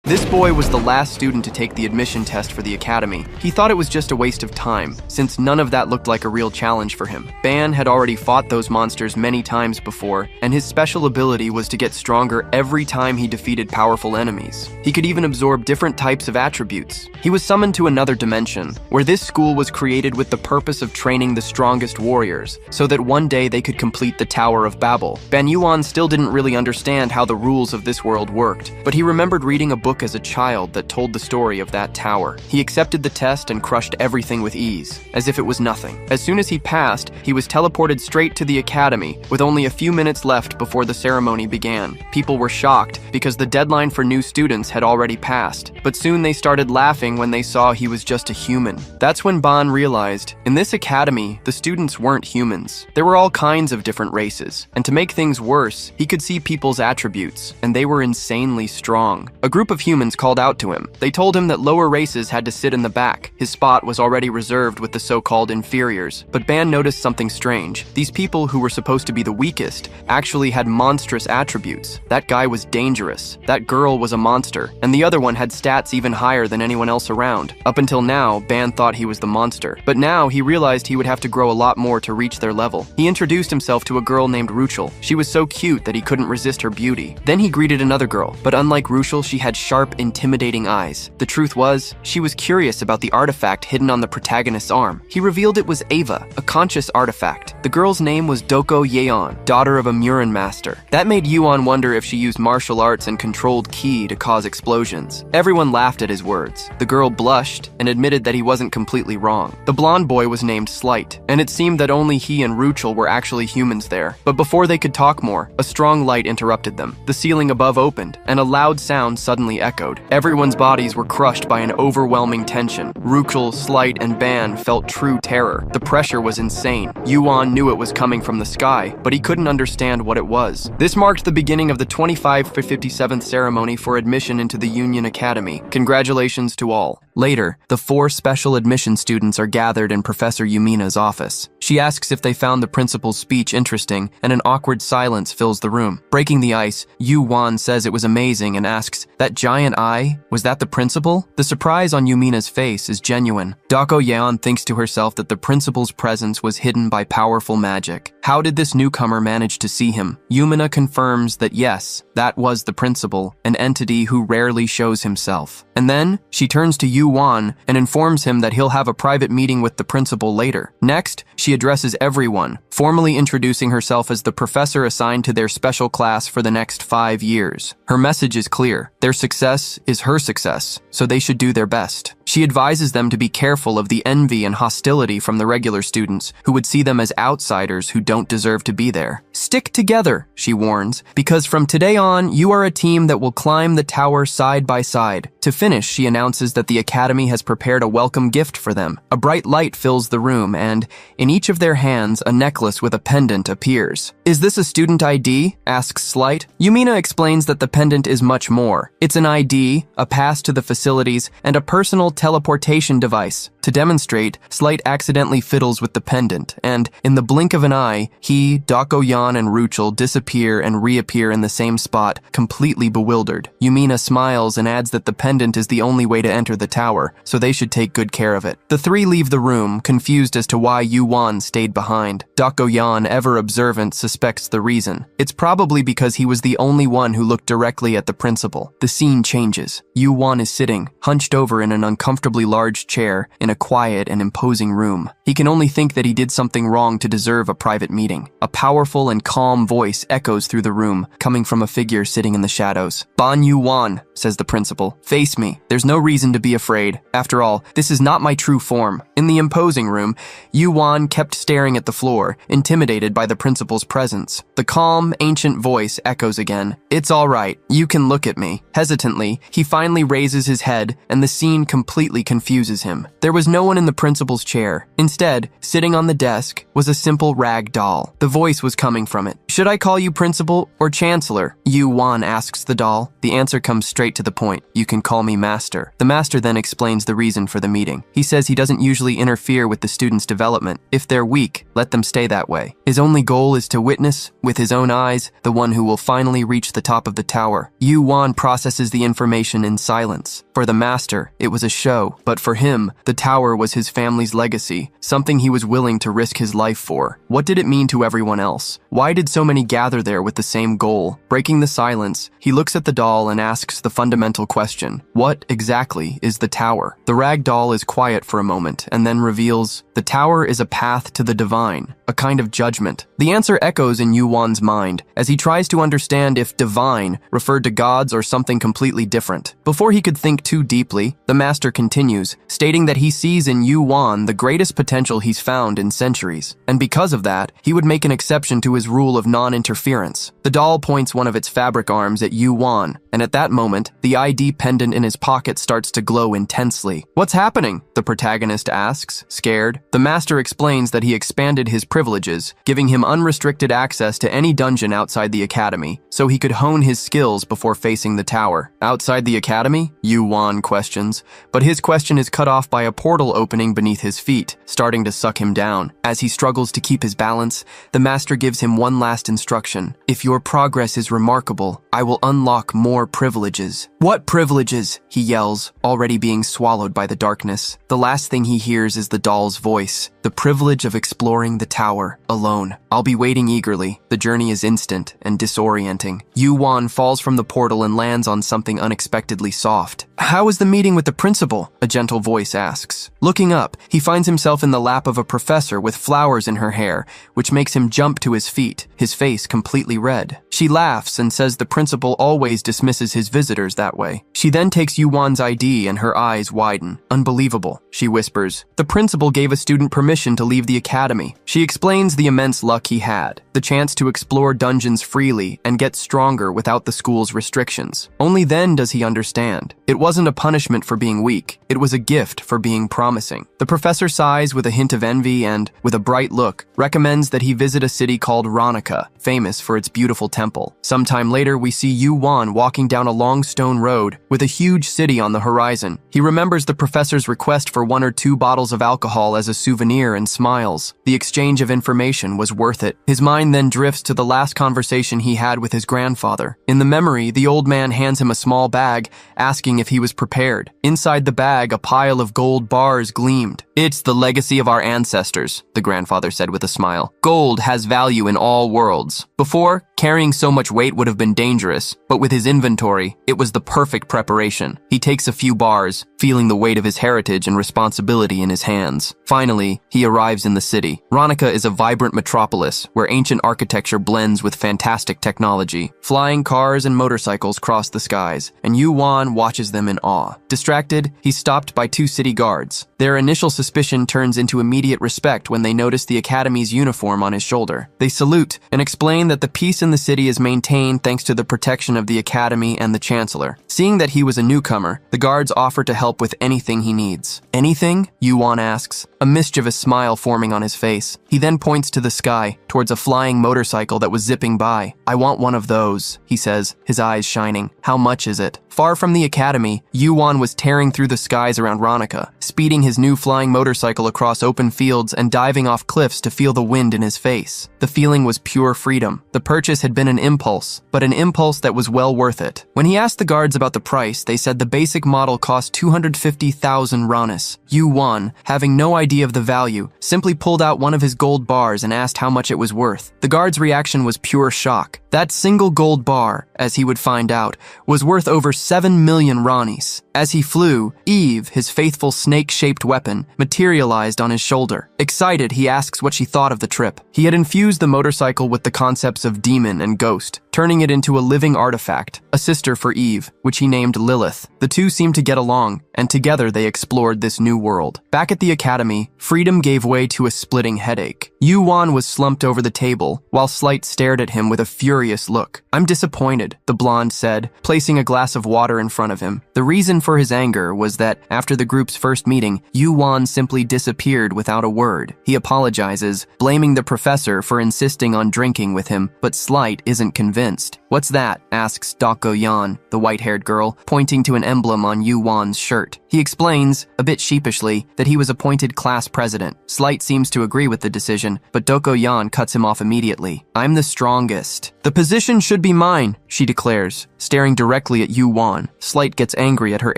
This boy was the last student to take the admission test for the academy. He thought it was just a waste of time, since none of that looked like a real challenge for him. Ban had already fought those monsters many times before, and his special ability was to get stronger every time he defeated powerful enemies. He could even absorb different types of attributes. He was summoned to another dimension, where this school was created with the purpose of training the strongest warriors, so that one day they could complete the Tower of Babel. Ban Yuan still didn't really understand how the rules of this world worked, but he remembered reading a book as a child that told the story of that tower. He accepted the test and crushed everything with ease, as if it was nothing. As soon as he passed, he was teleported straight to the academy, with only a few minutes left before the ceremony began. People were shocked, because the deadline for new students had already passed, but soon they started laughing when they saw he was just a human. That's when Ban realized, in this academy, the students weren't humans. There were all kinds of different races, and to make things worse, he could see people's attributes, and they were insanely strong. A group of humans called out to him. They told him that lower races had to sit in the back. His spot was already reserved with the so-called inferiors. But Ban noticed something strange. These people who were supposed to be the weakest actually had monstrous attributes. That guy was dangerous. That girl was a monster. And the other one had stats even higher than anyone else around. Up until now, Ban thought he was the monster. But now he realized he would have to grow a lot more to reach their level. He introduced himself to a girl named Ruchel. She was so cute that he couldn't resist her beauty. Then he greeted another girl, but unlike Ruchel, she had sharp, intimidating eyes. The truth was, she was curious about the artifact hidden on the protagonist's arm. He revealed it was Ava, a conscious artifact. The girl's name was Doko Yeon, daughter of a Murin master. That made Yuan wonder if she used martial arts and controlled ki to cause explosions. Everyone laughed at his words. The girl blushed and admitted that he wasn't completely wrong. The blonde boy was named Slight, and it seemed that only he and Ruchel were actually humans there. But before they could talk more, a strong light interrupted them. The ceiling above opened, and a loud sound suddenly echoed. Everyone's bodies were crushed by an overwhelming tension. Ruchel, Slight, and Ban felt true terror. The pressure was insane. Yuan knew it was coming from the sky, but he couldn't understand what it was. This marked the beginning of the 25-57th ceremony for admission into the Union Academy. Congratulations to all. Later, the 4 special admission students are gathered in Professor Yumina's office. She asks if they found the principal's speech interesting, and an awkward silence fills the room. Breaking the ice, Yuan says it was amazing and asks, "That giant eye? Was that the principal?" The surprise on Yumina's face is genuine. Dako Yeon thinks to herself that the principal's presence was hidden by powerful magic. How did this newcomer manage to see him? Yumina confirms that yes, that was the principal, an entity who rarely shows himself. And then, she turns to Yuan and informs him that he'll have a private meeting with the principal later. Next, she addresses everyone, formally introducing herself as the professor assigned to their special class for the next 5 years. Her message is clear. Their success is her success, so they should do their best. She advises them to be careful of the envy and hostility from the regular students, who would see them as outsiders who don't deserve to be there. Stick together, she warns, because from today on, you are a team that will climb the tower side by side. To finish, she announces that the academy has prepared a welcome gift for them. A bright light fills the room, and in each of their hands, a necklace with a pendant appears. "Is this a student ID?" asks Slight. Yumina explains that the pendant is much more. It's an ID, a pass to the facilities, and a personal teleportation device. To demonstrate, Slight accidentally fiddles with the pendant, and in the blink of an eye, he, Dakoyan, and Ruchel disappear and reappear in the same spot, completely bewildered. Yumina smiles and adds that the pendant is the only way to enter the tower, so they should take good care of it. The 3 leave the room, confused as to why Yuan stayed behind. Dakoyan, ever observant, suspects the reason. It's probably because he was the only one who looked directly at the principal. The scene changes. Yuan is sitting, hunched over in an uncomfortably large chair, in a quiet and imposing room. He can only think that he did something wrong to deserve a private meeting. A powerful and calm voice echoes through the room, coming from a figure sitting in the shadows. "Ban Yuan," says the principal. "Face me. There's no reason to be afraid. After all, this is not my true form." In the imposing room, Yuan kept staring at the floor, intimidated by the principal's presence. The calm, ancient voice echoes again. "It's all right. You can look at me." Hesitantly, he finally raises his head, and the scene completely confuses him. There was no one in the principal's chair. Instead, sitting on the desk, was a simple rag doll. The voice was coming from it. Should I call you principal or chancellor? Yu Wan asks the doll. The answer comes straight to the point. You can call me master. The master then explains the reason for the meeting. He says he doesn't usually interfere with the students' development. If they're weak, let them stay that way. His only goal is to witness, with his own eyes, the one who will finally reach the top of the tower. Yu Wan processes the information in silence. For the master, it was a show, but for him, the tower was his family's legacy, something he was willing to risk his life for. What did it mean to everyone else? Why did so many gather there with the same goal? Breaking the silence, he looks at the doll and asks the fundamental question: what exactly is the tower? The rag doll is quiet for a moment and then reveals, the tower is a path to the divine, a kind of judgment. The answer echoes in Yu Wan's mind as he tries to understand if divine referred to gods or something completely different. Before he could think too deeply, the master continues, stating that he sees in Yu Wan the greatest potential he's found in centuries, and because of that, he would make an exception to his rule of non-interference. The doll points one of its fabric arms at Yu Wan, and at that moment, the ID pendant in his pocket starts to glow intensely. What's happening? The protagonist asks, scared. The master explains that he expanded his privileges, giving him unrestricted access to any dungeon outside the academy, so he could hone his skills before facing the tower. Outside the academy? Yu Wan questions, but his question is cut off by a portal opening beneath his feet, starting to suck him down. As he struggles to keep his balance, the master gives him one last instruction. If your progress is remarkable, I will unlock more privileges. What privileges? He yells, already being swallowed by the darkness. The last thing he hears is the doll's voice. The privilege of exploring the tower alone. I'll be waiting eagerly. The journey is instant and disorienting. Yu Wan falls from the portal and lands on something unexpectedly soft. How is the meeting with the principal? A gentle voice asks. Looking up, he finds himself in the lap of a professor with flowers in her hair, which makes him jump to his feet, his face completely red. She laughs and says the principal always dismisses his visitors that way. She then takes Yu Wan's ID and her eyes widen. Unbelievable, she whispers. The principal gave a student permission to leave the academy. She explains the immense luck he had, the chance to explore dungeons freely and get stronger without the school's restrictions. Only then does he understand. It wasn't a punishment for being weak. It was a gift for being promising. The professor sighs with a hint of envy and, with a bright look, recommends that he visit a city called Ronica, famous for its beautiful temple. Sometime later, we see Yu Wan walking down a long stone road with a huge city on the horizon. He remembers the professor's request for 1 or 2 bottles of alcohol as a souvenir and smiles. The exchange of information was worth it. His mind then drifts to the last conversation he had with his grandfather. In the memory, the old man hands him a small bag, asking if he was prepared. Inside the bag, a pile of gold bars gleamed. It's the legacy of our ancestors, the grandfather said with a smile. Gold has value in all worlds. Before, carrying so much weight would have been dangerous, but with his inventory, it was the perfect preparation. He takes a few bars, feeling the weight of his heritage and responsibility in his hands. Finally, he arrives in the city. Ronica is a vibrant metropolis where ancient architecture blends with fantastic technology. Flying cars and motorcycles cross the skies, and Yu Wan watches them in awe. Distracted, he's stopped by 2 city guards. Their initial suspicion turns into immediate respect when they notice the academy's uniform on his shoulder. They salute and explain that the peace in the city is maintained thanks to the protection of the academy and the chancellor. Seeing that he was a newcomer, the guards offer to help with anything he needs. Anything? Yu Wan asks, a mischievous smile forming on his face. He then points to the sky, towards a flying motorcycle that was zipping by. I want one of those, he says, his eyes shining. How much is it? Far from the academy, Yu Wan was tearing through the skies around Ronica, speeding his new flying motorcycle across open fields and diving off cliffs to feel the wind in his face. The feeling was pure freedom. The purchase had been an impulse, but an impulse that was well worth it. When he asked the guards about the price, they said the basic model cost 250,000 ranas. Yu Wan, having no idea of the value, simply pulled out one of his gold bars and asked how much it was worth. The guard's reaction was pure shock. That single gold bar, as he would find out, was worth over 7 million ranis. As he flew, Eve, his faithful snake-shaped weapon, materialized on his shoulder. Excited, he asks what she thought of the trip. He had infused the motorcycle with the concepts of demon and ghost, turning it into a living artifact, a sister for Eve, which he named Lilith. The two seemed to get along, and together they explored this new world. Back at the academy, freedom gave way to a splitting headache. Yu-Wan was slumped over the table, while Slight stared at him with a furious look. "I'm disappointed," the blonde said, placing a glass of water in front of him. The reason for his anger was that, after the group's first meeting, Yu-Wan simply disappeared without a word. He apologizes, blaming the professor for insisting on drinking with him, but Slight isn't convinced. "What's that?" asks Doko-Yan, the white-haired girl, pointing to an emblem on Yu-Wan's shirt. He explains, a bit sheepishly, that he was appointed class president. Slight seems to agree with the decision, but Doko-Yan cuts him off immediately. "I'm the strongest. The position should be mine," she declares, staring directly at Yu-Wan. Slight gets angry at her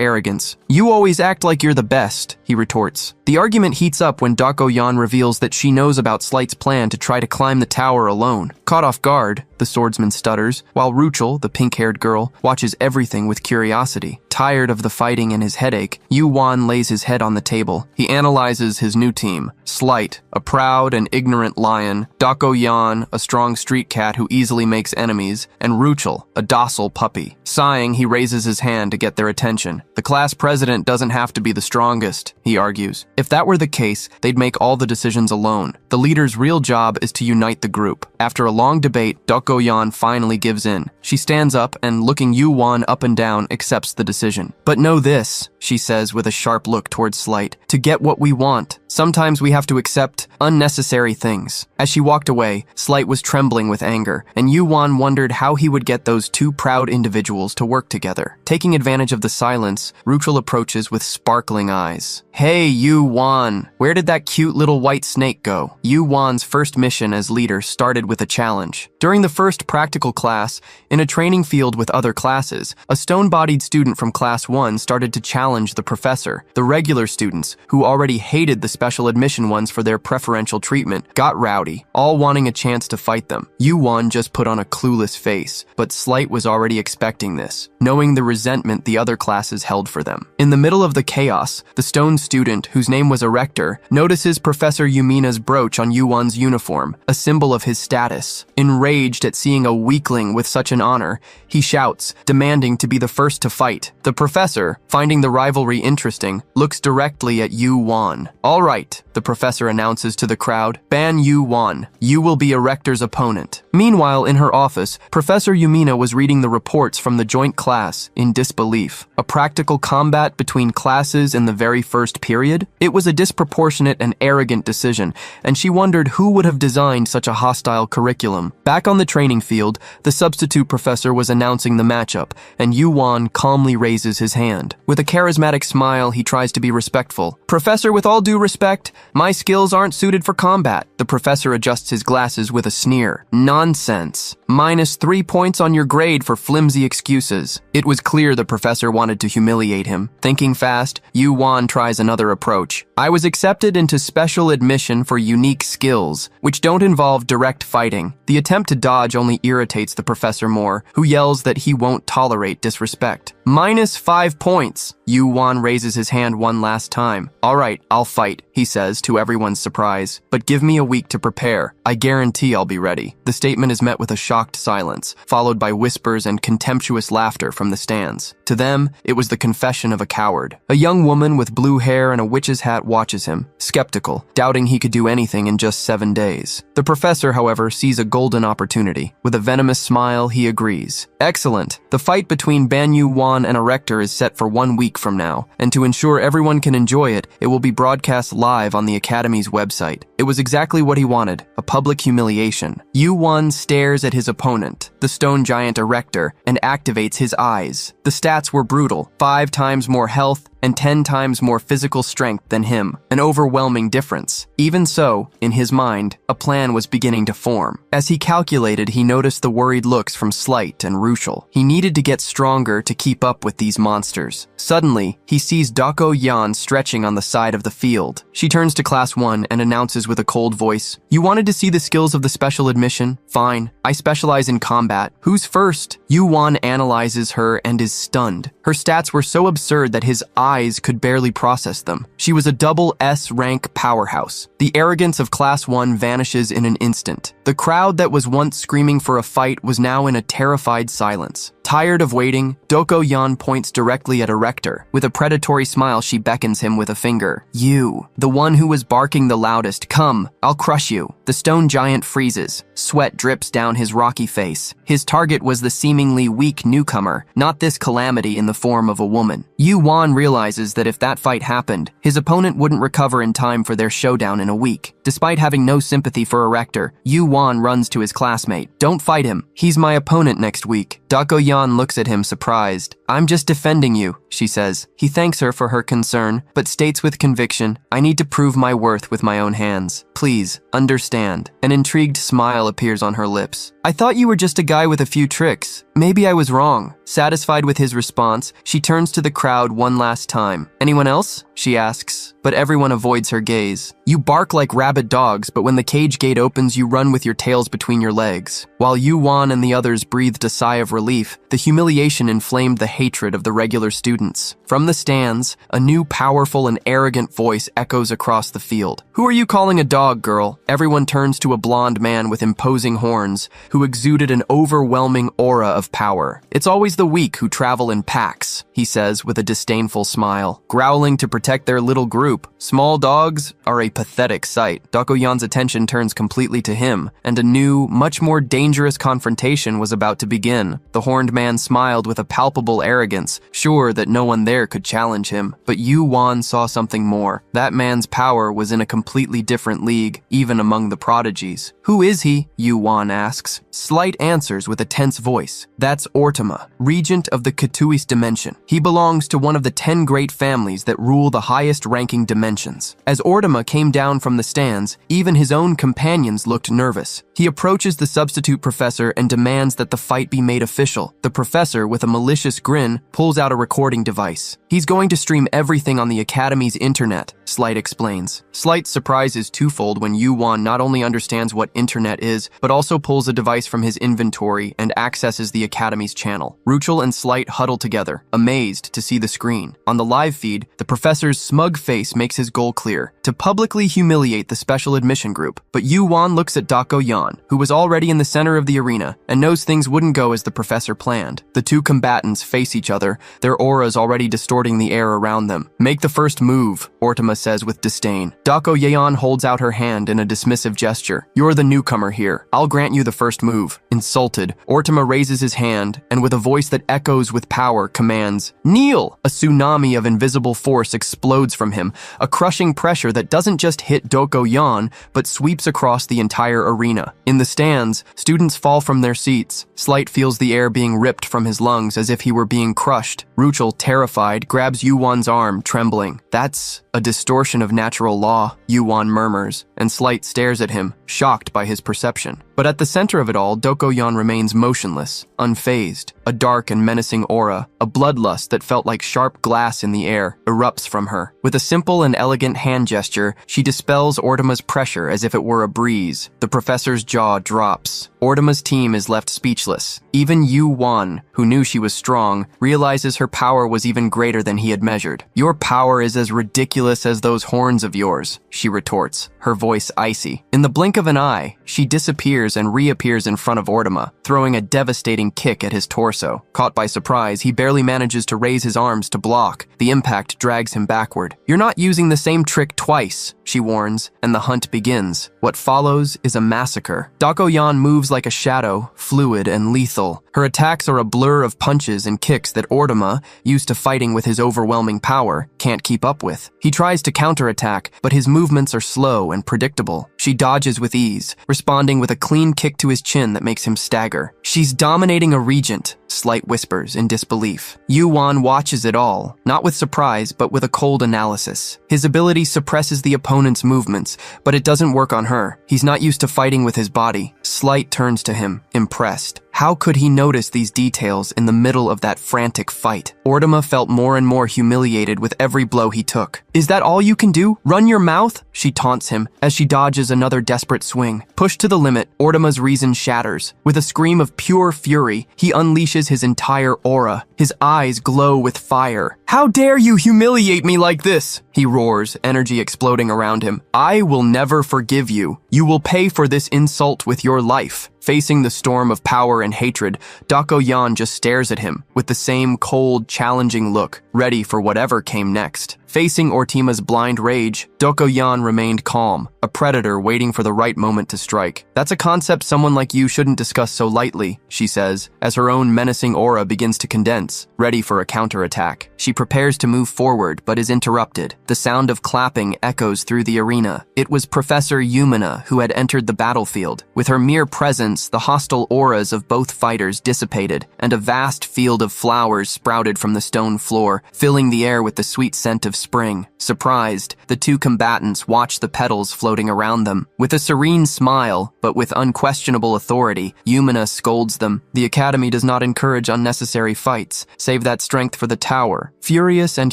arrogance. "You always act like you're the best," he retorts. The argument heats up when Doko-Yan reveals that she knows about Slight's plan to try to climb the tower alone. Caught off guard, the swordsman stutters, while Ruchel, the pink-haired girl, watches everything with curiosity. Tired of the fighting and his headache, Yu-Wan lays his head on the table. He analyzes his new team. Slight, a proud and ignorant lion, Doko-Yan, a strong street cat who easily makes enemies, and Ruchel, a docile puppy. Sighing, he raises his hand to get their attention. "The class president doesn't have to be the strongest," he argues. "If that were the case, they'd make all the decisions alone. The leader's real job is to unite the group." After a long debate, Doko-Yan finally gives in. She stands up and, looking Yu-Wan up and down, accepts the decision. "But know this," she says with a sharp look towards Slight, "to get what we want, sometimes we have to accept unnecessary things." As she walked away, Slight was trembling with anger, and Yu-Wan wondered how he would get those two proud individuals to work together. Taking advantage of the silence, Ruchel approaches with sparkling eyes. "Hey, Yu-Wan, where did that cute little white snake go?" Yu-Wan's first mission as leader started with a challenge. During the first practical class, in a training field with other classes, a stone-bodied student from Class 1 started to challenge the professor. The regular students, who already hated the special admission ones for their preferential treatment, got rowdy, all wanting a chance to fight them. Yu-Wan just put on a clueless face, but Slight was already expecting this, knowing the resentment the other classes held for them. In the middle of the chaos, the stone student, whose name was Erector, notices Professor Yumina's brooch on Yu-Wan's uniform, a symbol of his status. Enraged at seeing a weakling with such an honor, he shouts, demanding to be the first to fight. The professor, finding the rivalry interesting, looks directly at Yu-Wan. "All right," the professor announces to the crowd, "ban Yu-Wan. You will be Erector's opponent." Meanwhile, in her office, Professor Yumina was reading the reports from the joint class in disbelief. A practical combat between classes in the very first period? It was a disproportionate and arrogant decision, and she wondered who would have designed such a hostile curriculum. Back on the training field, the substitute professor was announcing the matchup, and Yu-Wan calmly raises his hand. With a charismatic smile, he tries to be respectful. "Professor, with all due respect, my skills aren't suited for combat." The professor adjusts his glasses with a sneer. "Nonsense. -3 points on your grade for flimsy excuses." It was clear the professor wanted to humiliate him. Thinking fast, Yu-Wan tries another approach. "I was accepted into special admission for unique skills, which don't involve direct fighting." The attempt to dodge only irritates the professor more, who yells that he won't tolerate disrespect. -5 points. Yu-Wan raises his hand one last time. "All right, I'll fight," he says to everyone's surprise. "But give me a week to prepare. I guarantee I'll be ready." The statement is met with a shocked silence, followed by whispers and contemptuous laughter from the stands. To them, it was the confession of a coward. A young woman with blue hair and a witch's hat watches him, skeptical, doubting he could do anything in just 7 days. The professor, however, sees a golden opportunity. With a venomous smile, he agrees. "Excellent. The fight between Ban Yu-Wan and Erector is set for 1 week from now, and to ensure everyone can enjoy it, it will be broadcast live on the Academy's website." It was exactly what he wanted, a public humiliation. Yu-Wan stares at his opponent, the stone giant Erector, and activates his eyes. The stats were brutal: 5 times more health and 10 times more physical strength than him, an overwhelming difference. Even so, in his mind, a plan was beginning to form. As he calculated, he noticed the worried looks from Slight and Ruchel. He needed to get stronger to keep up with these monsters. Suddenly, he sees Doko-Yan stretching on the side of the field. She turns to Class 1 and announces with a cold voice, "You wanted to see the skills of the special admission? Fine. I specialize in combat. Who's first?" Yu-Wan analyzes her and is stunned. Her stats were so absurd that his eyes could barely process them. She was a double S-rank powerhouse. The arrogance of Class 1 vanishes in an instant. The crowd that was once screaming for a fight was now in a terrified silence. Tired of waiting, Doko-yan points directly at a rector. With a predatory smile, she beckons him with a finger. You, the one who was barking the loudest, come, I'll crush you. The stone giant freezes. Sweat drips down his rocky face. His target was the seemingly weak newcomer, not this calamity in the form of a woman. Yu Wan realizes that if that fight happened, his opponent wouldn't recover in time for their showdown in a week. Despite having no sympathy for a rector, Yu Wan runs to his classmate. Don't fight him. He's my opponent next week. Dako-yan looks at him surprised. I'm just defending you, she says. He thanks her for her concern, but states with conviction, I need to prove my worth with my own hands. Please, understand. An intrigued smile appears on her lips. I thought you were just a guy with a few tricks. Maybe I was wrong. Satisfied with his response, she turns to the crowd one last time. Anyone else? She asks, but everyone avoids her gaze. You bark like rabid dogs, but when the cage gate opens, you run with your tails between your legs. While Yu Wan and the others breathed a sigh of relief, the humiliation inflamed the hatred of the regular students. From the stands, a new powerful and arrogant voice echoes across the field. Who are you calling a dog, girl? Everyone turns to a blonde man with imposing horns, who exuded an overwhelming aura of power. It's always the weak who travel in packs, he says with a disdainful smile. Growling to protect their little group, small dogs are a pathetic sight. Dako-yan's attention turns completely to him, and a new, much more dangerous confrontation was about to begin. The horned man smiled with a palpable arrogance, sure that no one there could challenge him. But Yu Wan saw something more. That man's power was in a completely different league, even among the prodigies. Who is he? Yu Wan asks. Slight answers with a tense voice. That's Ortama, regent of the Katui's dimension. He belongs to one of the 10 great families that rule the highest-ranking dimensions. As Ortama came down from the stands, even his own companions looked nervous. He approaches the substitute professor and demands that the fight be made official. The professor, with a malicious grin, pulls out a recording device. He's going to stream everything on the Academy's internet, Slight explains. Slight's surprise is twofold when Yu Wan not only understands what internet is, but also pulls a device from his inventory and accesses the Academy's channel. Ruchel and Slight huddle together, amazed to see the screen. On the live feed, the professor's smug face makes his goal clear, to publicly humiliate the special admission group. But Yu Wan looks at Dako-yan, who was already in the center of the arena, and knows things wouldn't go as the professor planned. The two combatants face each other, their auras already distorting the air around them. Make the first move, Ortama says with disdain. Dako-yan holds out her hand in a dismissive gesture. You're the newcomer here. I'll grant you the first move. Insulted, Ortama raises his hand, and with a voice that echoes with power, commands, Kneel! A tsunami of invisible force explodes from him, a crushing pressure that doesn't just hit Dako-yan, but sweeps across the entire arena. In the stands, students fall from their seats. Slight feels the air being ripped from his lungs as if he were being crushed. Ruchel, terrified, grabs Yu Wan's arm, trembling. That's a distortion of natural law, Yu Wan murmurs, and Slight stares at him, shocked by his perception. But at the center of it all, Dako-yan remains motionless, unfazed. A dark and menacing aura, a bloodlust that felt like sharp glass in the air, erupts from her. With a simple and elegant hand gesture, she dispels Ortama's pressure as if it were a breeze. The professor's jaw drops. Ortama's team is left speechless. Even Yu Wan, who knew she was strong, realizes her power was even greater than he had measured. Your power is as ridiculous as those horns of yours, she retorts, her voice icy. In the blink of an eye, she disappears and reappears in front of Ortama, throwing a devastating kick at his torso. Caught by surprise, he barely manages to raise his arms to block. The impact drags him backward. You're not using the same trick twice, she warns, and the hunt begins. What follows is a massacre. Dako-yan moves like a shadow, fluid and lethal. Her attacks are a blur of punches and kicks that Ortama, used to fighting with his overwhelming power, can't keep up with. He tries to counterattack, but his movements are slow and predictable. She dodges with ease, responding with a clean kick to his chin that makes him stagger. She's dominating a regent, Slight whispers in disbelief. Yu Wan watches it all, not with surprise, but with a cold analysis. His ability suppresses the opponent's movements, but it doesn't work on her. He's not used to fighting with his body. Slight turns to him, impressed. How could he notice these details in the middle of that frantic fight? Ortama felt more and more humiliated with every blow he took. "Is that all you can do? Run your mouth?" she taunts him as she dodges another desperate swing. Pushed to the limit, Ortama's reason shatters. With a scream of pure fury, he unleashes his entire aura. His eyes glow with fire. "How dare you humiliate me like this?" he roars, energy exploding around him. "I will never forgive you. You will pay for this insult with your life." Facing the storm of power and hatred, Yan just stares at him with the same cold, challenging look, ready for whatever came next. Facing Ortama's blind rage, Yan remained calm, a predator waiting for the right moment to strike. "That's a concept someone like you shouldn't discuss so lightly," she says, as her own menacing aura begins to condense, ready for a counterattack. She prepares to move forward, but is interrupted. The sound of clapping echoes through the arena. It was Professor Yumina who had entered the battlefield. With her mere presence, the hostile auras of both fighters dissipated, and a vast field of flowers sprouted from the stone floor, filling the air with the sweet scent of spring. Surprised, the two combatants watched the petals floating around them. With a serene smile, but with unquestionable authority, Yumina scolds them. "The Academy does not encourage unnecessary fights. Save that strength for the tower." Furious and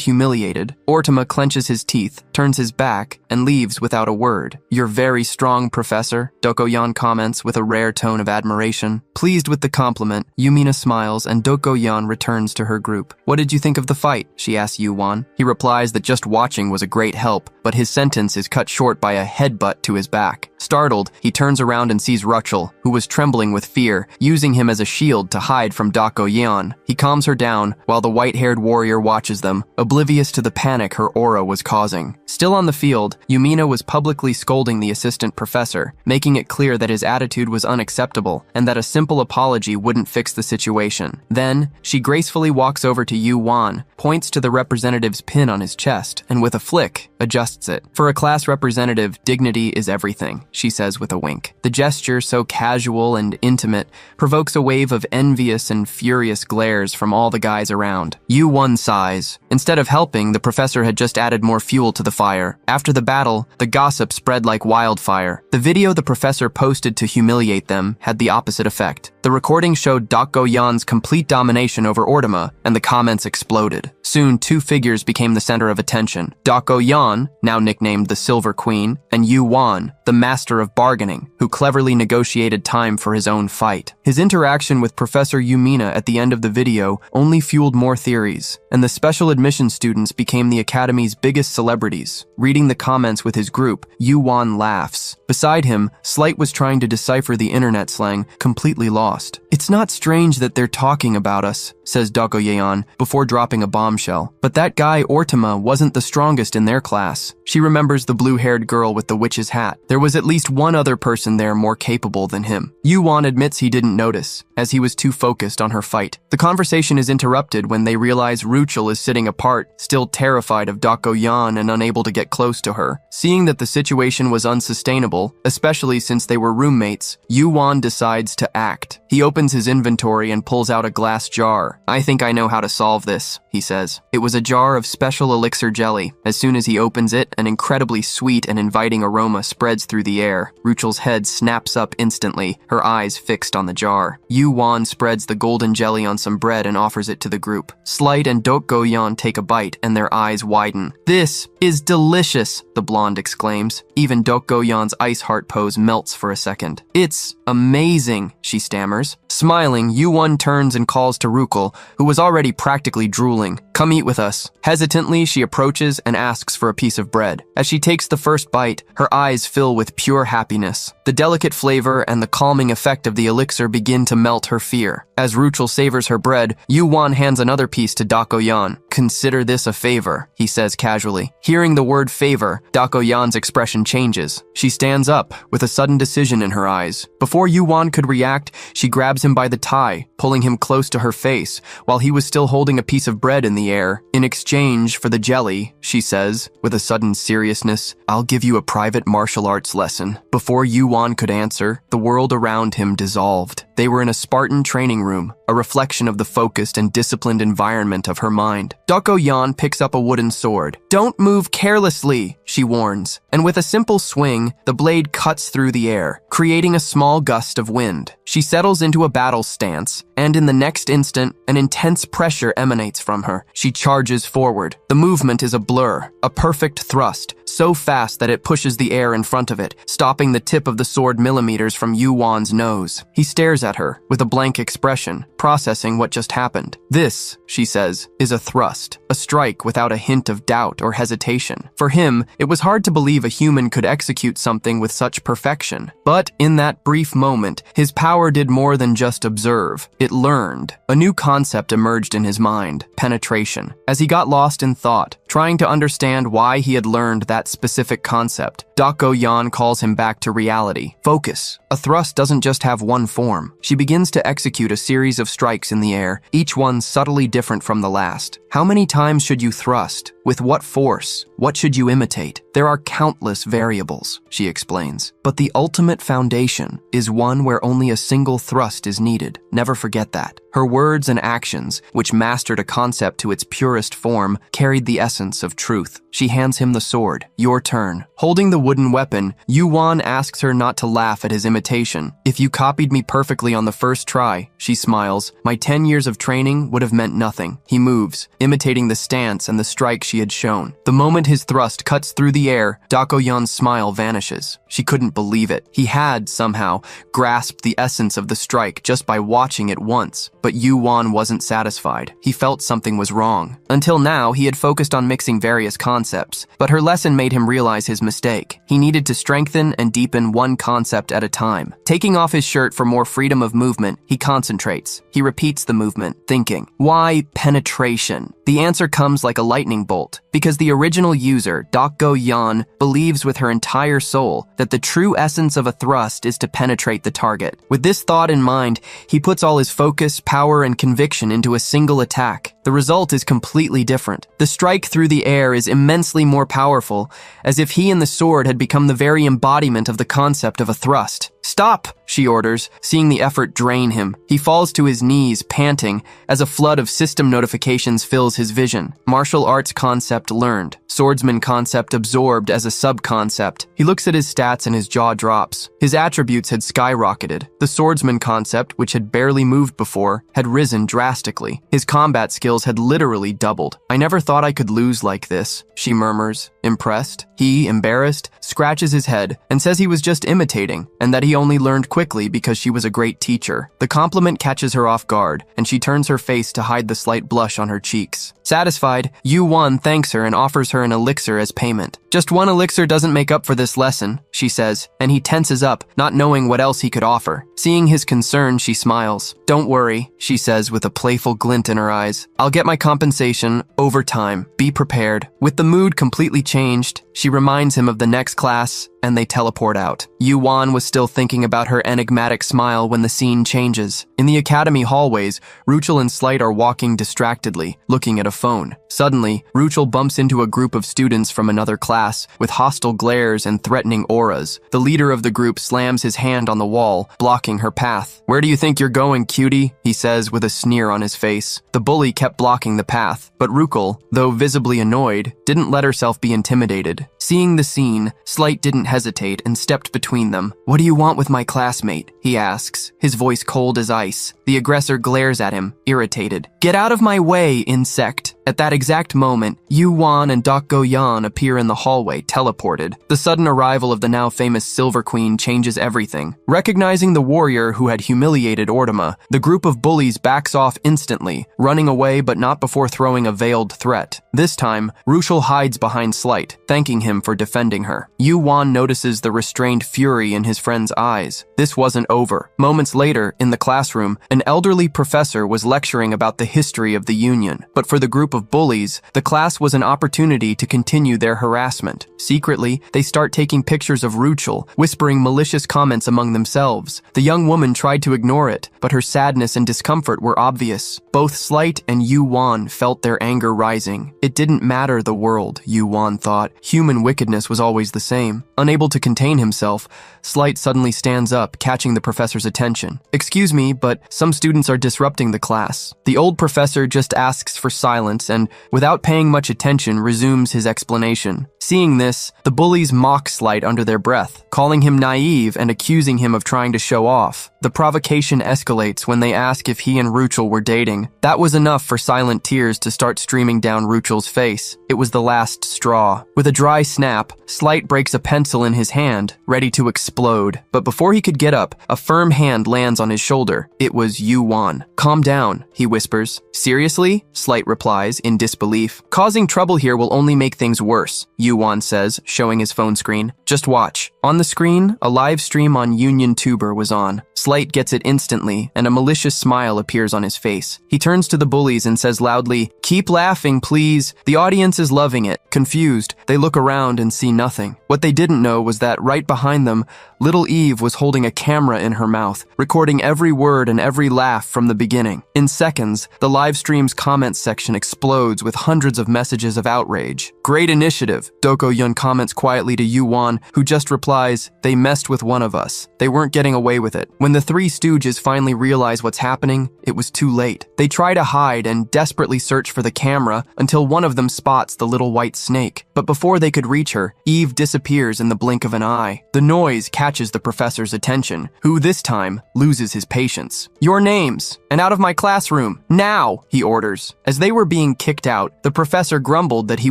humiliated, Ortama clenches his teeth, turns his back, and leaves without a word. "You're very strong, Professor," Yan comments with a rare tone of admiration. Pleased with the compliment, Yumina smiles and Yan returns to her group. "What did you think of the fight?" she asks Yuan. He replies that just watching was a great help, but his sentence is cut short by a headbutt to his back. Startled, he turns around and sees Ruchel, who was trembling with fear, using him as a shield to hide from Yan. He calms her down, while the white-haired warrior watches them, oblivious to the panic her aura was causing. Still on the field, Yumina was publicly scolding the assistant professor, making it clear that his attitude was unacceptable, and that a simple apology wouldn't fix the situation. Then, she gracefully walks over to Yuan, points to the representative's pin on his chest, and with a flick, adjusts it. "For a class representative, dignity is everything," she says with a wink. The gesture, so casual and intimate, provokes a wave of envious and furious glares from all the guys around. Yuan sighs. Instead of helping, the professor had just added more fuel to the fire. After the battle, the gossip spread like wildfire. The video the professor posted to humiliate them had the opposite effect. The recording showed Yan's complete domination over Ortama, and the comments exploded. Soon, two figures became the center of attention. Yan, now nicknamed the Silver Queen, and Yuan, the master of bargaining, who cleverly negotiated time for his own fight. His interaction with Professor Yumina at the end of the video only fueled more theories, and the special admission students became the Academy's biggest celebrities. Reading the comments with his group, Yuan laughs. Beside him, Slight was trying to decipher the internet slang, completely lost. "It's not strange that they're talking about us," says Yan before dropping a bombshell. But that guy Ortama wasn't the strongest in their class. She remembers the blue-haired girl with the witch's hat. There was at least one other person there more capable than him. Yuan admits he didn't notice, as he was too focused on her fight. The conversation is interrupted when they realize Ruchel is sitting apart, still terrified of Yan and unable to get close to her. Seeing that the situation was unsustainable, especially since they were roommates, Yuan decides to act. He opens his inventory and pulls out a glass jar. "I think I know how to solve this," he says. It was a jar of special elixir jelly. As soon as he opens it, an incredibly sweet and inviting aroma spreads through the air. Ruchel's head snaps up instantly, her eyes fixed on the jar. Yuan spreads the golden jelly on some bread and offers it to the group. Slight and Yan take a bite, and their eyes widen. "This is delicious," the blonde exclaims. Even Yan's ice heart pose melts for a second. "It's amazing," she stammers. Smiling, Yuan turns and calls to Ruchel, who was already practically drooling. "Come eat with us." Hesitantly, she approaches and asks for a piece of bread. As she takes the first bite, her eyes fill with pure happiness. The delicate flavor and the calming effect of the elixir begin to melt her fear. As Ruchel savors her bread, Yuan hands another piece to Yan. "Consider this a favor," he says casually. Hearing the word favor, Yan's expression changes. She stands up, with a sudden decision in her eyes. Before Yuan could react, she grabs him by the tie, pulling him close to her face, while he was still holding a piece of bread in the air. "In exchange for the jelly," she says, with a sudden seriousness, "I'll give you a private martial arts arts lesson. Before Yuan could answer, the world around him dissolved. They were in a Spartan training room, a reflection of the focused and disciplined environment of her mind. Doko Yan picks up a wooden sword. "Don't move carelessly," she warns, and with a simple swing, the blade cuts through the air, creating a small gust of wind. She settles into a battle stance, and in the next instant, an intense pressure emanates from her. She charges forward. The movement is a blur, a perfect thrust, so fast that it pushes the air in front of it, stopping the tip of the sword millimeters from Yuan's nose. He stares at her with a blank expression, processing what just happened. "This," she says, "is a thrust, a strike without a hint of doubt or hesitation." For him, it was hard to believe a human could execute something with such perfection. But in that brief moment, his power did more than just observe. It learned. A new concept emerged in his mind: penetration. As he got lost in thought, trying to understand why he had learned that specific concept, Dako Yan calls him back to reality. Focus. A thrust doesn't just have one form. She begins to execute a series of strikes in the air, each one subtly different from the last. How many times should you thrust? With what force? What should you imitate? There are countless variables, she explains. But the ultimate foundation is one where only a single thrust is needed. Never forget that. Her words and actions, which mastered a concept to its purest form, carried the essence of truth. She hands him the sword. "Your turn." Holding the wooden weapon, Yuan asks her not to laugh at his imitation. "If you copied me perfectly on the first try," she smiles, "my 10 years of training would have meant nothing." He moves, imitating the stance and the strike she had shown. The moment his thrust cuts through the air, Dako Yan's smile vanishes. She couldn't believe it. He had, somehow, grasped the essence of the strike just by watching it once. But Yuan wasn't satisfied. He felt something was wrong. Until now, he had focused on mixing various concepts, but her lesson made him realize his mistake. He needed to strengthen and deepen one concept at a time. Taking off his shirt for more freedom of movement, he concentrates. He repeats the movement, thinking, "Why penetration?" The answer comes like a lightning bolt, because the original user, Dako Yan, believes with her entire soul that the true essence of a thrust is to penetrate the target. With this thought in mind, he puts all his focus, power, and conviction into a single attack. The result is completely different. The strike through the air is immensely more powerful, as if he and the sword had become the very embodiment of the concept of a thrust. "Stop!" she orders, seeing the effort drain him. He falls to his knees, panting, as a flood of system notifications fills his vision. Martial arts concept learned. Swordsman concept absorbed as a sub-concept. He looks at his stats and his jaw drops. His attributes had skyrocketed. The swordsman concept, which had barely moved before, had risen drastically. His combat skills had literally doubled. "I never thought I could lose like this," she murmurs, impressed. He, embarrassed, scratches his head and says he was just imitating, and that he only learned quickly because she was a great teacher. The compliment catches her off guard, and she turns her face to hide the slight blush on her cheeks. Satisfied, Yuan thanks her and offers her an elixir as payment. "Just one elixir doesn't make up for this lesson," she says, and he tenses up, not knowing what else he could offer. Seeing his concern, she smiles. "Don't worry," she says with a playful glint in her eyes. "I'll get my compensation over time. Be prepared." With the mood completely changed, she reminds him of the next class, and they teleport out. Yuan was still thinking about her enigmatic smile when the scene changes. In the academy hallways, Ruchel and Slight are walking distractedly, looking at a phone. Suddenly, Ruchel bumps into a group of students from another class with hostile glares and threatening auras. The leader of the group slams his hand on the wall, blocking her path. "Where do you think you're going, cutie?" he says with a sneer on his face. The bully kept blocking the path, but Ruchel, though visibly annoyed, didn't let herself be intimidated. Seeing the scene, Slight didn't hesitate and stepped between them. "What do you want with my classmate?" he asks, his voice cold as ice. The aggressor glares at him, irritated. "Get out of my way, insect!" At that exact moment, Yuan and Dako Yan appear in the hallway, teleported. The sudden arrival of the now famous Silver Queen changes everything. Recognizing the warrior who had humiliated Ortima, the group of bullies backs off instantly, running away but not before throwing a veiled threat. This time, Ruchel hides behind Slight, thanking him for defending her. Yuan notices the restrained fury in his friend's eyes. This wasn't over. Moments later, in the classroom, an elderly professor was lecturing about the history of the Union, but for the group of of bullies, the class was an opportunity to continue their harassment. Secretly, they start taking pictures of Ruchel, whispering malicious comments among themselves. The young woman tried to ignore it, but her sadness and discomfort were obvious. Both Slight and Yu-Wan felt their anger rising. It didn't matter the world, Yu-Wan thought. Human wickedness was always the same. Unable to contain himself, Slight suddenly stands up, catching the professor's attention. "Excuse me, but some students are disrupting the class." The old professor just asks for silence and, without paying much attention, resumes his explanation. Seeing this, the bullies mock Slight under their breath, calling him naive and accusing him of trying to show off. The provocation escalates when they ask if he and Ruchel were dating. That was enough for silent tears to start streaming down Ruchel's face. It was the last straw. With a dry snap, Slight breaks a pencil in his hand, ready to explode. But before he could get up, a firm hand lands on his shoulder. It was Yu-Wan. "Calm down," he whispers. "Seriously?" Slight replies, in disbelief. "Causing trouble here will only make things worse," Yu-Wan says, showing his phone screen. "Just watch." On the screen, a live stream on Union Tuber was on. Slight gets it instantly, and a malicious smile appears on his face. He turns to the bullies and says loudly, "Keep laughing, please." The audience is loving it. Confused, they look around and see nothing. What they didn't know was that right behind them, little Eve was holding a camera in her mouth, recording every word and every laugh from the beginning. In seconds, the live stream's comments section explodes with hundreds of messages of outrage. "Great initiative," Doko Yun comments quietly to Yu-Wan, who just replies, "They messed with one of us. They weren't getting away with it." When the three stooges finally realize what's happening, it was too late. They try to hide and desperately search for the camera until one of them spots the little white snake. But before they could reach her, Eve disappears in the blink of an eye. The noise catches the professor's attention, who this time loses his patience. "Your names, and out of my classroom, now," he orders. As they were being kicked out, the professor grumbled that he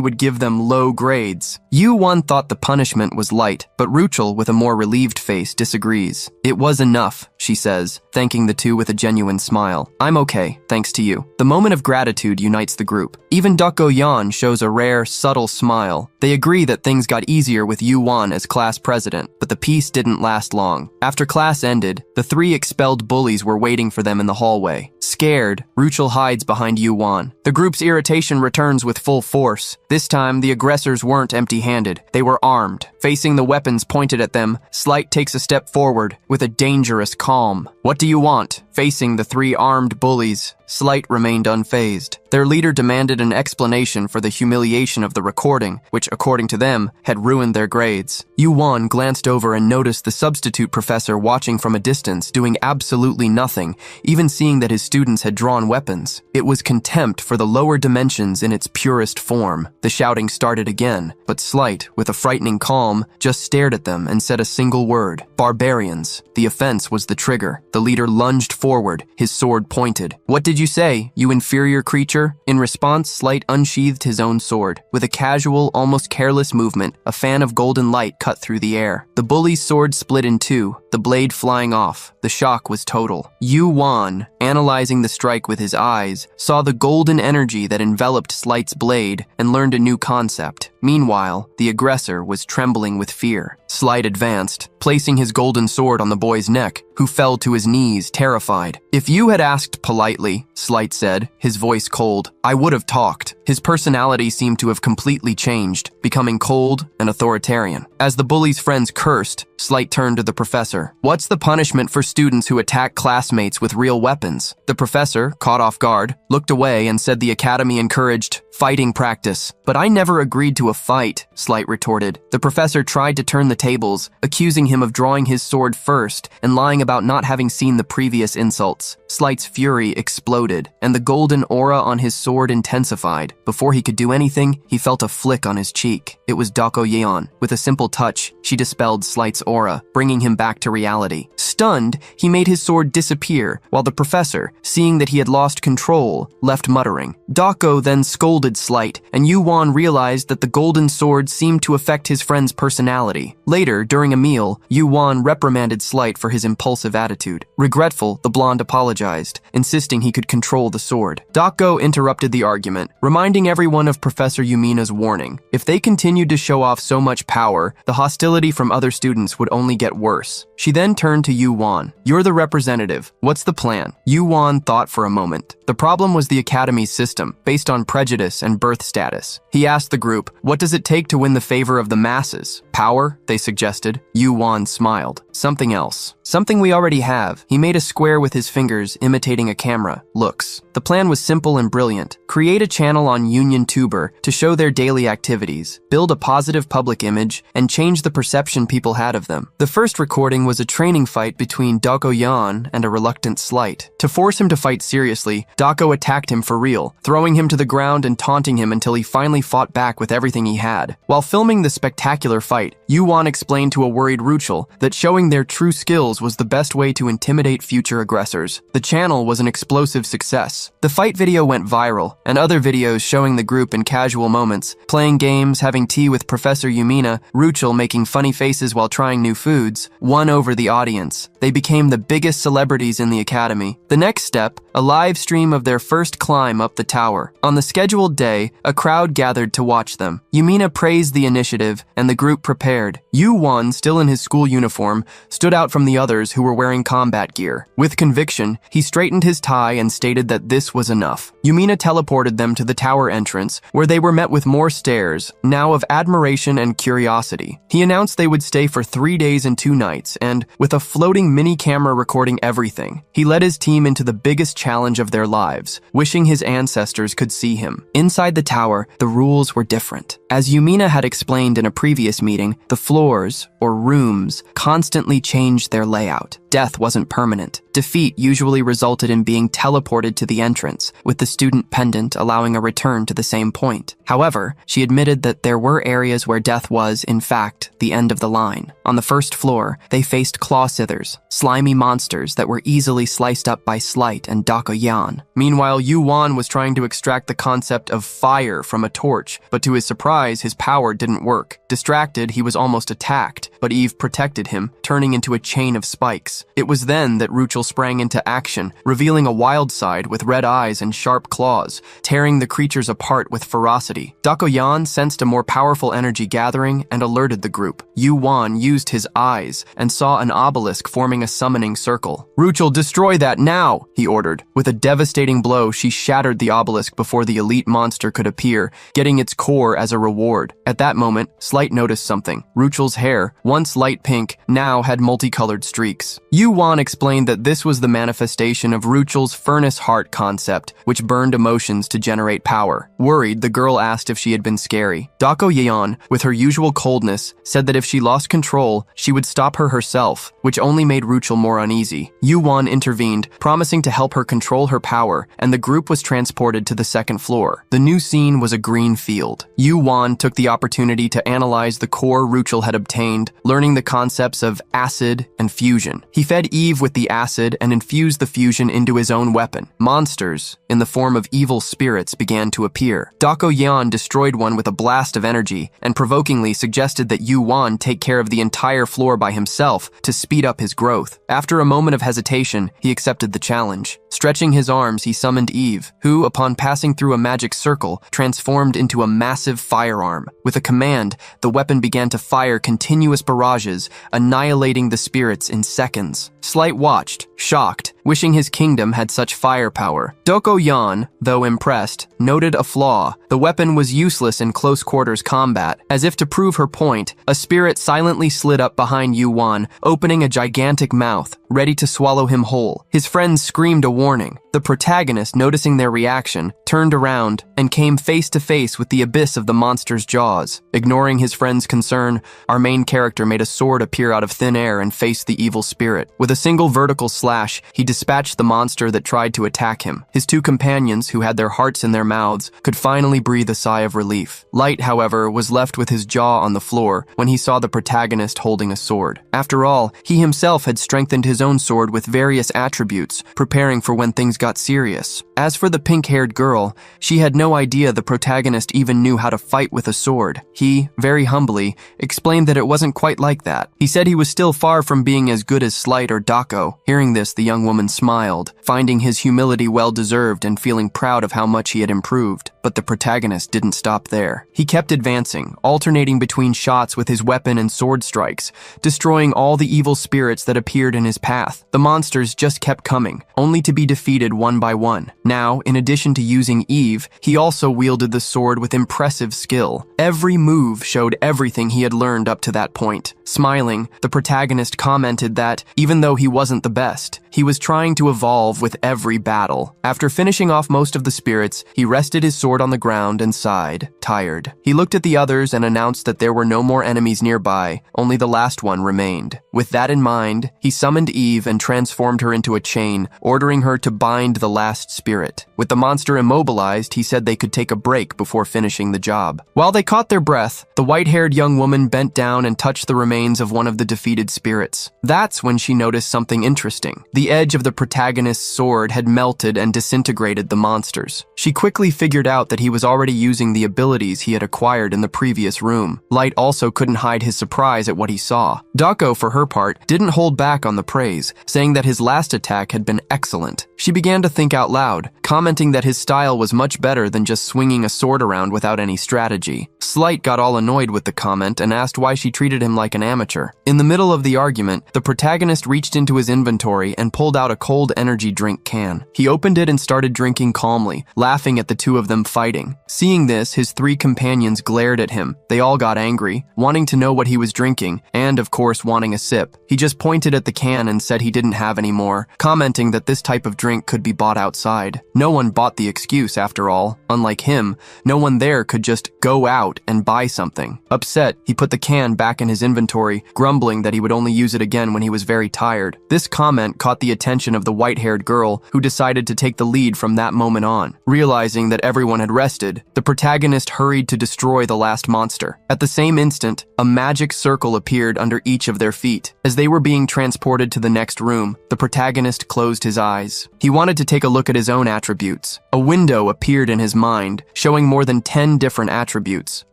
would give them low grades. Yu-Wan thought the punishment was light, but Ruchel, with a more relieved face, disagrees. "It was enough," she says, thanking the two with a genuine smile. "I'm okay, thanks to you." The moment of gratitude unites the group. Even Doko Yan shows a rare, subtle smile. They agree that things got easier with Yu-Wan as class president, but the peace didn't last long. After class ended, the three expelled bullies were waiting for them in the hallway. Scared, Ruchel hides behind Yu-Wan. The group's irritation returns with full force. This time, the aggressors weren't empty-handed. They were armed. Facing the weapons pointed at them, Slight takes a step forward with a dangerous calm. "What do you want?" Facing the three armed bullies, Slight remained unfazed. Their leader demanded an explanation for the humiliation of the recording, which, according to them, had ruined their grades. Yu-Wan glanced over and noticed the substitute professor watching from a distance, doing absolutely nothing, even seeing that his students had drawn weapons. It was contempt for the lower dimensions in its purest form. The shouting started again, but Slight, with a frightening calm, just stared at them and said a single word: "Barbarians." The offense was the trigger. The leader lunged forward, his sword pointed. "What did you say, you inferior creature?" In response, Slight unsheathed his own sword. With a casual, almost careless movement, a fan of golden light cut through the air. The bully's sword split in two, the blade flying off. The shock was total. Yu-Wan, analyzing the strike with his eyes, saw the golden energy that enveloped Slight's blade and learned a new concept. Meanwhile, the aggressor was trembling with fear. Slight advanced, placing his golden sword on the boy's neck, who fell to his knees, terrified. "If you had asked politely," Slight said, his voice cold, "I would have talked." His personality seemed to have completely changed, becoming cold and authoritarian. As the bully's friends cursed, Slight turned to the professor. "What's the punishment for students who attack classmates with real weapons?" The professor, caught off guard, looked away and said the academy encouraged fighting practice. "But I never agreed to a fight," Slight retorted. The professor tried to turn the tables, accusing him of drawing his sword first and lying about not having seen the previous insults. Slight's fury exploded, and the golden aura on his sword intensified. Before he could do anything, he felt a flick on his cheek. It was Doko Yeon. With a simple touch, she dispelled Slight's aura, bringing him back to reality. Stunned, he made his sword disappear, while the professor, seeing that he had lost control, left muttering. Doko then scolded Slight, and Yu-Wan realized that the golden sword seemed to affect his friend's personality. Later, during a meal, Yu-Wan reprimanded Slight for his impulsive attitude. Regretful, the blonde apologized, insisting he could control the sword. Doko interrupted the argument, reminding everyone of Professor Yumina's warning. If they continued to show off so much power, the hostility from other students would only get worse. She then turned to Yu-won. "You're the representative. What's the plan?" Yu-won thought for a moment. The problem was the academy's system, based on prejudice and birth status. He asked the group, "What does it take to win the favor of the masses?" "Power," they suggested. Yu-won smiled. "Something else. Something we already have." He made a square with his fingers, imitating a camera. "Looks." The plan was simple and brilliant. Create a channel on Union Tuber to show their daily activities, build a positive public image, and change the perception people had of them. The first recording was a training fight between Dako Yan and a reluctant Slight. To force him to fight seriously, Dako attacked him for real, throwing him to the ground and taunting him until he finally fought back with everything he had. While filming the spectacular fight, Yu-won explained to a worried Ruchel that showing their true skills was the best way to intimidate future aggressors. The channel was an explosive success. The fight video went viral, and other videos showing the group in casual moments, playing games, having tea with Professor Yumina, Ruchel making funny faces while trying new foods, won over the audience. They became the biggest celebrities in the academy. The next step, a live stream of their first climb up the tower. On the scheduled day, a crowd gathered to watch them. Yumina praised the initiative, and the group prepared. Yu-won, still in his school uniform, stood out from the others who were wearing combat gear. With conviction, he straightened his tie and stated that this was enough. Yumina teleported them to the tower entrance, where they were met with more stares, now of admiration and curiosity. He announced they would stay for 3 days and 2 nights, and, with a floating mini-camera recording everything, he led his team into the biggest challenge of their lives, wishing his ancestors could see him. Inside the tower, the rules were different. As Yumina had explained in a previous meeting, the floors, or rooms, constantly changed their layout. Death wasn't permanent. Defeat usually resulted in being teleported to the entrance, with the student pendant allowing a return to the same point. However, she admitted that there were areas where death was, in fact, the end of the line. On the first floor, they faced claw-sithers, slimy monsters that were easily sliced up by Slight and Dako Yan. Meanwhile, Yu-won was trying to extract the concept of fire from a torch, but to his surprise, his power didn't work. Distracted, he was almost attacked, but Eve protected him, turning into a chain of spikes. It was then that Ruchel sprang into action, revealing a wild side with red eyes and sharp claws, tearing the creatures apart with ferocity. Dako Yan sensed a more powerful energy gathering and alerted the group. Yu-won used his eyes and saw an obelisk forming a summoning circle. "Ruchel, destroy that now!" he ordered. With a devastating blow, she shattered the obelisk before the elite monster could appear, getting its core as a reward. At that moment, Slight noticed something. Ruchel's hair, once light pink, now had multicolored streaks. Yu-won explained that this was the manifestation of Ruchel's furnace heart concept, which burned emotions to generate power. Worried, the girl asked if she had been scary. Dako Yeon, with her usual coldness, said that if she lost control, she would stop her herself, which only made Ruchel more uneasy. Yu-won intervened, promising to help her control her power, and the group was transported to the second floor. The new scene was a green field. Yu-won took the opportunity to analyze the core Ruchel had obtained, learning the concepts of acid and fusion. He fed Eve with the acid and infused the fusion into his own weapon. Monsters, in the form of evil spirits, began to appear. Dako Yan destroyed one with a blast of energy and provokingly suggested that Yu-won take care of the entire floor by himself to speed up his growth. After a moment of hesitation, he accepted the challenge. Stretching his arms, he summoned Eve, who, upon passing through a magic circle, transformed into a massive firearm. With a command, the weapon began to fire continuous barrages, annihilating the spirits in seconds. Slight watched, shocked, wishing his kingdom had such firepower. Dako Yan, though impressed, noted a flaw. The weapon was useless in close quarters combat. As if to prove her point, a spirit silently slid up behind Yu-won, opening a gigantic mouth, ready to swallow him whole. His friends screamed a warning. The protagonist, noticing their reaction, turned around and came face to face with the abyss of the monster's jaws. Ignoring his friend's concern, our main character made a sword appear out of thin air and faced the evil spirit. With a single vertical slash, he dispatched the monster that tried to attack him. His two companions, who had their hearts in their mouths, could finally breathe a sigh of relief. Light, however, was left with his jaw on the floor when he saw the protagonist holding a sword. After all, he himself had strengthened his own sword with various attributes, preparing for when things got serious. As for the pink-haired girl, she had no idea the protagonist even knew how to fight with a sword. He, very humbly, explained that it wasn't quite like that. He said he was still far from being as good as Slight or Dako. Hearing this, the young woman smiled, finding his humility well-deserved and feeling proud of how much he had improved. But the protagonist didn't stop there. He kept advancing, alternating between shots with his weapon and sword strikes, destroying all the evil spirits that appeared in his path. The monsters just kept coming, only to be defeated one by one. Now, in addition to using Eve, he also wielded the sword with impressive skill. Every move showed everything he had learned up to that point. Smiling, the protagonist commented that, even though he wasn't the best, he was trying to evolve with every battle. After finishing off most of the spirits, he rested his sword on the ground and sighed, tired. He looked at the others and announced that there were no more enemies nearby, only the last one remained. With that in mind, he summoned Eve and transformed her into a chain, ordering her to bind the last spirit. With the monster immobilized, he said they could take a break before finishing the job. While they caught their breath, the white-haired young woman bent down and touched the remains of one of the defeated spirits. That's when she noticed something interesting. The edge of the protagonist's sword had melted and disintegrated the monsters. She quickly figured out that he was already using the abilities he had acquired in the previous room. Light also couldn't hide his surprise at what he saw. Dako, for her part, didn't hold back on the praise, saying that his last attack had been excellent. She began to think out loud, commenting that his style was much better than just swinging a sword around without any strategy. Slight got all annoyed with the comment and asked why she treated him like an amateur. In the middle of the argument, the protagonist reached into his inventory and pulled out a cold energy drink can. He opened it and started drinking calmly, laughing at the two of them fighting. Seeing this, his three companions glared at him. They all got angry, wanting to know what he was drinking, and of course wanting a sip. He just pointed at the can and said he didn't have any more, commenting that this type of drink could be bought outside. No one bought the excuse after all. Unlike him, no one there could just go out and buy something. Upset, he put the can back in his inventory, grumbling that he would only use it again when he was very tired. This comment caught the attention of the white-haired girl, who decided to take the lead from that moment on. Realizing that everyone had rested, the protagonist hurried to destroy the last monster. At the same instant, a magic circle appeared under each of their feet. As they were being transported to the next room, the protagonist closed his eyes. He wanted to take a look at his own attributes. A window appeared in his mind, showing more than 10 different attributes.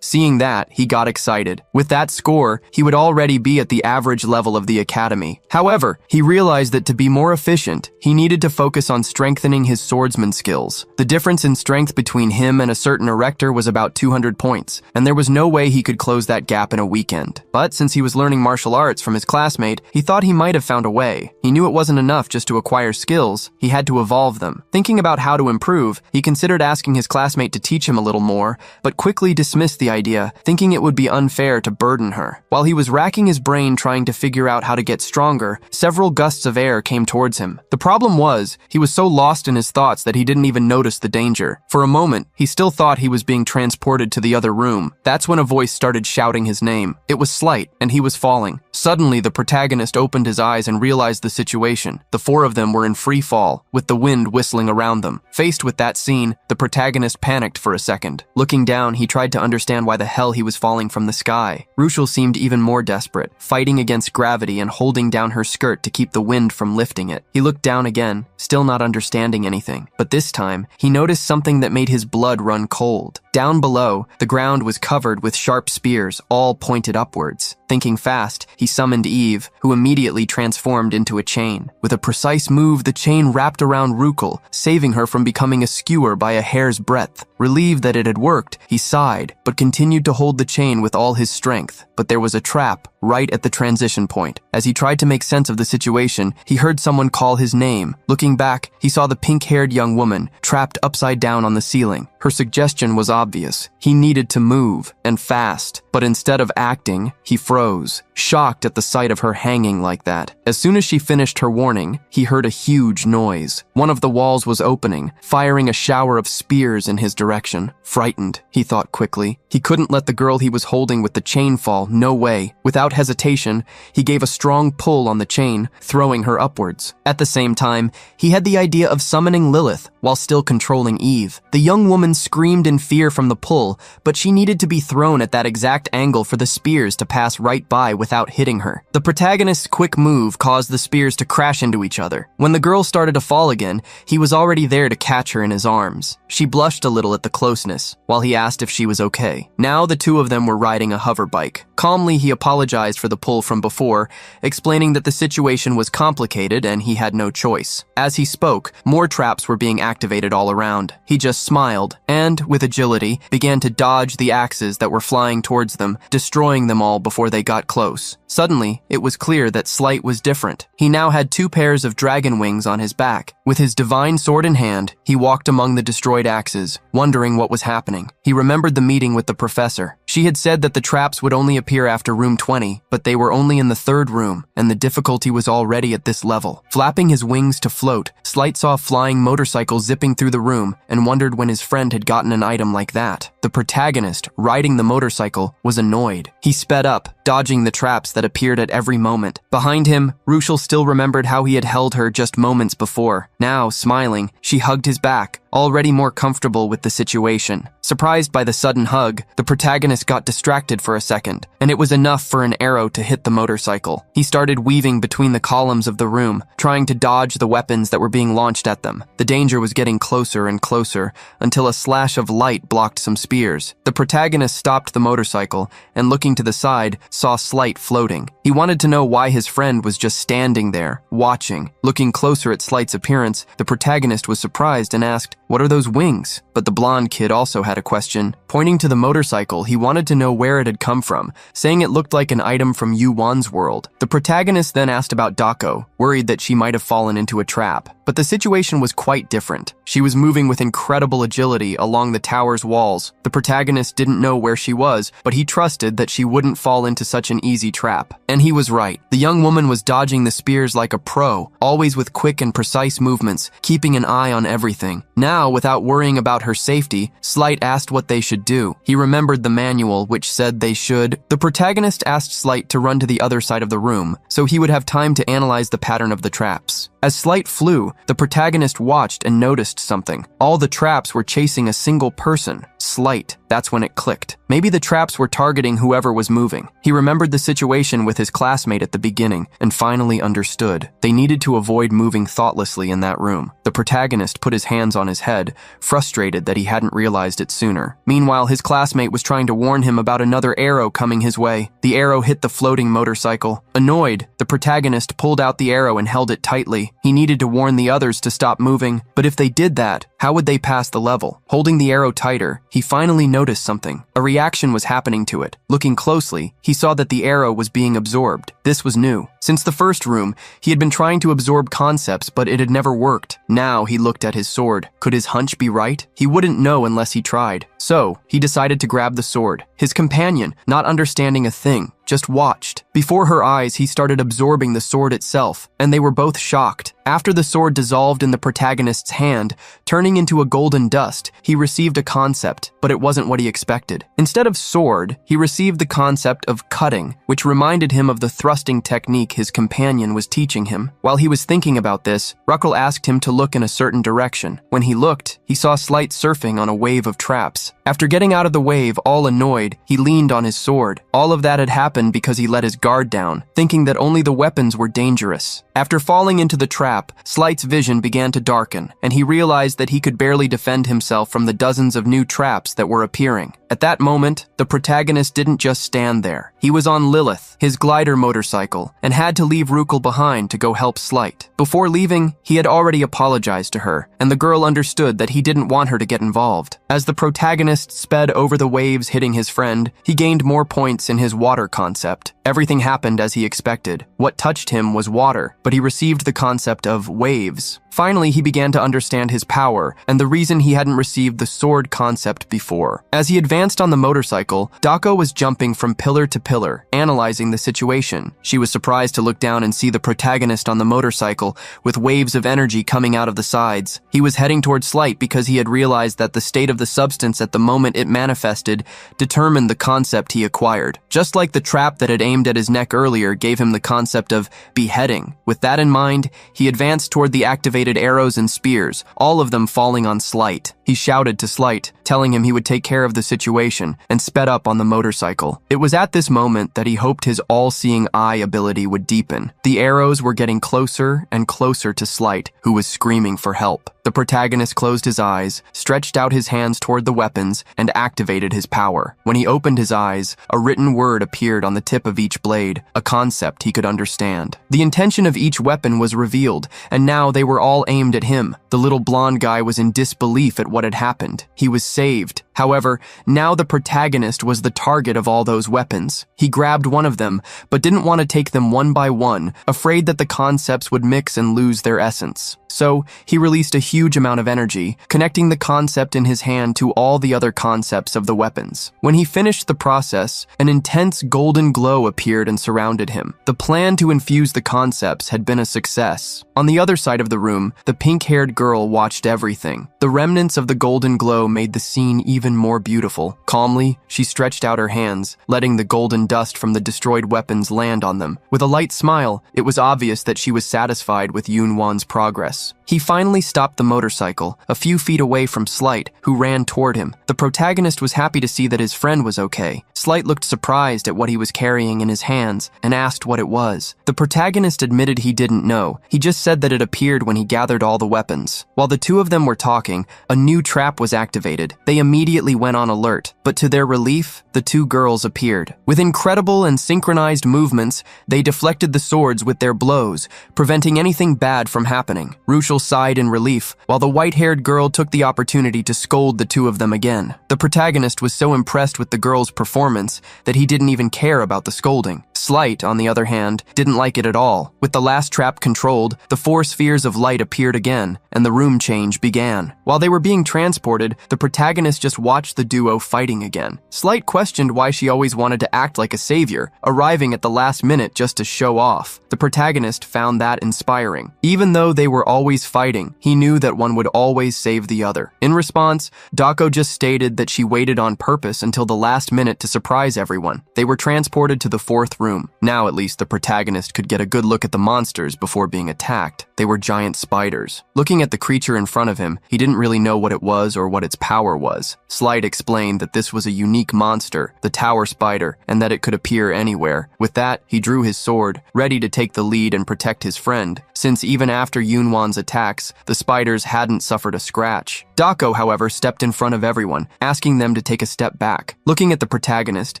Seeing that, he got excited. With that score, he would already be at the average level of the academy. However, he realized that to be more efficient, he needed to focus on strengthening his swordsman skills. The difference in strength between him and a certain erector was about 200 points, and there was no way he could close that gap in a weekend. But since he was learning martial arts from his classmate, he thought he might have found a way. He knew it wasn't enough just to acquire skills, he had to evolve them. Thinking about how to improve, he considered asking his classmate to teach him a little more, but quickly dismissed the idea, thinking it would be unfair to burden her. While he was racking his brain trying to figure out how to get stronger, several gusts of air came towards him. The problem was, he was so lost in his thoughts that he didn't even notice the danger. For a moment, he still thought he was being transported to the other room. That's when a voice started shouting his name. It was Slight, and he was falling. Suddenly, the protagonist opened his eyes and realized the situation. The four of them were in free fall, with the wind whistling around them. Faced with that scene, the protagonist panicked for a second. Looking down, he tried to understand why the hell he was falling from the sky. Ruchel seemed even more desperate, fighting against gravity and holding down her skirt to keep the wind from lifting it. He looked down again, still not understanding anything. But this time, he noticed something that made his blood run cold. Down below, the ground was covered with sharp spears, all pointed upwards. Thinking fast, he summoned Eve, who immediately transformed into a chain. With a precise move, the chain wrapped around Ruchel, saving her from becoming a skewer by a hair's breadth. Relieved that it had worked, he sighed, but continued to hold the chain with all his strength. But there was a trap right at the transition point. As he tried to make sense of the situation, he heard someone call his name. Looking back, he saw the pink-haired young woman, trapped upside down on the ceiling. Her suggestion was obvious. He needed to move, and fast. But instead of acting, he froze, shocked at the sight of her hanging like that. As soon as she finished her warning, he heard a huge noise. One of the walls was opening, firing a shower of spears in his direction. direction. Frightened, he thought quickly. He couldn't let the girl he was holding with the chain fall, no way. Without hesitation, he gave a strong pull on the chain, throwing her upwards. At the same time, he had the idea of summoning Lilith while still controlling Eve. The young woman screamed in fear from the pull, but she needed to be thrown at that exact angle for the spears to pass right by without hitting her. The protagonist's quick move caused the spears to crash into each other. When the girl started to fall again, he was already there to catch her in his arms. She blushed a little at the closeness, while he asked if she was okay. Now the two of them were riding a hover bike. Calmly, he apologized for the pull from before, explaining that the situation was complicated and he had no choice. As he spoke, more traps were being activated all around. He just smiled and, with agility, began to dodge the axes that were flying towards them, destroying them all before they got close. Suddenly, it was clear that Slight was different. He now had 2 pairs of dragon wings on his back. With his divine sword in hand, he walked among the destroyed axes, wondering what was happening. He remembered the meeting with the professor. She had said that the traps would only appear after room 20, but they were only in the 3rd room, and the difficulty was already at this level. Flapping his wings to float, Slight saw a flying motorcycle zipping through the room and wondered when his friend had gotten an item like that. The protagonist, riding the motorcycle, was annoyed. He sped up, dodging the traps that appeared at every moment. Behind him, Rushel still remembered how he had held her just moments before. Now, smiling, she hugged his back, already more comfortable with the situation. Surprised by the sudden hug, the protagonist got distracted for a second, and it was enough for an arrow to hit the motorcycle. He started weaving between the columns of the room, trying to dodge the weapons that were being launched at them. The danger was getting closer and closer, until a slash of light blocked some spears. The protagonist stopped the motorcycle, and looking to the side, saw Slight floating. He wanted to know why his friend was just standing there, watching. Looking closer at Slight's appearance, the protagonist was surprised and asked, "What are those wings?" But the blonde kid also had a question. Pointing to the motorcycle, he wanted to know where it had come from, saying it looked like an item from Yu Wan's world. The protagonist then asked about Dako, worried that she might have fallen into a trap. But the situation was quite different. She was moving with incredible agility along the tower's walls. The protagonist didn't know where she was, but he trusted that she wouldn't fall into such an easy trap. And he was right. The young woman was dodging the spears like a pro, always with quick and precise movements, keeping an eye on everything. Now, without worrying about her safety, Slight asked what they should do. He remembered the manual, which said they should. The protagonist asked Slight to run to the other side of the room, so he would have time to analyze the pattern of the traps. As Slight flew, the protagonist watched and noticed something. All the traps were chasing a single person, Slight. That's when it clicked. Maybe the traps were targeting whoever was moving. He remembered the situation with his classmate at the beginning and finally understood. They needed to avoid moving thoughtlessly in that room. The protagonist put his hands on his head, frustrated that he hadn't realized it sooner. Meanwhile, his classmate was trying to warn him about another arrow coming his way. The arrow hit the floating motorcycle. Annoyed, the protagonist pulled out the arrow and held it tightly. He needed to warn the others to stop moving, but if they did that, how would they pass the level? Holding the arrow tighter, he finally noticed something. A reaction was happening to it. Looking closely, he saw that the arrow was being absorbed. This was new. Since the first room, he had been trying to absorb concepts, but it had never worked. Now he looked at his sword. Could his hunch be right? He wouldn't know unless he tried. So, he decided to grab the sword. His companion, not understanding a thing, just watched. Before her eyes, he started absorbing the sword itself, and they were both shocked. After the sword dissolved in the protagonist's hand, turning into a golden dust, he received a concept, but it wasn't what he expected. Instead of sword, he received the concept of cutting, which reminded him of the thrusting technique his companion was teaching him. While he was thinking about this, Ruckle asked him to look in a certain direction. When he looked, he saw Slight surfing on a wave of traps. After getting out of the wave, all annoyed, he leaned on his sword. All of that had happened because he let his guard down, thinking that only the weapons were dangerous. After falling into the trap, Slight's vision began to darken, and he realized that he could barely defend himself from the dozens of new traps that were appearing. At that moment, the protagonist didn't just stand there. He was on Lilith, his glider motorcycle, and had to leave Ruckle behind to go help Slight. Before leaving, he had already apologized to her, and the girl understood that he didn't want her to get involved. As the protagonist sped over the waves hitting his friend, he gained more points in his water concept. Everything happened as he expected. What touched him was water, but he received the concept of waves. Finally, he began to understand his power and the reason he hadn't received the sword concept before. As he advanced on the motorcycle, Dako was jumping from pillar to pillar, analyzing the situation. She was surprised to look down and see the protagonist on the motorcycle with waves of energy coming out of the sides. He was heading towards Slight because he had realized that the state of the substance at the moment it manifested determined the concept he acquired. Just like the trap that had aimed at his neck earlier gave him the concept of beheading. With that in mind, he advanced toward the activated arrows and spears, all of them falling on Slight. He shouted to Slight, telling him he would take care of the situation, and sped up on the motorcycle. It was at this moment that he hoped his all-seeing eye ability would deepen. The arrows were getting closer and closer to Slight, who was screaming for help. The protagonist closed his eyes, stretched out his hands toward the weapons, and activated his power. When he opened his eyes, a written word appeared on the tip of each blade, a concept he could understand. The intention of each weapon was revealed, and now they were all aimed at him. The little blonde guy was in disbelief at what had happened. He was saved. However, now the protagonist was the target of all those weapons. He grabbed one of them, but didn't want to take them one by one, afraid that the concepts would mix and lose their essence. So, he released a huge amount of energy, connecting the concept in his hand to all the other concepts of the weapons. When he finished the process, an intense golden glow appeared and surrounded him. The plan to infuse the concepts had been a success. On the other side of the room, the pink-haired girl watched everything. The remnants of the golden glow made the scene even more beautiful. Calmly, she stretched out her hands, letting the golden dust from the destroyed weapons land on them. With a light smile, it was obvious that she was satisfied with Yunwan's progress. He finally stopped the motorcycle, a few feet away from Slight, who ran toward him. The protagonist was happy to see that his friend was okay. Slight looked surprised at what he was carrying in his hands and asked what it was. The protagonist admitted he didn't know. He just said that it appeared when he gathered all the weapons. While the two of them were talking, a new trap was activated. They immediately went on alert, but to their relief, the two girls appeared. With incredible and synchronized movements, they deflected the swords with their blows, preventing anything bad from happening. Ruchel sighed in relief, while the white-haired girl took the opportunity to scold the two of them again. The protagonist was so impressed with the girl's performance that he didn't even care about the scolding. Slight, on the other hand, didn't like it at all. With the last trap controlled, the 4 spheres of light appeared again, and the room change began. While they were being transported, the protagonist just watched the duo fighting again. Slight questioned why she always wanted to act like a savior, arriving at the last minute just to show off. The protagonist found that inspiring. Even though they were always fighting, he knew that one would always save the other. In response, Dako just stated that she waited on purpose until the last minute to surprise everyone. They were transported to the 4th room. Now at least the protagonist could get a good look at the monsters before being attacked. They were giant spiders. Looking at the creature in front of him, he didn't really know what it was or what its power was. Slight explained that this was a unique monster, the tower spider, and that it could appear anywhere. With that, he drew his sword, ready to take the lead and protect his friend, since even after Yunwan's attacks, the spiders hadn't suffered a scratch. Dako, however, stepped in front of everyone, asking them to take a step back. Looking at the protagonist,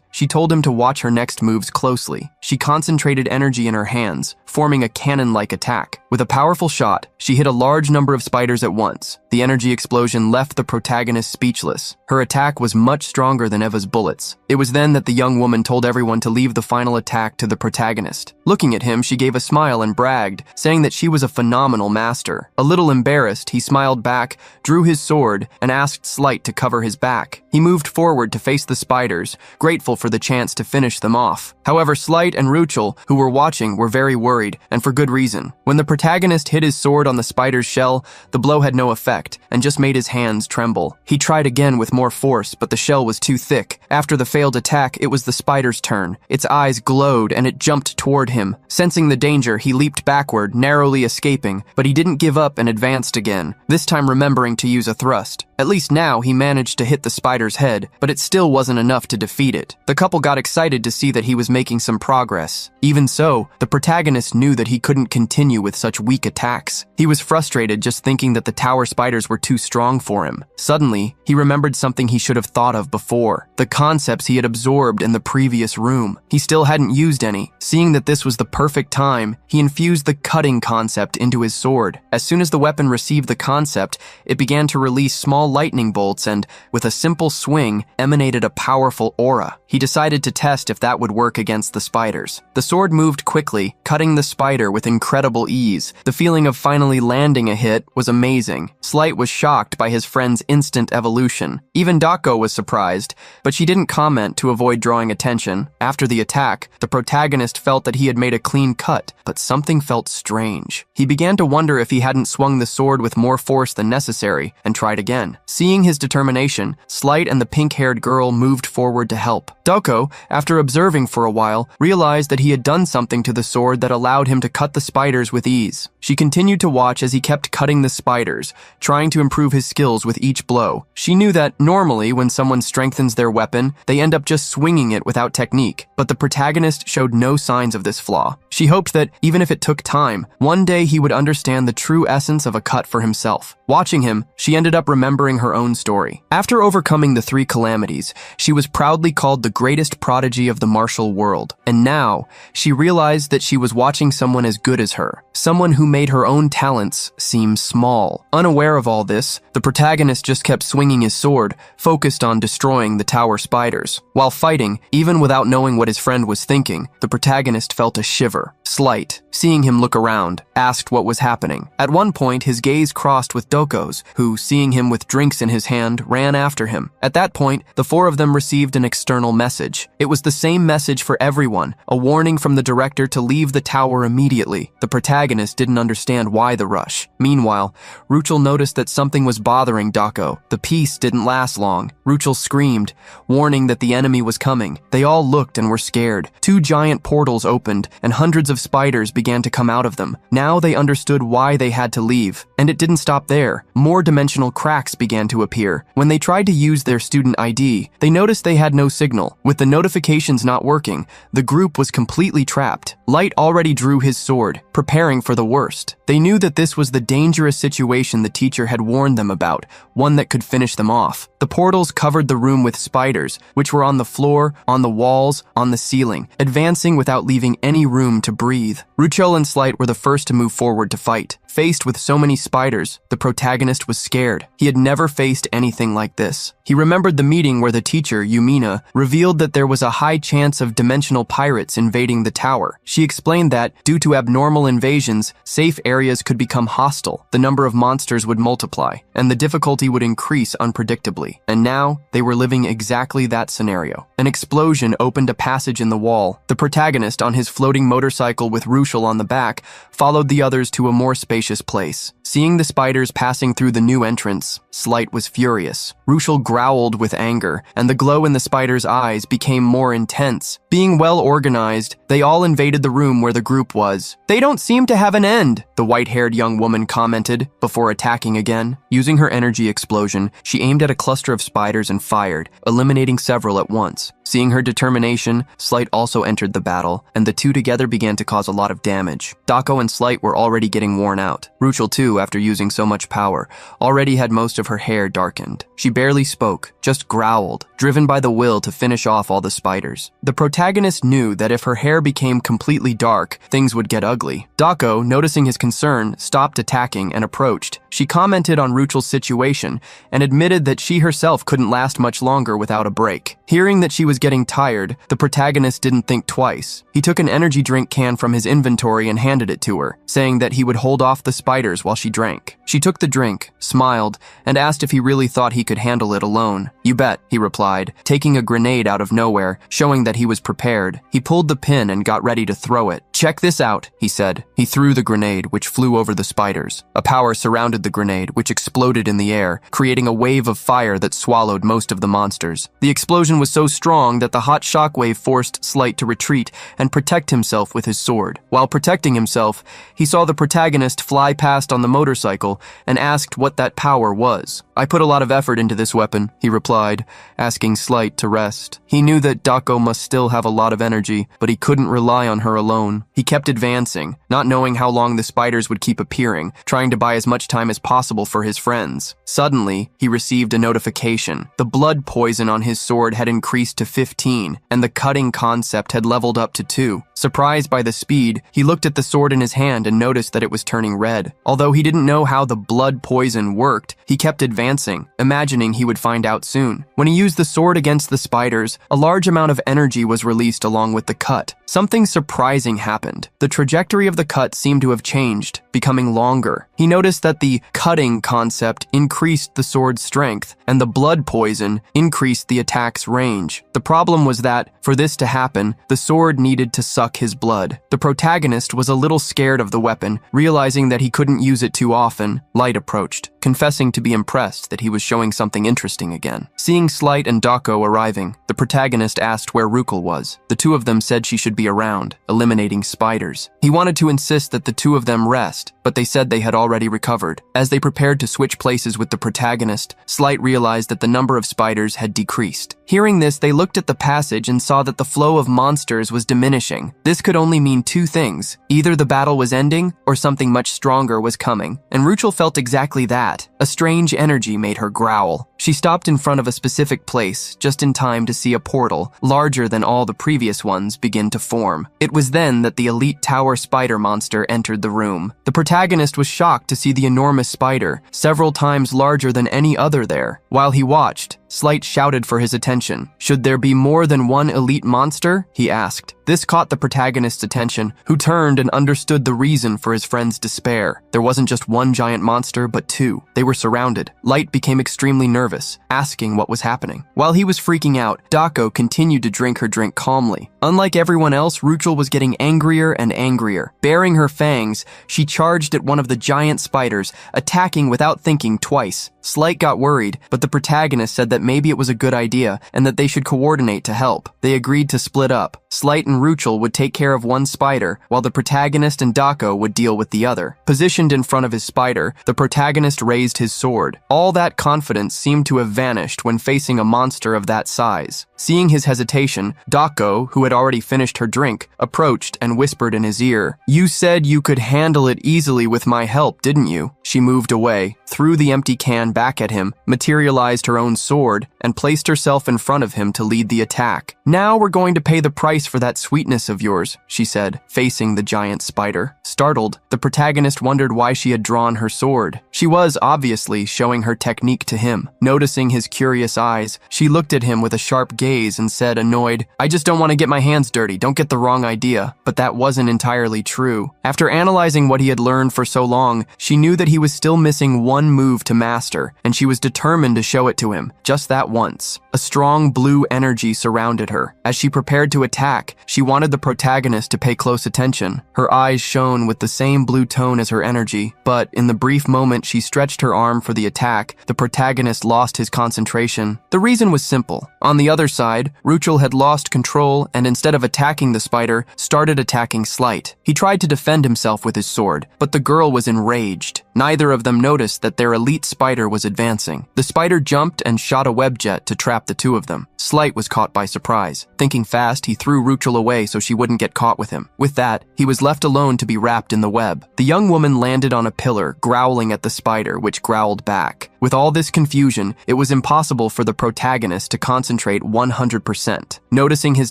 she told him to watch her next moves closely. She concentrated energy in her hands, forming a cannon-like attack. With a powerful shot, she hit a large number of spiders at once. The energy explosion left the protagonist speechless. Her attack was much stronger than Eva's bullets. It was then that the young woman told everyone to leave the final attack to the protagonist. Looking at him, she gave a smile and bragged, saying that she was a phenomenal master. A little embarrassed, he smiled back, drew his sword, and asked Slight to cover his back. He moved forward to face the spiders, grateful for the chance to finish them off. However, Slight and Ruchel, who were watching, were very worried, and for good reason. When the protagonist hit his sword on the spider's shell, the blow had no effect, and just made his hands tremble. He tried again with more force, but the shell was too thick. After the failed attack, it was the spider's turn. Its eyes glowed, and it jumped toward him. Sensing the danger, he leaped backward, narrowly escaping, but he didn't give up and advanced again, this time remembering to use a thrust. At least now, he managed to hit the spider's head, but it still wasn't enough to defeat it. The couple got excited to see that he was making some progress. Even so, the protagonist knew that he couldn't continue with such weak attacks. He was frustrated just thinking that the tower spiders were too strong for him. Suddenly, he remembered something he should have thought of before, the concepts he had absorbed in the previous room. He still hadn't used any. Seeing that this was the perfect time, he infused the cutting concept into his sword. As soon as the weapon received the concept, it began to release small lightning bolts and, with a simple swing emanated a powerful aura. He decided to test if that would work against the spiders. The sword moved quickly, cutting the spider with incredible ease. The feeling of finally landing a hit was amazing. Slight was shocked by his friend's instant evolution. Even Dako was surprised, but she didn't comment to avoid drawing attention. After the attack, the protagonist felt that he had made a clean cut, but something felt strange. He began to wonder if he hadn't swung the sword with more force than necessary, and tried again. Seeing his determination, Slight and the pink-haired girl moved forward to help. Dako, after observing for a while, realized that he had done something to the sword that allowed him to cut the spiders with ease. She continued to watch as he kept cutting the spiders, trying to improve his skills with each blow. She knew that normally when someone strengthens their weapon, they end up just swinging it without technique, but the protagonist showed no signs of this flaw. She hoped that, even if it took time, one day he would understand the true essence of a cut for himself. Watching him, she ended up remembering her own story. After overcoming the 3 calamities, she was proudly called the greatest prodigy of the martial world. And now, she realized that she was watching someone as good as her, someone who made her own talents seem small. Unaware of all this, the protagonist just kept swinging his sword, focused on destroying the tower spiders. While fighting, even without knowing what his friend was thinking, the protagonist felt a shiver. Slight, seeing him look around, asked what was happening. At one point, his gaze crossed with Doko's, who, seeing him with drinks in his hand, ran after him. At that point, the 4 of them received an external message. It was the same message for everyone, a warning from the director to leave the tower immediately. The protagonist didn't understand why the rush. Meanwhile, Ruchel noticed that something was bothering Dako. The peace didn't last long. Ruchel screamed, warning that the enemy was coming. They all looked and were scared. 2 giant portals opened, and hundreds of spiders began to come out of them. Now they understood why they had to leave. And it didn't stop there. More dimensional cracks began to appear. When they tried to use their student ID, they noticed they had no signal. With the notifications not working, the group was completely trapped. Light already drew his sword, preparing for the worst. They knew that this was the dangerous situation the teacher had warned them about, one that could finish them off. The portals covered the room with spiders, which were on the floor, on the walls, on the ceiling, advancing without leaving any room to breathe. Ruchel and Slight were the first to move forward to fight. Faced with so many spiders, the protagonist was scared. He had never faced anything like this. He remembered the meeting where the teacher, Yumina, revealed that there was a high chance of dimensional pirates invading the tower. She explained that, due to abnormal invasions, safe areas could become hostile, the number of monsters would multiply, and the difficulty would increase unpredictably. And now, they were living exactly that scenario. An explosion opened a passage in the wall. The protagonist, on his floating motorcycle with Ruchel on the back, followed the others to a more spacious place. Seeing the spiders passing through the new entrance, Slight was furious. Ruchel growled with anger, and the glow in the spiders' eyes became more intense. Being well organized, they all invaded the room where the group was. "They don't seem to have an end," the white-haired young woman commented, before attacking again. Using her energy explosion, she aimed at a cluster of spiders and fired, eliminating several at once. Seeing her determination, Slight also entered the battle, and the 2 together began to cause a lot of damage. Dako and Slight were already getting worn out. Ruchel, too, after using so much power, already had most of her hair darkened. She barely spoke, just growled, driven by the will to finish off all the spiders. The protagonist knew that if her hair became completely dark, things would get ugly. Dako, noticing his concern, stopped attacking and approached. She commented on Ruchel's situation and admitted that she herself couldn't last much longer without a break. Hearing that she was getting tired, the protagonist didn't think twice. He took an energy drink can from his inventory and handed it to her, saying that he would hold off the spiders while she drank. She took the drink, smiled, and asked if he really thought he could handle it alone. "You bet," he replied, taking a grenade out of nowhere, showing that he was prepared. He pulled the pin and got ready to throw it. "Check this out," he said. He threw the grenade, which flew over the spiders. A power surrounded the grenade, which exploded in the air, creating a wave of fire that swallowed most of the monsters. The explosion was so strong that the hot shockwave forced Slight to retreat and protect himself with his sword. While protecting himself, he saw the protagonist fly past on the motorcycle and asked what that power was. "I put a lot of effort into this weapon," he replied, asking Slight to rest. He knew that Dako must still have a lot of energy, but he couldn't rely on her alone. He kept advancing, not knowing how long the spiders would keep appearing, trying to buy as much time as possible for his friends. Suddenly, he received a notification. The blood poison on his sword had increased to 15, and the cutting concept had leveled up to 2. Surprised by the speed, he looked at the sword in his hand and noticed that it was turning red. Although he didn't know how the blood poison worked, he kept advancing, imagining he would find out soon. When he used the sword against the spiders, a large amount of energy was released along with the cut. Something surprising happened. The trajectory of the cut seemed to have changed, becoming longer. He noticed that the cutting concept increased the sword's strength, and the blood poison increased the attack's range. The problem was that, for this to happen, the sword needed to suck his blood. The protagonist was a little scared of the weapon, realizing that he couldn't use it too often. Light approached, confessing to be impressed that he was showing something interesting again. Seeing Slight and Dako arriving, the protagonist asked where Rukel was. The two of them said she should be around, eliminating spiders. He wanted to insist that the two of them rest, but they said they had already recovered. As they prepared to switch places with the protagonist, Slight realized that the number of spiders had decreased. Hearing this, they looked at the passage and saw that the flow of monsters was diminishing. This could only mean two things. Either the battle was ending, or something much stronger was coming. And Ruchel felt exactly that. A strange energy made her growl. She stopped in front of a specific place, just in time to see a portal, larger than all the previous ones, begin to form. It was then that the elite tower spider monster entered the room. The protagonist was shocked to see the enormous spider, several times larger than any other there. While he watched, Slight shouted for his attention. Should there be more than one elite monster? He asked. This caught the protagonist's attention, who turned and understood the reason for his friend's despair. There wasn't just one giant monster, but two. They were surrounded. Light became extremely nervous, asking what was happening. While he was freaking out, Dako continued to drink her drink calmly. Unlike everyone else, Ruchel was getting angrier and angrier. Baring her fangs, she charged at one of the giant spiders, attacking without thinking twice. Slight got worried, but the protagonist said that maybe it was a good idea and that they should coordinate to help. They agreed to split up. Slight and Ruchel would take care of one spider, while the protagonist and Dako would deal with the other. Positioned in front of his spider, the protagonist raised his sword. All that confidence seemed to have vanished when facing a monster of that size. Seeing his hesitation, Dako, who had already finished her drink, approached and whispered in his ear. "You said you could handle it easily with my help, didn't you?" She moved away, threw the empty can back at him, materialized her own sword, and placed herself in front of him to lead the attack. "Now we're going to pay the price for that sweetness of yours," she said, facing the giant spider. Startled, the protagonist wondered why she had drawn her sword. She was, obviously, showing her technique to him. Noticing his curious eyes, she looked at him with a sharp gaze and said, annoyed, "I just don't want to get my hands dirty, don't get the wrong idea." But that wasn't entirely true. After analyzing what he had learned for so long, she knew that he was still missing one move to master, and she was determined to show it to him, just that once. A strong blue energy surrounded her. As she prepared to attack, she wanted the protagonist to pay close attention. Her eyes shone with the same blue tone as her energy, but in the brief moment she stretched her arm for the attack, the protagonist lost his concentration. The reason was simple. On the other side, Ruchel had lost control and instead of attacking the spider, started attacking Slight. He tried to defend himself with his sword, but the girl was enraged. Neither of them noticed that their elite spider was advancing. The spider jumped and shot a web jet to trap the two of them. Slight was caught by surprise. Thinking fast, he threw Ruchel away so she wouldn't get caught with him. With that, he was left alone to be wrapped in the web. The young woman landed on a pillar, growling at the spider, which growled back. With all this confusion, it was impossible for the protagonist to concentrate 100%. Noticing his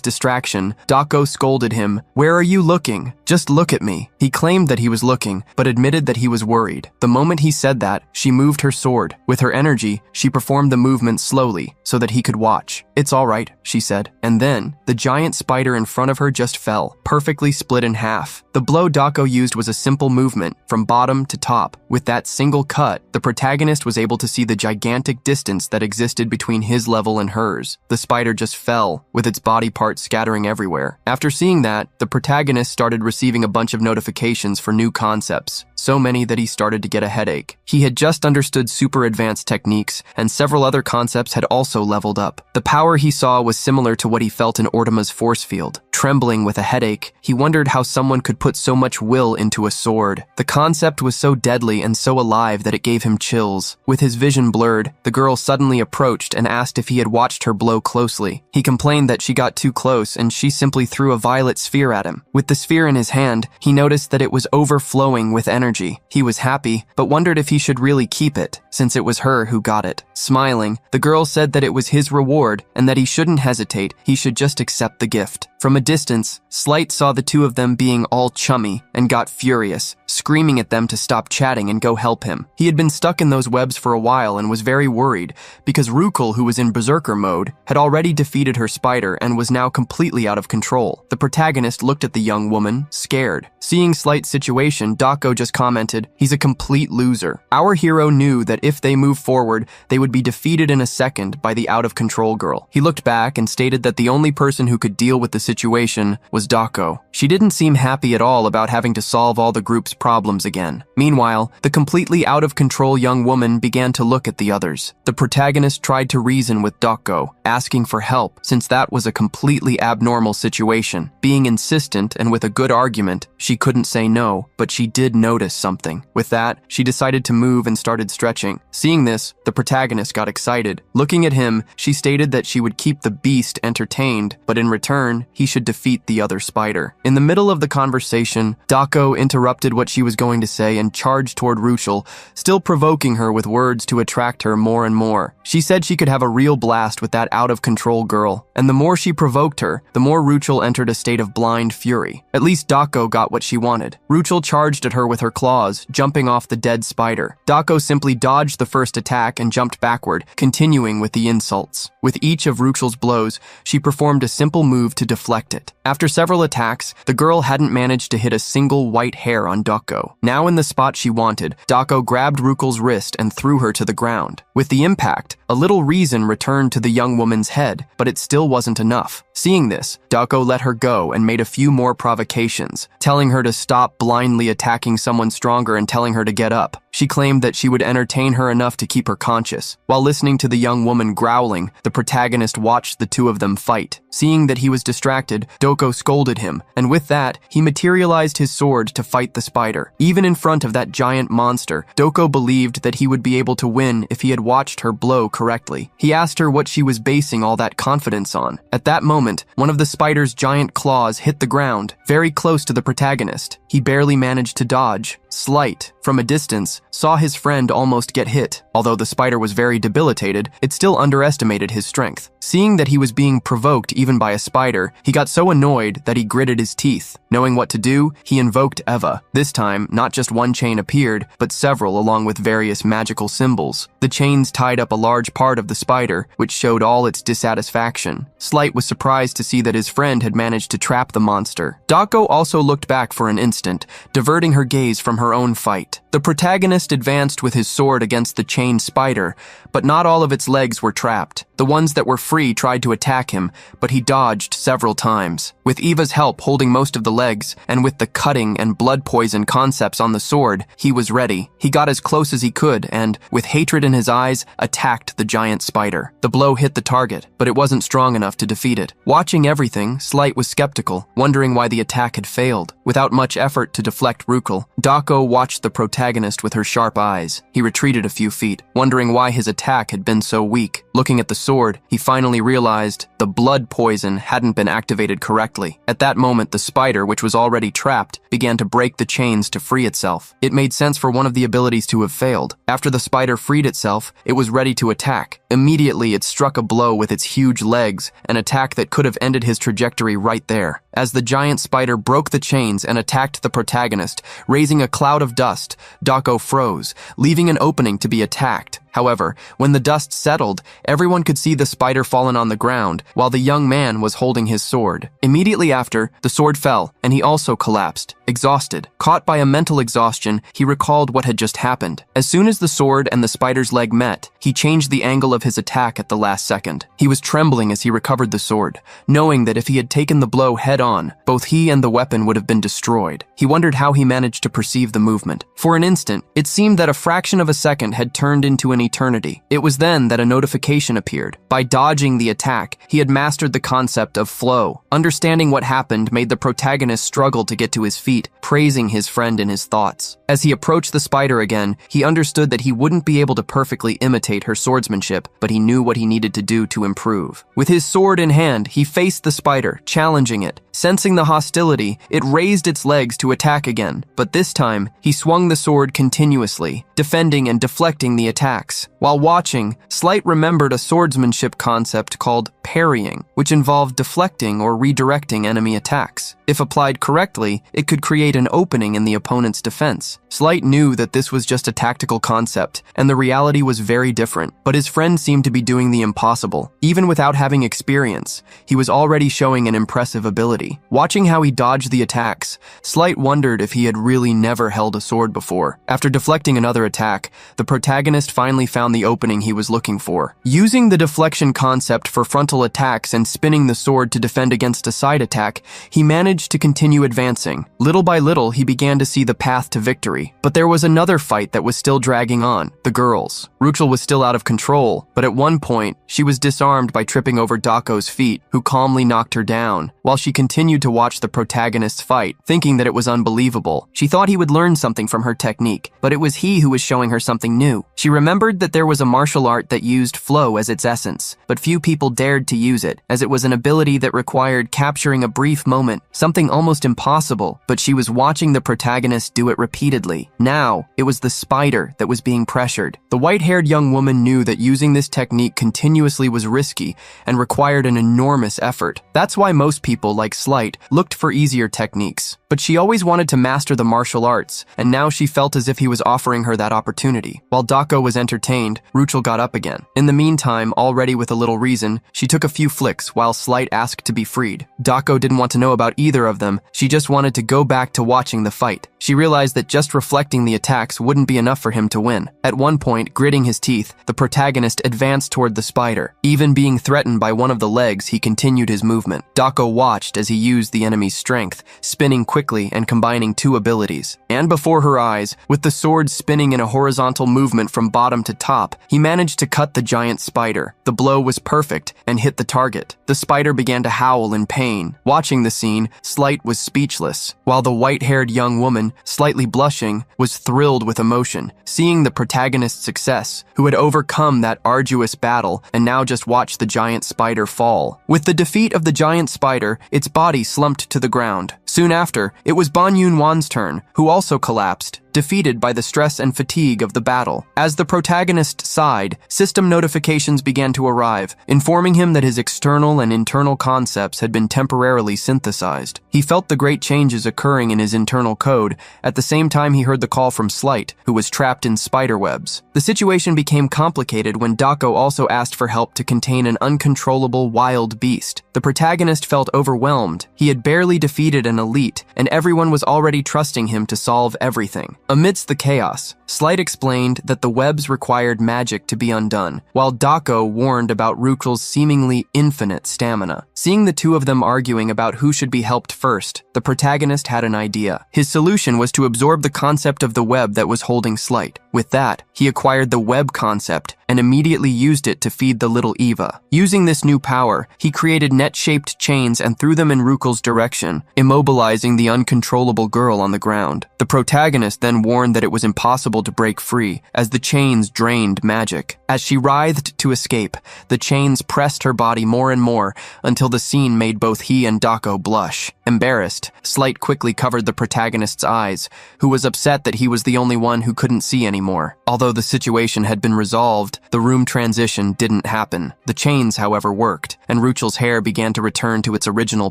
distraction, Dako scolded him, "Where are you looking? Just look at me." He claimed that he was looking, but admitted that he was worried. The moment he said that, she moved her sword. With her energy, she performed the movement slowly, so that he could watch. "It's all right," she said. And then, the giant spider in front of her just fell, perfectly split in half. The blow Dako used was a simple movement, from bottom to top. With that single cut, the protagonist was able to see the gigantic distance that existed between his level and hers. The spider just fell, with its body parts scattering everywhere. After seeing that, the protagonist started receiving a bunch of notifications for new concepts, so many that he started to get a headache. He had just understood super advanced techniques, and several other concepts had also leveled up. The power he saw was similar to what he felt in Ortima's force field. Trembling with a headache, he wondered how someone could put so much will into a sword. The concept was so deadly and so alive that it gave him chills. With his vision blurred, the girl suddenly approached and asked if he had watched her blow closely. He complained that she got too close and she simply threw a violet sphere at him. With the sphere in his hand, he noticed that it was overflowing with energy. He was happy, but wondered if he should really keep it, since it was her who got it. Smiling, the girl said that it was his reward and that he shouldn't hesitate, he should just accept the gift. From a distance, Slight saw the two of them being all chummy and got furious, screaming at them to stop chatting and go help him. He had been stuck in those webs for a while and was very worried because Rukel, who was in berserker mode, had already defeated her spider and was now completely out of control. The protagonist looked at the young woman, scared. Seeing Slight's situation, Dako just commented, "He's a complete loser." Our hero knew that if they moved forward, they would be defeated in a second by the out-of-control girl. He looked back and stated that the only person who could deal with the situation was Dako. She didn't seem happy at all about having to solve all the group's problems again. Meanwhile, the completely out-of-control young woman began to look at the others. The protagonist tried to reason with Dako, asking for help, since that was a completely abnormal situation. Being insistent and with a good argument, she couldn't say no, but she did notice something. With that, she decided to move and started stretching. Seeing this, the protagonist got excited. Looking at him, she stated that she would keep the beast entertained, but in return, he should defeat the other spider. In the middle of the conversation, Dako interrupted what she was going to say and charged toward Ruchel, still provoking her with words to attract her more and more. She said she could have a real blast with that out-of-control girl, and the more she provoked her, the more Ruchel entered a state of blind fury. At least Dako got what she wanted. Ruchel charged at her with her claws, jumping off the dead spider. Dako simply dodged the first attack and jumped backward, continuing with the insults. With each of Ruchel's blows, she performed a simple move to deflect it. After several attacks, the girl hadn't managed to hit a single white hair on Dako. Now in the spot she wanted, Dako grabbed Ruchel's wrist and threw her to the ground. With the impact, a little reason returned to the young woman's head, but it still wasn't enough. Seeing this, Dako let her go and made a few more provocations, telling her to stop blindly attacking someone stronger and telling her to get up. She claimed that she would entertain her enough to keep her conscious. While listening to the young woman growling, the protagonist watched the two of them fight. Seeing that he was distracted, Dako scolded him, and with that, he materialized his sword to fight the spider. Even in front of that giant monster, Dako believed that he would be able to win if he had watched her blow correctly. He asked her what she was basing all that confidence on. At that moment, one of the spider's giant claws hit the ground, very close to the protagonist. He barely managed to dodge. Slight, from a distance, saw his friend almost get hit. Although the spider was very debilitated, it still underestimated his strength. Seeing that he was being provoked even by a spider, he got so annoyed that he gritted his teeth. Knowing what to do, he invoked Eva. This time, not just one chain appeared, but several along with various magical symbols. The chains tied up a large part of the spider, which showed all its dissatisfaction. Slight was surprised to see that his friend had managed to trap the monster. Dako also looked back for an instant, diverting her gaze from her own fight. The protagonist advanced with his sword against the chained spider, but not all of its legs were trapped. The ones that were free tried to attack him, but he dodged several times. With Eva's help holding most of the legs, and with the cutting and blood poison concepts on the sword, he was ready. He got as close as he could and, with hatred in his eyes, attacked the giant spider. The blow hit the target, but it wasn't strong enough to defeat it. Watching everything, Slight was skeptical, wondering why the attack had failed. Without much effort to deflect Ruchel, Dako watched the protagonist with her sharp eyes. He retreated a few feet, wondering why his attack had been so weak. Looking at the sword, he finally realized the blood poison hadn't been activated correctly. At that moment, the spider, which was already trapped, began to break the chains to free itself. It made sense for one of the abilities to have failed. After the spider freed itself, it was ready to attack. Immediately, it struck a blow with its huge legs, an attack that could have ended his trajectory right there. As the giant spider broke the chains and attacked the protagonist, raising a cloud of dust, Dako froze, leaving an opening to be attacked. However, when the dust settled, everyone could see the spider fallen on the ground, while the young man was holding his sword. Immediately after, the sword fell, and he also collapsed, exhausted. Caught by a mental exhaustion, he recalled what had just happened. As soon as the sword and the spider's leg met, he changed the angle of his attack at the last second. He was trembling as he recovered the sword, knowing that if he had taken the blow head-on, both he and the weapon would have been destroyed. He wondered how he managed to perceive the movement. For an instant, it seemed that a fraction of a second had turned into an eternity. It was then that a notification appeared. By dodging the attack, he had mastered the concept of flow. Understanding what happened made the protagonist struggle to get to his feet, praising his friend in his thoughts. As he approached the spider again, he understood that he wouldn't be able to perfectly imitate her swordsmanship, but he knew what he needed to do to improve. With his sword in hand, he faced the spider, challenging it. Sensing the hostility, it raised its legs to attack again, but this time, he swung the sword continuously, defending and deflecting the attacks. While watching, Slight remembered a swordsmanship concept called parrying, which involved deflecting or redirecting enemy attacks. If applied correctly, it could create an opening in the opponent's defense. Slight knew that this was just a tactical concept, and the reality was very different, but his friend seemed to be doing the impossible. Even without having experience, he was already showing an impressive ability. Watching how he dodged the attacks, Slight wondered if he had really never held a sword before. After deflecting another attack, the protagonist finally found the opening he was looking for. Using the deflection concept for frontal attacks and spinning the sword to defend against a side attack, he managed to continue advancing. Little by little, he began to see the path to victory. But there was another fight that was still dragging on: the girls. Ruchel was still out of control, but at one point, she was disarmed by tripping over Dako's feet, who calmly knocked her down. While she continued to watch the protagonist's fight, thinking that it was unbelievable, she thought he would learn something from her technique, but it was he who was showing her something new. She remembered that there was a martial art that used flow as its essence, but few people dared to use it, as it was an ability that required capturing a brief moment, something almost impossible, but she was watching the protagonist do it repeatedly. Now, it was the spider that was being pressured. The white-haired young woman knew that using this technique continuously was risky and required an enormous effort. That's why most people, like Slight, looked for easier techniques. But she always wanted to master the martial arts, and now she felt as if he was offering her that opportunity. While Dako was entertained, Ruchel got up again. In the meantime, already with a little reason, she took a few flicks while Slight asked to be freed. Dako didn't want to know about either of them, she just wanted to go back to watching the fight. She realized that just reflecting the attacks wouldn't be enough for him to win. At one point, gritting his teeth, the protagonist advanced toward the spider. Even being threatened by one of the legs, he continued his movement. Dako watched as he used the enemy's strength, spinning quickly and combining two abilities. And before her eyes, with the sword spinning in a horizontal movement from bottom to top, he managed to cut the giant spider. The blow was perfect and hit the target. The spider began to howl in pain. Watching the scene, Slight was speechless, while the white-haired young woman, slightly blushing, was thrilled with emotion, seeing the protagonist's success, who had overcome that arduous battle and now just watched the giant spider fall. With the defeat of the giant spider, its body slumped to the ground. Soon after, it was Ban Yun-wan's turn, who also collapsed, defeated by the stress and fatigue of the battle. As the protagonist sighed, system notifications began to arrive, informing him that his external and internal concepts had been temporarily synthesized. He felt the great changes occurring in his internal code. At the same time, he heard the call from Slight, who was trapped in spider webs. The situation became complicated when Dako also asked for help to contain an uncontrollable wild beast. The protagonist felt overwhelmed. He had barely defeated an elite, and everyone was already trusting him to solve everything. Amidst the chaos, Slight explained that the webs required magic to be undone, while Dako warned about Ruchel's seemingly infinite stamina. Seeing the two of them arguing about who should be helped first, the protagonist had an idea. His solution was to absorb the concept of the web that was holding Slight. With that, he acquired the web concept and immediately used it to feed the little Eva. Using this new power, he created net-shaped chains and threw them in Ruchel's direction, immobilizing the uncontrollable girl on the ground. The protagonist then warned that it was impossible to break free, as the chains drained magic. As she writhed to escape, the chains pressed her body more and more until the scene made both he and Dako blush. Embarrassed, Slight quickly covered the protagonist's eyes, who was upset that he was the only one who couldn't see anymore. Although the situation had been resolved, the room transition didn't happen. The chains, however, worked, and Ruchel's hair began to return to its original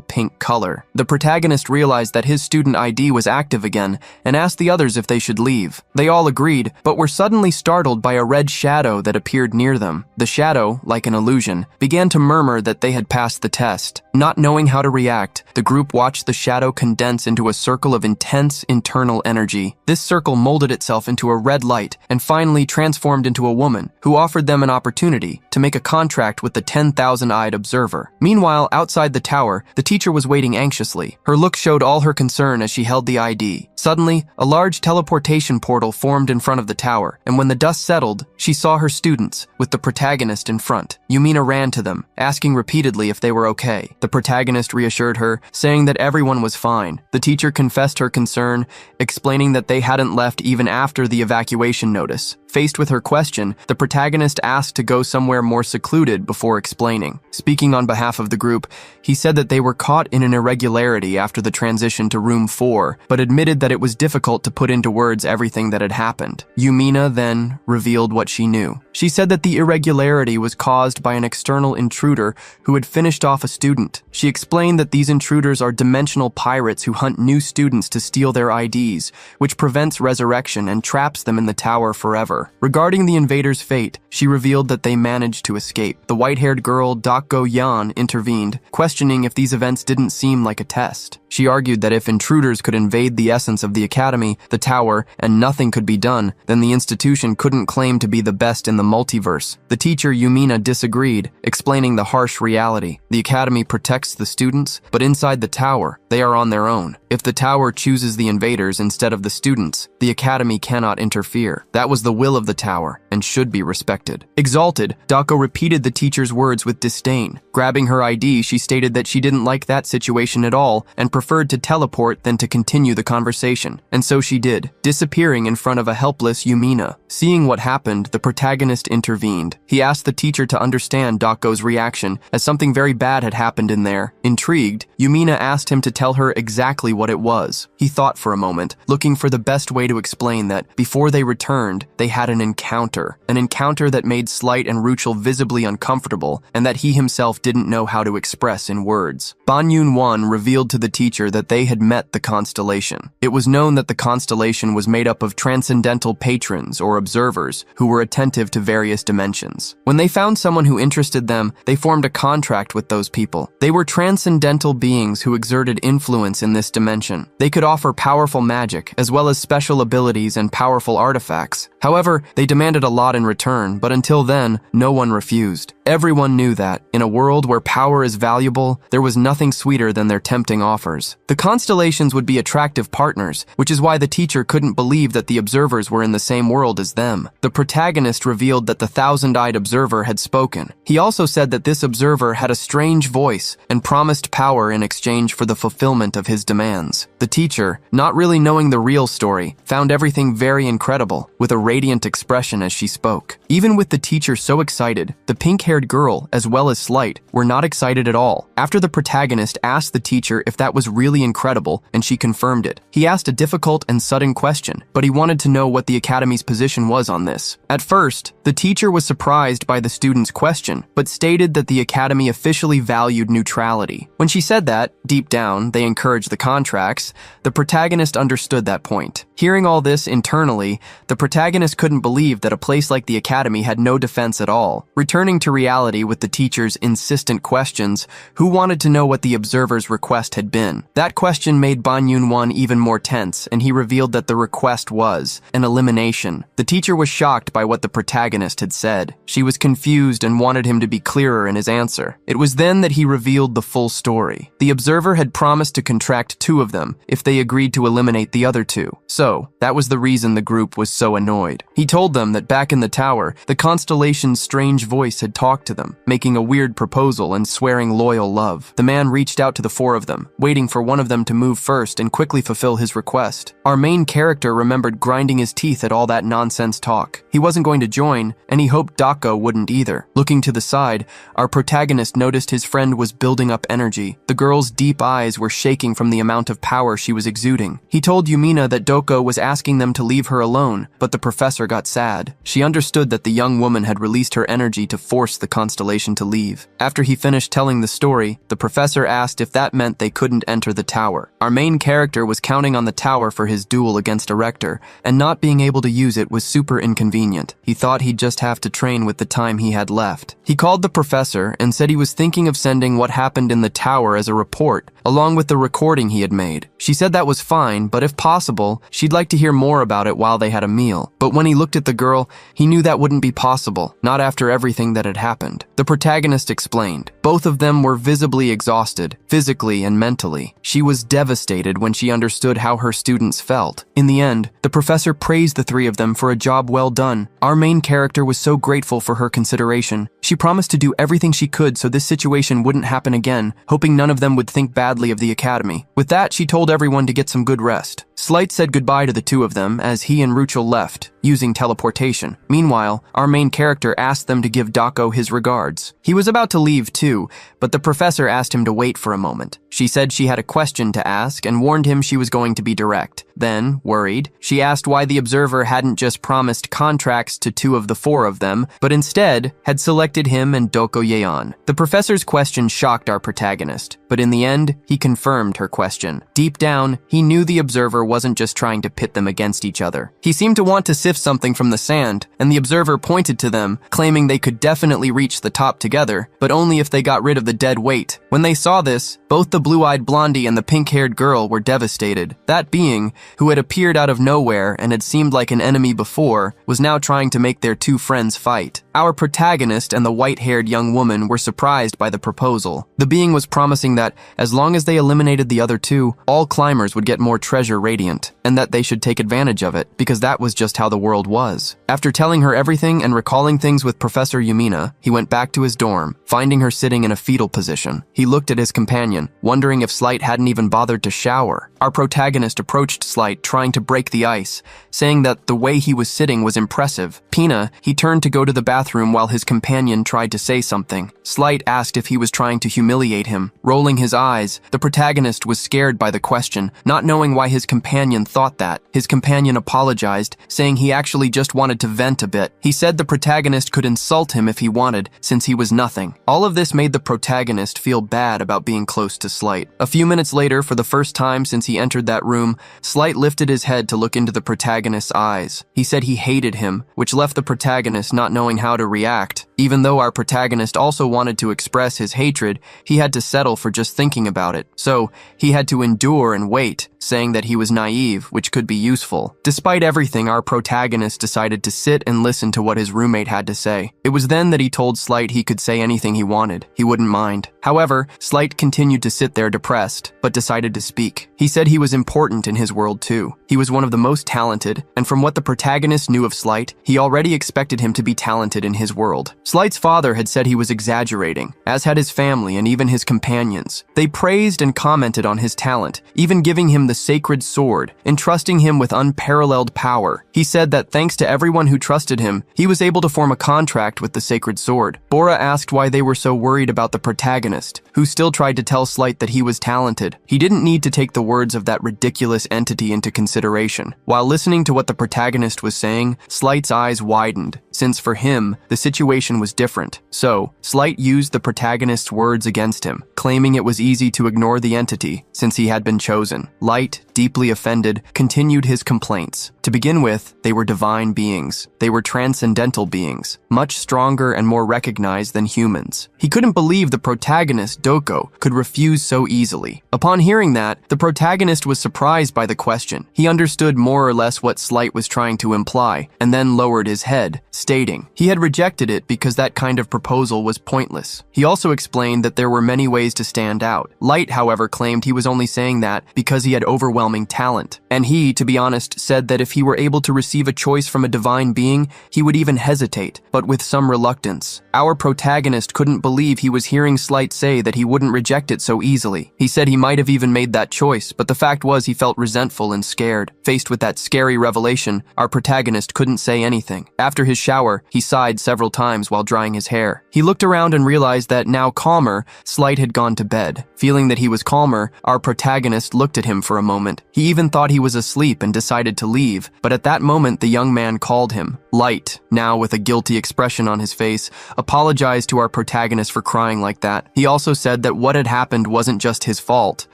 pink color. The protagonist realized that his student ID was active again and asked the others if they should leave. They all agreed, but were suddenly startled by a red shadow that appeared near them. The shadow, like an illusion, began to murmur that they had passed the test. Not knowing how to react, the group watched the shadow condense into a circle of intense internal energy. This circle molded itself into a red light and finally transformed into a woman, who offered them an opportunity to make a contract with the 10,000-eyed observer. Meanwhile, outside the tower, the teacher was waiting anxiously. Her look showed all her concern as she held the ID. Suddenly, a large teleportation portal formed in front of the tower, and when the dust settled, she saw her students, with the protagonist in front. Yumina ran to them, asking repeatedly if they were okay. The protagonist reassured her, saying that everyone was fine. The teacher confessed her concern, explaining that they hadn't left even after the evacuation notice. Faced with her question, the protagonist asked to go somewhere more secluded before explaining. Speaking on behalf of the group, he said that they were caught in an irregularity after the transition to room 4, but admitted that it was difficult to put into words everything that had happened. Yumina then revealed what she knew. She said that the irregularity was caused by an external intruder who had finished off a student. She explained that these intruders are dimensional pirates who hunt new students to steal their IDs, which prevents resurrection and traps them in the tower forever. Regarding the invaders' fate, she revealed that they managed to escape. The white-haired girl, Dako Yan, intervened, questioning if these events didn't seem like a test. She argued that if intruders could invade the essence of the academy, the tower, and nothing could be done, then the institution couldn't claim to be the best in the multiverse. The teacher, Yumina, disagreed, explaining the harsh reality. The academy protects the students, but inside the tower, they are on their own. If the tower chooses the invaders instead of the students, the academy cannot interfere. That was the will of the tower, and should be respected. Exalted, Dako repeated the teacher's words with disdain. Grabbing her ID, she stated that she didn't like that situation at all, and preferred to teleport than to continue the conversation. And so she did, disappearing in front of a helpless Yumina. Seeing what happened, the protagonist intervened. He asked the teacher to understand Dako's reaction, as something very bad had happened in there. Intrigued, Yumina asked him to tell her exactly what it was. He thought for a moment, looking for the best way to explain that before they returned, they had an encounter that made Slight and Ruchel visibly uncomfortable, and that he himself didn't know how to express in words. Banyun-won revealed to the teacher that they had met the constellation. It was known that the constellation was made up of transcendental patrons or observers who were attentive to various dimensions. When they found someone who interested them, they formed a contract with those people. They were transcendental beings who exerted influence in this dimension. They could offer powerful magic, as well as special abilities and powerful artifacts. However, they demanded a lot in return, but until then, no one refused. Everyone knew that, in a world where power is valuable, there was nothing sweeter than their tempting offers. The constellations would be attractive partners, which is why the teacher couldn't believe that the observers were in the same world as them. The protagonist revealed that the thousand-eyed observer had spoken. He also said that this observer had a strange voice and promised power in exchange for the fulfillment of his demands. The teacher, not really knowing the real story, found everything very incredible, with a radiant expression as she spoke. Even with the teacher so excited, the pink-haired girl, as well as Slight, were not excited at all. After the protagonist asked the teacher if that was really incredible, and she confirmed it. He asked a difficult and sudden question, but he wanted to know what the academy's position was on this. At first, the teacher was surprised by the student's question, but stated that the academy officially valued neutrality. When she said that, deep down, they encouraged the contracts, the protagonist understood that point. Hearing all this internally, the protagonist couldn't believe that a place like the academy had no defense at all. Returning to reality with the teacher's insistent questions, who wanted to know what the observer's request had been? That question made Banyun-won even more tense, and he revealed that the request was an elimination. The teacher was shocked by what the protagonist had said. She was confused and wanted him to be clearer in his answer. It was then that he revealed the full story. The observer had promised to contract 2 of them if they agreed to eliminate the other 2. So, that was the reason the group was so annoyed. He told them that back in the tower, the constellation's strange voice had talked to them, making a weird proposal and swearing loyal love. The man reached out to the 4 of them, waiting for one of them to move first and quickly fulfill his request. Our main character remembered grinding his teeth at all that nonsense talk. He wasn't going to join, and he hoped Dako wouldn't either. Looking to the side, our protagonist noticed his friend was building up energy. The girl's deep eyes were shaking from the amount of power she was exuding. He told Yumina that Doko was asking them to leave her alone, but the professor got sad. She understood that the young woman had released her energy to force the constellation to leave. After he finished telling the story, the professor asked if that meant they couldn't enter the tower. Our main character was counting on the tower for his duel against a rector, and not being able to use it was super inconvenient. He thought he'd just have to train with the time he had left. He called the professor and said he was thinking of sending what happened in the tower as a report, along with the recording he had made. She said that was fine, but if possible, she'd like to hear more about it while they had a meal. But when he looked at the girl, he knew that wouldn't be possible, not after everything that had happened. The protagonist explained. Both of them were visibly exhausted, physically and mentally. She was devastated when she understood how her students felt. In the end, the professor praised the 3 of them for a job well done. Our main character was so grateful for her consideration. She promised to do everything she could so this situation wouldn't happen again, hoping none of them would think badly of the academy. With that, she told everyone to get some good rest. Slight said goodbye to the 2 of them as he and Ruchel left. using teleportation. Meanwhile, our main character asked them to give Dako his regards. He was about to leave too, but the professor asked him to wait for a moment. She said she had a question to ask and warned him she was going to be direct. Then, worried, she asked why the observer hadn't just promised contracts to 2 of the 4 of them, but instead had selected him and Doko Yeon. The professor's question shocked our protagonist, but in the end, he confirmed her question. Deep down, he knew the observer wasn't just trying to pit them against each other. He seemed to want to sift something from the sand, and the observer pointed to them, claiming they could definitely reach the top together, but only if they got rid of the dead weight. When they saw this, both the blue-eyed blondie and the pink-haired girl were devastated. That being, who had appeared out of nowhere and had seemed like an enemy before, was now trying to make their 2 friends fight. Our protagonist and the white-haired young woman were surprised by the proposal. The being was promising that, as long as they eliminated the other 2, all climbers would get more treasure radiant, and that they should take advantage of it, because that was just how the world was. After telling her everything and recalling things with Professor Yumina, he went back to his dorm, finding her sitting in a fetal position. He looked at his companion, wondering if Slight hadn't even bothered to shower. Our protagonist approached Slight, trying to break the ice, saying that the way he was sitting was impressive. Pina, he turned to go to the bathroom while his companion tried to say something. Slight asked if he was trying to humiliate him. Rolling his eyes, the protagonist was scared by the question, not knowing why his companion thought that. His companion apologized, saying he actually just wanted to vent a bit. He said the protagonist could insult him if he wanted, since he was nothing. All of this made the protagonist feel bad about being close to Slight. A few minutes later, for the first time since he entered that room, Slight lifted his head to look into the protagonist's eyes. He said he hated him, which left the protagonist not knowing how to react. Even though our protagonist also wanted to express his hatred, he had to settle for just thinking about it. So, he had to endure and wait, saying that he was naive, which could be useful. Despite everything, our protagonist decided to sit and listen to what his roommate had to say. It was then that he told Slight he could say anything he wanted. He wouldn't mind. However, Slight continued to sit there depressed, but decided to speak. He said he was important in his world too. He was one of the most talented, and from what the protagonist knew of Slight, he already expected him to be talented in his world. Slight's father had said he was exaggerating, as had his family and even his companions. They praised and commented on his talent, even giving him the sacred sword, entrusting him with unparalleled power. He said that thanks to everyone who trusted him, he was able to form a contract with the sacred sword. Bora asked why they were so worried about the protagonist, who still tried to tell Slight that he was talented. He didn't need to take the words of that ridiculous entity into consideration. While listening to what the protagonist was saying, Slight's eyes widened, since for him, the situation was different. So, Slight used the protagonist's words against him, claiming it was easy to ignore the entity since he had been chosen. Light, deeply offended, continued his complaints. To begin with, they were divine beings. They were transcendental beings, much stronger and more recognized than humans. He couldn't believe the protagonist, Doko, could refuse so easily. Upon hearing that, the protagonist was surprised by the question. He understood more or less what Slight was trying to imply, and then lowered his head, stating he had rejected it because that kind of proposal was pointless. He also explained that there were many ways to stand out. Light, however, claimed he was only saying that because he had overwhelming talent. And he, to be honest, said that if he were able to receive a choice from a divine being, he would even hesitate, but with some reluctance. Our protagonist couldn't believe he was hearing Slight say that he wouldn't reject it so easily. He said he might have even made that choice, but the fact was he felt resentful and scared. Faced with that scary revelation, our protagonist couldn't say anything. After his shower, he sighed several times while drying his hair. He looked around and realized that, now calmer, Slight had gone to bed. Feeling that he was calmer, our protagonist looked at him for a moment. He even thought he was asleep and decided to leave, but at that moment the young man called him. Light, now with a guilty expression on his face, apologized to our protagonist for crying like that. He also said that what had happened wasn't just his fault,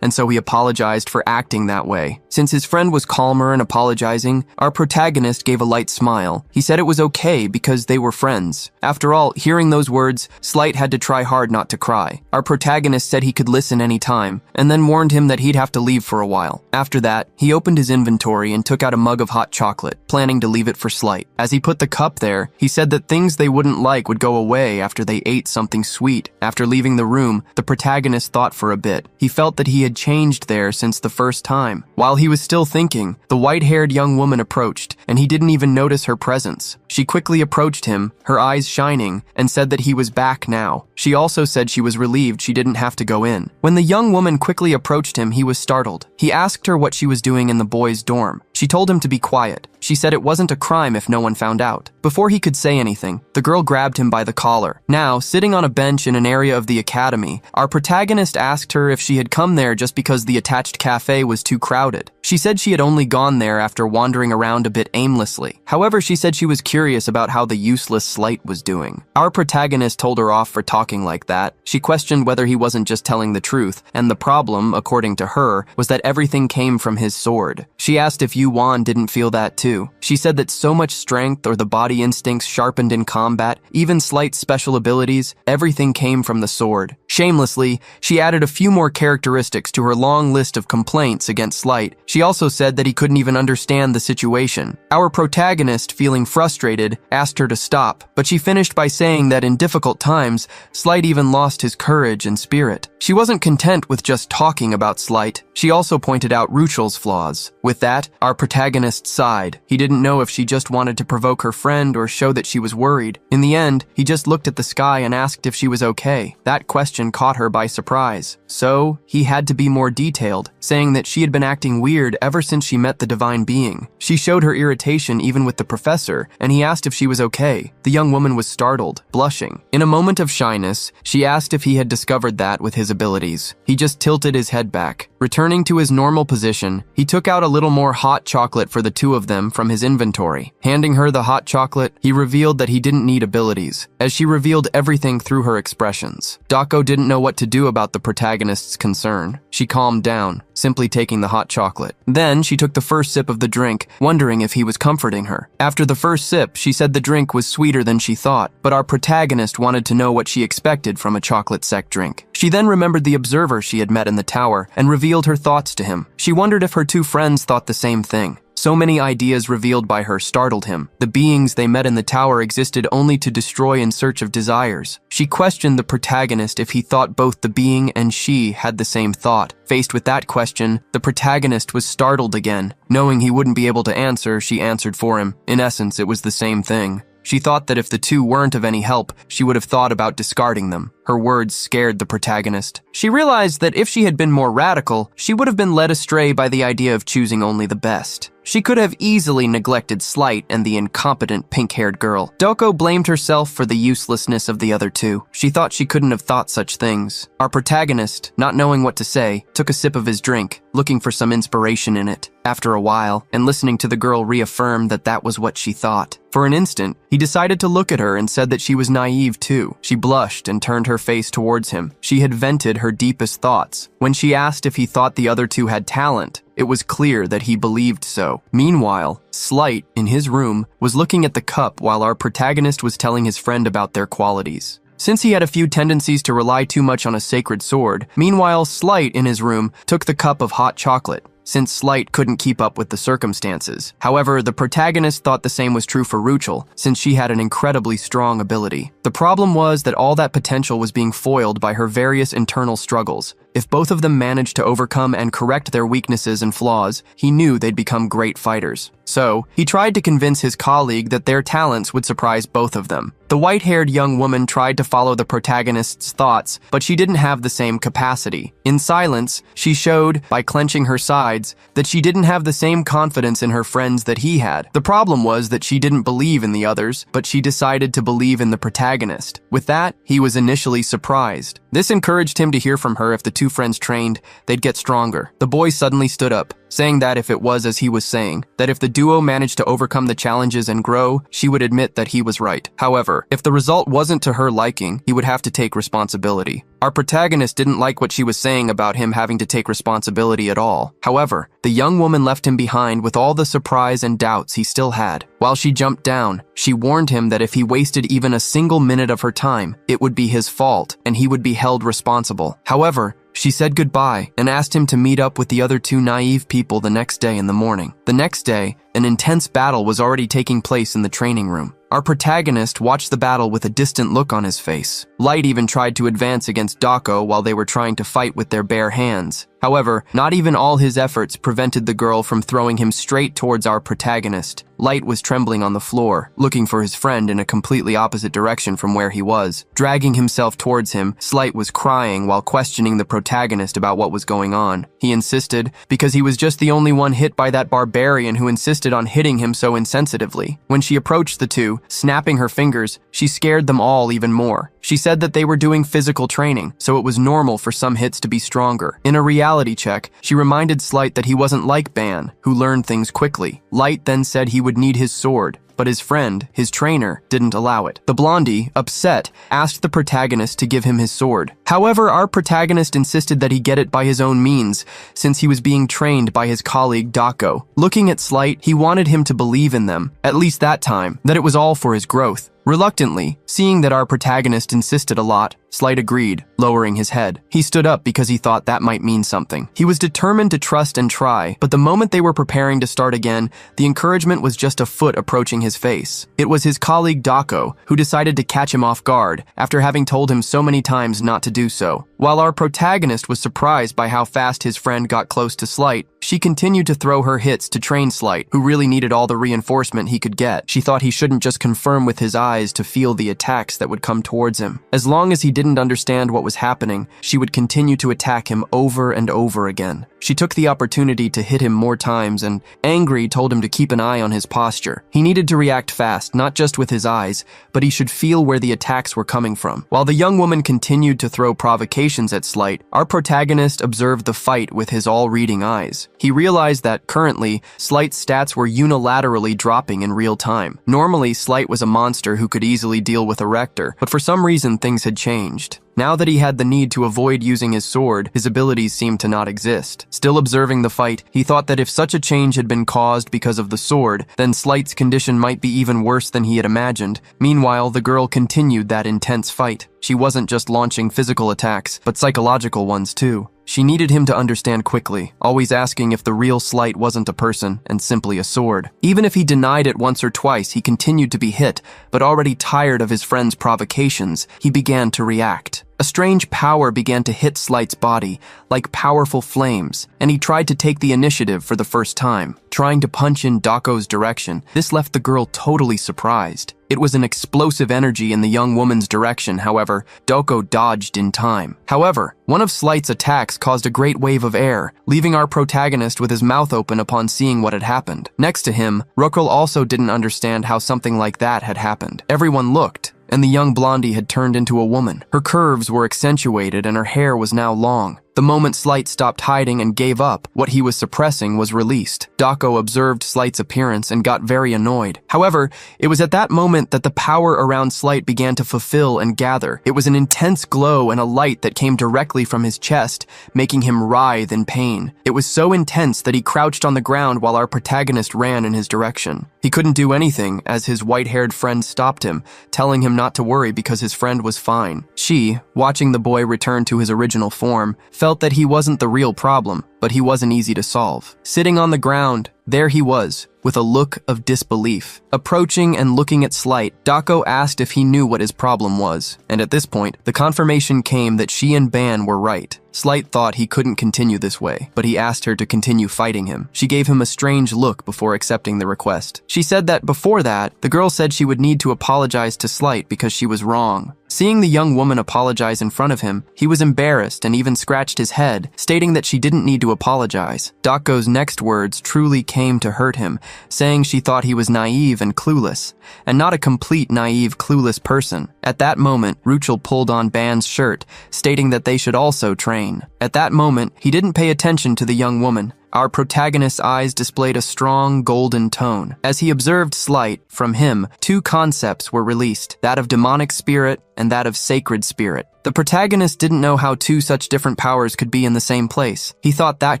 and so he apologized for acting that way. Since his friend was calmer and apologizing, our protagonist gave a light smile. He said it was okay because they were friends. After all, hearing those words, Slight had to try hard not to cry. Our protagonist said he could listen any time, and then warned him that he'd have to leave for a while. After that, he opened his inventory and took out a mug of hot chocolate, planning to leave it for Slight. As he put the cup there, he said that things they wouldn't like would go away after they ate something sweet. After leaving the room, the protagonist thought for a bit. He felt that he had changed there since the first time. While he was still thinking, the white-haired young woman approached, and he didn't even notice her presence. She quickly approached him, her eyes shining, and said that he was back now. She also said she was relieved she didn't have to go in. When the young woman quickly approached him, he was startled. He asked her what she was doing in the boys' dorm. She told him to be quiet. She said it wasn't a crime if no one found out. Before he could say anything, the girl grabbed him by the collar. Now, sitting on a bench in an area of the academy, our protagonist asked her if she had come there just because the attached cafe was too crowded. She said she had only gone there after wandering around a bit aimlessly. However, she said she was curious about how the useless Slight was doing. Our protagonist told her off for talking like that. She questioned whether he wasn't just telling the truth, and the problem, according to her, was that everything came from his sword. She asked if Yuan didn't feel that too. She said that so much strength or the body instincts sharpened in combat, even Slight's special abilities, everything came from the sword. Shamelessly, she added a few more characteristics to her long list of complaints against Slight. She also said that he couldn't even understand the situation. Our protagonist, feeling frustrated, asked her to stop, but she finished by saying that in difficult times, Slight even lost his courage and spirit. She wasn't content with just talking about Slight. She also pointed out Ruchel's flaws. With that, our protagonist sighed. He didn't know if she just wanted to provoke her friend or show that she was worried. In the end, he just looked at the sky and asked if she was okay. That question caught her by surprise. So, he had to be more detailed, saying that she had been acting weird ever since she met the divine being. She showed her irritation even with the professor, and he asked if she was okay. The young woman was startled, blushing. In a moment of shyness, she asked if he had discovered that with his abilities. He just tilted his head back. Returning to his normal position, he took out a little more hot chocolate for the two of them from his inventory. Handing her the hot chocolate, he revealed that he didn't need abilities, as she revealed everything through her expressions. Dako didn't know what to do about the protagonist's concern. She calmed down, simply taking the hot chocolate. Then she took the first sip of the drink, wondering if he was comforting her. After the first sip, she said the drink was sweeter than she thought, but our protagonist wanted to know what she expected from a chocolate sec drink. She then remembered the observer she had met in the tower and revealed her thoughts to him. She wondered if her two friends thought the same thing. So many ideas revealed by her startled him. The beings they met in the tower existed only to destroy in search of desires. She questioned the protagonist if he thought both the being and she had the same thought. Faced with that question, the protagonist was startled again. Knowing he wouldn't be able to answer, she answered for him. In essence, it was the same thing. She thought that if the two weren't of any help, she would have thought about discarding them. Her words scared the protagonist. She realized that if she had been more radical, she would have been led astray by the idea of choosing only the best. She could have easily neglected Slight and the incompetent pink-haired girl. Doko blamed herself for the uselessness of the other two. She thought she couldn't have thought such things. Our protagonist, not knowing what to say, took a sip of his drink, looking for some inspiration in it. After a while, and listening to the girl reaffirm that that was what she thought. For an instant, he decided to look at her and said that she was naive too. She blushed and turned her face towards him. She had vented her deepest thoughts. When she asked if he thought the other two had talent, it was clear that he believed so. Meanwhile, Slight, in his room, was looking at the cup while our protagonist was telling his friend about their qualities. Since he had a few tendencies to rely too much on a sacred sword, meanwhile, Slight, in his room, took the cup of hot chocolate, since Slight couldn't keep up with the circumstances. However, the protagonist thought the same was true for Ruchel, since she had an incredibly strong ability. The problem was that all that potential was being foiled by her various internal struggles. If both of them managed to overcome and correct their weaknesses and flaws, he knew they'd become great fighters. So, he tried to convince his colleague that their talents would surprise both of them. The white-haired young woman tried to follow the protagonist's thoughts, but she didn't have the same capacity. In silence, she showed, by clenching her sides, that she didn't have the same confidence in her friends that he had. The problem was that she didn't believe in the others, but she decided to believe in the protagonist. With that, he was initially surprised. This encouraged him to hear from her if the two friends trained, they'd get stronger. The boy suddenly stood up, saying that if it was as he was saying, that if the duo managed to overcome the challenges and grow, she would admit that he was right. However, if the result wasn't to her liking, he would have to take responsibility. Our protagonist didn't like what she was saying about him having to take responsibility at all. However, the young woman left him behind with all the surprise and doubts he still had. While she jumped down, she warned him that if he wasted even a single minute of her time, it would be his fault and he would be held responsible. However, she said goodbye and asked him to meet up with the other two naive people the next day in the morning. The next day, an intense battle was already taking place in the training room. Our protagonist watched the battle with a distant look on his face. Light even tried to advance against Dako while they were trying to fight with their bare hands. However, not even all his efforts prevented the girl from throwing him straight towards our protagonist. Light was trembling on the floor, looking for his friend in a completely opposite direction from where he was. Dragging himself towards him, Slight was crying while questioning the protagonist about what was going on. He insisted, because he was just the only one hit by that barbarian who insisted on hitting him so insensitively. When she approached the two, snapping her fingers, she scared them all even more. She said that they were doing physical training, so it was normal for some hits to be stronger. In a reality check, she reminded Slight that he wasn't like Ban, who learned things quickly. Light then said he would need his sword, but his friend, his trainer, didn't allow it. The blondie, upset, asked the protagonist to give him his sword. However, our protagonist insisted that he get it by his own means, since he was being trained by his colleague Dako. Looking at Slight, he wanted him to believe in them, at least that time, that it was all for his growth. Reluctantly, seeing that our protagonist insisted a lot, Slight agreed, lowering his head. He stood up because he thought that might mean something. He was determined to trust and try, but the moment they were preparing to start again, the encouragement was just a foot approaching his face. It was his colleague Dako who decided to catch him off guard after having told him so many times not to do so. While our protagonist was surprised by how fast his friend got close to Slight, she continued to throw her hits to train Slight, who really needed all the reinforcement he could get. She thought he shouldn't just confirm with his eyes to feel the attacks that would come towards him. As long as he didn't understand what was happening, she would continue to attack him over and over again. She took the opportunity to hit him more times and, angry, told him to keep an eye on his posture. He needed to react fast, not just with his eyes, but he should feel where the attacks were coming from. While the young woman continued to throw provocations at Slight, our protagonist observed the fight with his all-reading eyes. He realized that, currently, Slight's stats were unilaterally dropping in real time. Normally, Slight was a monster who could easily deal with a Rector, but for some reason things had changed. Now that he had the need to avoid using his sword, his abilities seemed to not exist. Still observing the fight, he thought that if such a change had been caused because of the sword, then Slight's condition might be even worse than he had imagined. Meanwhile, the girl continued that intense fight. She wasn't just launching physical attacks, but psychological ones too. She needed him to understand quickly, always asking if the real Slight wasn't a person and simply a sword. Even if he denied it once or twice, he continued to be hit, but already tired of his friend's provocations, he began to react. A strange power began to hit Slight's body, like powerful flames, and he tried to take the initiative for the first time, trying to punch in Dako's direction. This left the girl totally surprised. It was an explosive energy in the young woman's direction, however, Doko dodged in time. However, one of Slight's attacks caused a great wave of air, leaving our protagonist with his mouth open upon seeing what had happened. Next to him, Rukul also didn't understand how something like that had happened. Everyone looked, and the young blondie had turned into a woman. Her curves were accentuated and her hair was now long. The moment Slight stopped hiding and gave up, what he was suppressing was released. Dako observed Slight's appearance and got very annoyed. However, it was at that moment that the power around Slight began to fulfill and gather. It was an intense glow and a light that came directly from his chest, making him writhe in pain. It was so intense that he crouched on the ground while our protagonist ran in his direction. He couldn't do anything as his white-haired friend stopped him, telling him not to worry because his friend was fine. She, watching the boy return to his original form, felt that he wasn't the real problem, but he wasn't easy to solve. Sitting on the ground, there he was, with a look of disbelief. Approaching and looking at Slight, Dako asked if he knew what his problem was, and at this point, the confirmation came that she and Ban were right. Slight thought he couldn't continue this way, but he asked her to continue fighting him. She gave him a strange look before accepting the request. She said that before that, the girl said she would need to apologize to Slight because she was wrong. Seeing the young woman apologize in front of him, he was embarrassed and even scratched his head, stating that she didn't need to apologize. Dako's next words truly came to hurt him, saying she thought he was naive and clueless, and not a complete naive, clueless person. At that moment, Ruchel pulled on Ban's shirt, stating that they should also train. At that moment, he didn't pay attention to the young woman. Our protagonist's eyes displayed a strong golden tone. As he observed Slight, from him, two concepts were released, that of demonic spirit and that of sacred spirit. The protagonist didn't know how two such different powers could be in the same place. He thought that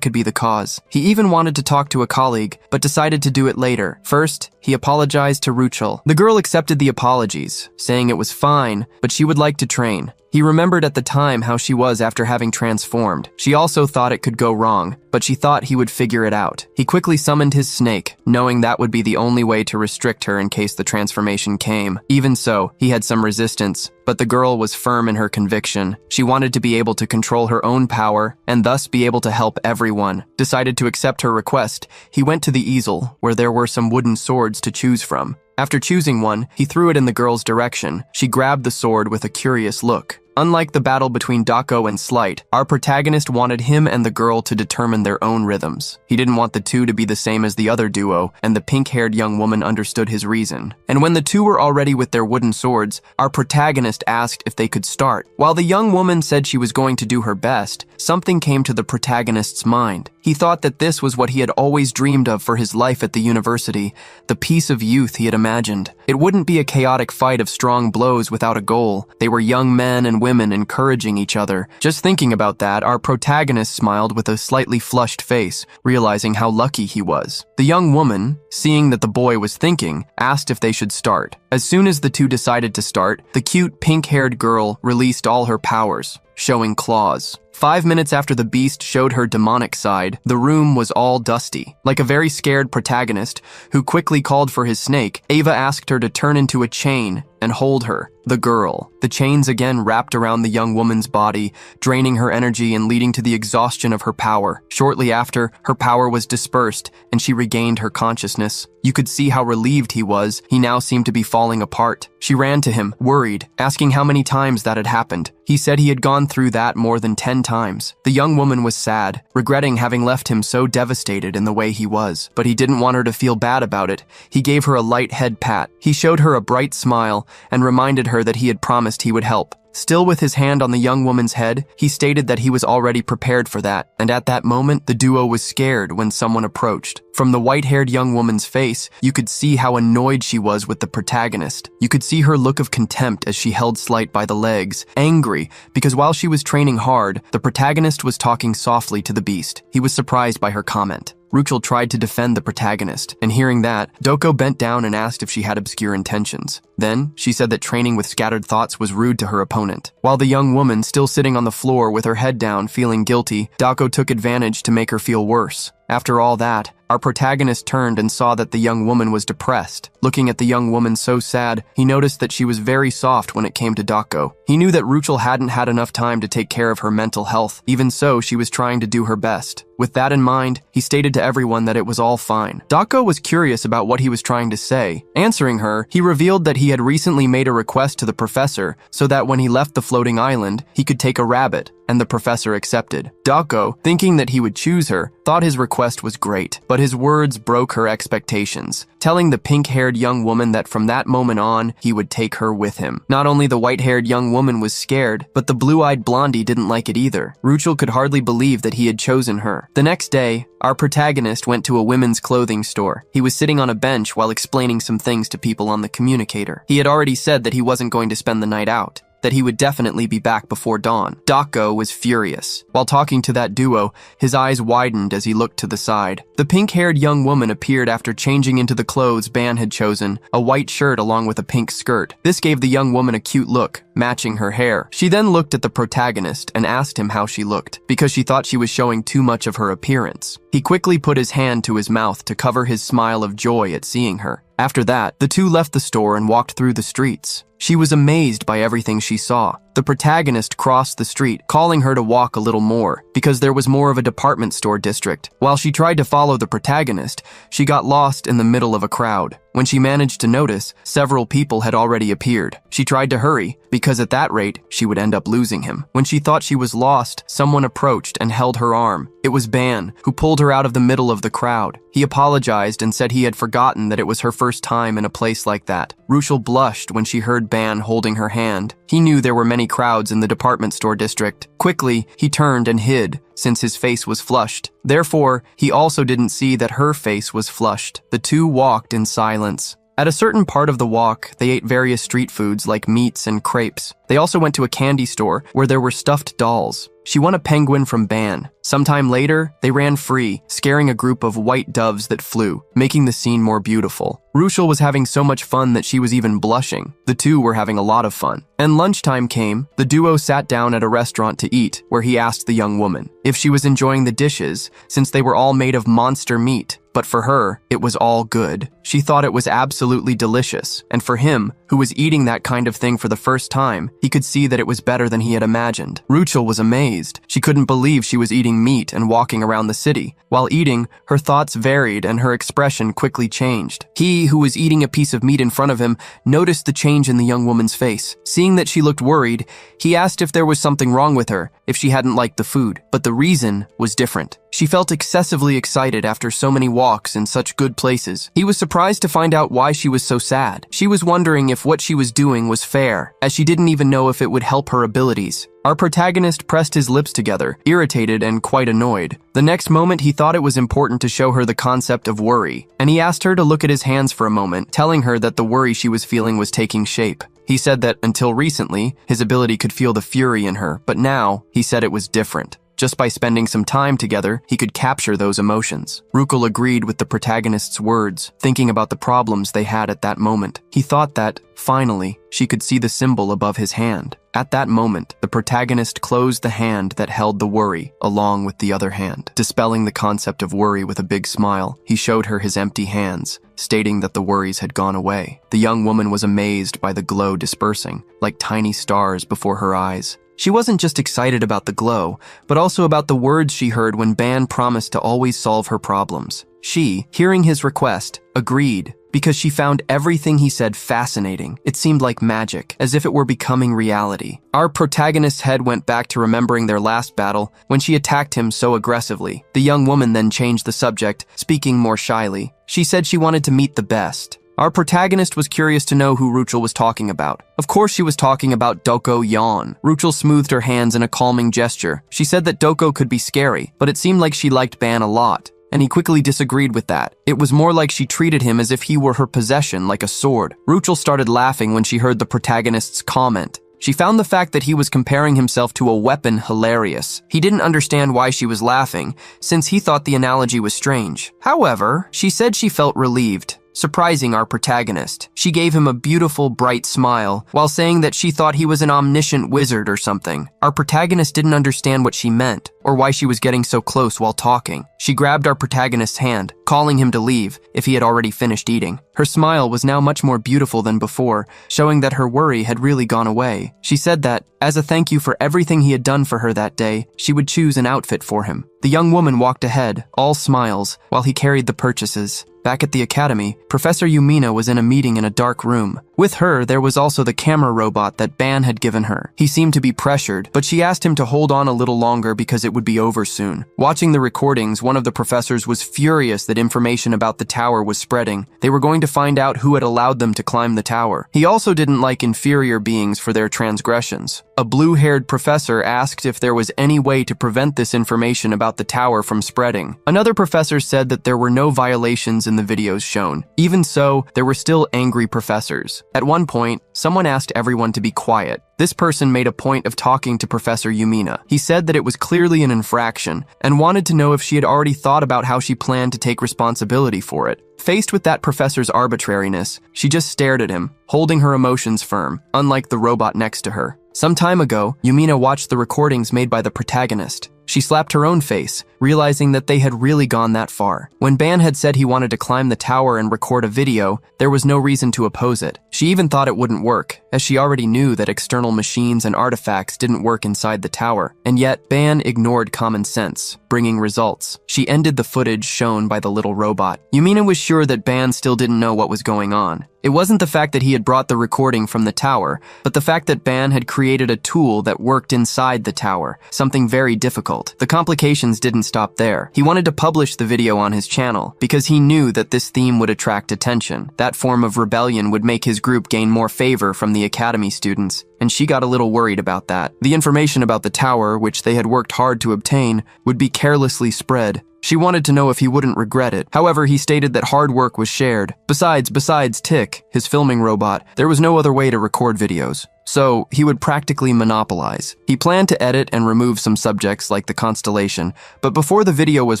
could be the cause. He even wanted to talk to a colleague, but decided to do it later. First, he apologized to Ruchel. The girl accepted the apologies, saying it was fine, but she would like to train. He remembered at the time how she was after having transformed. She also thought it could go wrong, but but she thought he would figure it out. He quickly summoned his snake, knowing that would be the only way to restrict her in case the transformation came. Even so, he had some resistance, but the girl was firm in her conviction. She wanted to be able to control her own power and thus be able to help everyone. Decided to accept her request, he went to the easel, where there were some wooden swords to choose from. After choosing one, he threw it in the girl's direction. She grabbed the sword with a curious look. Unlike the battle between Dako and Slight, our protagonist wanted him and the girl to determine their own rhythms. He didn't want the two to be the same as the other duo, and the pink-haired young woman understood his reason. And when the two were already with their wooden swords, our protagonist asked if they could start. While the young woman said she was going to do her best, something came to the protagonist's mind. He thought that this was what he had always dreamed of for his life at the university, the peace of youth he had imagined. It wouldn't be a chaotic fight of strong blows without a goal. They were young men and women encouraging each other. Just thinking about that, our protagonist smiled with a slightly flushed face, realizing how lucky he was. The young woman, seeing that the boy was thinking, asked if they should start. As soon as the two decided to start, the cute pink-haired girl released all her powers, showing claws. 5 minutes after the beast showed her demonic side, the room was all dusty. Like a very scared protagonist, who quickly called for his snake, Ava asked her to turn into a chain and hold her, the girl. The chains again wrapped around the young woman's body, draining her energy and leading to the exhaustion of her power. Shortly after, her power was dispersed, and she regained her consciousness. You could see how relieved he was. He now seemed to be falling apart. She ran to him, worried, asking how many times that had happened. He said he had gone through that more than 10 times. The young woman was sad, regretting having left him so devastated in the way he was. But he didn't want her to feel bad about it. He gave her a light head pat. He showed her a bright smile and reminded her that he had promised he would help. Still with his hand on the young woman's head, he stated that he was already prepared for that, and at that moment, the duo was scared when someone approached. From the white-haired young woman's face, you could see how annoyed she was with the protagonist. You could see her look of contempt as she held Slight by the legs, angry, because while she was training hard, the protagonist was talking softly to the beast. He was surprised by her comment. Ruchel tried to defend the protagonist, and hearing that, Doko bent down and asked if she had obscure intentions. Then, she said that training with scattered thoughts was rude to her opponent. While the young woman, still sitting on the floor with her head down, feeling guilty, Dako took advantage to make her feel worse. After all that, our protagonist turned and saw that the young woman was depressed. Looking at the young woman so sad, he noticed that she was very soft when it came to Dako. He knew that Ruchel hadn't had enough time to take care of her mental health. Even so, she was trying to do her best. With that in mind, he stated to everyone that it was all fine. Dako was curious about what he was trying to say. Answering her, he revealed that he had recently made a request to the professor so that when he left the floating island, he could take a rabbit, and the professor accepted. Dako, thinking that he would choose her, thought his request was great, but his words broke her expectations, telling the pink-haired young woman that from that moment on, he would take her with him. Not only the white-haired young woman was scared, but the blue-eyed blondie didn't like it either. Ruchel could hardly believe that he had chosen her. The next day, our protagonist went to a women's clothing store. He was sitting on a bench while explaining some things to people on the communicator. He had already said that he wasn't going to spend the night out, that he would definitely be back before dawn. Dako was furious. While talking to that duo, his eyes widened as he looked to the side. The pink-haired young woman appeared after changing into the clothes Ban had chosen, a white shirt along with a pink skirt. This gave the young woman a cute look, matching her hair. She then looked at the protagonist and asked him how she looked, because she thought she was showing too much of her appearance. He quickly put his hand to his mouth to cover his smile of joy at seeing her. After that, the two left the store and walked through the streets. She was amazed by everything she saw. The protagonist crossed the street, calling her to walk a little more, because there was more of a department store district. While she tried to follow the protagonist, she got lost in the middle of a crowd. When she managed to notice, several people had already appeared. She tried to hurry, because at that rate, she would end up losing him. When she thought she was lost, someone approached and held her arm. It was Ban, who pulled her out of the middle of the crowd. He apologized and said he had forgotten that it was her first time in a place like that. Ruchel blushed when she heard Ban holding her hand. He knew there were many crowds in the department store district. Quickly, he turned and hid, since his face was flushed. Therefore, he also didn't see that her face was flushed. The two walked in silence. At a certain part of the walk, they ate various street foods like meats and crepes. They also went to a candy store where there were stuffed dolls. She won a penguin from Ban. Sometime later, they ran free, scaring a group of white doves that flew, making the scene more beautiful. Ruchel was having so much fun that she was even blushing. The two were having a lot of fun. And lunchtime came. The duo sat down at a restaurant to eat, where he asked the young woman if she was enjoying the dishes, since they were all made of monster meat. But for her, it was all good. She thought it was absolutely delicious. And for him, who was eating that kind of thing for the first time, he could see that it was better than he had imagined. Ruchel was amazed. She couldn't believe she was eating meat and walking around the city. While eating, her thoughts varied and her expression quickly changed. He, who was eating a piece of meat in front of him, noticed the change in the young woman's face. Seeing that she looked worried, he asked if there was something wrong with her, if she hadn't liked the food. But the reason was different. She felt excessively excited after so many walks in such good places. He was surprised to find out why she was so sad. She was wondering if what she was doing was fair, as she didn't even know if it would help her abilities. Our protagonist pressed his lips together, irritated and quite annoyed. The next moment, he thought it was important to show her the concept of worry, and he asked her to look at his hands for a moment, telling her that the worry she was feeling was taking shape. He said that until recently, his ability could feel the fury in her, but now, he said it was different. Just by spending some time together, he could capture those emotions. Ruchel agreed with the protagonist's words, thinking about the problems they had at that moment. He thought that, finally, she could see the symbol above his hand. At that moment, the protagonist closed the hand that held the worry, along with the other hand. Dispelling the concept of worry with a big smile, he showed her his empty hands, stating that the worries had gone away. The young woman was amazed by the glow dispersing, like tiny stars before her eyes. She wasn't just excited about the glow, but also about the words she heard when Ban promised to always solve her problems. She, hearing his request, agreed, because she found everything he said fascinating. It seemed like magic, as if it were becoming reality. Our protagonist's head went back to remembering their last battle, when she attacked him so aggressively. The young woman then changed the subject, speaking more shyly. She said she wanted to meet the best. Our protagonist was curious to know who Ruchel was talking about. Of course she was talking about Doko Yan. Ruchel smoothed her hands in a calming gesture. She said that Doko could be scary, but it seemed like she liked Ban a lot, and he quickly disagreed with that. It was more like she treated him as if he were her possession, like a sword. Ruchel started laughing when she heard the protagonist's comment. She found the fact that he was comparing himself to a weapon hilarious. He didn't understand why she was laughing, since he thought the analogy was strange. However, she said she felt relieved. Surprising our protagonist, she gave him a beautiful, bright smile, while saying that she thought he was an omniscient wizard or something. Our protagonist didn't understand what she meant, or why she was getting so close while talking. She grabbed our protagonist's hand, calling him to leave, if he had already finished eating. Her smile was now much more beautiful than before, showing that her worry had really gone away. She said that, as a thank you for everything he had done for her that day, she would choose an outfit for him. The young woman walked ahead, all smiles, while he carried the purchases. Back at the academy, Professor Yumina was in a meeting in a dark room. With her, there was also the camera robot that Ban had given her. He seemed to be pressured, but she asked him to hold on a little longer because it would be over soon. Watching the recordings, one of the professors was furious that information about the tower was spreading. They were going to find out who had allowed them to climb the tower. He also didn't like inferior beings for their transgressions. A blue-haired professor asked if there was any way to prevent this information about the tower from spreading. Another professor said that there were no violations in the videos shown. Even so, there were still angry professors. At one point, someone asked everyone to be quiet. This person made a point of talking to Professor Yumina. He said that it was clearly an infraction and wanted to know if she had already thought about how she planned to take responsibility for it. Faced with that professor's arbitrariness, she just stared at him, holding her emotions firm, unlike the robot next to her. Some time ago, Yumina watched the recordings made by the protagonist. She slapped her own face, realizing that they had really gone that far. When Ban had said he wanted to climb the tower and record a video, there was no reason to oppose it. She even thought it wouldn't work, as she already knew that external machines and artifacts didn't work inside the tower. And yet, Ban ignored common sense, bringing results. She ended the footage shown by the little robot. Yumina was sure that Ban still didn't know what was going on. It wasn't the fact that he had brought the recording from the tower, but the fact that Ban had created a tool that worked inside the tower, something very difficult. The complications didn't stop there. He wanted to publish the video on his channel, because he knew that this theme would attract attention. That form of rebellion would make his group gain more favor from the academy students, and she got a little worried about that. The information about the tower, which they had worked hard to obtain, would be carelessly spread. She wanted to know if he wouldn't regret it. However, he stated that hard work was shared. Besides Tick, his filming robot, there was no other way to record videos. So, he would practically monopolize. He planned to edit and remove some subjects like the constellation, but before the video was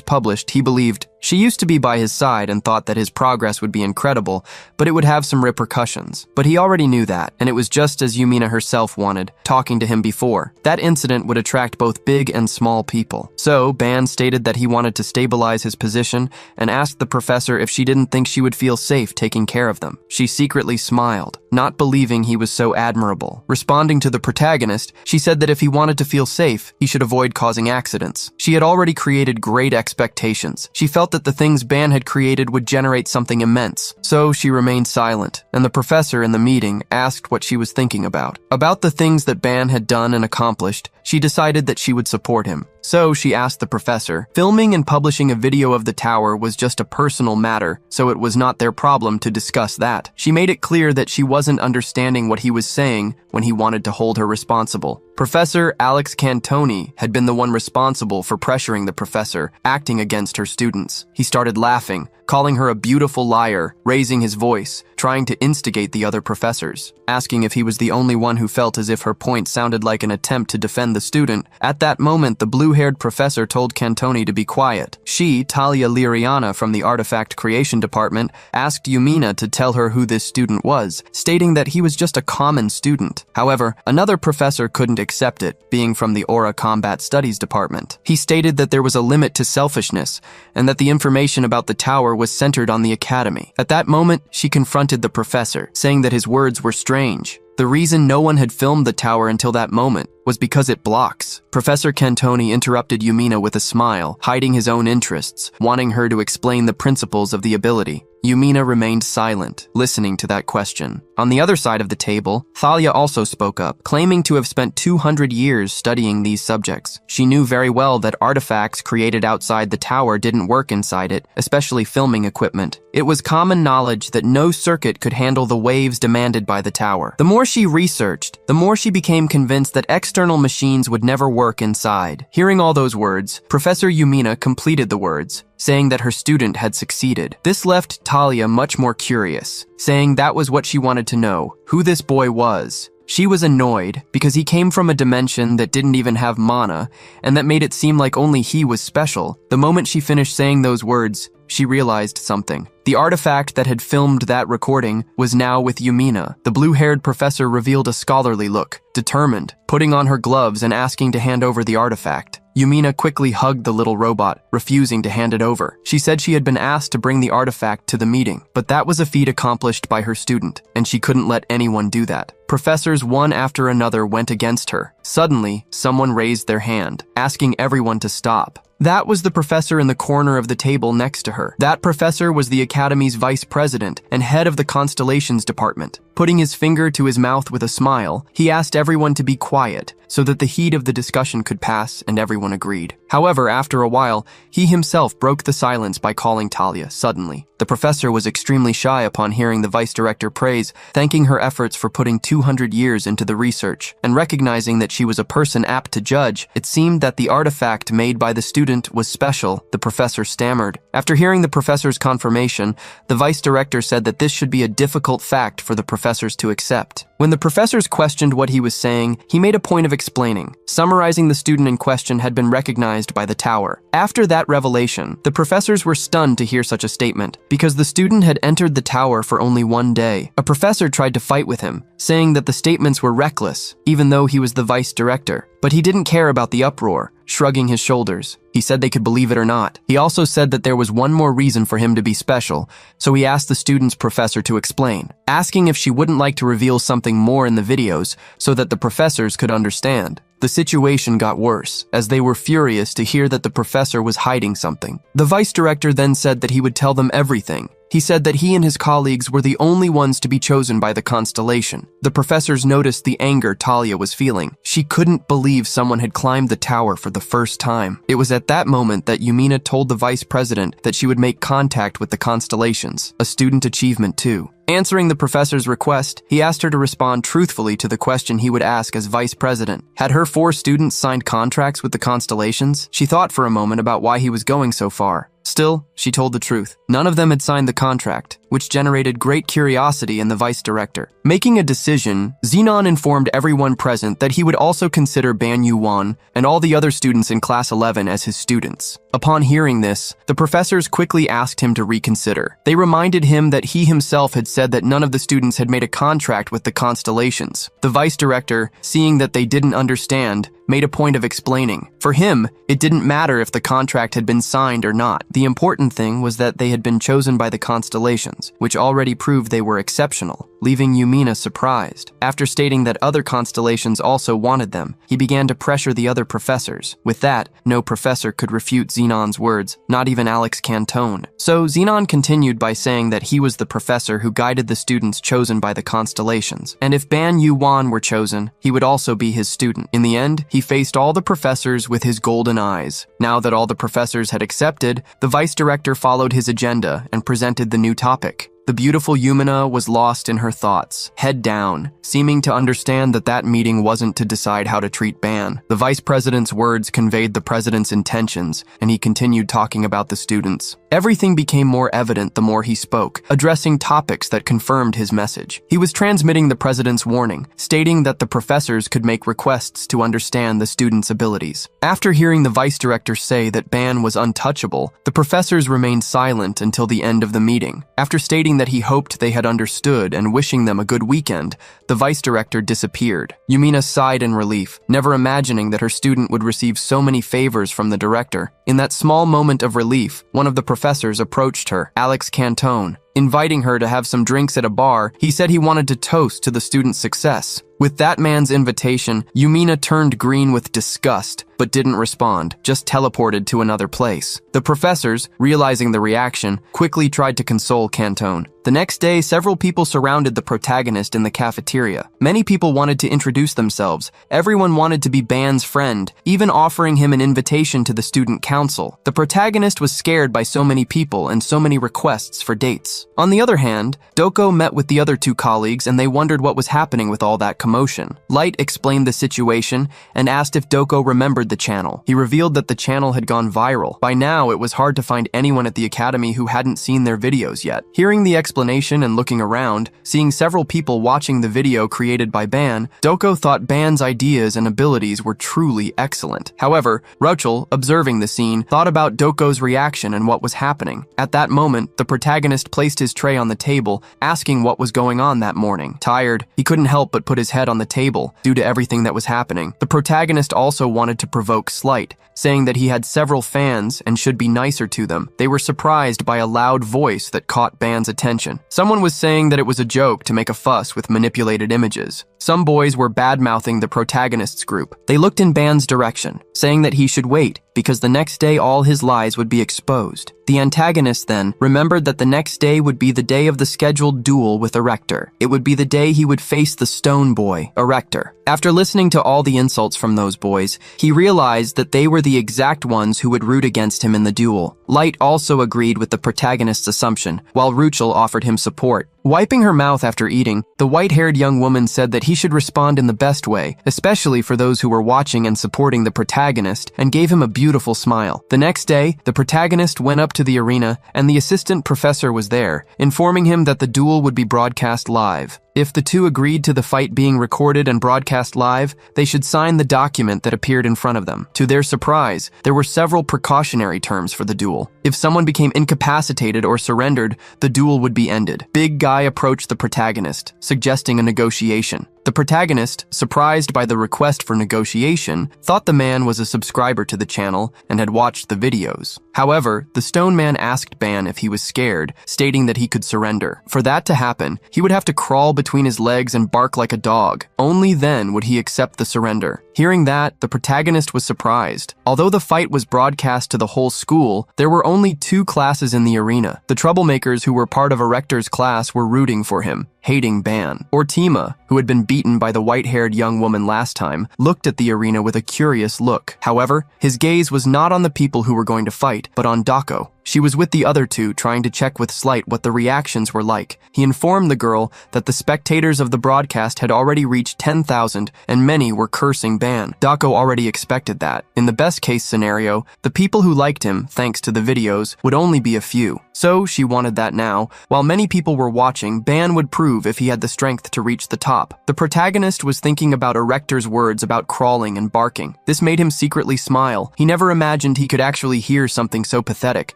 published, he believed she used to be by his side and thought that his progress would be incredible, but it would have some repercussions. But he already knew that, and it was just as Yumina herself wanted, talking to him before. That incident would attract both big and small people. So, Ban stated that he wanted to stabilize his position and asked the professor if she didn't think she would feel safe taking care of them. She secretly smiled, not believing he was so admirable. Responding to the protagonist, she said that if he wanted to feel safe, he should avoid causing accidents. She had already created great expectations. She felt that the things Ban had created would generate something immense. So she remained silent, and the professor in the meeting asked what she was thinking about. About the things that Ban had done and accomplished, she decided that she would support him. So she asked the professor. Filming and publishing a video of the tower was just a personal matter, so it was not their problem to discuss that. She made it clear that she wasn't understanding what he was saying when he wanted to hold her responsible. Professor Alex Cantoni had been the one responsible for pressuring the professor, acting against her students. He started laughing, calling her a beautiful liar, raising his voice, trying to instigate the other professors, asking if he was the only one who felt as if her point sounded like an attempt to defend the student. At that moment, the blue-haired professor told Cantoni to be quiet. She, Talia Liriana from the Artifact Creation Department, asked Yumina to tell her who this student was, stating that he was just a common student. However, another professor couldn't accept it, being from the Aura Combat Studies Department. He stated that there was a limit to selfishness, and that the information about the tower was centered on the academy. At that moment, she confronted the professor, saying that his words were strange. The reason no one had filmed the tower until that moment was because it blocks. Professor Cantoni interrupted Yumina with a smile, hiding his own interests, wanting her to explain the principles of the ability. Yumina remained silent, listening to that question. On the other side of the table, Thalia also spoke up, claiming to have spent 200 years studying these subjects. She knew very well that artifacts created outside the tower didn't work inside it, especially filming equipment. It was common knowledge that no circuit could handle the waves demanded by the tower. The more she researched, the more she became convinced that external machines would never work inside. Hearing all those words, Professor Yumina completed the words, saying that her student had succeeded. This left Talia much more curious, saying that was what she wanted to know, who this boy was. She was annoyed because he came from a dimension that didn't even have mana, and that made it seem like only he was special. The moment she finished saying those words, she realized something. The artifact that had filmed that recording was now with Yumina. The blue-haired professor revealed a scholarly look, determined, putting on her gloves and asking to hand over the artifact. Yumina quickly hugged the little robot, refusing to hand it over. She said she had been asked to bring the artifact to the meeting, but that was a feat accomplished by her student, and she couldn't let anyone do that. Professors one after another went against her. Suddenly, someone raised their hand, asking everyone to stop. That was the professor in the corner of the table next to her. That professor was the Academy's vice president and head of the Constellations Department. Putting his finger to his mouth with a smile, he asked everyone to be quiet so that the heat of the discussion could pass, and everyone agreed. However, after a while, he himself broke the silence by calling Talia suddenly. The professor was extremely shy upon hearing the vice director praise, thanking her efforts for putting 200 years into the research, and recognizing that she was a person apt to judge. It seemed that the artifact made by the student was special, the professor stammered. After hearing the professor's confirmation, the vice director said that this should be a difficult fact for the professors to accept. When the professors questioned what he was saying, he made a point of explaining, summarizing the student in question had been recognized by the tower. After that revelation, the professors were stunned to hear such a statement, because the student had entered the tower for only one day. A professor tried to fight with him, saying that the statements were reckless, even though he was the vice director. But he didn't care about the uproar, shrugging his shoulders. He said they could believe it or not. He also said that there was one more reason for him to be special, so he asked the student's professor to explain, asking if she wouldn't like to reveal something more in the videos so that the professors could understand. The situation got worse, as they were furious to hear that the professor was hiding something. The vice director then said that he would tell them everything, He said that he and his colleagues were the only ones to be chosen by the constellation. The professors noticed the anger Talia was feeling. She couldn't believe someone had climbed the tower for the first time. It was at that moment that Yumina told the vice president that she would make contact with the constellations, a student achievement too. Answering the professor's request, he asked her to respond truthfully to the question he would ask as vice president. Had her 4 students signed contracts with the constellations? She thought for a moment about why he was going so far. Still, she told the truth. None of them had signed the contract, which generated great curiosity in the vice director. Making a decision, Zenon informed everyone present that he would also consider Ban Yuan and all the other students in class 11 as his students. Upon hearing this, the professors quickly asked him to reconsider. They reminded him that he himself had said that none of the students had made a contract with the constellations. The vice director, seeing that they didn't understand, made a point of explaining. For him, it didn't matter if the contract had been signed or not. The important thing was that they had been chosen by the constellations, which already proved they were exceptional, leaving Yumina surprised. After stating that other constellations also wanted them, he began to pressure the other professors. With that, no professor could refute Zenon's words, not even Alex Cantone. So Zenon continued by saying that he was the professor who guided the students chosen by the constellations, and if Ban Yuan were chosen, he would also be his student. In the end, he faced all the professors with his golden eyes. Now that all the professors had accepted, the vice director followed his agenda and presented the new topic. The beautiful Yumina was lost in her thoughts, head down, seeming to understand that that meeting wasn't to decide how to treat Ban. The vice president's words conveyed the president's intentions, and he continued talking about the students. Everything became more evident the more he spoke, addressing topics that confirmed his message. He was transmitting the president's warning, stating that the professors could make requests to understand the students' abilities. After hearing the vice director say that Ban was untouchable, the professors remained silent until the end of the meeting. After stating that he hoped they had understood and wishing them a good weekend, the vice director disappeared. Yumina sighed in relief, never imagining that her student would receive so many favors from the director. In that small moment of relief, one of the professors approached her, Alex Cantone. Inviting her to have some drinks at a bar, he said he wanted to toast to the student's success. With that man's invitation, Yumina turned green with disgust, but didn't respond, just teleported to another place. The professors, realizing the reaction, quickly tried to console Cantone. The next day, several people surrounded the protagonist in the cafeteria. Many people wanted to introduce themselves. Everyone wanted to be Ban's friend, even offering him an invitation to the student council. The protagonist was scared by so many people and so many requests for dates. On the other hand, Doko met with the other 2 colleagues and they wondered what was happening with all that commotion. Light explained the situation and asked if Doko remembered the channel. He revealed that the channel had gone viral. By now, it was hard to find anyone at the academy who hadn't seen their videos yet. Hearing the explanation and looking around, seeing several people watching the video created by Ban, Doko thought Ban's ideas and abilities were truly excellent. However, Rachel, observing the scene, thought about Doko's reaction and what was happening. At that moment, the protagonist placed his tray on the table, asking what was going on that morning. Tired, he couldn't help but put his head on the table due to everything that was happening. The protagonist also wanted to provoke Slight, saying that he had several fans and should be nicer to them. They were surprised by a loud voice that caught Ban's attention. Someone was saying that it was a joke to make a fuss with manipulated images. Some boys were bad-mouthing the protagonist's group. They looked in Ban's direction, saying that he should wait because the next day all his lies would be exposed. The antagonist then remembered that the next day would be the day of the scheduled duel with Erector. It would be the day he would face the stone boy, Erector. After listening to all the insults from those boys, he realized that they were the exact ones who would root against him in the duel. Light also agreed with the protagonist's assumption, while Ruchel offered him support. Wiping her mouth after eating, the white-haired young woman said that he should respond in the best way, especially for those who were watching and supporting the protagonist, and gave him a beautiful smile. The next day, the protagonist went up to the arena, and the assistant professor was there, informing him that the duel would be broadcast live. If the 2 agreed to the fight being recorded and broadcast live, they should sign the document that appeared in front of them. To their surprise, there were several precautionary terms for the duel. If someone became incapacitated or surrendered, the duel would be ended. Big Guy approached the protagonist, suggesting a negotiation. The protagonist, surprised by the request for negotiation, thought the man was a subscriber to the channel and had watched the videos. However, the stone man asked Ban if he was scared, stating that he could surrender. For that to happen, he would have to crawl between his legs and bark like a dog. Only then would he accept the surrender. Hearing that, the protagonist was surprised. Although the fight was broadcast to the whole school, there were only 2 classes in the arena. The troublemakers who were part of Erector's class were rooting for him, hating Ban. Ortima, who had been beaten by the white-haired young woman last time, looked at the arena with a curious look. However, his gaze was not on the people who were going to fight, but on Dako. She was with the other 2, trying to check with Slight what the reactions were like. He informed the girl that the spectators of the broadcast had already reached 10,000 and many were cursing Ban. Dako already expected that. In the best-case scenario, the people who liked him, thanks to the videos, would only be a few. So she wanted that now. While many people were watching, Ban would prove if he had the strength to reach the top. The protagonist was thinking about Erector's words about crawling and barking. This made him secretly smile. He never imagined he could actually hear something so pathetic.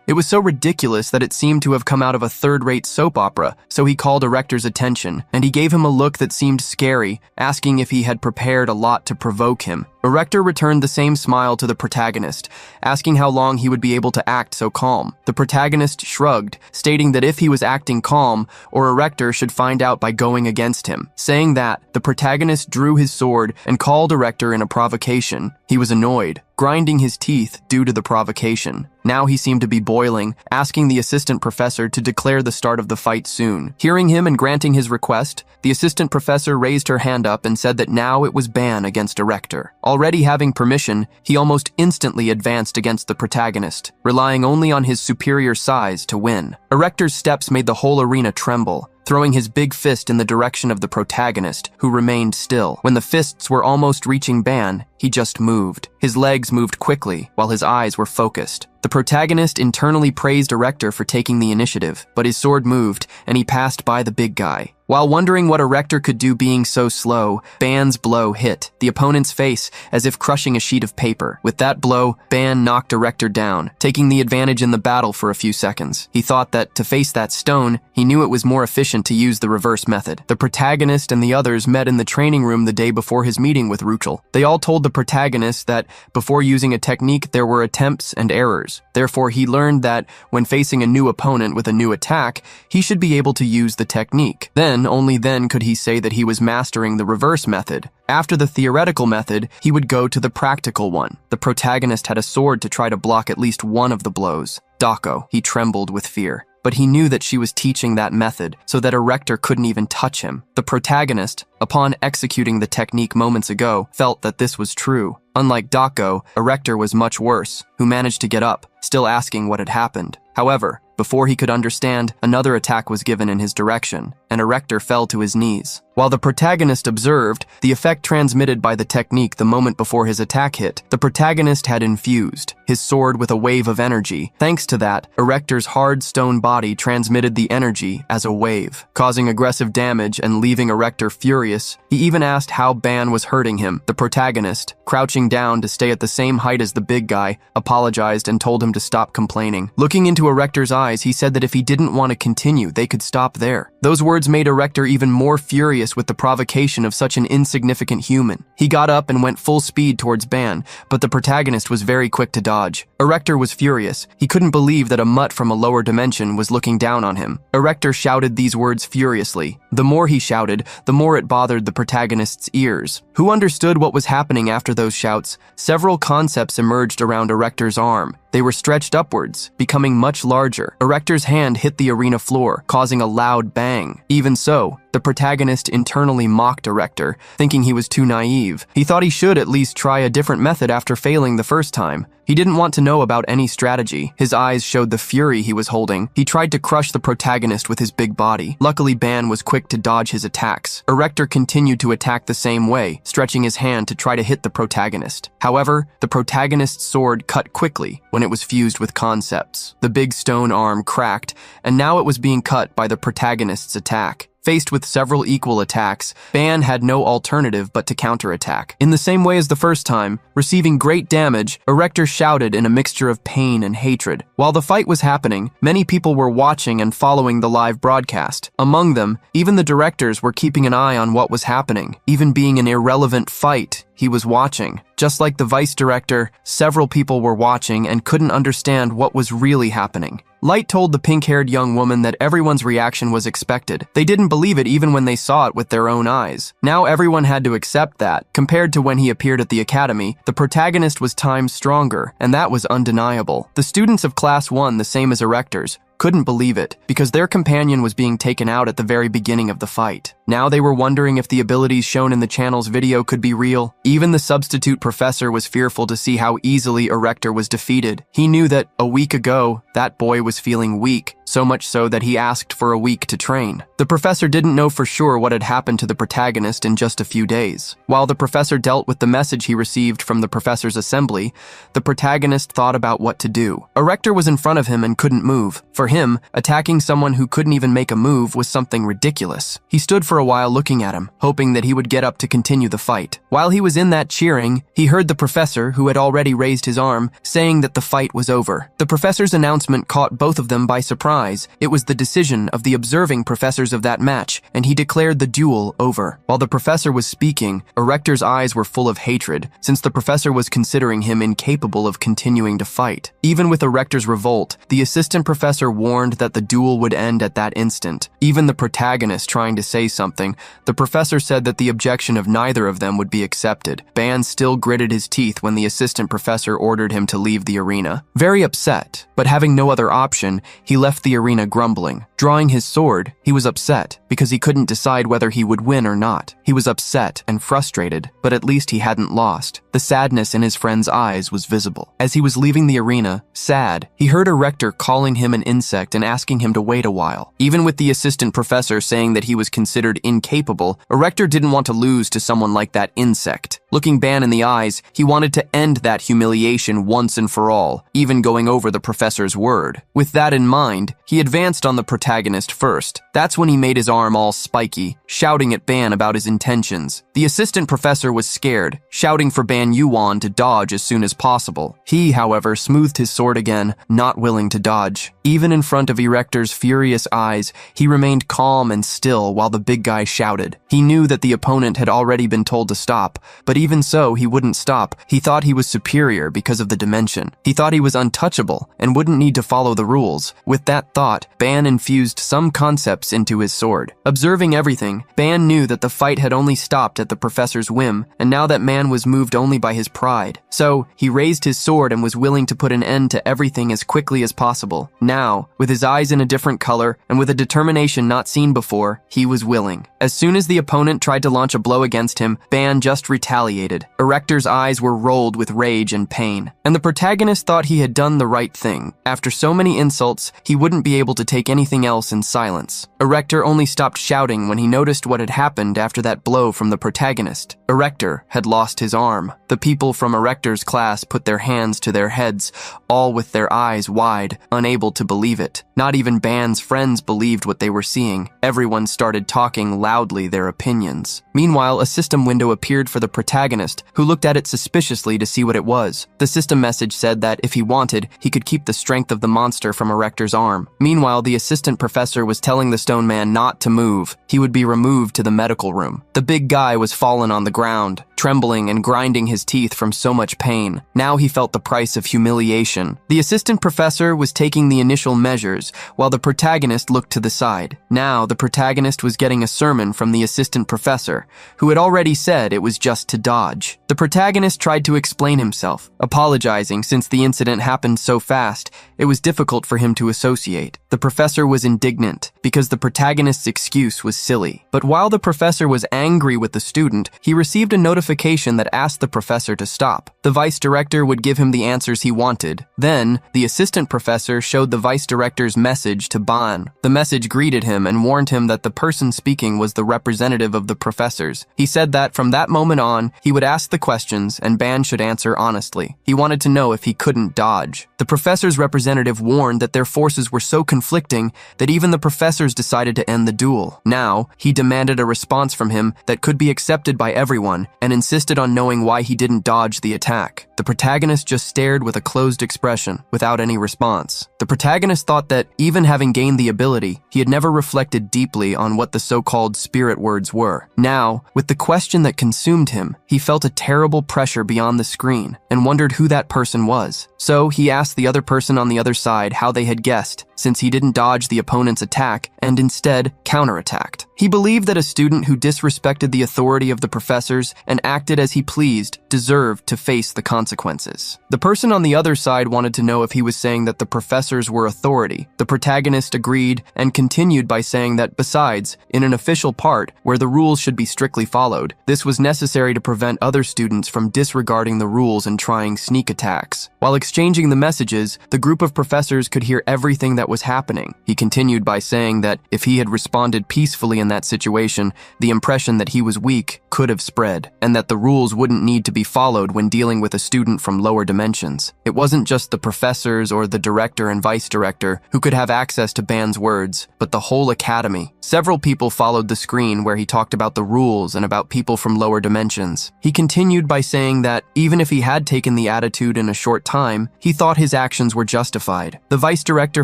It was so ridiculous that it seemed to have come out of a third-rate soap opera, so he called Erector's attention, and he gave him a look that seemed scary, asking if he had prepared a lot to provoke him. Erector returned the same smile to the protagonist, asking how long he would be able to act so calm. The protagonist shrugged, stating that if he was acting calm, or Erector should find out by going against him. Saying that, the protagonist drew his sword and called Erector in a provocation. He was annoyed, grinding his teeth due to the provocation. Now he seemed to be boiling, asking the assistant professor to declare the start of the fight soon. Hearing him and granting his request, the assistant professor raised her hand up and said that now it was Ban against Erector. Already having permission, he almost instantly advanced against the protagonist, relying only on his superior size to win. Erector's steps made the whole arena tremble, throwing his big fist in the direction of the protagonist, who remained still. When the fists were almost reaching Ban, he just moved. His legs moved quickly, while his eyes were focused. The protagonist internally praised Erector for taking the initiative, but his sword moved, and he passed by the big guy. While wondering what Erector could do being so slow, Ban's blow hit the opponent's face as if crushing a sheet of paper. With that blow, Ban knocked Erector down, taking the advantage in the battle for a few seconds. He thought that, to face that stone, he knew it was more efficient to use the reverse method. The protagonist and the others met in the training room the day before his meeting with Ruchel. They all told the protagonist that, before using a technique, there were attempts and errors. Therefore, he learned that, when facing a new opponent with a new attack, he should be able to use the technique. Only then could he say that he was mastering the reverse method. After the theoretical method, he would go to the practical one. The protagonist had a sword to try to block at least one of the blows. Dako, he trembled with fear. But he knew that she was teaching that method, so that Erector couldn't even touch him. The protagonist, upon executing the technique moments ago, felt that this was true. Unlike Dako, Erector was much worse, who managed to get up, still asking what had happened. However, before he could understand, another attack was given in his direction, and Erector fell to his knees. While the protagonist observed the effect transmitted by the technique the moment before his attack hit, the protagonist had infused his sword with a wave of energy. Thanks to that, Erector's hard stone body transmitted the energy as a wave, causing aggressive damage and leaving Erector furious. He even asked how Ban was hurting him. The protagonist, crouching down to stay at the same height as the big guy, apologized and told him to stop complaining. Looking into Erector's eyes, he said that if he didn't want to continue, they could stop there. Those words made Erector even more furious with the provocation of such an insignificant human. He got up and went full speed towards Ban, but the protagonist was very quick to dodge. Erector was furious. He couldn't believe that a mutt from a lower dimension was looking down on him. Erector shouted these words furiously. The more he shouted, the more it bothered the protagonist's ears. Who understood what was happening after those shouts? Several concepts emerged around Erector's arm. They were stretched upwards, becoming much larger. Erector's hand hit the arena floor, causing a loud bang. Even so, the protagonist internally mocked Erector, thinking he was too naive. He thought he should at least try a different method after failing the first time. He didn't want to know about any strategy. His eyes showed the fury he was holding. He tried to crush the protagonist with his big body. Luckily, Ban was quick to dodge his attacks. Erector continued to attack the same way, stretching his hand to try to hit the protagonist. However, the protagonist's sword cut quickly when it was fused with concepts. The big stone arm cracked, and now it was being cut by the protagonist's attack. Faced with several equal attacks, Ban had no alternative but to counterattack. In the same way as the first time, receiving great damage, Erector shouted in a mixture of pain and hatred. While the fight was happening, many people were watching and following the live broadcast. Among them, even the directors were keeping an eye on what was happening. Even being an irrelevant fight, he was watching. Just like the vice director, several people were watching and couldn't understand what was really happening. Light told the pink-haired young woman that everyone's reaction was expected. They didn't believe it even when they saw it with their own eyes. Now everyone had to accept that. Compared to when he appeared at the academy, the protagonist was times stronger, and that was undeniable. The students of Class 1, the same as Erectors, couldn't believe it, because their companion was being taken out at the very beginning of the fight. Now they were wondering if the abilities shown in the channel's video could be real. Even the substitute professor was fearful to see how easily Erector was defeated. He knew that, a week ago, that boy was feeling weak, so much so that he asked for a week to train. The professor didn't know for sure what had happened to the protagonist in just a few days. While the professor dealt with the message he received from the professor's assembly, the protagonist thought about what to do. Erector was in front of him and couldn't move. For him, attacking someone who couldn't even make a move was something ridiculous. He stood for a while looking at him, hoping that he would get up to continue the fight. While he was in that cheering, he heard the professor, who had already raised his arm, saying that the fight was over. The professor's announcement caught both of them by surprise. It was the decision of the observing professors of that match, and he declared the duel over. While the professor was speaking, Erector's eyes were full of hatred, since the professor was considering him incapable of continuing to fight. Even with Erector's revolt, the assistant professor warned that the duel would end at that instant. Even the protagonist trying to say something, the professor said that the objection of neither of them would be accepted. Ban still gritted his teeth when the assistant professor ordered him to leave the arena. Very upset, but having no other option, he left the arena grumbling. Drawing his sword, he was upset because he couldn't decide whether he would win or not. He was upset and frustrated, but at least he hadn't lost. The sadness in his friend's eyes was visible. As he was leaving the arena, sad, he heard Erector calling him an insect and asking him to wait a while. Even with the assistant professor saying that he was considered incapable, Erector didn't want to lose to someone like that insect. Looking Ban in the eyes, he wanted to end that humiliation once and for all, even going over the professor's word. With that in mind, he advanced on the protagonist first. That's when he made his arm all spiky, shouting at Ban about his intentions. The assistant professor was scared, shouting for Ban Yuan to dodge as soon as possible. He, however, smoothed his sword again, not willing to dodge. Even in front of Erector's furious eyes, he remained calm and still while the big guy shouted. He knew that the opponent had already been told to stop, but even so, he wouldn't stop. He thought he was superior because of the dimension. He thought he was untouchable and wouldn't need to follow the rules. With that thought, Ban infused some concepts into his sword. Observing everything, Ban knew that the fight had only stopped at the professor's whim, and now that man was moved only by his pride. So, he raised his sword and was willing to put an end to everything as quickly as possible. Now, with his eyes in a different color and with a determination not seen before, he was willing. As soon as the opponent tried to launch a blow against him, Ban just retaliated. Erector's eyes were rolled with rage and pain, and the protagonist thought he had done the right thing. After so many insults, he wouldn't be able to take anything else in silence. Erector only stopped shouting when he noticed what had happened after that blow from the protagonist. Erector had lost his arm. The people from Erector's class put their hands to their heads, all with their eyes wide, unable to believe it. Not even Ban's friends believed what they were seeing. Everyone started talking loudly their opinions. Meanwhile, a system window appeared for the protagonist, who looked at it suspiciously to see what it was. The system message said that if he wanted, he could keep the strength of the monster from Erector's arm. Meanwhile, the assistant professor was telling the stone man not to move. He would be removed to the medical room. The big guy was fallen on the ground, trembling and grinding his teeth from so much pain. Now he felt the price of humiliation. The assistant professor was taking the initial measures, while the protagonist looked to the side. Now, the protagonist was getting a sermon from the assistant professor, who had already said it was just to dodge. The protagonist tried to explain himself, apologizing since the incident happened so fast, it was difficult for him to associate. The professor was indignant, because the protagonist's excuse was silly. But while the professor was angry with the student, he received a notification that asked the professor to stop. The vice director would give him the answers he wanted. Then, the assistant professor showed the vice director's message to Ban. The message greeted him and warned him that the person speaking was the representative of the professors. He said that from that moment on, he would ask the questions and Ban should answer honestly. He wanted to know if he couldn't dodge. The professor's representative warned that their forces were so conflicting that even the professors decided to end the duel. Now, he demanded a response from him that could be accepted by everyone and insisted on knowing why he didn't dodge the attack. The protagonist just stared with a closed expression, without any response. The protagonist thought that, even having gained the ability, he had never reflected deeply on what the so-called spirit words were. Now, with the question that consumed him, he felt a terrible pressure beyond the screen and wondered who that person was. So, he asked the other person on the other side how they had guessed, since he didn't dodge the opponent's attack and instead counterattacked. He believed that a student who disrespected the authority of the professors and acted as he pleased deserved to face the consequences. The person on the other side wanted to know if he was saying that the professors were authority. The protagonist agreed and continued by saying that besides, in an official part where the rules should be strictly followed, this was necessary to prevent other students from disregarding the rules and trying sneak attacks. While exchanging the messages, the group of professors could hear everything that was happening. He continued by saying that if he had responded peacefully in that situation, the impression that he was weak could have spread, and that the rules wouldn't need to be followed when dealing with a student from lower dimensions. It wasn't just the professors or the director and vice director who could have access to Ban's words, but the whole academy. Several people followed the screen where he talked about the rules and about people from lower dimensions. He continued by saying that even if he had taken the attitude in a short time, he thought his actions were justified. The vice director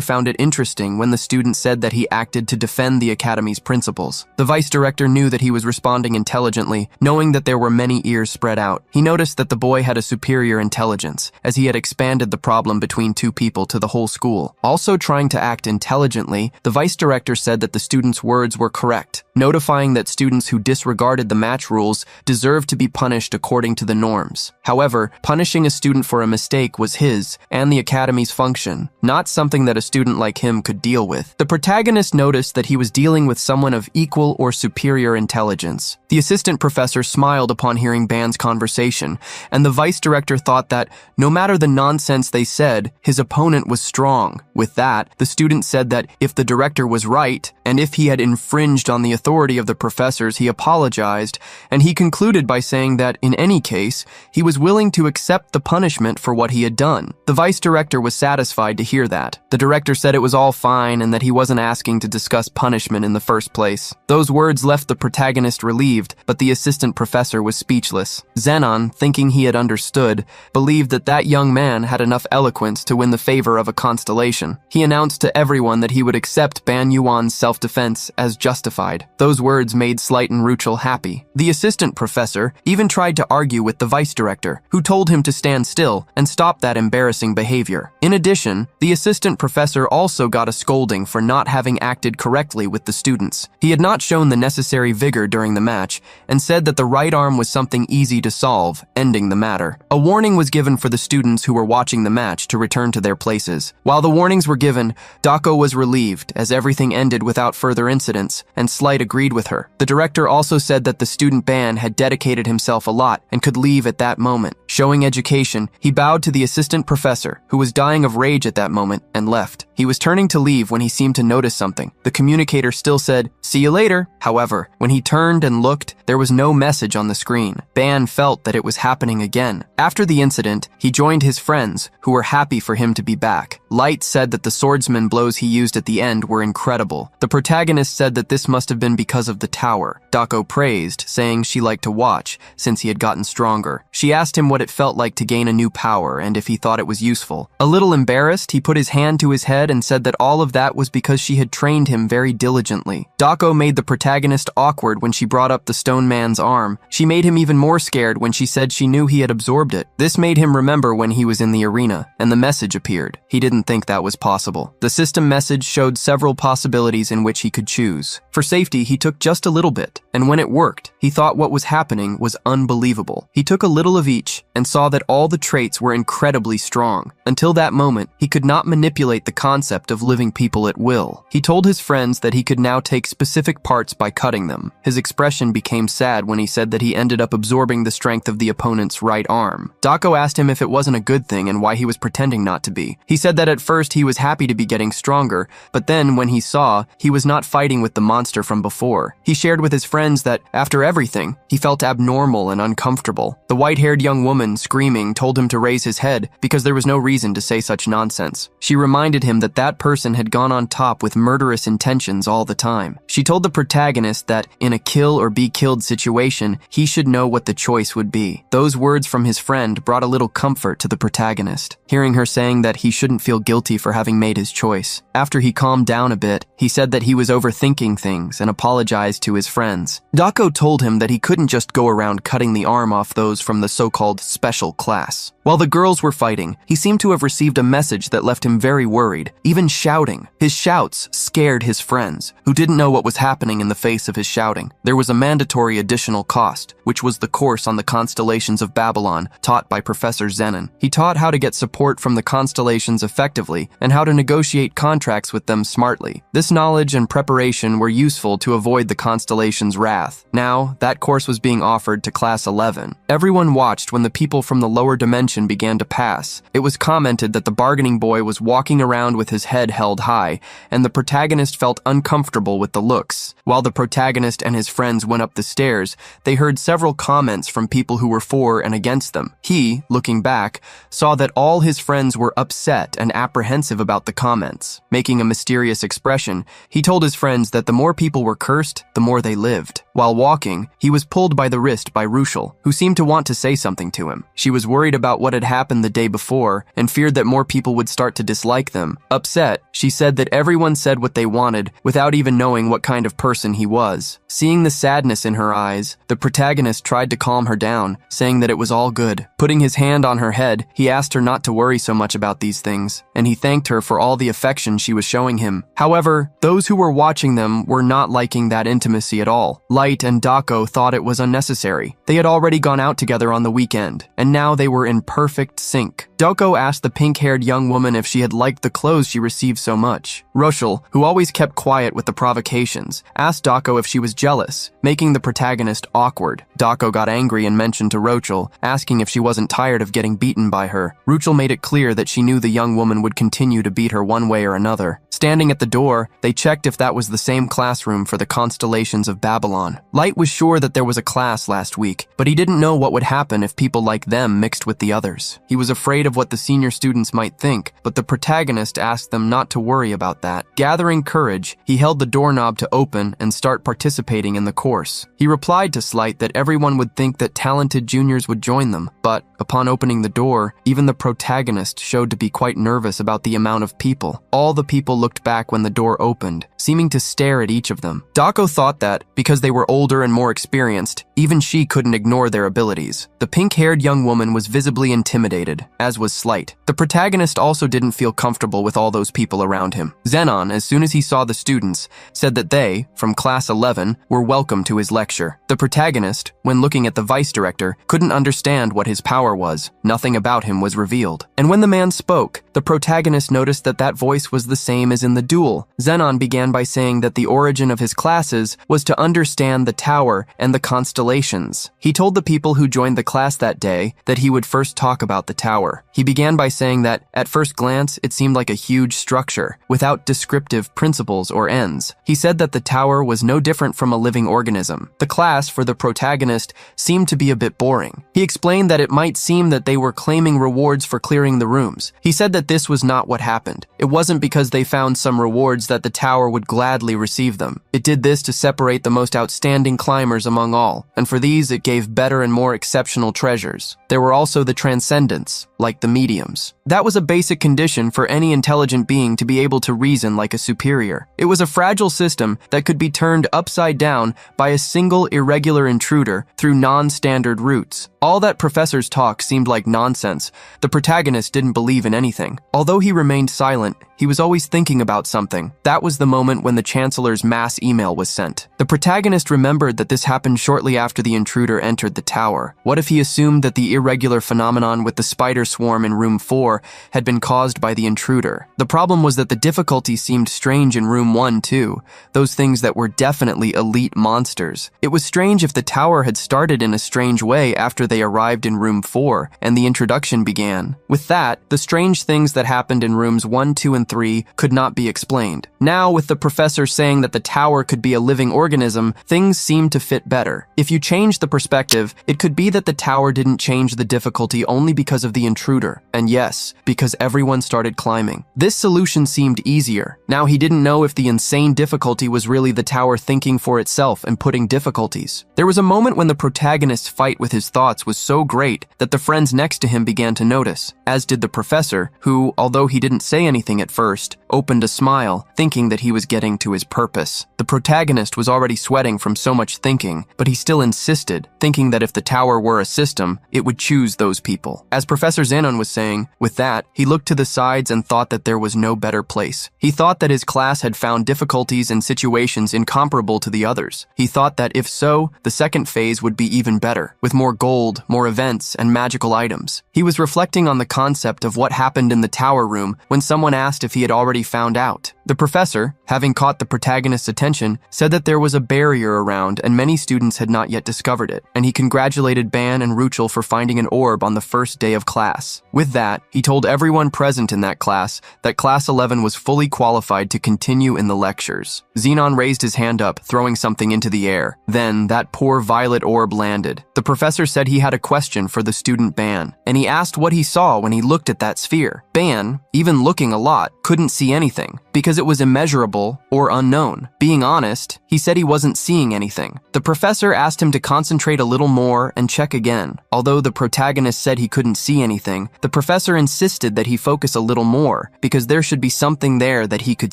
found it interesting when the student said that he acted to defend the academy's principles. The vice director knew that he was responding intelligently, knowing that there were many ears spread out. He noticed that the boy had a superior intelligence, as he had expanded the problem between two people to the whole school. Also trying to act intelligently, the vice director said that the student's words were correct, notifying that students who disregarded the match rules deserved to be punished according to the norms. However, punishing a student for a mistake was his and the academy's function, not something that a student like him could deal with. The protagonist noticed that he was dealing with someone of equal or superior intelligence. The assistant professor smiled upon hearing Ban's conversation, and the vice director thought that, no matter the nonsense they said, his opponent was strong. With that, the student said that if the director was right, and if he had infringed on the authority of the professors, he apologized, and he concluded by saying that, in any case, he was willing to accept the punishment for what he had done. The vice director was satisfied to hear that. The director said it was all fine and that he wasn't asking to discuss punishment in the first place. Those words left the protagonist relieved, but the assistant professor was speechless. Zenon, thinking he had understood, believed that that young man had enough eloquence to win the favor of a constellation. He announced to everyone that he would accept Ban Yuan's self-defense as justified. Those words made Slight and Ruchel happy. The assistant professor even tried to argue with the vice director, who told him to stand still and stop that embarrassing behavior. In addition, the assistant professor also got a scolding for not having acted correctly with the students. He had not shown the necessary vigor during the match and said that the right arm was something easy to solve, ending the matter. A warning was given for the students who were watching the match to return to their places. While the warnings were given, Dako was relieved as everything ended without further incidents, and Slight agreed with her. The director also said that the student Ban had dedicated himself a lot and could leave at that moment. Showing education, he bowed to the assistant professor, who was dying of rage at that moment, and left. He was turning to leave when he seemed to notice something. The communicator still said, "See you later." However, when he turned and looked, there was no message on the screen. Ban felt that it was happening again. After the incident, he joined his friends, who were happy for him to be back. Light said that the swordsman blows he used at the end were incredible. The protagonist said that this must have been because of the tower. Dako praised, saying she liked to watch, since he had gotten stronger. She asked him what it felt like to gain a new power and if he thought it was useful. A little embarrassed, he put his hand to his head and said that all of that was because she had trained him very diligently. Dako made the protagonist awkward when she brought up the stone man's arm. She made him even more scared when she said she knew he had absorbed it. This made him remember when he was in the arena, and the message appeared. He didn't think that was possible. The system message showed several possibilities in which he could choose. For safety, he took just a little bit, and when it worked, he thought what was happening was unbelievable. He took a little of each and saw that all the traits were incredibly strong. Until that moment, he could not manipulate the concept of living people at will. He told his friends that he could now take specific parts by cutting them. His expression became became sad when he said that he ended up absorbing the strength of the opponent's right arm. Dako asked him if it wasn't a good thing and why he was pretending not to be. He said that at first he was happy to be getting stronger, but then when he saw he was not fighting with the monster from before, he shared with his friends that after everything, he felt abnormal and uncomfortable. The white-haired young woman, screaming, told him to raise his head because there was no reason to say such nonsense. She reminded him that that person had gone on top with murderous intentions all the time. She told the protagonist that in a kill or be killed situation, he should know what the choice would be. Those words from his friend brought a little comfort to the protagonist, hearing her saying that he shouldn't feel guilty for having made his choice. After he calmed down a bit, he said that he was overthinking things and apologized to his friends. Dako told him that he couldn't just go around cutting the arm off those from the so-called special class. While the girls were fighting, he seemed to have received a message that left him very worried, even shouting. His shouts scared his friends, who didn't know what was happening in the face of his shouting. There was a mandatory additional cost, which was the course on the constellations of Babylon taught by Professor Zenon. He taught how to get support from the constellations effectively and how to negotiate contracts with them smartly. This knowledge and preparation were useful to avoid the constellation's wrath. Now, that course was being offered to Class 11. Everyone watched when the people from the lower dimension began to pass. It was commented that the bargaining boy was walking around with his head held high, and the protagonist felt uncomfortable with the looks. While the protagonist and his friends went up the stairs, they heard several comments from people who were for and against them. He, looking back, saw that all his friends were upset and apprehensive about the comments. Making a mysterious expression, he told his friends that the more people were cursed, the more they lived. While walking, he was pulled by the wrist by Ruchel, who seemed to want to say something to him. She was worried about what had happened the day before and feared that more people would start to dislike them. Upset, she said that everyone said what they wanted without even knowing what kind of person he was. Seeing the sadness in her eyes, the protagonist tried to calm her down, saying that it was all good. Putting his hand on her head, he asked her not to worry so much about these things, and he thanked her for all the affection she was showing him. However, those who were watching them were not liking that intimacy at all. Light and Dako thought it was unnecessary. They had already gone out together on the weekend, and now they were in perfect sync. Dako asked the pink-haired young woman if she had liked the clothes she received so much. Ruchel, who always kept quiet with the provocations, asked Dako if she was jealous, making the protagonist awkward. Dako got angry and mentioned to Ruchel, asking if she wasn't tired of getting beaten by her. Ruchel made it clear that she knew the young woman would continue to beat her one way or another. Standing at the door, they checked if that was the same classroom for the constellations of Babylon. Light was sure that there was a class last week, but he didn't know what would happen if people like them mixed with the others. He was afraid of what the senior students might think, but the protagonist asked them not to worry about that. Gathering courage, he held the doorknob to open and start participating in the course. He replied to Slight that everyone would think that talented juniors would join them, but upon opening the door, even the protagonist showed to be quite nervous about the amount of people. All the people looked back when the door opened, seeming to stare at each of them. Dako thought that, because they were older and more experienced, even she couldn't ignore their abilities. The pink-haired young woman was visibly intimidated, as was Slight. The protagonist also didn't feel comfortable with all those people around him. Zenon, as soon as he saw the students, said that they, from Class 11, were welcome to his lecture. The protagonist, when looking at the vice director, couldn't understand what his power was. Nothing about him was revealed. And when the man spoke, the protagonist noticed that that voice was the same as in the duel. Zenon began by saying that the origin of his classes was to understand the tower and the constellations. He told the people who joined the class that day that he would first talk about the tower. He began by saying that, at first glance, it seemed like a huge structure, without descriptive principles or ends. He said that the tower was no different from a living organism. The class, for the protagonist, seemed to be a bit boring. He explained that it might seem that they were claiming rewards for clearing the rooms. He said that this was not what happened. It wasn't because they found some rewards that the tower would gladly receive them. It did this to separate the most outstanding climbers among all, and for these it gave better and more exceptional treasures. There were also the transcendents, like the mediums. That was a basic condition for any intelligent being to be able to reason like a superior. It was a fragile system that could be turned upside down by a single irregular intruder through non-standard routes. All that professor's talk seemed like nonsense. The protagonist didn't believe in anything. Although he remained silent, He was always thinking about something. That was the moment when the Chancellor's mass email was sent. The protagonist remembered that this happened shortly after the intruder entered the tower. What if he assumed that the irregular phenomenon with the spider swarm in room 4 had been caused by the intruder? The problem was that the difficulty seemed strange in room 1 too, those things that were definitely elite monsters. It was strange if the tower had started in a strange way after they arrived in room 4 and the introduction began. With that, the strange things that happened in rooms 1, 2, and 3 could not be explained. Now, with the professor saying that the tower could be a living organism, things seemed to fit better. If you change the perspective, it could be that the tower didn't change the difficulty only because of the intruder. And yes, because everyone started climbing. This solution seemed easier. Now he didn't know if the insane difficulty was really the tower thinking for itself and putting difficulties. There was a moment when the protagonist's fight with his thoughts was so great that the friends next to him began to notice, as did the professor, who, although he didn't say anything at first, opened a smile, thinking that he was getting to his purpose. The protagonist was already sweating from so much thinking, but he still insisted, thinking that if the tower were a system, it would choose those people. As Professor Xenon was saying, with that, he looked to the sides and thought that there was no better place. He thought that his class had found difficulties and situations incomparable to the others. He thought that if so, the second phase would be even better, with more gold, more events, and magical items. He was reflecting on the concept of what happened in the tower room when someone asked if he had already found out. The professor, having caught the protagonist's attention, said that there was a barrier around and many students had not yet discovered it, and he congratulated Ban and Ruchel for finding an orb on the first day of class. With that, he told everyone present in that class that Class 11 was fully qualified to continue in the lectures. Xenon raised his hand up, throwing something into the air. Then, that poor violet orb landed. The professor said he had a question for the student Ban, and he asked what he saw when he looked at that sphere. Ban, even looking a lot, couldn't see anything, because it was immeasurable or unknown. Being honest, he said he wasn't seeing anything. The professor asked him to concentrate a little more and check again. Although the protagonist said he couldn't see anything, the professor insisted that he focus a little more, because there should be something there that he could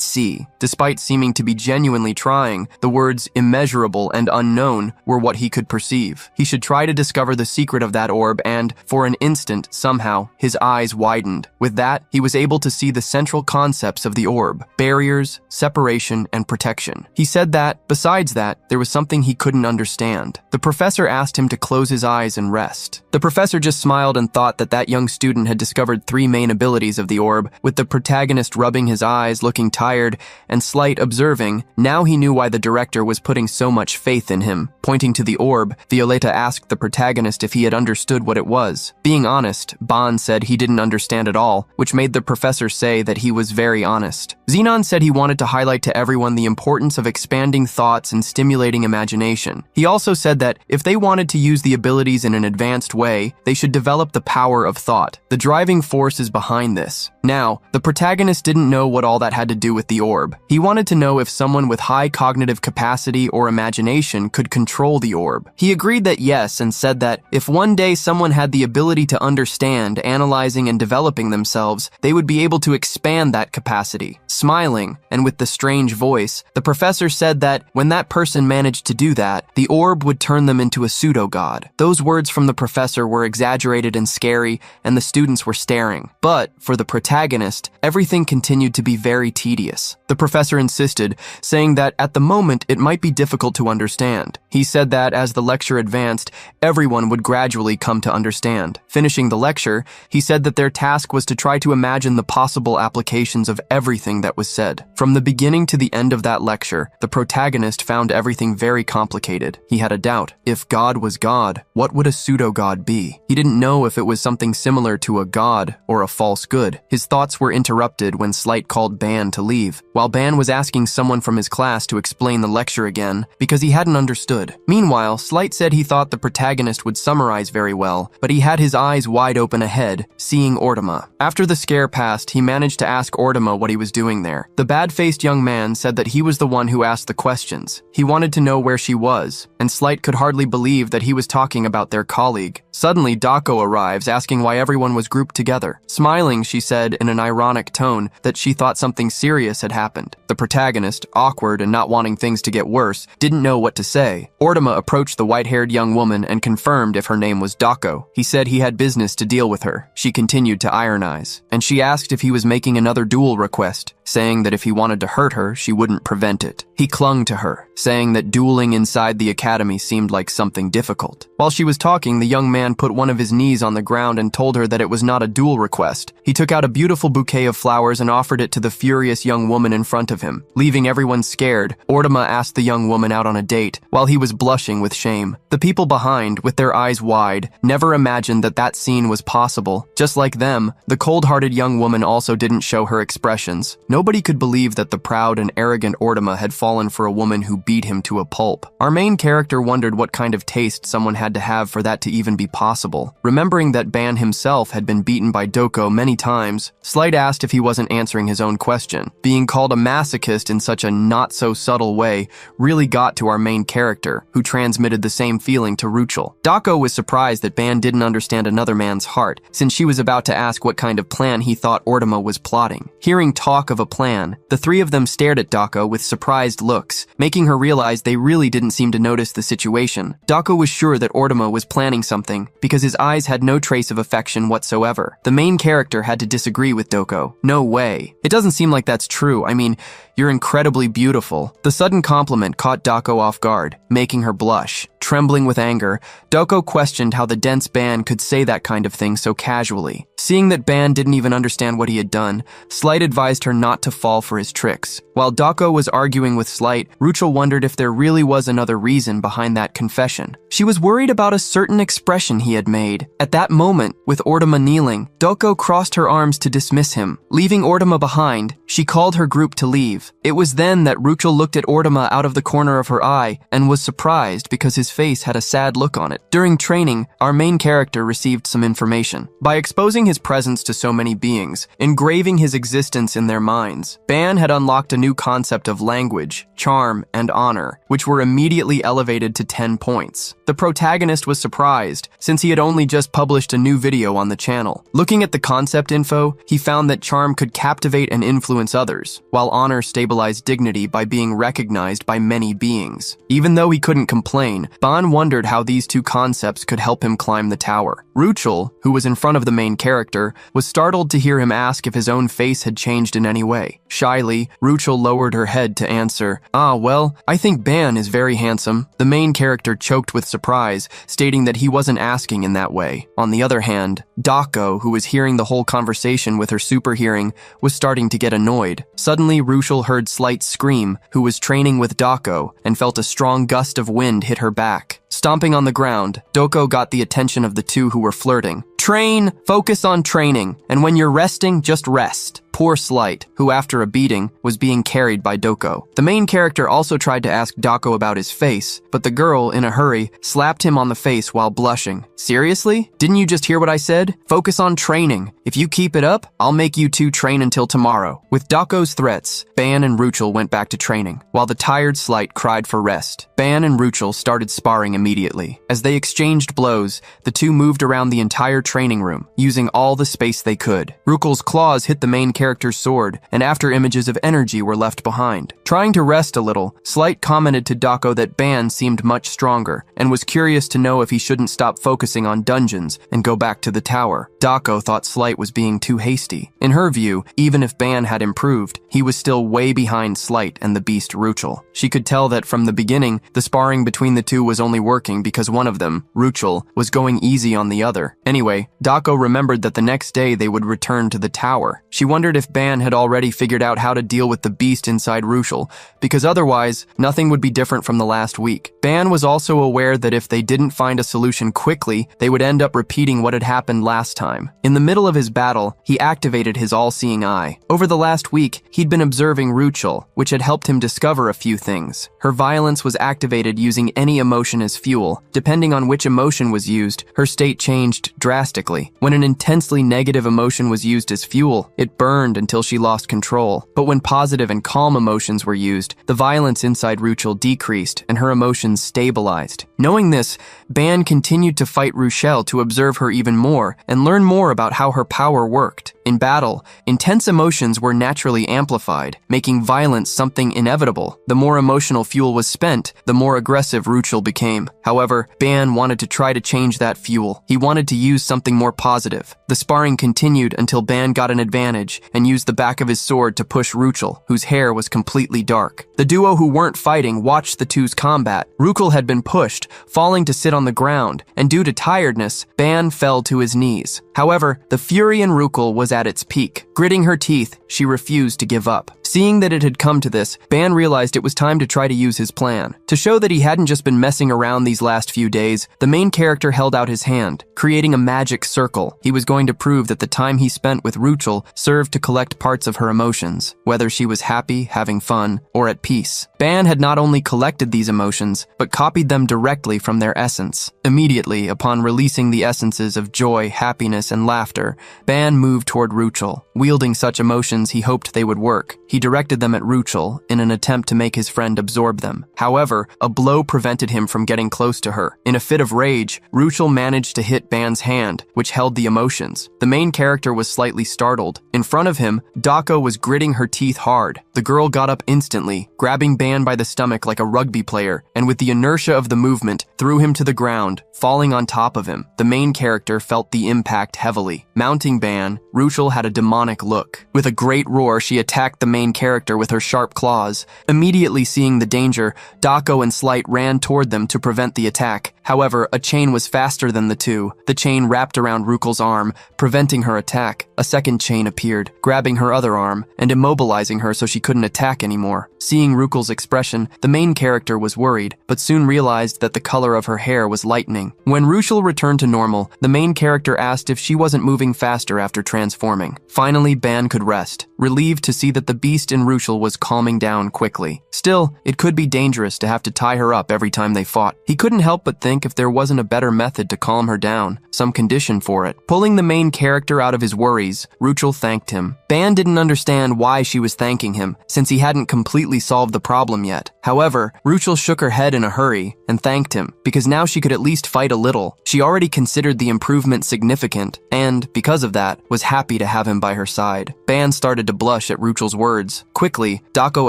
see. Despite seeming to be genuinely trying, the words immeasurable and unknown were what he could perceive. He should try to discover the secret of that orb and, for an instant, somehow, his eyes widened. With that, he was able to see the central concepts of the orb: barriers, separation, and protection. He said that, besides that, there was something he couldn't understand. The professor asked him to close his eyes and rest. The professor just smiled and thought that that young student had discovered 3 main abilities of the orb, with the protagonist rubbing his eyes, looking tired, and Slight observing. Now he knew why the director was putting so much faith in him. Pointing to the orb, Violeta asked the protagonist if he had understood what it was. Being honest, Ban said he didn't understand at all, which made the professor say that he was very honest. Xenon said he wanted to highlight to everyone the importance of expanding thoughts and stimulating imagination. He also said that if they wanted to use the abilities in an advanced way, they should develop the power of thought. The driving force is behind this. Now, the protagonist didn't know what all that had to do with the orb. He wanted to know if someone with high cognitive capacity or imagination could control the orb. He agreed that yes, and said that if one day someone had the ability to understand, analyzing, and developing themselves, they would be able to expand that capacity. Smiling, and with the strange voice, the professor said that when that person managed to do that, the orb would turn them into a pseudo-god. Those words from the professor were exaggerated and scary, and the students were staring. But, for the protagonist, everything continued to be very tedious. The professor insisted, saying that at the moment it might be difficult to understand. He said that as the lecture advanced, everyone would gradually come to understand. Finishing the lecture, he said that their task was to try to imagine the possible applications of everything that was said. From the beginning to the end of that lecture, the protagonist found everything very complicated. He had a doubt. If God was God, what would a pseudo-god be? He didn't know if it was something similar to a god or a false good. His thoughts were interrupted when Slight called Ban to leave, while Ban was asking someone from his class to explain the lecture again because he hadn't understood. Meanwhile, Slight said he thought the protagonist would summarize very well, but he had his eyes wide open ahead, seeing Ortima. After the scare passed, he managed to ask Ortima what he was doing sitting there. The bad-faced young man said that he was the one who asked the questions. He wanted to know where she was, and Slight could hardly believe that he was talking about their colleague. Suddenly, Dako arrives, asking why everyone was grouped together. Smiling, she said in an ironic tone that she thought something serious had happened. The protagonist, awkward and not wanting things to get worse, didn't know what to say. Ordema approached the white-haired young woman and confirmed if her name was Dako. He said he had business to deal with her. She continued to ironize, and she asked if he was making another duel request, saying that if he wanted to hurt her, she wouldn't prevent it. He clung to her, saying that dueling inside the academy seemed like something difficult. While she was talking, the young man put one of his knees on the ground and told her that it was not a duel request. He took out a beautiful bouquet of flowers and offered it to the furious young woman in front of him. Leaving everyone scared, Ordema asked the young woman out on a date, while he was blushing with shame. The people behind, with their eyes wide, never imagined that that scene was possible. Just like them, the cold-hearted young woman also didn't show her expressions. Nobody could believe that the proud and arrogant Ordema had fallen for a woman who beat him to a pulp. Our main character wondered what kind of taste someone had to have for that to even be possible. Remembering that Ban himself had been beaten by Doko many times, Slight asked if he wasn't answering his own question. Being called a masochist in such a not-so-subtle way really got to our main character, who transmitted the same feeling to Ruchel. Dako was surprised that Ban didn't understand another man's heart, since she was about to ask what kind of plan he thought Ordema was plotting. Hearing talk of a plan, the three of them stared at Dako with surprised looks, making her realize they really didn't seem to notice the situation. Dako was sure that Ordema was planning something, because his eyes had no trace of affection whatsoever. The main character had to disagree with Doko. No way. It doesn't seem like that's true. I mean, you're incredibly beautiful. The sudden compliment caught Dako off guard, making her blush. Trembling with anger, Doko questioned how the dense Ban could say that kind of thing so casually. Seeing that Ban didn't even understand what he had done, Slight advised her not to fall for his tricks. While Dako was arguing with Slight, Ruchel wondered if there really was another reason behind that confession. She was worried about a certain expression he had made. At that moment, with Ordema kneeling, Doko crossed her arms to dismiss him. Leaving Ordema behind, she called her group to leave. It was then that Ruchel looked at Ordema out of the corner of her eye and was surprised because his face had a sad look on it. During training, our main character received some information. By exposing his presence to so many beings, engraving his existence in their minds, Ban had unlocked a new concept of language, charm, and honor, which were immediately elevated to 10 points. The protagonist was surprised, since he had only just published a new video on the channel. Looking at the concept info, he found that charm could captivate and influence others, while honor stabilized dignity by being recognized by many beings. Even though he couldn't complain, Ban wondered how these two concepts could help him climb the tower. Ruchel, who was in front of the main character, was startled to hear him ask if his own face had changed in any way. Shyly, Ruchel lowered her head to answer, well, I think Ban is very handsome." The main character choked with surprise, stating that he wasn't asking in that way. On the other hand, Dako, who was hearing the whole conversation with her super hearing, was starting to get annoyed. Suddenly, Ruchel heard Slight scream, who was training with Dako, and felt a strong gust of wind hit her back. Stomping on the ground, Doko got the attention of the two who were flirting. "Train, focus on training, and when you're resting, just rest." Poor Slight, who after a beating, was being carried by Doko. The main character also tried to ask Dako about his face, but the girl, in a hurry, slapped him on the face while blushing. "Seriously? Didn't you just hear what I said? Focus on training. If you keep it up, I'll make you two train until tomorrow." With Dako's threats, Ban and Ruchel went back to training, while the tired Slight cried for rest. Ban and Ruchel started sparring immediately. As they exchanged blows, the two moved around the entire training room, using all the space they could. Ruchel's claws hit the main character's sword, and after images of energy were left behind. Trying to rest a little, Slight commented to Dako that Ban seemed much stronger, and was curious to know if he shouldn't stop focusing on dungeons and go back to the tower. Dako thought Slight was being too hasty. In her view, even if Ban had improved, he was still way behind Slight and the beast Ruchel. She could tell that from the beginning, the sparring between the two was only working because one of them, Ruchel, was going easy on the other. Anyway, Dako remembered that the next day they would return to the tower. She wondered if Ban had already figured out how to deal with the beast inside Ruchel, because otherwise, nothing would be different from the last week. Ban was also aware that if they didn't find a solution quickly, they would end up repeating what had happened last time. time. In the middle of his battle, he activated his all-seeing eye. Over the last week, he'd been observing Ruchel, which had helped him discover a few things. Her violence was activated using any emotion as fuel. Depending on which emotion was used, her state changed drastically. When an intensely negative emotion was used as fuel, it burned until she lost control. But when positive and calm emotions were used, the violence inside Ruchel decreased and her emotions stabilized. Knowing this, Ban continued to fight Ruchel to observe her even more and learn more about how her power worked. In battle, intense emotions were naturally amplified, making violence something inevitable. The more emotional fuel was spent, the more aggressive Ruchel became. However, Ban wanted to try to change that fuel. He wanted to use something more positive. The sparring continued until Ban got an advantage and used the back of his sword to push Ruchel, whose hair was completely dark. The duo who weren't fighting watched the two's combat. Ruchel had been pushed, falling to sit on the ground, and due to tiredness, Ban fell to his knees. However, the fury in Ruchel was at its peak. Gritting her teeth, she refused to give up. Seeing that it had come to this, Ban realized it was time to try to use his plan. To show that he hadn't just been messing around these last few days, the main character held out his hand, creating a magic circle. He was going to prove that the time he spent with Ruchel served to collect parts of her emotions, whether she was happy, having fun, or at peace. Ban had not only collected these emotions, but copied them directly from their essence. Immediately, upon releasing the essences of joy, happiness, and laughter, Ban moved toward Ruchel. Wielding such emotions, he hoped they would work. He directed them at Ruchel in an attempt to make his friend absorb them. However, a blow prevented him from getting close to her. In a fit of rage, Ruchel managed to hit Ban's hand, which held the emotions. The main character was slightly startled. In front of him, Dako was gritting her teeth hard. The girl got up instantly, grabbing Ban by the stomach like a rugby player, and with the inertia of the movement, threw him to the ground, falling on top of him. The main character felt the impact heavily. Mounting Ban, Ruchel had a demonic look. With a great roar, she attacked the main character with her sharp claws. Immediately seeing the danger, Dako and Slight ran toward them to prevent the attack. However, a chain was faster than the two. The chain wrapped around Ruchel's arm, preventing her attack. A second chain appeared, grabbing her other arm and immobilizing her so she couldn't attack anymore. Seeing Ruchel's expression, the main character was worried, but soon realized that the color of her hair was lightening. When Ruchel returned to normal, the main character asked if she wasn't moving faster after transforming. Finally, Ban could rest, relieved to see that the beast in Ruchel was calming down quickly. Still, it could be dangerous to have to tie her up every time they fought. He couldn't help but think if there wasn't a better method to calm her down, some condition for it. Pulling the main character out of his worries, Ruchel thanked him. Ban didn't understand why she was thanking him, since he hadn't completely solved the problem yet. However, Ruchel shook her head in a hurry and thanked him, because now she could at least fight a little. She already considered the improvement significant, and, because of that, was happy to have him by her side. Ban started to blush at Ruchel's words. Quickly, Dako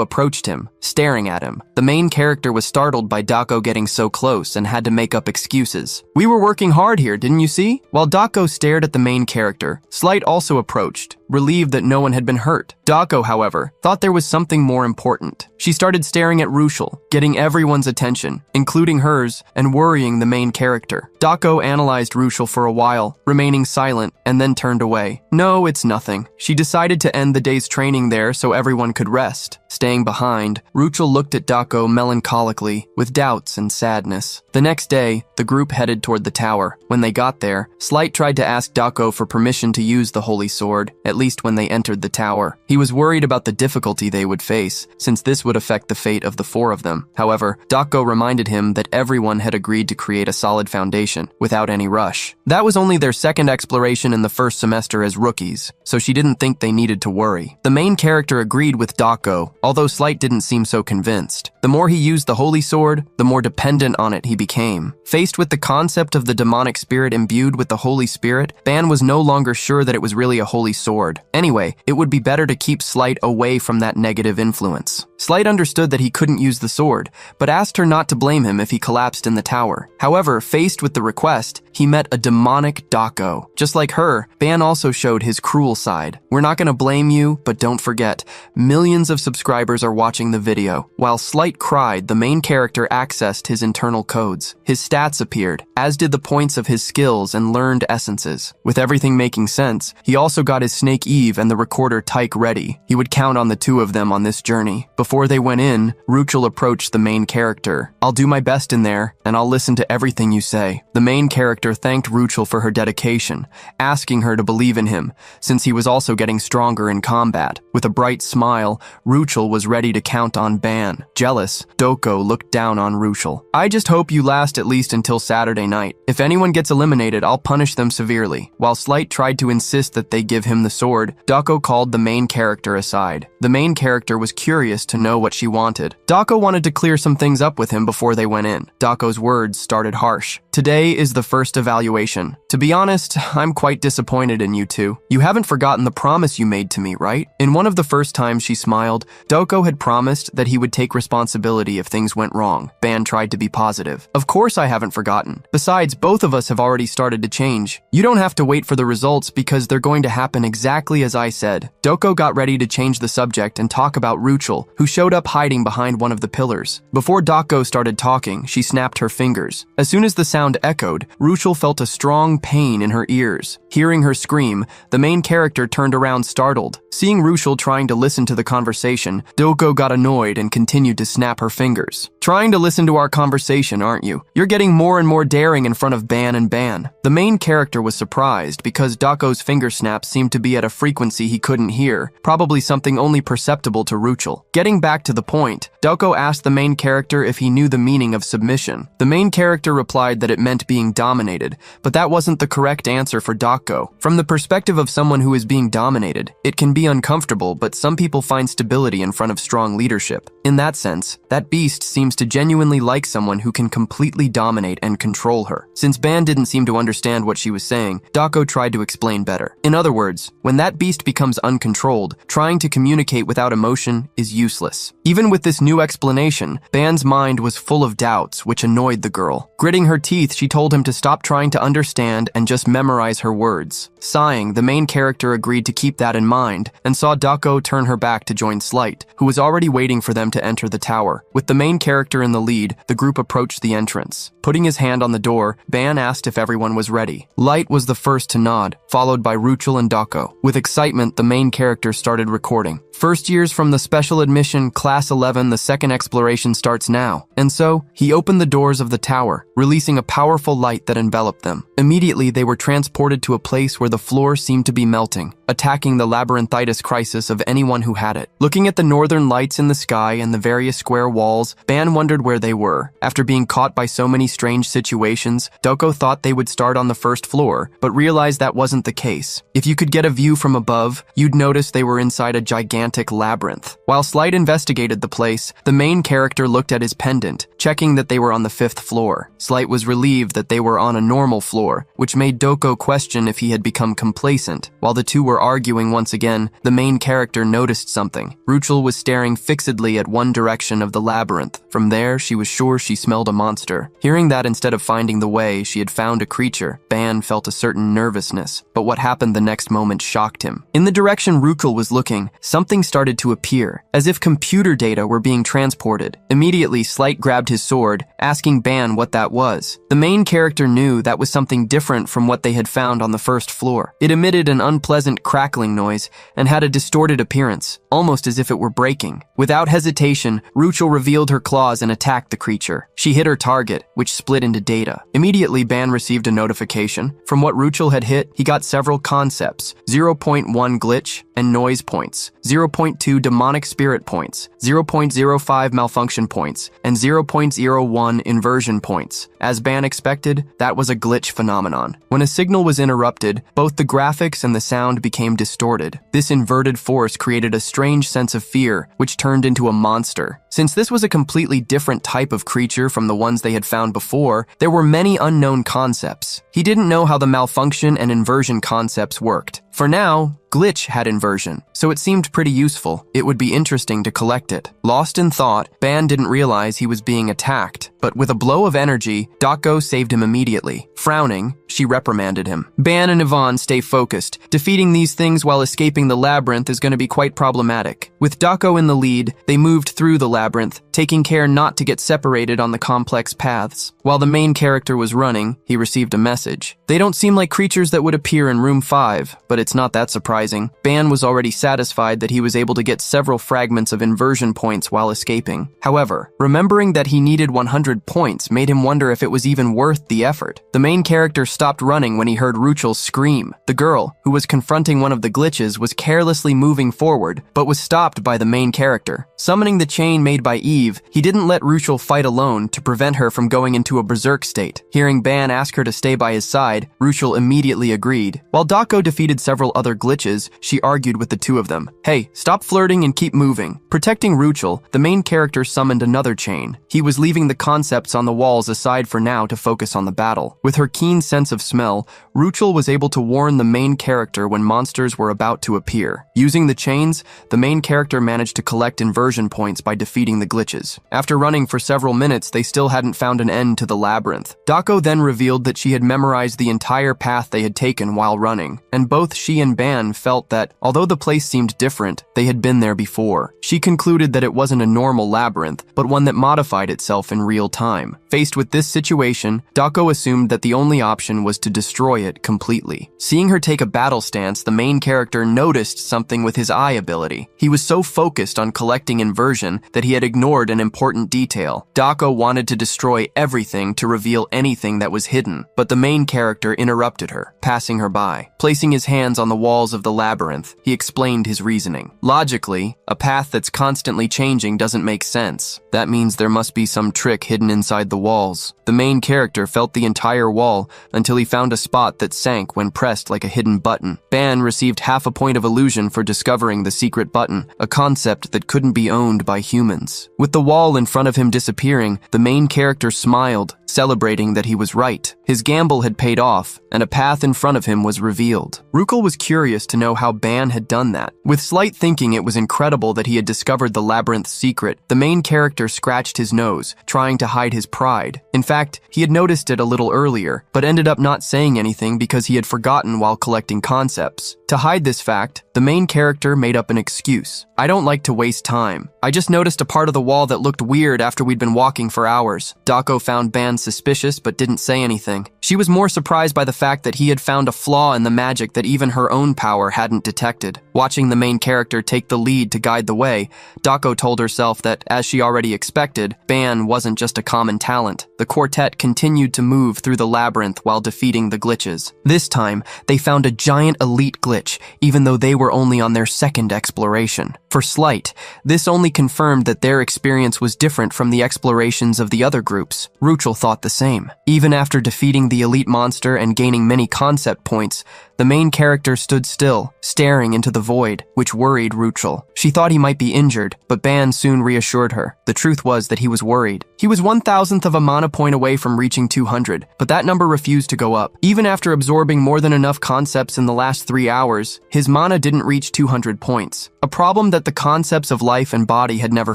approached him, staring at him. The main character was startled by Dako getting so close and had to make up excuses. "We were working hard here, didn't you see?" While Dako stared at the main character, Slight also approached, relieved that no one had been hurt. Dako, however, thought there was something more important. She started staring at Ruchel, getting everyone's attention, including hers, and worrying the main character. Dako analyzed Ruchel for a while, remaining silent, and then turned away. "No, it's nothing." She decided to end the day's training there so everyone could rest. Staying behind, Ruchel looked at Dako melancholically, with doubts and sadness. The next day, the group headed toward the tower. When they got there, Slight tried to ask Dako for permission to use the holy sword, at least when they entered the tower. He was worried about the difficulty they would face, since this would affect the fate of the four of them. However, Dako reminded him that everyone had agreed to create a solid foundation, without any rush. That was only their second exploration in the first semester as rookies, so she didn't think they needed to worry. The main character agreed with Dako, although Slight didn't seem so convinced. The more he used the holy sword, the more dependent on it he became. Faced with the concept of the demonic spirit imbued with the Holy Spirit, Ban was no longer sure that it was really a holy sword. Anyway, it would be better to keep Slight away from that negative influence. Slight understood that he couldn't use the sword, but asked her not to blame him if he collapsed in the tower. However, faced with the request, he met a demonic Dako. Just like her, Ban also showed his cruel side. "We're not gonna blame you, but don't forget, millions of subscribers are watching the video." While Slight cried, the main character accessed his internal codes. His stats appeared, as did the points of his skills and learned essences. With everything making sense, he also got his Snake Eve and the recorder Tyke ready. He would count on the two of them on this journey. Before Before they went in, Ruchel approached the main character. "I'll do my best in there, and I'll listen to everything you say." The main character thanked Ruchel for her dedication, asking her to believe in him, since he was also getting stronger in combat. With a bright smile, Ruchel was ready to count on Ban. Jealous, Doko looked down on Ruchel. "I just hope you last at least until Saturday night. If anyone gets eliminated, I'll punish them severely." While Slight tried to insist that they give him the sword, Doko called the main character aside. The main character was curious to know what she wanted. Doko wanted to clear some things up with him before they went in. Dako's words started harsh. "Today is the first evaluation. To be honest, I'm quite disappointed in you two. You haven't forgotten the promise you made to me, right?" In one of the first times she smiled, Doko had promised that he would take responsibility if things went wrong. Ban tried to be positive. "Of course I haven't forgotten. Besides, both of us have already started to change. You don't have to wait for the results because they're going to happen exactly as I said." Doko got ready to change the subject and talk about Ruchel, who showed up hiding behind one of the pillars. Before Doko started talking, she snapped her fingers. As soon as the sound echoed, Ruchel felt a strong pain in her ears. Hearing her scream, the main character turned around startled. Seeing Ruchel trying to listen to the conversation, Doko got annoyed and continued to snap her fingers. "Trying to listen to our conversation, aren't you? You're getting more and more daring in front of Ban and Ban." The main character was surprised because Doko's finger snaps seemed to be at a frequency he couldn't hear, probably something only perceptible to Ruchel. Getting back to the point, Doko asked the main character if he knew the meaning of submission. The main character replied that it meant being dominated, but that wasn't the correct answer for Doko. From the perspective of someone who is being dominated, it can be uncomfortable, but some people find stability in front of strong leadership. In that sense, that beast seems to genuinely like someone who can completely dominate and control her. Since Ban didn't seem to understand what she was saying, Doko tried to explain better. In other words, when that beast becomes uncontrolled, trying to communicate without emotion is useless. Even with this new explanation, Ban's mind was full of doubts, which annoyed the girl. Gritting her teeth, she told him to stop trying to understand and just memorize her words. Sighing, the main character agreed to keep that in mind and saw Doko turn her back to join Slight, who was already waiting for them to enter the tower. With the main character in the lead, the group approached the entrance. Putting his hand on the door, Ban asked if everyone was ready. Light was the first to nod, followed by Ruchel and Doko. With excitement, the main character started recording. "First years from the special admission, Class 11, the second exploration starts now." And so, he opened the doors of the tower, releasing a powerful light that enveloped them. Immediately, they were transported to a place where the floor seemed to be melting, attacking the labyrinthitis crisis of anyone who had it. Looking at the northern lights in the sky and the various square walls, Ban wondered where they were. After being caught by so many strange situations, Doko thought they would start on the first floor, but realized that wasn't the case. If you could get a view from above, you'd notice they were inside a gigantic labyrinth. While Slight investigated the place, the main character looked at his pendant, checking that they were on the 5th floor. Slight was relieved that they were on a normal floor, which made Doko question if he had become complacent. While the two were arguing once again, the main character noticed something. Ruchel was staring fixedly at one direction of the labyrinth. From there, she was sure she smelled a monster. Hearing that instead of finding the way, she had found a creature, Ban felt a certain nervousness, but what happened the next moment shocked him. In the direction Ruchel was looking, something started to appear, as if computer data were being transported. Immediately, Slight grabbed his sword, asking Ban what that was. The main character knew that was something different from what they had found on the first floor. It emitted an unpleasant crackling noise and had a distorted appearance, almost as if it were breaking. Without hesitation, Ruchel revealed her claws and attacked the creature. She hit her target, which split into data. Immediately, Ban received a notification. From what Ruchel had hit, he got several concepts: 0.1 glitch and noise points, 0.2 demonic spirit points, 0.05 malfunction points, and 0.01 inversion points. As Ban expected, that was a glitch phenomenon. When a signal was interrupted, both the graphics and the sound became distorted. This inverted force created a strange sense of fear, which turned into a monster. Since this was a completely different type of creature from the ones they had found before, there were many unknown concepts. He didn't know how the malfunction and inversion concepts worked. For now, glitch had inversion, so it seemed pretty useful. It would be interesting to collect it. Lost in thought, Ban didn't realize he was being attacked. but with a blow of energy, Dako saved him immediately. Frowning, she reprimanded him. Ban and Yvonne stay focused. Defeating these things while escaping the labyrinth is going to be quite problematic. With Dako in the lead, they moved through the labyrinth, taking care not to get separated on the complex paths. While the main character was running, he received a message. They don't seem like creatures that would appear in room 5, but it's not that surprising. Ban was already satisfied that he was able to get several fragments of inversion points while escaping. However, remembering that he needed 100 points made him wonder if it was even worth the effort. The main character stopped running when he heard Ruchel scream. The girl, who was confronting one of the glitches, was carelessly moving forward, but was stopped by the main character. Summoning the chain made by Eve, he didn't let Ruchel fight alone to prevent her from going into a berserk state. Hearing Ban ask her to stay by his side, Ruchel immediately agreed. While Dako defeated several other glitches, she argued with the two of them. Hey, stop flirting and keep moving. Protecting Ruchel, the main character summoned another chain. He was leaving the concepts on the walls aside for now to focus on the battle. With her keen sense of smell, Ruchel was able to warn the main character when monsters were about to appear. Using the chains, the main character managed to collect inversion points by defeating the glitches. After running for several minutes, they still hadn't found an end to the labyrinth. Dako then revealed that she had memorized the entire path they had taken while running, and both she and Ban felt that, although the place seemed different, they had been there before. She concluded that it wasn't a normal labyrinth, but one that modified itself in real time. Faced with this situation, Dako assumed that the only option was to destroy it completely. Seeing her take a battle stance, the main character noticed something with his eye ability. He was so focused on collecting inversion that he had ignored an important detail. Dako wanted to destroy everything to reveal anything that was hidden, but the main character interrupted her, passing her by. Placing his hands on the walls of the labyrinth, he explained his reasoning. Logically, a path that's constantly changing doesn't make sense. That means there must be some trick hidden inside the walls. The main character felt the entire wall until he found a spot that sank when pressed like a hidden button. Ban received half a point of illusion for discovering the secret button, a concept that couldn't be owned by humans. With the wall in front of him disappearing, the main character smiled, celebrating that he was right. His gamble had paid off, and a path in front of him was revealed. Ruchel was curious to know how Ban had done that. With slight thinking, it was incredible that he had discovered the labyrinth's secret. The main character scratched his nose, trying to hide his pride. In fact, he had noticed it a little earlier, but ended up not saying anything because he had forgotten while collecting concepts. To hide this fact, the main character made up an excuse. I don't like to waste time. I just noticed a part of the wall that looked weird after we'd been walking for hours. Dako found Ban suspicious but didn't say anything. She was more surprised by the fact that he had found a flaw in the magic that even her own power hadn't detected. Watching the main character take the lead to guide the way, Dako told herself that, as she already expected, Ban wasn't just a common talent. The quartet continued to move through the labyrinth while defeating the glitches. This time, they found a giant elite glitch, even though they were only on their second exploration. For Slight, this only confirmed that their experience was different from the explorations of the other groups. Ruchel thought the same. Even after defeating the elite monster and gaining many concept points, the main character stood still, staring into the void, which worried Ruchel. She thought he might be injured, but Ban soon reassured her. The truth was that he was worried. He was 1,000th of a mana point away from reaching 200, but that number refused to go up. Even after absorbing more than enough concepts in the last 3 hours, his mana didn't reach 200 points, a problem that the concepts of life and body had never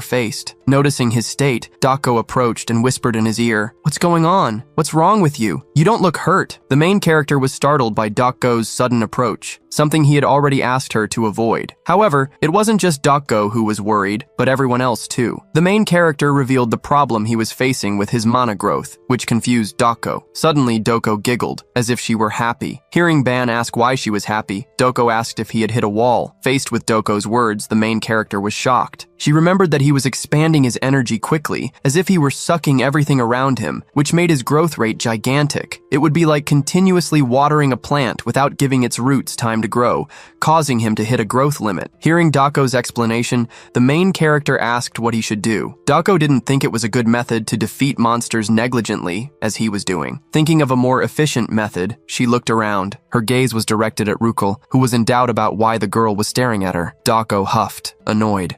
faced. Noticing his state, Dako approached and whispered in his ear, "What's going on? What's wrong with you? You don't look hurt." The main character was startled by Dako's sudden approach, something he had already asked her to avoid. However, it wasn't just Dako who was worried, but everyone else too. The main character revealed the problem he was facing with his mana growth, which confused Dako. Suddenly, Doko giggled, as if she were happy. Hearing Ban ask why she was happy, Doko asked if he had hit a wall. Faced with Doko's words, the main character was shocked. She remembered that he was expanding his energy quickly, as if he were sucking everything around him, which made his growth rate gigantic. It would be like continuously watering a plant without giving its roots time to grow, causing him to hit a growth limit. Hearing Dako's explanation, the main character asked what he should do. Dako didn't think it was a good method to defeat monsters negligently, as he was doing. Thinking of a more efficient method, she looked around. Her gaze was directed at Ruchel, who was in doubt about why the girl was staring at her. Dako huffed, annoyed.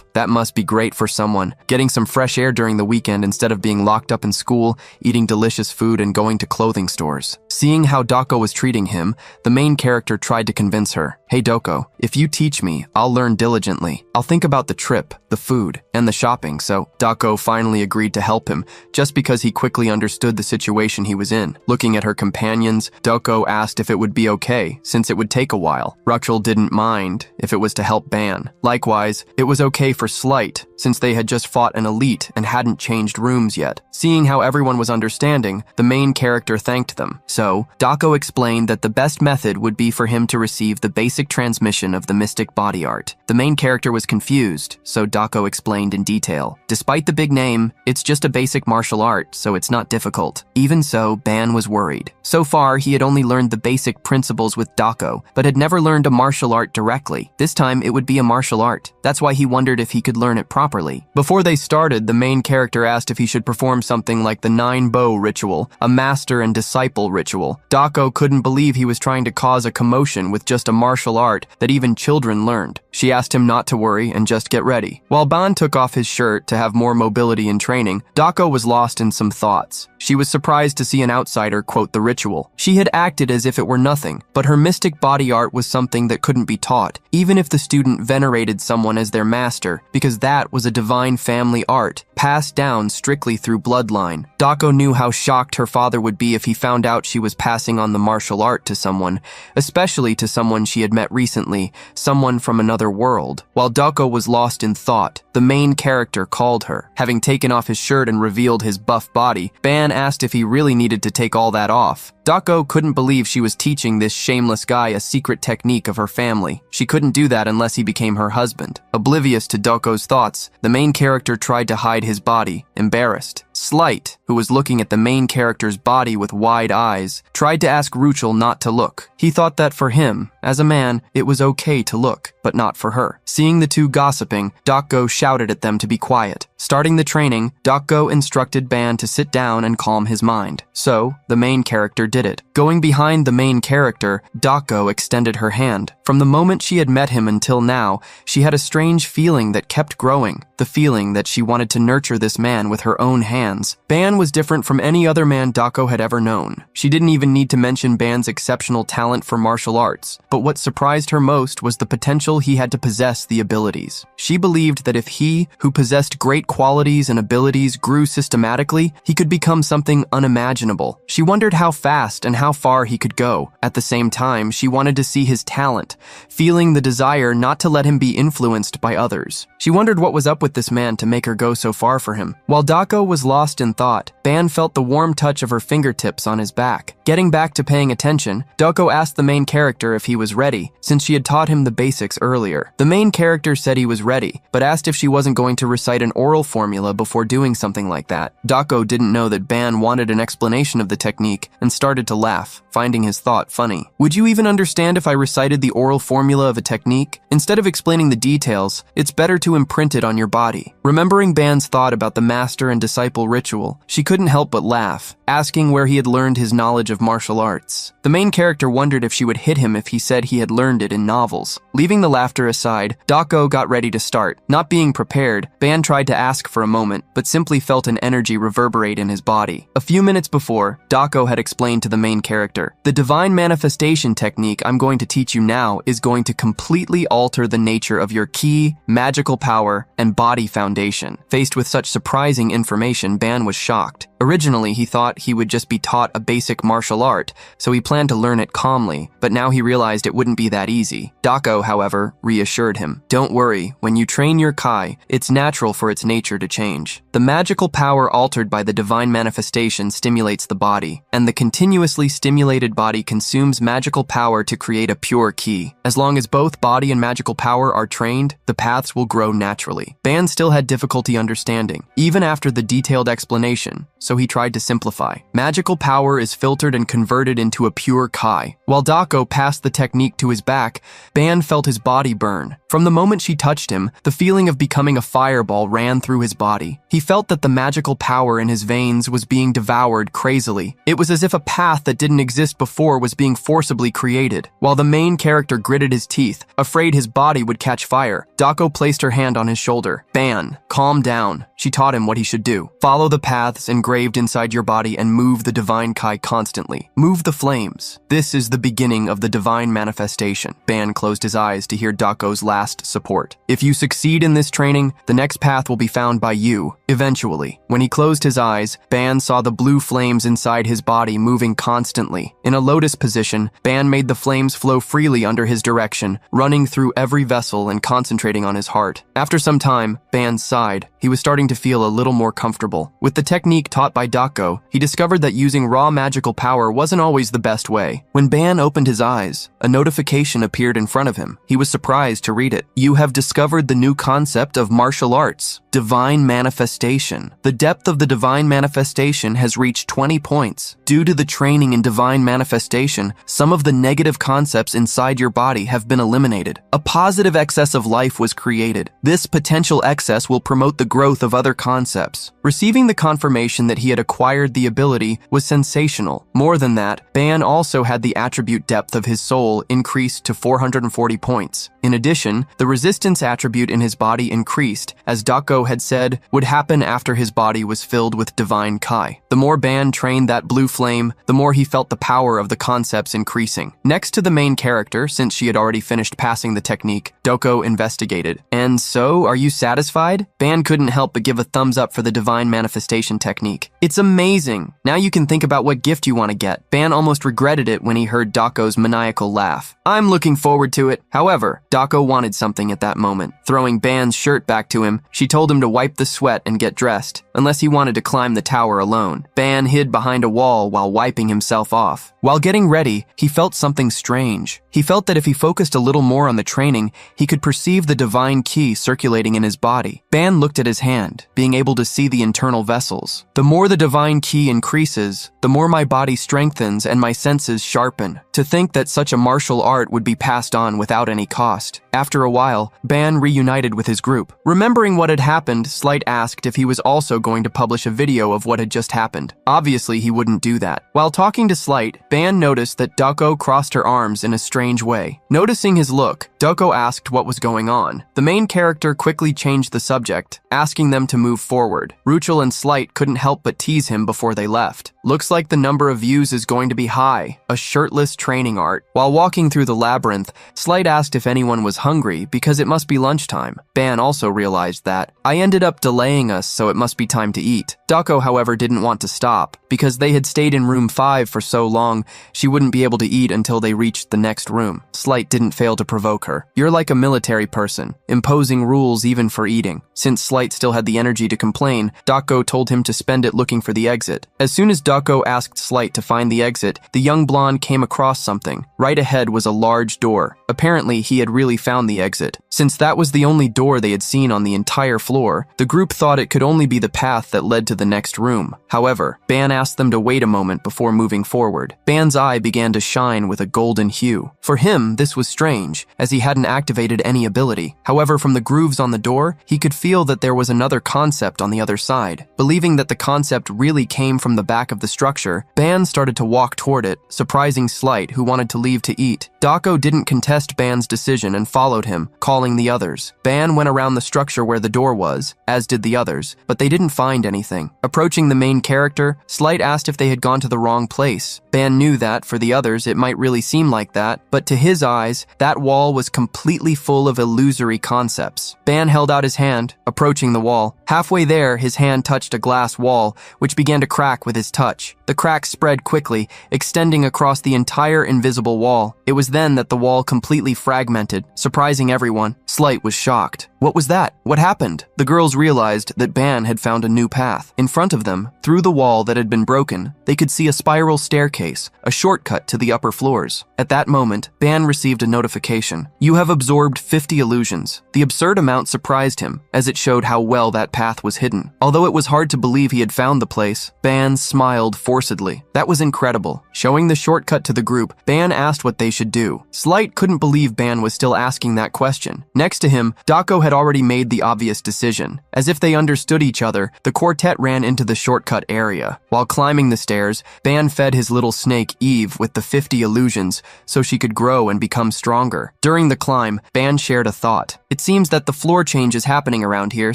himself. That must be great for someone, getting some fresh air during the weekend instead of being locked up in school, eating delicious food, and going to clothing stores. Seeing how Doko was treating him, the main character tried to convince her. Hey Doko, if you teach me, I'll learn diligently. I'll think about the trip, the food, and the shopping. So Doko finally agreed to help him, just because he quickly understood the situation he was in. Looking at her companions, Doko asked if it would be okay, since it would take a while. Rachel didn't mind if it was to help Ban. Likewise, it was okay for Slight, since they had just fought an elite and hadn't changed rooms yet. Seeing how everyone was understanding, the main character thanked them. So, Doko explained that the best method would be for him to receive the basic transmission of the mystic body art. The main character was confused, so Doko explained in detail. Despite the big name, it's just a basic martial art, so it's not difficult. Even so, Ban was worried. So far, he had only learned the basic principles with Doko, but had never learned a martial art directly. This time, it would be a martial art. That's why he wondered if he could learn it properly. Before they started, the main character asked if he should perform something like the 9-bow ritual, a master and disciple ritual. Doko couldn't believe he was trying to cause a commotion with just a martial art that even children learned. She asked him not to worry and just get ready. While Ban took off his shirt to have more mobility in training, Doko was lost in some thoughts. She was surprised to see an outsider quote the ritual. She had acted as if it were nothing, but her mystic body art was something that couldn't be taught, even if the student venerated someone as their master, because that was a divine family art, passed down strictly through bloodline. Doko knew how shocked her father would be if he found out she was passing on the martial art to someone, especially to someone she had met recently, someone from another world. While Doko was lost in thought, the main character called her. Having taken off his shirt and revealed his buff body, Ban asked if he really needed to take all that off. Doko couldn't believe she was teaching this shameless guy a secret technique of her family. She couldn't do that unless he became her husband. Oblivious to Doko's thoughts, the main character tried to hide his body, embarrassed. Slight, who was looking at the main character's body with wide eyes, tried to ask Rachel not to look. He thought that for him, as a man, it was okay to look, but not for her. Seeing the two gossiping, Doko shouted at them to be quiet. Starting the training, Doko instructed Ban to sit down and calm his mind. So, the main character did it. Going behind the main character, Doko extended her hand. From the moment she had met him until now, she had a strange feeling that kept growing. The feeling that she wanted to nurture this man with her own hands. Ban was different from any other man Doko had ever known. She didn't even need to mention Ban's exceptional talent for martial arts, but what surprised her most was the potential he had to possess the abilities. She believed that if he, who possessed great qualities and abilities, grew systematically, he could become something unimaginable. She wondered how fast and how far he could go. At the same time, she wanted to see his talent, feeling the desire not to let him be influenced by others. She wondered what was up with this man to make her go so far for him. While Doko was lost in thought, Ban felt the warm touch of her fingertips on his back. Getting back to paying attention, Doko asked the main character if he was ready, since she had taught him the basics earlier. The main character said he was ready, but asked if she wasn't going to recite an oral formula before doing something like that. Doko didn't know that Ban wanted an explanation of the technique and started to laugh, finding his thought funny. Would you even understand if I recited the oral formula of a technique? Instead of explaining the details, it's better to imprint it on your body. Remembering Ban's thought about the master and disciple ritual, she couldn't help but laugh, asking where he had learned his knowledge of martial arts. The main character wondered if she would hit him if he said he had learned it in novels. Leaving the laughter aside, Doko got ready to start. Not being prepared, Ban tried to ask for a moment, but simply felt an energy reverberate in his body. A few minutes before, Doko had explained to the main character, "The divine manifestation technique I'm going to teach you now is going to completely alter the nature of your ki, magical power, and body foundation." Faced with such surprising information, Ban was shocked. Originally, he thought he would just be taught a basic martial art, so he planned to learn it calmly, but now he realized it wouldn't be that easy. Doko, however, reassured him. "Don't worry, when you train your Kai, it's natural for its nature to change. The magical power altered by the divine manifestation stimulates the body, and the continuously stimulated body consumes magical power to create a pure ki. As long as both body and magical power are trained, the paths will grow naturally." Ban still had difficulty understanding, even after the detailed explanation, so he tried to simplify. Magical power is filtered and converted into a pure Kai. While Dako passed the technique to his back, Ban felt his body burn. From the moment she touched him, the feeling of becoming a fireball ran through his body. He felt that the magical power in his veins was being devoured crazily. It was as if a path that didn't exist before was being forcibly created. While the main character gritted his teeth, afraid his body would catch fire, Dako placed her hand on his shoulder. Ban, calm down. She taught him what he should do. Follow the paths engraved inside your body and move the divine Kai constantly. Move the flames. This is the beginning of the divine manifestation. Ban closed his eyes to hear Dako's last support. If you succeed in this training, the next path will be found by you, eventually. When he closed his eyes, Ban saw the blue flames inside his body moving constantly. In a lotus position, Ban made the flames flow freely under his direction, running through every vessel and concentrating on his heart. After some time, Ban sighed. He was starting to feel a little more comfortable. With the technique taught by Dako, he discovered that using raw magical power wasn't always the best way. When Ban opened his eyes, a notification appeared in front of him. He was surprised to read it. You have discovered the new concept of martial arts, divine manifestation. The depth of the divine manifestation has reached 20 points. Due to the training in divine manifestation, some of the negative concepts inside your body have been eliminated. A positive excess of life was created. This potential excess will promote the growth of other concepts. Receiving the confirmation that he had acquired the ability was sensational. More than that, Ban also had the attribute depth of his soul increased to 440 points. In addition, the resistance attribute in his body increased, as Dako had said would happen after his body was filled with divine Kai. The more Ban trained that blue flame, the more he felt the power of the concepts increasing. Next to the main character, since she had already finished passing the technique, Dako investigated. And so, are you satisfied? Ban couldn't help but give a thumbs up for the divine manifestation technique. It's amazing. Now you can think about what gift you want to get. Ban almost regretted it when he heard Dako's maniacal laugh. I'm looking forward to it. However, Dako wanted something at that moment. Throwing Ban's shirt back to him, she told him to wipe the sweat and get dressed, unless he wanted to climb the tower alone. Ban hid behind a wall while wiping himself off. While getting ready, he felt something strange. He felt that if he focused a little more on the training, he could perceive the divine ki circulating in his body. Ban looked at his hand, being able to see the internal vessels. The more the divine ki increases, the more my body strengthens and my senses sharpen. To think that such a martial art would be passed on without any cost. After a while, Ban reunited with his group. Remembering what had happened, Slight asked if he was also going to publish a video of what had just happened. Obviously, he wouldn't do that. While talking to Slight, Ban noticed that Dako crossed her arms in a strange way. Noticing his look, Dako asked what was going on. The main character quickly changed the subject, asking them to move forward. Ruchel and Slight couldn't help but tease him before they left. Looks like the number of views is going to be high. A shirtless training art. While walking through the labyrinth, Slight asked if anyone was hungry because it must be lunchtime. Ban also realized that. I ended up delaying us, so it must be time to eat. Dako, however, didn't want to stop. Because they had stayed in room 5 for so long, she wouldn't be able to eat until they reached the next room. Slight didn't fail to provoke her. You're like a military person, imposing rules even for eating. Since Slight still had the energy to complain, Dako told him to spend it looking for the exit. As soon as Dako asked Slight to find the exit, the young blonde came across something. Right ahead was a large door. Apparently, he had really found the exit. Since that was the only door they had seen on the entire floor, the group thought it could only be the path that led to the next room. However, Ban asked them to wait a moment before moving forward. Ban's eye began to shine with a golden hue. For him, this was strange, as he hadn't activated any ability. However, from the grooves on the door, he could feel that there was another concept on the other side. Believing that the concept really came from the back of the structure, Ban started to walk toward it, surprising Slight, who wanted to leave to eat. Dako didn't contest Ban's decision and followed him, calling the others. Ban went around the structure where the door was, as did the others, but they didn't find anything. Approaching the main character, Slight asked if they had gone to the wrong place. Ban knew that, for the others, it might really seem like that, but to his eyes, that wall was completely full of illusory concepts. Ban held out his hand, approaching the wall. Halfway there, his hand touched a glass wall, which began to crack with his touch. The crack spread quickly, extending across the entire invisible wall. It was then that the wall completely fragmented, surprising everyone. Slight was shocked. What was that? What happened? The girls realized that Ban had found a new path. In front of them, through the wall that had been broken, they could see a spiral staircase, a shortcut to the upper floors. At that moment, Ban received a notification. You have absorbed 50 illusions. The absurd amount surprised him, as it showed how well that path was hidden. Although it was hard to believe he had found the place, Ban smiled forcedly. That was incredible. Showing the shortcut to the group, Ban asked what they should do. Slight couldn't believe Ban was still asking that question. Next to him, Dako had already made the obvious decision. As if they understood each other, the quartet ran into the shortcut area. While climbing the stairs, Ban fed his little snake Eve with the 50 illusions so she could grow and become stronger. During the climb, Ban shared a thought. It seems that the floor change is happening around here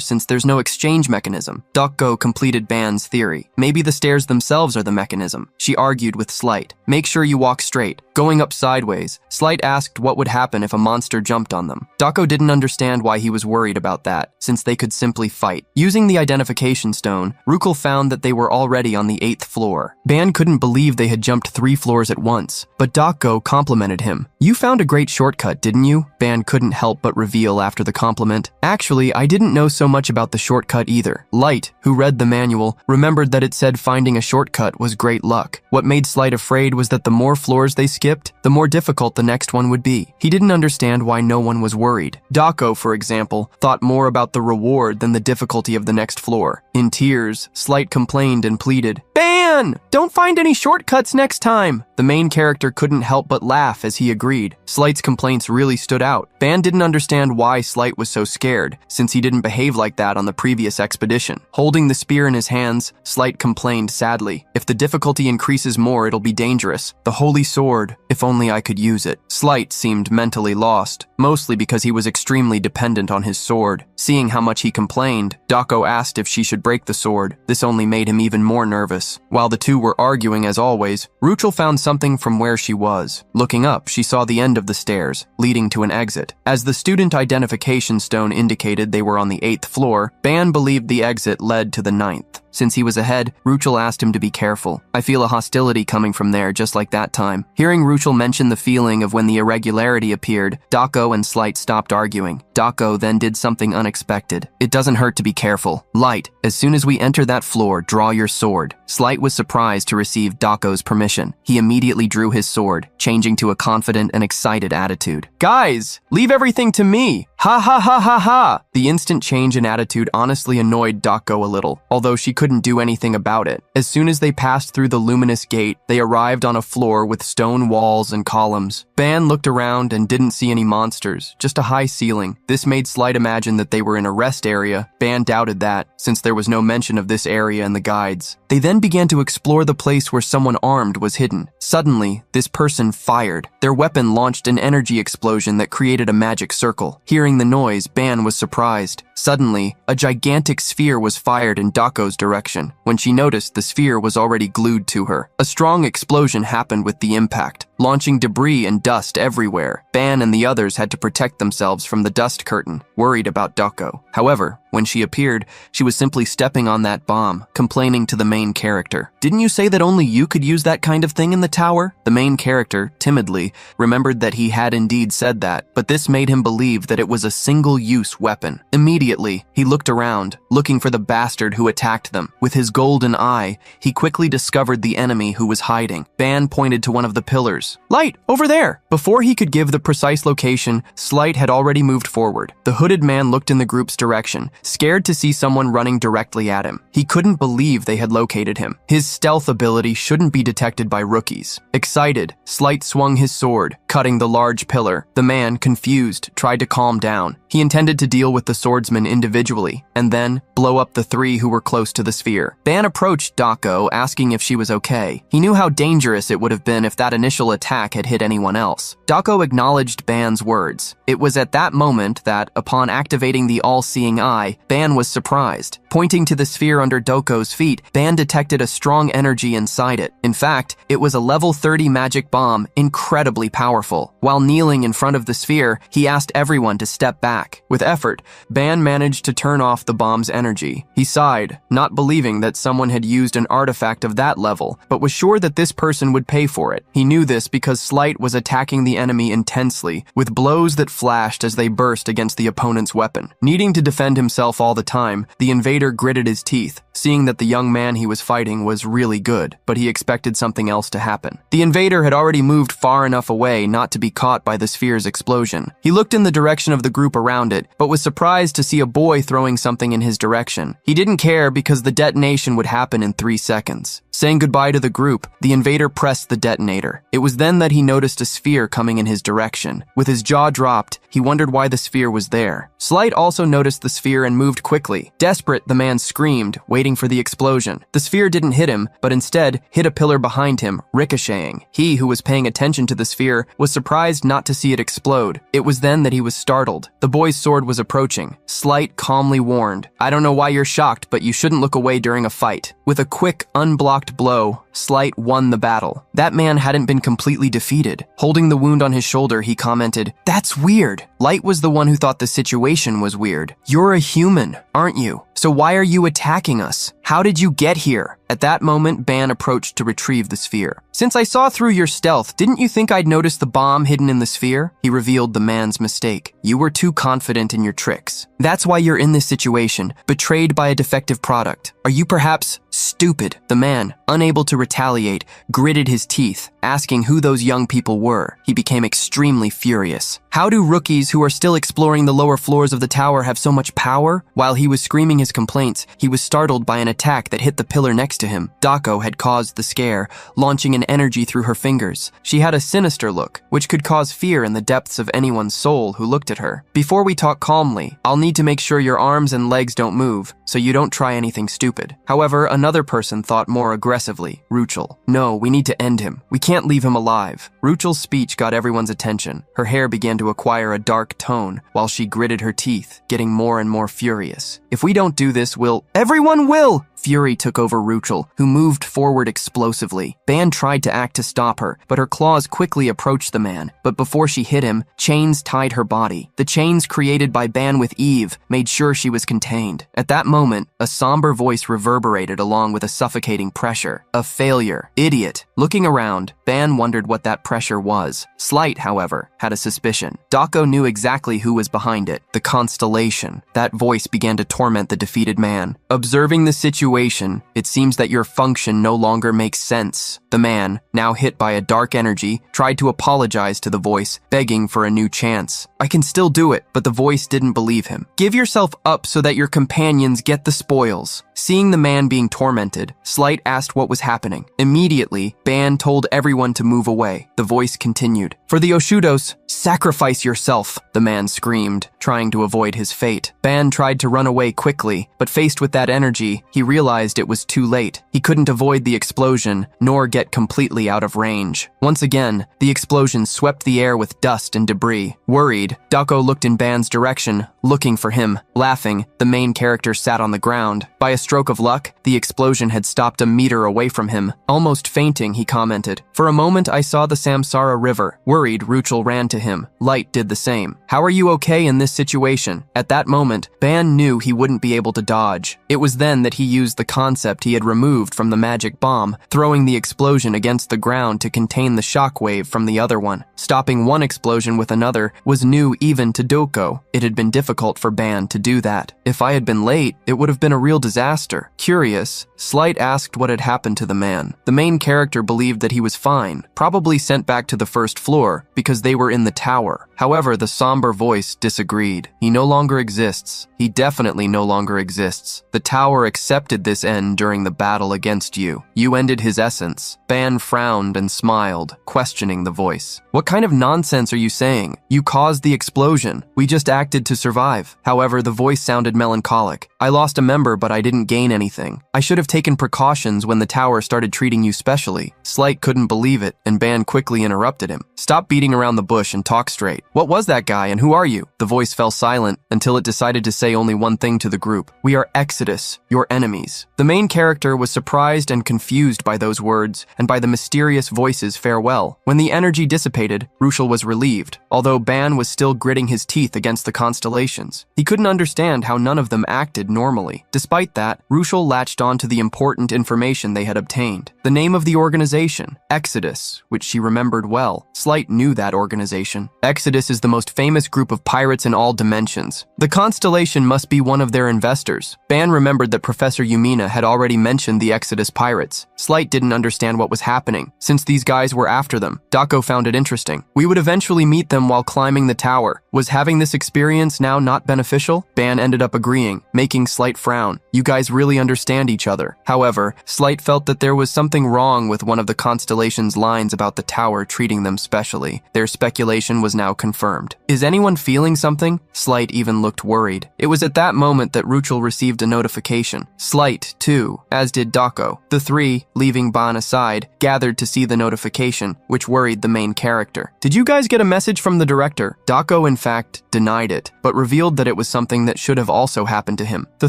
since there's no exchange mechanism. Dako completed Ban's theory. Maybe the stairs themselves are the mechanism. She argued with Slight. Make sure you walk straight. Going up sideways, Slight asked what would happen if a monster jumped on them. Dako didn't understand why he was worried about that, since they could simply fight. Using the identification stone, Rukul found that they were already on the 8th floor. Ban couldn't believe they had jumped 3 floors at once, but Dako complimented him. You found a great shortcut, didn't you? Ban couldn't help but reveal after the compliment. Actually, I didn't know so much about the shortcut either. Light, who read the manual, remembered that it said finding a shortcut was great luck. What made Slight afraid was that the more floors they skipped, the more difficult the next one would be. He didn't understand why no one was worried. Dako, for example, thought more about the reward than the difficulty of the next floor. In tears, Slight complained and pleaded, Ban! Don't find any shortcuts next time! The main character couldn't help but laugh as he agreed. Slight's complaints really stood out. Ban didn't understand why Slight was so scared, since he didn't behave like that on the previous expedition. Holding the spear in his hands, Slight complained sadly, if the difficulty increases more, it'll be dangerous. The holy sword, if only I could use it. Slight seemed mentally lost, mostly because he was extremely dependent on his sword. Seeing how much he complained, Dako asked if she should break the sword. This only made him even more nervous. While the two were arguing as always, Ruchel found something from where she was. Looking up, she saw the end of the stairs, leading to an exit. As the student identification stone indicated they were on the 8th floor, Ban believed the exit led to the 9th. Since he was ahead, Ruchel asked him to be careful. I feel a hostility coming from there just like that time. Hearing Ruchel mention the feeling of when the irregularity appeared, Dako and Slight stopped arguing. Dako then did something unexpected. It doesn't hurt to be careful. Light, as soon as we enter that floor, draw your sword. Slight was surprised to receive Dako's permission. He immediately drew his sword, changing to a confident and excited attitude. Guys, leave everything to me! Ha ha ha ha ha! The instant change in attitude honestly annoyed Dako a little, although she couldn't do anything about it. As soon as they passed through the luminous gate, they arrived on a floor with stone walls and columns. Ban looked around and didn't see any monsters, just a high ceiling. This made Slight imagine that they were in a rest area. Ban doubted that, since there was no mention of this area in the guides. They then began to explore the place where someone armed was hidden. Suddenly, this person fired. Their weapon launched an energy explosion that created a magic circle. Hearing the noise, Ban was surprised. Suddenly, a gigantic sphere was fired in Dako's direction. When she noticed, the sphere was already glued to her. A strong explosion happened with the impact, launching debris and dust everywhere. Ban and the others had to protect themselves from the dust curtain, worried about Dako. However, when she appeared, she was simply stepping on that bomb, complaining to the main character. Didn't you say that only you could use that kind of thing in the tower? The main character, timidly, remembered that he had indeed said that, but this made him believe that it was a single-use weapon. Immediately, he looked around, looking for the bastard who attacked them. With his golden eye, he quickly discovered the enemy who was hiding. Ban pointed to one of the pillars. Light, over there! Before he could give the precise location, Slight had already moved forward. The hooded man looked in the group's direction, scared to see someone running directly at him. He couldn't believe they had located him. His stealth ability shouldn't be detected by rookies. Excited, Slight swung his sword, cutting the large pillar. The man, confused, tried to calm down. He intended to deal with the swordsman individually, and then blow up the 3 who were close to the sphere. Ban approached Dako, asking if she was okay. He knew how dangerous it would have been if that initial attack had hit anyone else. Dako acknowledged Ban's words. It was at that moment that, upon activating the all-seeing eye, eye, Ban was surprised. Pointing to the sphere under Doko's feet, Ban detected a strong energy inside it. In fact, it was a level 30 magic bomb, incredibly powerful. While kneeling in front of the sphere, he asked everyone to step back. With effort, Ban managed to turn off the bomb's energy. He sighed, not believing that someone had used an artifact of that level, but was sure that this person would pay for it. He knew this because Slight was attacking the enemy intensely, with blows that flashed as they burst against the opponent's weapon. Needing to defend himself all the time, the invader gritted his teeth, seeing that the young man he was fighting was really good, but he expected something else to happen. The invader had already moved far enough away not to be caught by the sphere's explosion. He looked in the direction of the group around it, but was surprised to see a boy throwing something in his direction. He didn't care because the detonation would happen in 3 seconds. Saying goodbye to the group, the invader pressed the detonator. It was then that he noticed a sphere coming in his direction. With his jaw dropped, he wondered why the sphere was there. Slight also noticed the sphere and moved quickly. Desperate, the man screamed, waiting for the explosion. The sphere didn't hit him, but instead hit a pillar behind him, ricocheting. He, who was paying attention to the sphere, was surprised not to see it explode. It was then that he was startled. The boy's sword was approaching. Slight calmly warned, "I don't know why you're shocked, but you shouldn't look away during a fight." With a quick, unblocked blow, Slight won the battle. That man hadn't been completely defeated. Holding the wound on his shoulder, he commented, "That's weird." Light was the one who thought the situation was weird. "You're a human, aren't you? So why are you attacking us? How did you get here?" At that moment, Ban approached to retrieve the sphere. "Since I saw through your stealth, didn't you think I'd notice the bomb hidden in the sphere?" He revealed the man's mistake. "You were too confident in your tricks. That's why you're in this situation, betrayed by a defective product. Are you perhaps stupid?" The man, unable to retaliate, gritted his teeth, asking who those young people were. He became extremely furious. How do rookies who are still exploring the lower floors of the tower have so much power? While he was screaming his complaints, he was startled by an attack that hit the pillar next to him. Dako had caused the scare, launching an energy through her fingers. She had a sinister look, which could cause fear in the depths of anyone's soul who looked at her. "Before we talk calmly, I'll need to make sure your arms and legs don't move, so you don't try anything stupid." However, another person thought more aggressively, Ruchel. "No, we need to end him. We can't leave him alive." Ruchel's speech got everyone's attention. Her hair began to acquire a dark tone, while she gritted her teeth, getting more and more furious. "If we don't do this, everyone will!" Fury took over Ruchel, who moved forward explosively. Ban tried to act to stop her, but her claws quickly approached the man. But before she hit him, chains tied her body. The chains created by Ban with Eve made sure she was contained. At that moment, a somber voice reverberated along with a suffocating pressure. "A failure. Idiot." Looking around, Ban wondered what that pressure was. Slight, however, had a suspicion. Dako knew exactly who was behind it. The constellation. That voice began to torment the defeated man. Observing the situation, it seems that your function no longer makes sense. The man, now hit by a dark energy, tried to apologize to the voice, begging for a new chance. "I can still do it," but the voice didn't believe him. "Give yourself up so that your companions get the spoils." Seeing the man being tormented, Slight asked what was happening. Immediately, Ban told everyone to move away. The voice continued, "For the Oshudos, sacrifice yourself," the man screamed, trying to avoid his fate. Ban tried to run away quickly, but faced with that energy, he realized it was too late. He couldn't avoid the explosion, nor get completely out of range. Once again, the explosion swept the air with dust and debris. Worried, Dako looked in Ban's direction, looking for him. Laughing, the main character sat on the ground. By a stroke of luck, the explosion had stopped a meter away from him. Almost fainting, he commented, "For a moment I saw the Samsara River." Worried, Ruchel ran to him. Light did the same. "How are you okay in this situation?" At that moment, Ban knew he wouldn't be able to dodge. It was then that he used the concept he had removed from the magic bomb, throwing the explosion against the ground to contain the shockwave from the other one. Stopping one explosion with another was new even to Doko. It had been difficult for Ban to do that. "If I had been late, it would have been a real disaster." Curious, Slight asked what had happened to the man. The main character believed that he was fine, probably sent back to the first floor because they were in the tower. However, the somber voice disagreed. "He no longer exists. He definitely no longer exists. The tower accepted did this end during the battle against you. You ended his essence. Ban frowned and smiled, questioning the voice. What kind of nonsense are you saying? You caused the explosion. We just acted to survive. However, the voice sounded melancholic. I lost a member, but I didn't gain anything. I should have taken precautions when the tower started treating you specially. Slight couldn't believe it, and Ban quickly interrupted him. Stop beating around the bush and talk straight. What was that guy, and who are you? The voice fell silent until it decided to say only one thing to the group. We are Exodus, your enemies. The main character was surprised and confused by those words and by the mysterious voice's farewell. When the energy dissipated, Rushel was relieved, although Ban was still gritting his teeth against the constellations. He couldn't understand how none of them acted normally. Despite that, Rushel latched on to the important information they had obtained. The name of the organization, Exodus, which she remembered well. Slight knew that organization. Exodus is the most famous group of pirates in all dimensions. The constellation must be one of their investors. Ban remembered that Professor Yumina had already mentioned the Exodus pirates. Slight didn't understand what was happening, since these guys were after them. Dako found it interesting. We would eventually meet them while climbing the tower. Was having this experience now not beneficial? Ban ended up agreeing, making Slight frown. You guys really understand each other. However, Slight felt that there was something wrong with one of the constellation's lines about the tower treating them specially. Their speculation was now confirmed. Is anyone feeling something? Slight even looked worried. It was at that moment that Ruchel received a notification. Slight, too, as did Dako. The three, leaving Ban aside, gathered to see the notification, which worried the main character. Did you guys get a message from the director? Dako, in fact, denied it, but revealed that it was something that should have also happened to him. The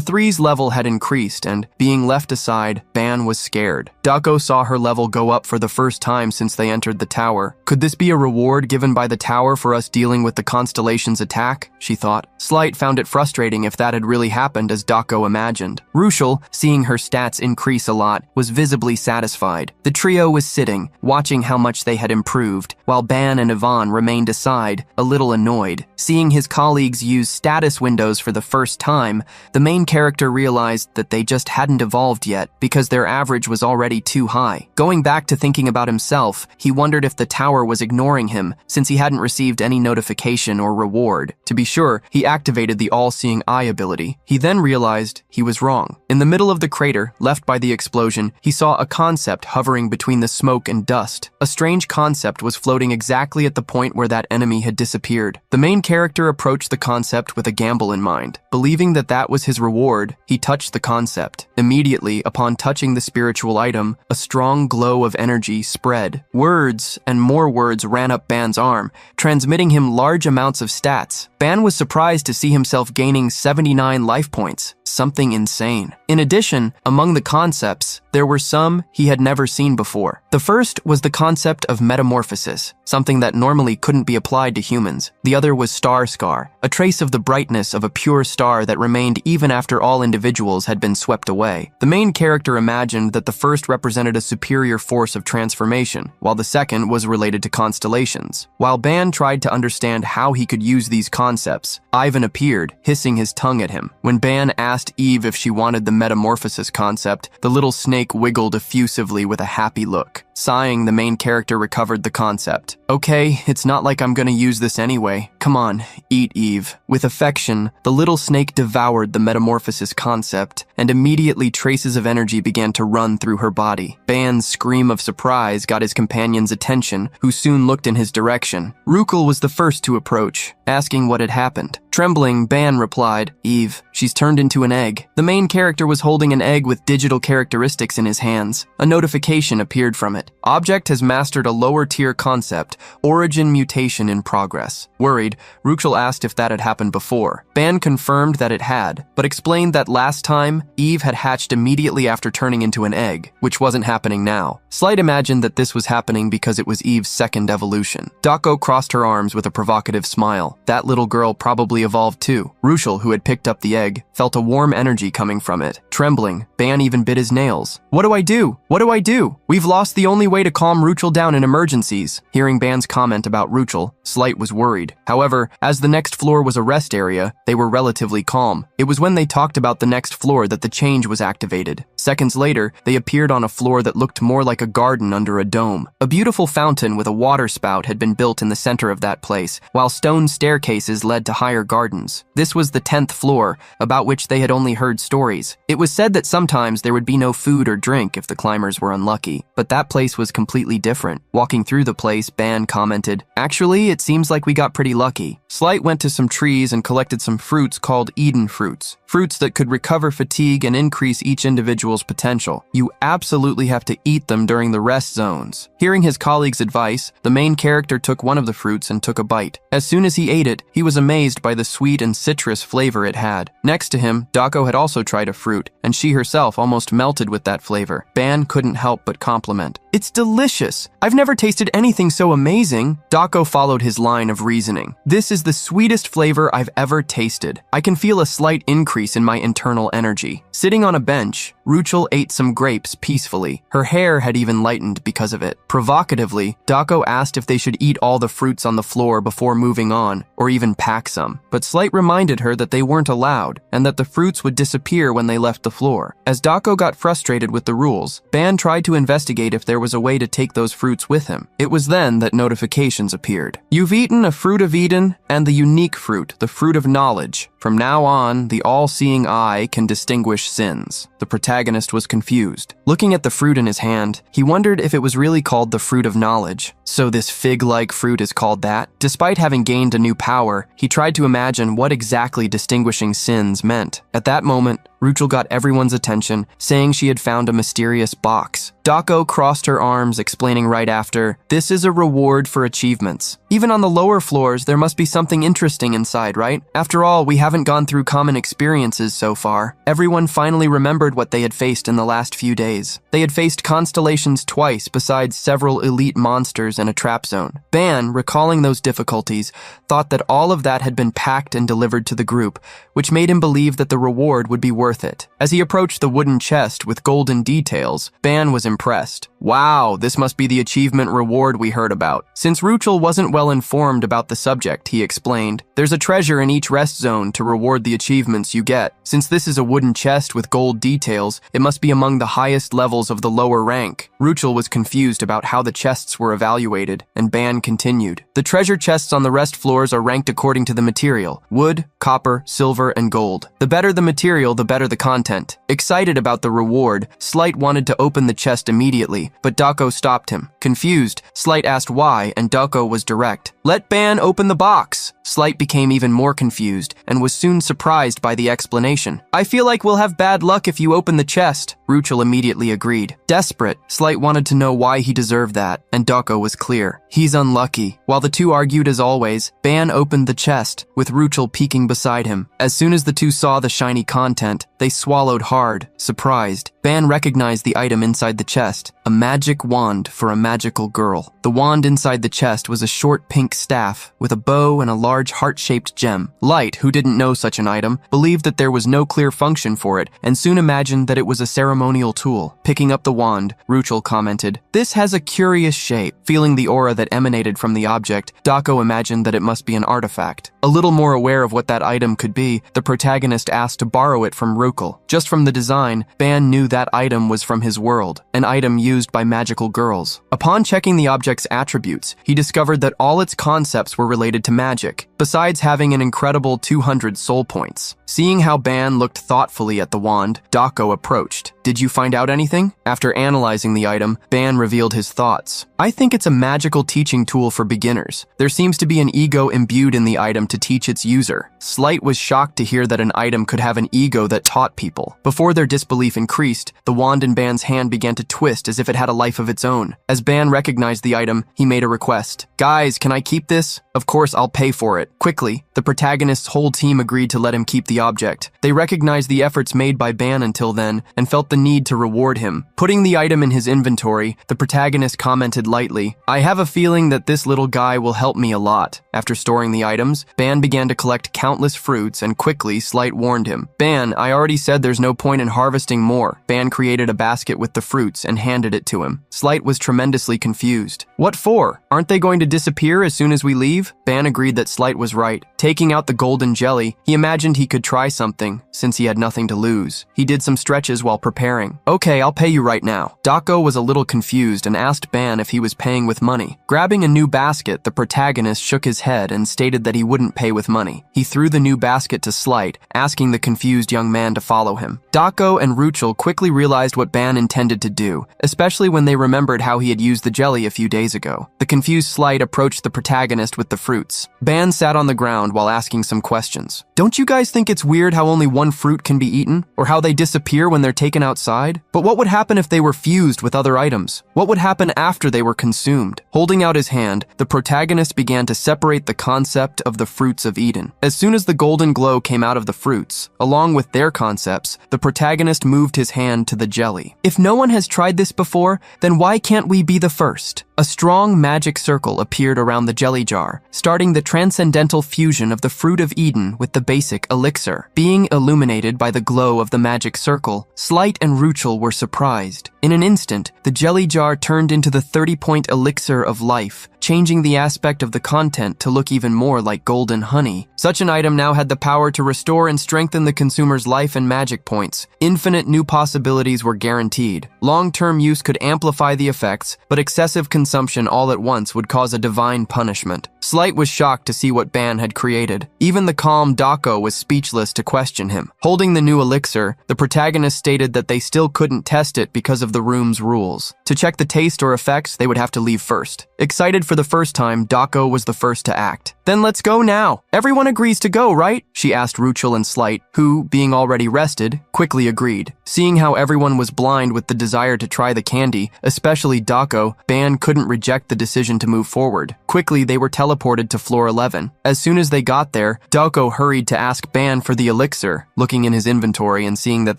three's level had increased, and, being left aside, Ban was scared. Dako saw her level go up for the first time since they entered the tower. Could this be a reward given by the tower for us dealing with the constellation's attack? She thought. Slight found it frustrating if that had really happened as Dako imagined. Ruchel, seeing her stats increase a lot, was visibly satisfied. The trio was sitting, watching how much they had improved, while Ban and Yvonne remained aside, a little annoyed. Seeing his colleagues use status windows for the first time, the main character realized that they just hadn't evolved yet because their average was already too high. Going back to thinking about himself, he wondered if the tower was ignoring him since he hadn't received any notification or reward. To be sure, he activated the all-seeing eye ability. He then realized he was wrong. In the middle of the crater, left by the explosion, he saw a concept hovering between the smoke and dust. A strange concept was floating exactly at the point where that enemy had disappeared. The main character approached the concept with a gamble in mind. Believing that that was his reward, he touched the concept. Immediately, upon touching the spiritual item, a strong glow of energy spread. Words and more words ran up Ban's arm, transmitting him large amounts of stats. Ban was surprised to see himself gaining 79 life points, something insane. In addition, among the concepts, there were some he had never seen before. The first was the concept of metamorphosis, something that normally couldn't be applied to humans. The other was star scar, a trace of the brightness of a pure star that remained even after all individuals had been swept away. The main character imagined that the first represented a superior force of transformation, while the second was related to constellations. While Ban tried to understand how he could use these concepts, Ivan appeared, hissing his tongue at him. When Ban asked Eve if she wanted the metamorphosis concept, the little snake wiggled effusively with a happy look. Sighing, the main character recovered the concept. Okay, it's not like I'm gonna use this anyway. Come on, eat Eve. With affection, the little snake devoured the metamorphosis concept, and immediately traces of energy began to run through her body. Ban's scream of surprise got his companion's attention, who soon looked in his direction. Ruchel was the first to approach, asking what had happened. Trembling, Ban replied, Eve, she's turned into an egg. The main character was holding an egg with digital characteristics in his hands. A notification appeared from it. Object has mastered a lower-tier concept, origin mutation in progress. Worried, Ruchel asked if that had happened before. Ban confirmed that it had, but explained that last time, Eve had hatched immediately after turning into an egg, which wasn't happening now. Slight imagined that this was happening because it was Eve's second evolution. Dako crossed her arms with a provocative smile. That little girl probably evolved too. Ruchel, who had picked up the egg, felt a warm energy coming from it. Trembling, Ban even bit his nails. What do I do? What do I do? We've lost the only way to calm Ruchel down in emergencies. Hearing Ban's comment about Ruchel, Slight was worried. However, as the next floor was a rest area, they were relatively calm. It was when they talked about the next floor that the change was activated. Seconds later, they appeared on a floor that looked more like a garden under a dome. A beautiful fountain with a water spout had been built in the center of that place, while stone stairs staircases led to higher gardens. This was the 10th floor, about which they had only heard stories. It was said that sometimes there would be no food or drink if the climbers were unlucky, but that place was completely different. Walking through the place, Ban commented, "Actually, it seems like we got pretty lucky." Slight went to some trees and collected some fruits called Eden fruits. Fruits that could recover fatigue and increase each individual's potential. You absolutely have to eat them during the rest zones. Hearing his colleague's advice, the main character took one of the fruits and took a bite. As soon as he ate it, he was amazed by the sweet and citrus flavor it had. Next to him, Dako had also tried a fruit, and she herself almost melted with that flavor. Ban couldn't help but compliment. "It's delicious. I've never tasted anything so amazing." Dako followed his line of reasoning. "This is the sweetest flavor I've ever tasted. I can feel a slight increase in my internal energy." Sitting on a bench, Ruchel ate some grapes peacefully. Her hair had even lightened because of it. Provocatively, Dako asked if they should eat all the fruits on the floor before moving on, or even pack some. But Slight reminded her that they weren't allowed, and that the fruits would disappear when they left the floor. As Dako got frustrated with the rules, Ban tried to investigate if there was a way to take those fruits with him. It was then that notifications appeared. "You've eaten a fruit of Eden and the unique fruit, the fruit of knowledge. From now on, the all-seeing eye can distinguish sins." The protagonist was confused. Looking at the fruit in his hand, he wondered if it was really called the fruit of knowledge. So this fig-like fruit is called that? Despite having gained a new power, he tried to imagine what exactly distinguishing sins meant. At that moment, Ruchel got everyone's attention, saying she had found a mysterious box. Dako crossed her arms, explaining right after, "This is a reward for achievements. Even on the lower floors, there must be something interesting inside, right? After all, we haven't gone through common experiences so far." Everyone finally remembered what they had faced in the last few days. They had faced constellations twice, besides several elite monsters and a trap zone. Ban, recalling those difficulties, thought that all of that had been packed and delivered to the group, which made him believe that the reward would be worth it. As he approached the wooden chest with golden details, Ban was impressed. "Wow, this must be the achievement reward we heard about." Since Ruchel wasn't well informed about the subject, he explained, "There's a treasure in each rest zone to reward the achievements you get. Since this is a wooden chest with gold details, it must be among the highest levels of the lower rank." Ruchel was confused about how the chests were evaluated, and Ban continued, "The treasure chests on the rest floors are ranked according to the material: wood, copper, silver, and gold. The better the material, the better the content." Excited about the reward, Slight wanted to open the chest immediately, but Dako stopped him. Confused, Slight asked why, and Dako was direct. "Let Ban open the box." Slight became even more confused, and was soon surprised by the explanation. "I feel like we'll have bad luck if you open the chest." Ruchel immediately agreed. Desperate, Slight wanted to know why he deserved that, and Dako was clear. He's unlucky. While the two argued as always, Ban opened the chest, with Ruchel peeking beside him. As soon as the two saw the shiny content, they swallowed hard, surprised. Ban recognized the item inside the chest, a magic wand for a magical girl. The wand inside the chest was a short pink staff with a bow and a large heart-shaped gem. Light, who didn't know such an item, believed that there was no clear function for it and soon imagined that it was a ceremonial tool. Picking up the wand, Ruchel commented, "This has a curious shape." Feeling the aura that emanated from the object, Dako imagined that it must be an artifact. A little more aware of what that item could be, the protagonist asked to borrow it from Ruchel. Just from the design, Ban knew that item was from his world, an item used by magical girls. Upon checking the object's attributes, he discovered that all its concepts were related to magic, besides having an incredible 200 soul points. Seeing how Ban looked thoughtfully at the wand, Dako approached. "Did you find out anything?" After analyzing the item, Ban revealed his thoughts. "I think it's a magical teaching tool for beginners. There seems to be an ego imbued in the item to teach its user." Slight was shocked to hear that an item could have an ego that taught people. Before their disbelief increased, the wand in Ban's hand began to twist as if it had a life of its own. As Ban recognized the item, he made a request. "Guys, can I keep this?" "Of course, I'll pay for it." Quickly, the protagonist's whole team agreed to let him keep the object. They recognized the efforts made by Ban until then, and felt the need to reward him. Putting the item in his inventory, the protagonist commented lightly, "I have a feeling that this little guy will help me a lot." After storing the items, Ban began to collect countless fruits, and quickly, Slight warned him. "Ban, I already said there's no point in harvesting more." Ban created a basket with the fruits and handed it to him. Slight was tremendously confused. "What for? Aren't they going to disappear as soon as we leave?" Ban agreed that Slight was right. Taking out the golden jelly, he imagined he could try something, since he had nothing to lose. He did some stretches while preparing preparing. Okay, I'll pay you right now. Dako was a little confused and asked Ban if he was paying with money. Grabbing a new basket, the protagonist shook his head and stated that he wouldn't pay with money. He threw the new basket to Slight, asking the confused young man to follow him. Dako and Ruchel quickly realized what Ban intended to do, especially when they remembered how he had used the jelly a few days ago. The confused Slight approached the protagonist with the fruits. Ban sat on the ground while asking some questions. Don't you guys think it's weird how only one fruit can be eaten, or how they disappear when they're taken outside? But what would happen if they were fused with other items? What would happen after they were consumed? Holding out his hand, the protagonist began to separate the concept of the fruits of Eden. As soon as the golden glow came out of the fruits, along with their concepts, the protagonist moved his hand to the jelly. If no one has tried this before, then why can't we be the first? A strong magic circle appeared around the jelly jar, starting the transcendental fusion of the fruit of Eden with the basic elixir. Being illuminated by the glow of the magic circle, Slight and Ruchel were surprised. In an instant, the jelly jar turned into the 30-point elixir of life, changing the aspect of the content to look even more like golden honey. Such an item now had the power to restore and strengthen the consumer's life and magic points. Infinite new possibilities were guaranteed. Long-term use could amplify the effects, but excessive consumption all at once would cause a divine punishment. Slight was shocked to see what Ban had created. Even the calm Dako was speechless to question him. Holding the new elixir, the protagonist stated that they still couldn't test it because of the room's rules. To check the taste or effects, they would have to leave first. Excited for the first time, Dako was the first to act. Then let's go now. Everyone agrees to go, right? She asked Ruchel and Slight, who, being already rested, quickly agreed. Seeing how everyone was blind with the desire to try the candy, especially Dako, Ban couldn't reject the decision to move forward. Quickly, they were teleported to floor 11. As soon as they got there, Dako hurried to ask Ban for the elixir. Looking in his inventory and seeing that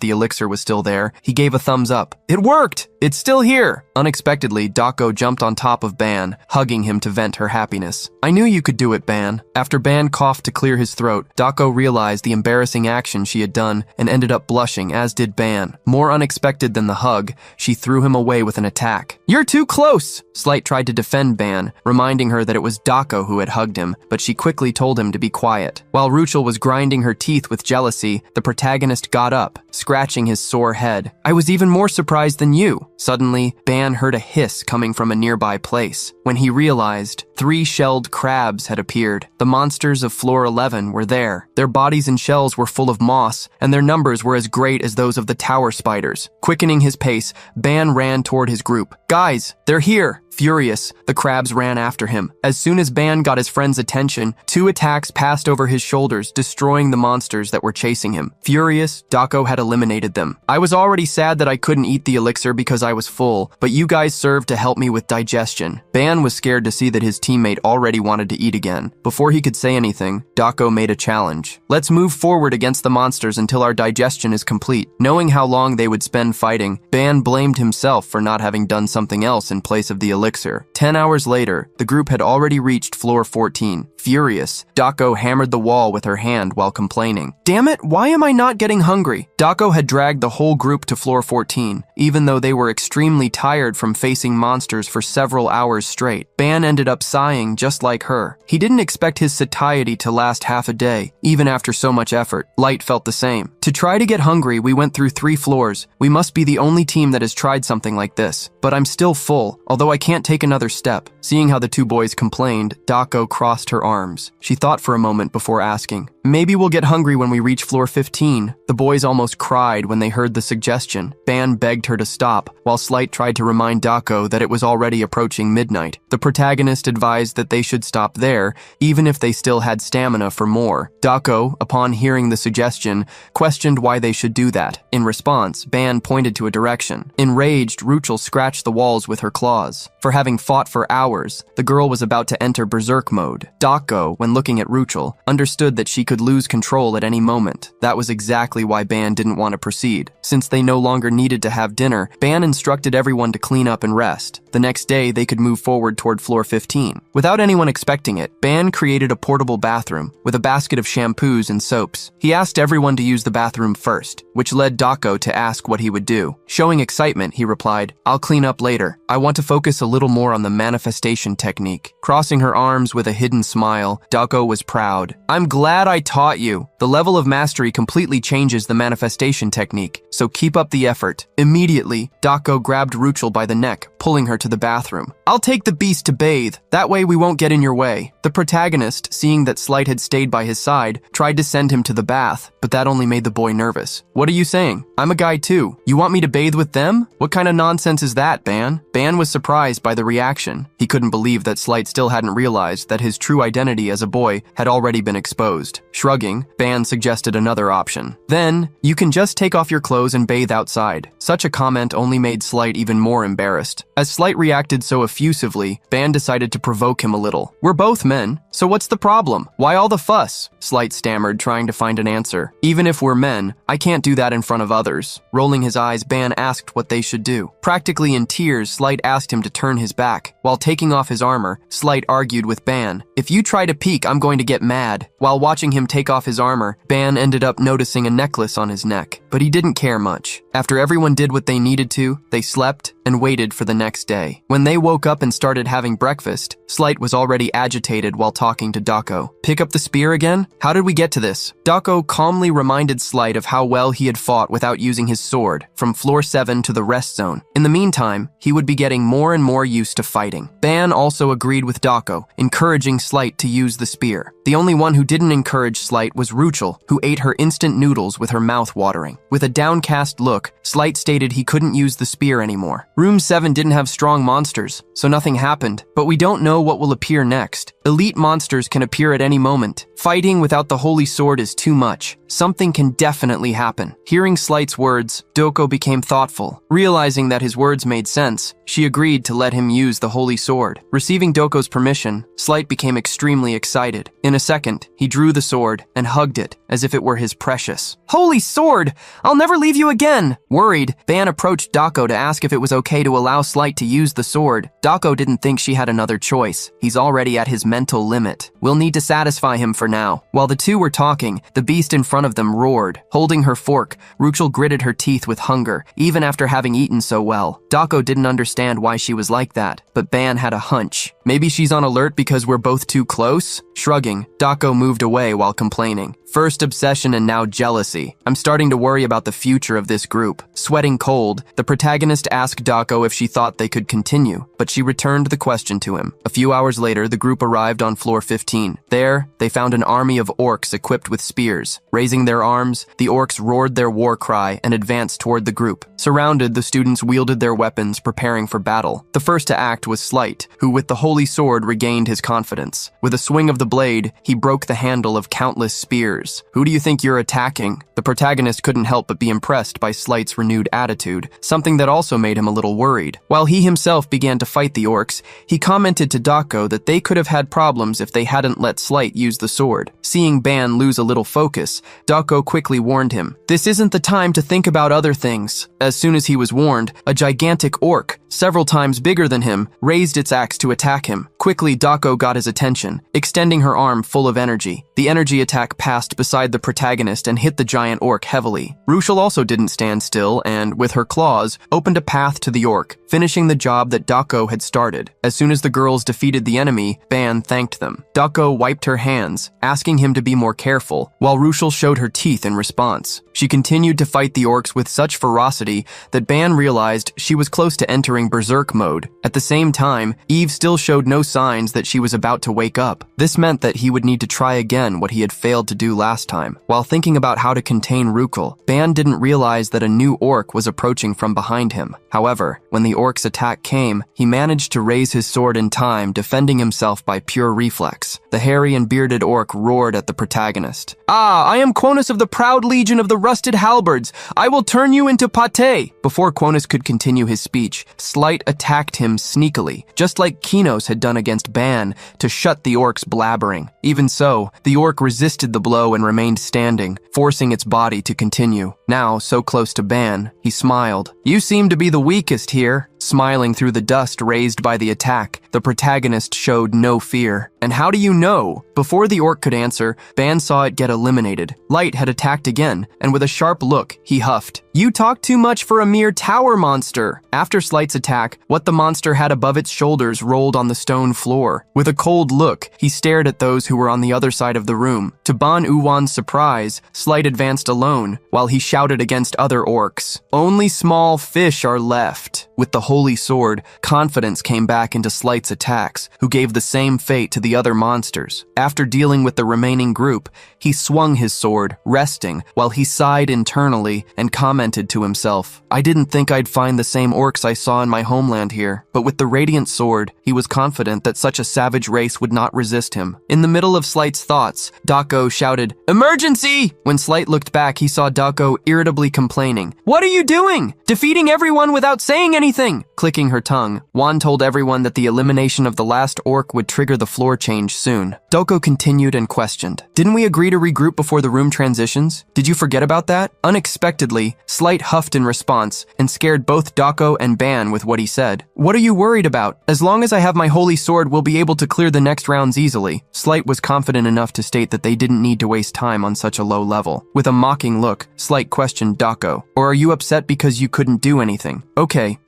the elixir was still there, he gave a thumbs up. It worked! It's still here! Unexpectedly, Dako jumped on top of Ban, hugging him to vent her happiness. I knew you could do it, Ban. After Ban coughed to clear his throat, Dako realized the embarrassing action she had done and ended up blushing, as did Ban. More unexpected than the hug, she threw him away with an attack. You're too close! Slight tried to defend Ban, reminding her that it was Dako who had hugged him, but she quickly told him to be quiet. While Ruchel was grinding her teeth with jealousy, the protagonist got up, scratching his sore head. I was even more surprised than you. Suddenly, Ban heard a hiss coming from a nearby place. When he realized, 3 shelled crabs had appeared. The monsters of floor 11 were there. Their bodies and shells were full of moss, and their numbers were as great as those of the tower spiders. Quickening his pace, Ban ran toward his group. Guys, they're here! Furious, the crabs ran after him. As soon as Ban got his friend's attention, 2 attacks passed over his shoulders, destroying the monsters that were chasing him. Furious, Dako had eliminated them. I was already sad that I couldn't eat the elixir because I was full, but you guys served to help me with digestion. Ban was scared to see that his teammate already wanted to eat again. Before he could say anything, Dako made a challenge. Let's move forward against the monsters until our digestion is complete. Knowing how long they would spend fighting, Ban blamed himself for not having done something else in place of the elixir. 10 hours later, the group had already reached floor 14. Furious, Dako hammered the wall with her hand while complaining. Damn it, why am I not getting hungry? Dako had dragged the whole group to floor 14, even though they were extremely tired from facing monsters for several hours straight. Ban ended up sighing just like her. He didn't expect his satiety to last half a day, even after so much effort. Light felt the same. To try to get hungry, we went through 3 floors. We must be the only team that has tried something like this. But I'm still full, although I can't take another step. Seeing how the 2 boys complained, Dako crossed her arms. She thought for a moment before asking, maybe we'll get hungry when we reach floor 15. The boys almost cried when they heard the suggestion. Ban begged her to stop, while Slight tried to remind Dako that it was already approaching midnight. The protagonist advised that they should stop there, even if they still had stamina for more. Dako, upon hearing the suggestion, questioned why they should do that. In response, Ban pointed to a direction. Enraged, Ruchel scratched the walls with her claws. For having fought for hours, the girl was about to enter berserk mode. Dako, when looking at Ruchel, understood that she could lose control at any moment. That was exactly why Ban didn't want to proceed. Since they no longer needed to have dinner, Ban instructed everyone to clean up and rest. The next day, they could move forward toward floor 15. Without anyone expecting it, Ban created a portable bathroom with a basket of shampoos and soaps. He asked everyone to use the bathroom first, which led Dako to ask what he would do. Showing excitement, he replied, "I'll clean up later. I want to focus a little more on the manifestation technique." Crossing her arms with a hidden smile, Dako was proud. "I'm glad I taught you. The level of mastery completely changes the manifestation technique, so keep up the effort." Immediately, Dako grabbed Ruchel by the neck, pulling her to the bathroom. "I'll take the beast to bathe. That way we won't get in your way." The protagonist, seeing that Slight had stayed by his side, tried to send him to the bath, but that only made the boy nervous. "What are you saying? I'm a guy too. You want me to bathe with them? What kind of nonsense is that, Ban?" Ban was surprised by the reaction. He couldn't believe that Slight still hadn't realized that his true identity as a boy had already been exposed. Shrugging, Ban suggested another option. "Then, you can just take off your clothes and bathe outside." Such a comment only made Slight even more embarrassed. As Slight reacted so effusively, Ban decided to provoke him a little. "We're both men, so what's the problem? Why all the fuss?" Slight stammered, trying to find an answer. "Even if we're men, I can't do that in front of others." Rolling his eyes, Ban asked what they should do. Practically in tears, Slight asked him to turn his back. While taking off his armor, Slight argued with Ban, "If you try to peek, I'm going to get mad." While watching him take off his armor, Ban ended up noticing a necklace on his neck, but he didn't care much. After everyone did what they needed to, they slept and waited for the next day. When they woke up and started having breakfast, Slight was already agitated while talking to Dako. "Pick up the spear again? How did we get to this?" Dako calmly reminded Slight of how well he had fought without using his sword, from floor 7 to the rest zone. In the meantime, he would be getting more and more used to fighting. Ban also agreed with Dako, encouraging Slight to use the spear. The only one who didn't encourage Slight was Ruchel, who ate her instant noodles with her mouth watering. With a downcast look, Slight stated he couldn't use the spear anymore. Room 7 didn't have strong monsters, so nothing happened, but we don't know what will appear next. Elite monsters can appear at any moment. Fighting without the holy sword is too much. Something can definitely happen. Hearing Slight's words, Doko became thoughtful. Realizing that his words made sense, she agreed to let him use the holy sword. Receiving Doko's permission, Slight became extremely excited. In a second, he drew the sword and hugged it as if it were his precious. "Holy sword! I'll never leave you again!" Worried, Ban approached Dako to ask if it was okay to allow Slight to use the sword. Dako didn't think she had another choice. He's already at his mental limit. "We'll need to satisfy him for now." While the two were talking, the beast in front of them roared. Holding her fork, Ruchel gritted her teeth with hunger, even after having eaten so well. Dako didn't understand why she was like that, but Ban had a hunch. Maybe she's on alert because we're both too close? Shrugging, Dako moved away while complaining. First obsession and now jealousy. I'm starting to worry about the future of this group. Sweating cold, the protagonist asked Dako if she thought they could continue, but she returned the question to him. A few hours later, the group arrived on floor 15. There, they found an army of orcs equipped with spears. Raising their arms, the orcs roared their war cry and advanced toward the group. Surrounded, the students wielded their weapons, preparing for battle. The first to act was Slight, who with the holy sword regained his confidence. With a swing of the blade, he broke the handle of countless spears. "Who do you think you're attacking?" The protagonist couldn't help but be impressed by Slight's renewed attitude, something that also made him a little worried. While he himself began to fight the orcs, he commented to Dako that they could have had problems if they hadn't let Slight use the sword. Seeing Ban lose a little focus, Dako quickly warned him, "This isn't the time to think about other things." As soon as he was warned, a gigantic orc, several times bigger than him, raised its axe to attack him. Quickly, Dako got his attention, extending her arm full of energy. The energy attack passed beside the protagonist and hit the giant orc heavily. Ruchel also didn't stand still and, with her claws, opened a path to the orc, finishing the job that Dako had started. As soon as the girls defeated the enemy, Ban thanked them. Dako wiped her hands, asking him to be more careful, while Ruchel showed her teeth in response. She continued to fight the orcs with such ferocity that Ban realized she was close to entering berserk mode. At the same time, Eve still showed no signs that she was about to wake up. This meant that he would need to try again what he had failed to do last time. While thinking about how to contain Ruchel, Ban didn't realize that a new orc was approaching from behind him. However, when the orc's attack came, he managed to raise his sword in time, defending himself by pure reflex. The hairy and bearded orc roared at the protagonist. "Ah, I am Quonus of the proud legion of the rusted halberds. I will turn you into pate." Before Quonus could continue his speech, Slight attacked him sneakily, just like Kinos had done against Ban, to shut the orc's blabbering. Even so, the orc resisted the blow and remained standing, forcing its body to continue. Now, so close to Ban, he smiled. "You seem to be the weakest here." Smiling through the dust raised by the attack, the protagonist showed no fear. "And how do you know?" Before the orc could answer, Ban saw it get eliminated. Light had attacked again, and with a sharp look, he huffed. "You talk too much for a mere tower monster." After Slight's attack, what the monster had above its shoulders rolled on the stone floor. With a cold look, he stared at those who were on the other side of the room. To Ban Uwan's surprise, Slight advanced alone, while he shouted against other orcs. "Only small fish are left." With the holy sword, confidence came back into Slight's attacks, who gave the same fate to the other monsters. After dealing with the remaining group, he swung his sword, resting, while he sighed internally and commented to himself, "I didn't think I'd find the same orcs I saw in my homeland here." But with the radiant sword, he was confident that such a savage race would not resist him. In the middle of Slight's thoughts, Dako shouted, "Emergency!" When Slight looked back, he saw Dako irritably complaining. "What are you doing? Defeating everyone without saying anything!" Clicking her tongue, Wan told everyone that the elimination of the last orc would trigger the floor change soon. Doko continued and questioned, "Didn't we agree to regroup before the room transitions? Did you forget about that?" Unexpectedly, Slight huffed in response and scared both Dako and Ban with what he said. "What are you worried about? As long as I have my holy sword, we'll be able to clear the next rounds easily." Slight was confident enough to state that they didn't need to waste time on such a low level. With a mocking look, Slight questioned Dako, "Or are you upset because you couldn't do anything?" Okay,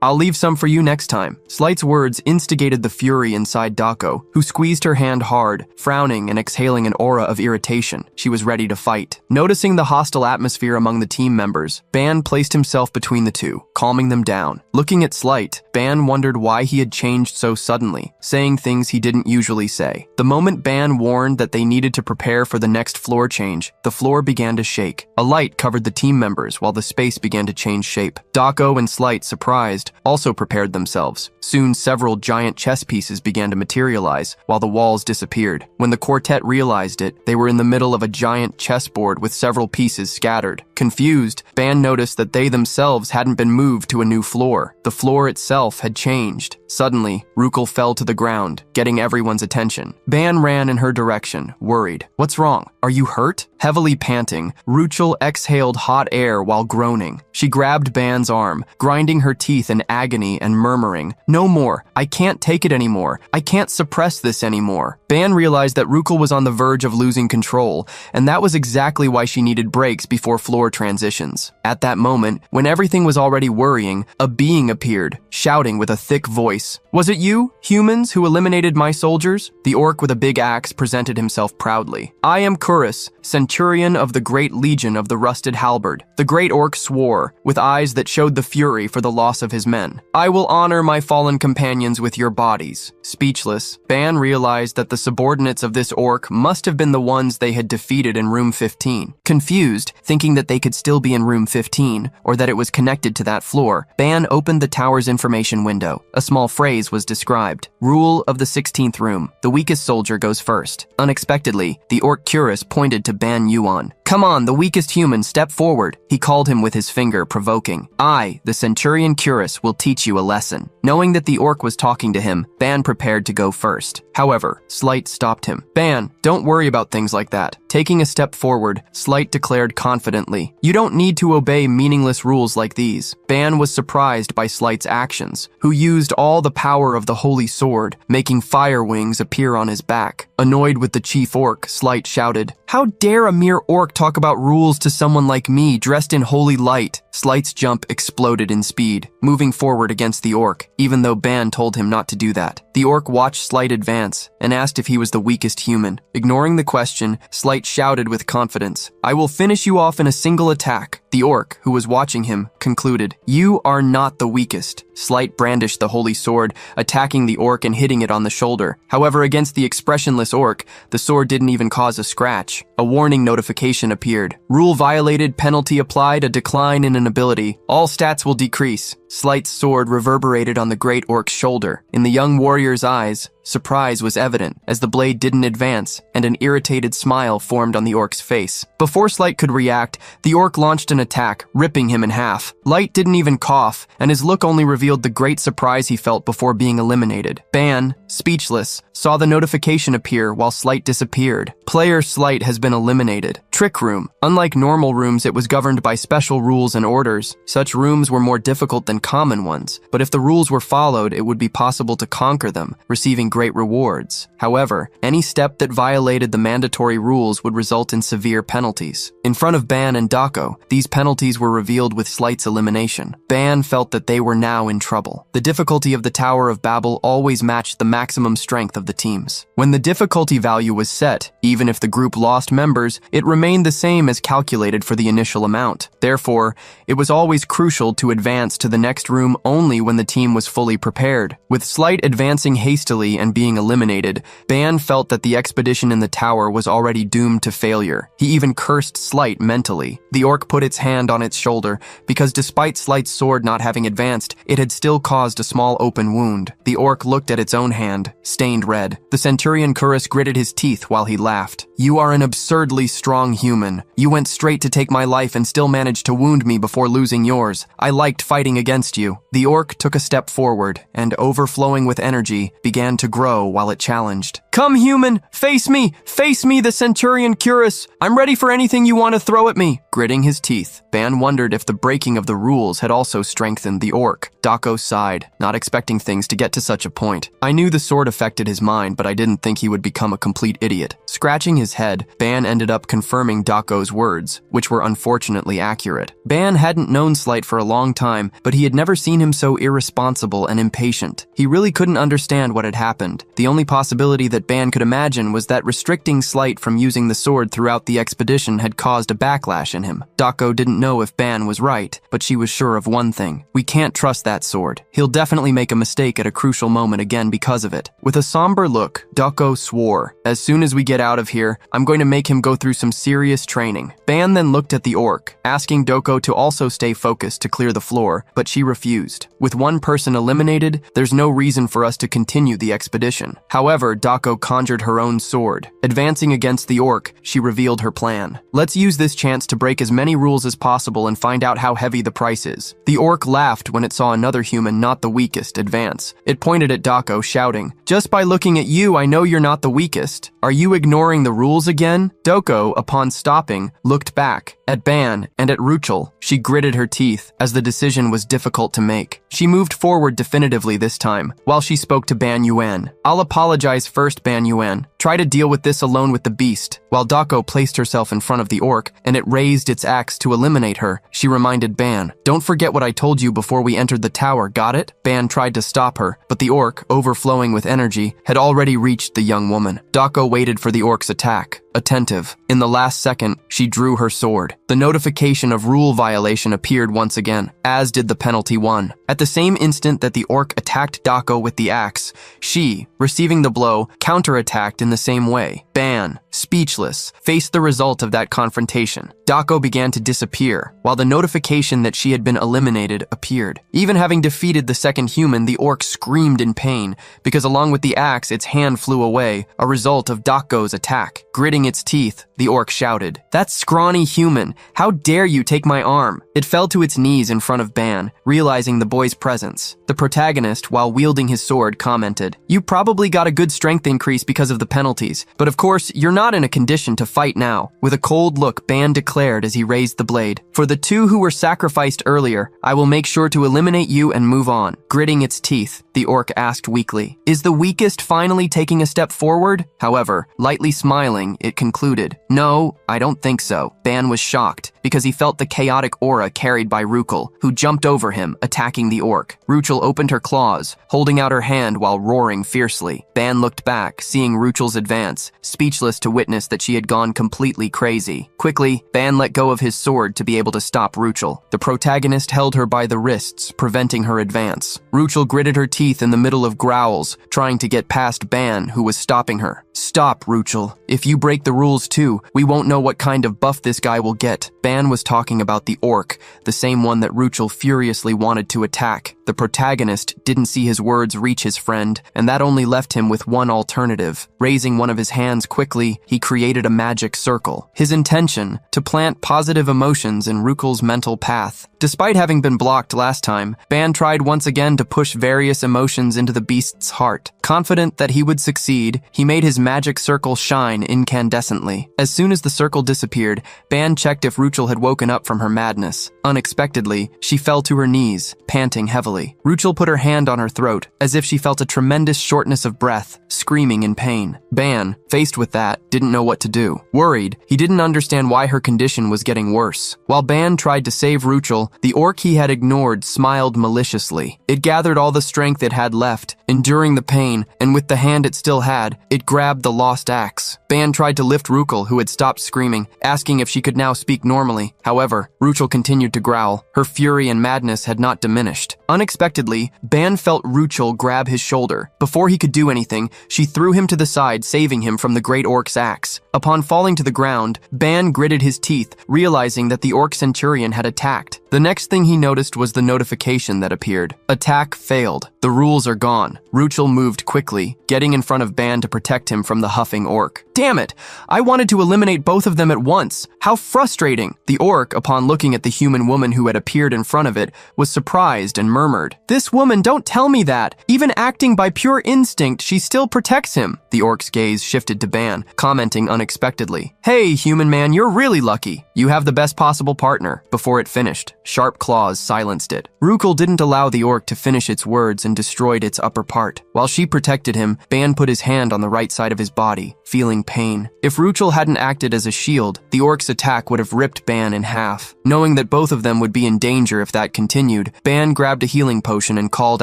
I'll leave some for you next time." Slight's words instigated the fury inside Dako, who squeezed her hand hard, frowning and exhaling an aura of irritation. She was ready to fight. Noticing the hostile atmosphere among the team members, Ban placed himself between the two, calming them down. Looking at Slight, Ban wondered why he had changed so suddenly, saying things he didn't usually say. The moment Ban warned that they needed to prepare for the next floor change, the floor began to shake. A light covered the team members while the space began to change shape. Dako and Slight, surprised, also prepared themselves. Soon several giant chess pieces began to materialize, while the walls disappeared. When the quartet realized it, they were in the middle of a giant chessboard with several pieces scattered. Confused, Ban noticed that they themselves hadn't been moved to a new floor. The floor itself had changed. Suddenly, Rukel fell to the ground, getting everyone's attention. Ban ran in her direction, worried. "What's wrong? Are you hurt?" Heavily panting, Ruchel exhaled hot air while groaning. She grabbed Ban's arm, grinding her teeth in agony and murmuring, "No more. I can't take it anymore. I can't suppress this anymore." Ban realized that Rukel was on the verge of losing control, and that was exactly why she needed breaks before floor transitions. At that moment, when everything was already worrying, a being appeared, shouting with a thick voice, "Was it you, humans, who eliminated my soldiers?" The orc with a big axe presented himself proudly. "I am Kurus, Centurion of the Great Legion of the Rusted Halberd." The great orc swore, with eyes that showed the fury for the loss of his men. "I will honor my fallen companions with your bodies." Speechless, Ban realized that the subordinates of this orc must have been the ones they had defeated in room 15. Confused, thinking that they could still be in room 15, or that it was connected to that floor, Ban opened the tower's information window. A small phrase was described. "Rule of the 16th room. The weakest soldier goes first." Unexpectedly, the orc Curus pointed to Ban Yuan. "Come on, the weakest human, step forward." He called him with his finger, provoking. "I, the Centurion Curus, will teach you a lesson." Knowing that the orc was talking to him, Ban prepared to go first. However, Slight stopped him. "Ban, don't worry about things like that." Taking a step forward, Slight declared confidently, "You don't need to obey meaningless rules like these." Ban was surprised by Slight's actions, who used all the power of the holy sword, making fire wings appear on his back. Annoyed with the chief orc, Slight shouted, "How dare a mere orc talk about rules to someone like me dressed in holy light?" Slight's jump exploded in speed, moving forward against the orc, even though Ban told him not to do that. The orc watched Slight advance and asked if he was the weakest human. Ignoring the question, Slight shouted with confidence, "I will finish you off in a single attack." The orc, who was watching him, concluded, "You are not the weakest." Slight brandished the holy sword, attacking the orc and hitting it on the shoulder. However, against the expressionless orc, the sword didn't even cause a scratch. A warning notification appeared. "Rule violated, penalty applied, a decline in an ability. All stats will decrease." Slight's sword reverberated on the great orc's shoulder. In the young warrior's eyes, surprise was evident as the blade didn't advance, and an irritated smile formed on the orc's face. Before Slight could react, the orc launched an attack, ripping him in half. Light didn't even cough, and his look only revealed the great surprise he felt before being eliminated. Ban, speechless, saw the notification appear while Slight disappeared. Player Slight has been eliminated. Trick Room. Unlike normal rooms, it was governed by special rules and orders. Such rooms were more difficult than common ones, but if the rules were followed, it would be possible to conquer them, receiving great rewards. However, any step that violated the mandatory rules would result in severe penalties. In front of Ban and Dako, these penalties were revealed with Slight's elimination. Ban felt that they were now in trouble. The difficulty of the Tower of Babel always matched the maximum strength of the teams. When the difficulty value was set, even if the group lost members, it remained the same as calculated for the initial amount. Therefore, it was always crucial to advance to the next room only when the team was fully prepared. With Slight advancing hastily and being eliminated, Ban felt that the expedition in the tower was already doomed to failure. He even cursed Slight mentally. The orc put its hand on its shoulder because despite Slight's sword not having advanced, it had still caused a small open wound. The orc looked at its own hand, stained red. The Centurion Curus gritted his teeth while he laughed. "You are an absurdly strong human. You went straight to take my life and still managed to wound me before losing yours. I liked fighting against you." The orc took a step forward and, overflowing with energy, began to grow while it challenged. "Come, human! Face me! Face me, the Centurion Curus! I'm ready for anything you want to throw at me!" Gritting his teeth, Ban wondered if the breaking of the rules had also strengthened the orc. Dako sighed, not expecting things to get to such a point. "I knew the sword affected his mind, but I didn't think he would become a complete idiot." Scratching his head, Ban ended up confirming Dako's words, which were unfortunately accurate. Ban hadn't known Slight for a long time, but he had never seen him so irresponsible and impatient. He really couldn't understand what had happened. The only possibility that Ban could imagine was that restricting Slight from using the sword throughout the expedition had caused a backlash in him. Dako didn't know if Ban was right, but she was sure of one thing. "We can't trust that sword. He'll definitely make a mistake at a crucial moment again because of it." With a somber look, Dako swore, "As soon as we get out of here, I'm going to make him go through some serious training." Ban then looked at the orc, asking Dako to also stay focused to clear the floor, but she refused. With one person eliminated, there's no reason for us to continue the expedition. However, Dako conjured her own sword. Advancing against the orc, she revealed her plan. "Let's use this chance to break as many rules as possible and find out how heavy the price is." The orc laughed when it saw another human, not the weakest, advance. It pointed at Dako, shouting, "Just by looking at you, I know you're not the weakest. Are you ignoring the rules again?" Dako, upon stopping, looked back at Ban and at Ruchel. She gritted her teeth, as the decision was difficult to make. She moved forward definitively this time, while she spoke to Ban Yuan. "I'll apologize first, Ban Yuan. Try to deal with this alone with the beast." While Dako placed herself in front of the orc, and it raised its axe to eliminate her, she reminded Ban, "Don't forget what I told you before we entered the tower, got it?" Ban tried to stop her, but the orc, overflowing with energy, had already reached the young woman. Dako waited for the orc's attack, attentive. In the last second, she drew her sword. The notification of rule violation appeared once again, as did the penalty 1. At the same instant that the orc attacked Dako with the axe, she, receiving the blow, counterattacked in the same way. Ban, speechless, faced the result of that confrontation. Dako began to disappear, while the notification that she had been eliminated appeared. Even having defeated the second human, the orc screamed in pain, because along with the axe, its hand flew away, a result of Dako's attack. Gritting its teeth, the orc shouted, "That scrawny human! How dare you take my arm?" It fell to its knees in front of Ban, realizing the boy's presence. The protagonist, while wielding his sword, commented, "You probably got a good strength increase because of the penalties, but of course, you're not in a condition to fight now." With a cold look, Ban declared as he raised the blade, "For the two who were sacrificed earlier, I will make sure to eliminate you and move on." Gritting its teeth, the orc asked weakly, "Is the weakest finally taking a step forward?" However, lightly smiling, it concluded, "No, I don't think so." Ban was shocked, because he felt the chaotic aura carried by Ruchel, who jumped over him, attacking the orc. Ruchel opened her claws, holding out her hand while roaring fiercely. Ban looked back, seeing Ruchel's advance, speechless to witness that she had gone completely crazy. Quickly, Ban let go of his sword to be able to stop Ruchel. The protagonist held her by the wrists, preventing her advance. Ruchel gritted her teeth in the middle of growls, trying to get past Ban, who was stopping her. "Stop, Ruchel. If you break the rules too, we won't know what kind of buff this guy will get." Ban was talking about the orc, the same one that Ruchel furiously wanted to attack. The protagonist didn't see his words reach his friend, and that only left him with one alternative. Raising one of his hands quickly, he created a magic circle. His intention, to plant positive emotions in Ruchel's mental path. Despite having been blocked last time, Ban tried once again to push various emotions into the beast's heart. Confident that he would succeed, he made his magic circle shine incandescently. As soon as the circle disappeared, Ban checked if Ruchel had woken up from her madness. Unexpectedly, she fell to her knees, panting heavily. Ruchel put her hand on her throat, as if she felt a tremendous shortness of breath, screaming in pain. Ban, faced with that, didn't know what to do. Worried, he didn't understand why her condition was getting worse. While Ban tried to save Ruchel, the orc he had ignored smiled maliciously. It gathered all the strength it had left, enduring the pain, and with the hand it still had, it grabbed the lost axe. Ban tried to lift Ruchel, who had stopped screaming, asking if she could now speak normally. However, Ruchel continued to growl. Her fury and madness had not diminished. Unexpectedly, Ban felt Ruchel grab his shoulder. Before he could do anything, she threw him to the side, saving him from the great orc's axe. Upon falling to the ground, Ban gritted his teeth, realizing that the orc centurion had attacked. The next thing he noticed was the notification that appeared. Attack failed. The rules are gone. Ruchel moved quickly, getting in front of Ban to protect him from the huffing orc. Damn it! I wanted to eliminate both of them at once. How frustrating! The orc, upon looking at the human woman who had appeared in front of it, was surprised and murmured, "This woman, don't tell me that! Even acting by pure instinct, she still protects him." The orc's gaze shifted to Ban, commenting unexpectedly, "Hey, human man, you're really lucky. You have the best possible partner." Before it finished, sharp claws silenced it. Ruchel didn't allow the orc to finish its words and destroyed its upper part. While she protected him, Ban put his hand on the right side of his body, feeling pain. If Ruchel hadn't acted as a shield, the orc's attack would have ripped Ban in half. Knowing that both of them would be in danger if that continued, Ban grabbed a healing potion and called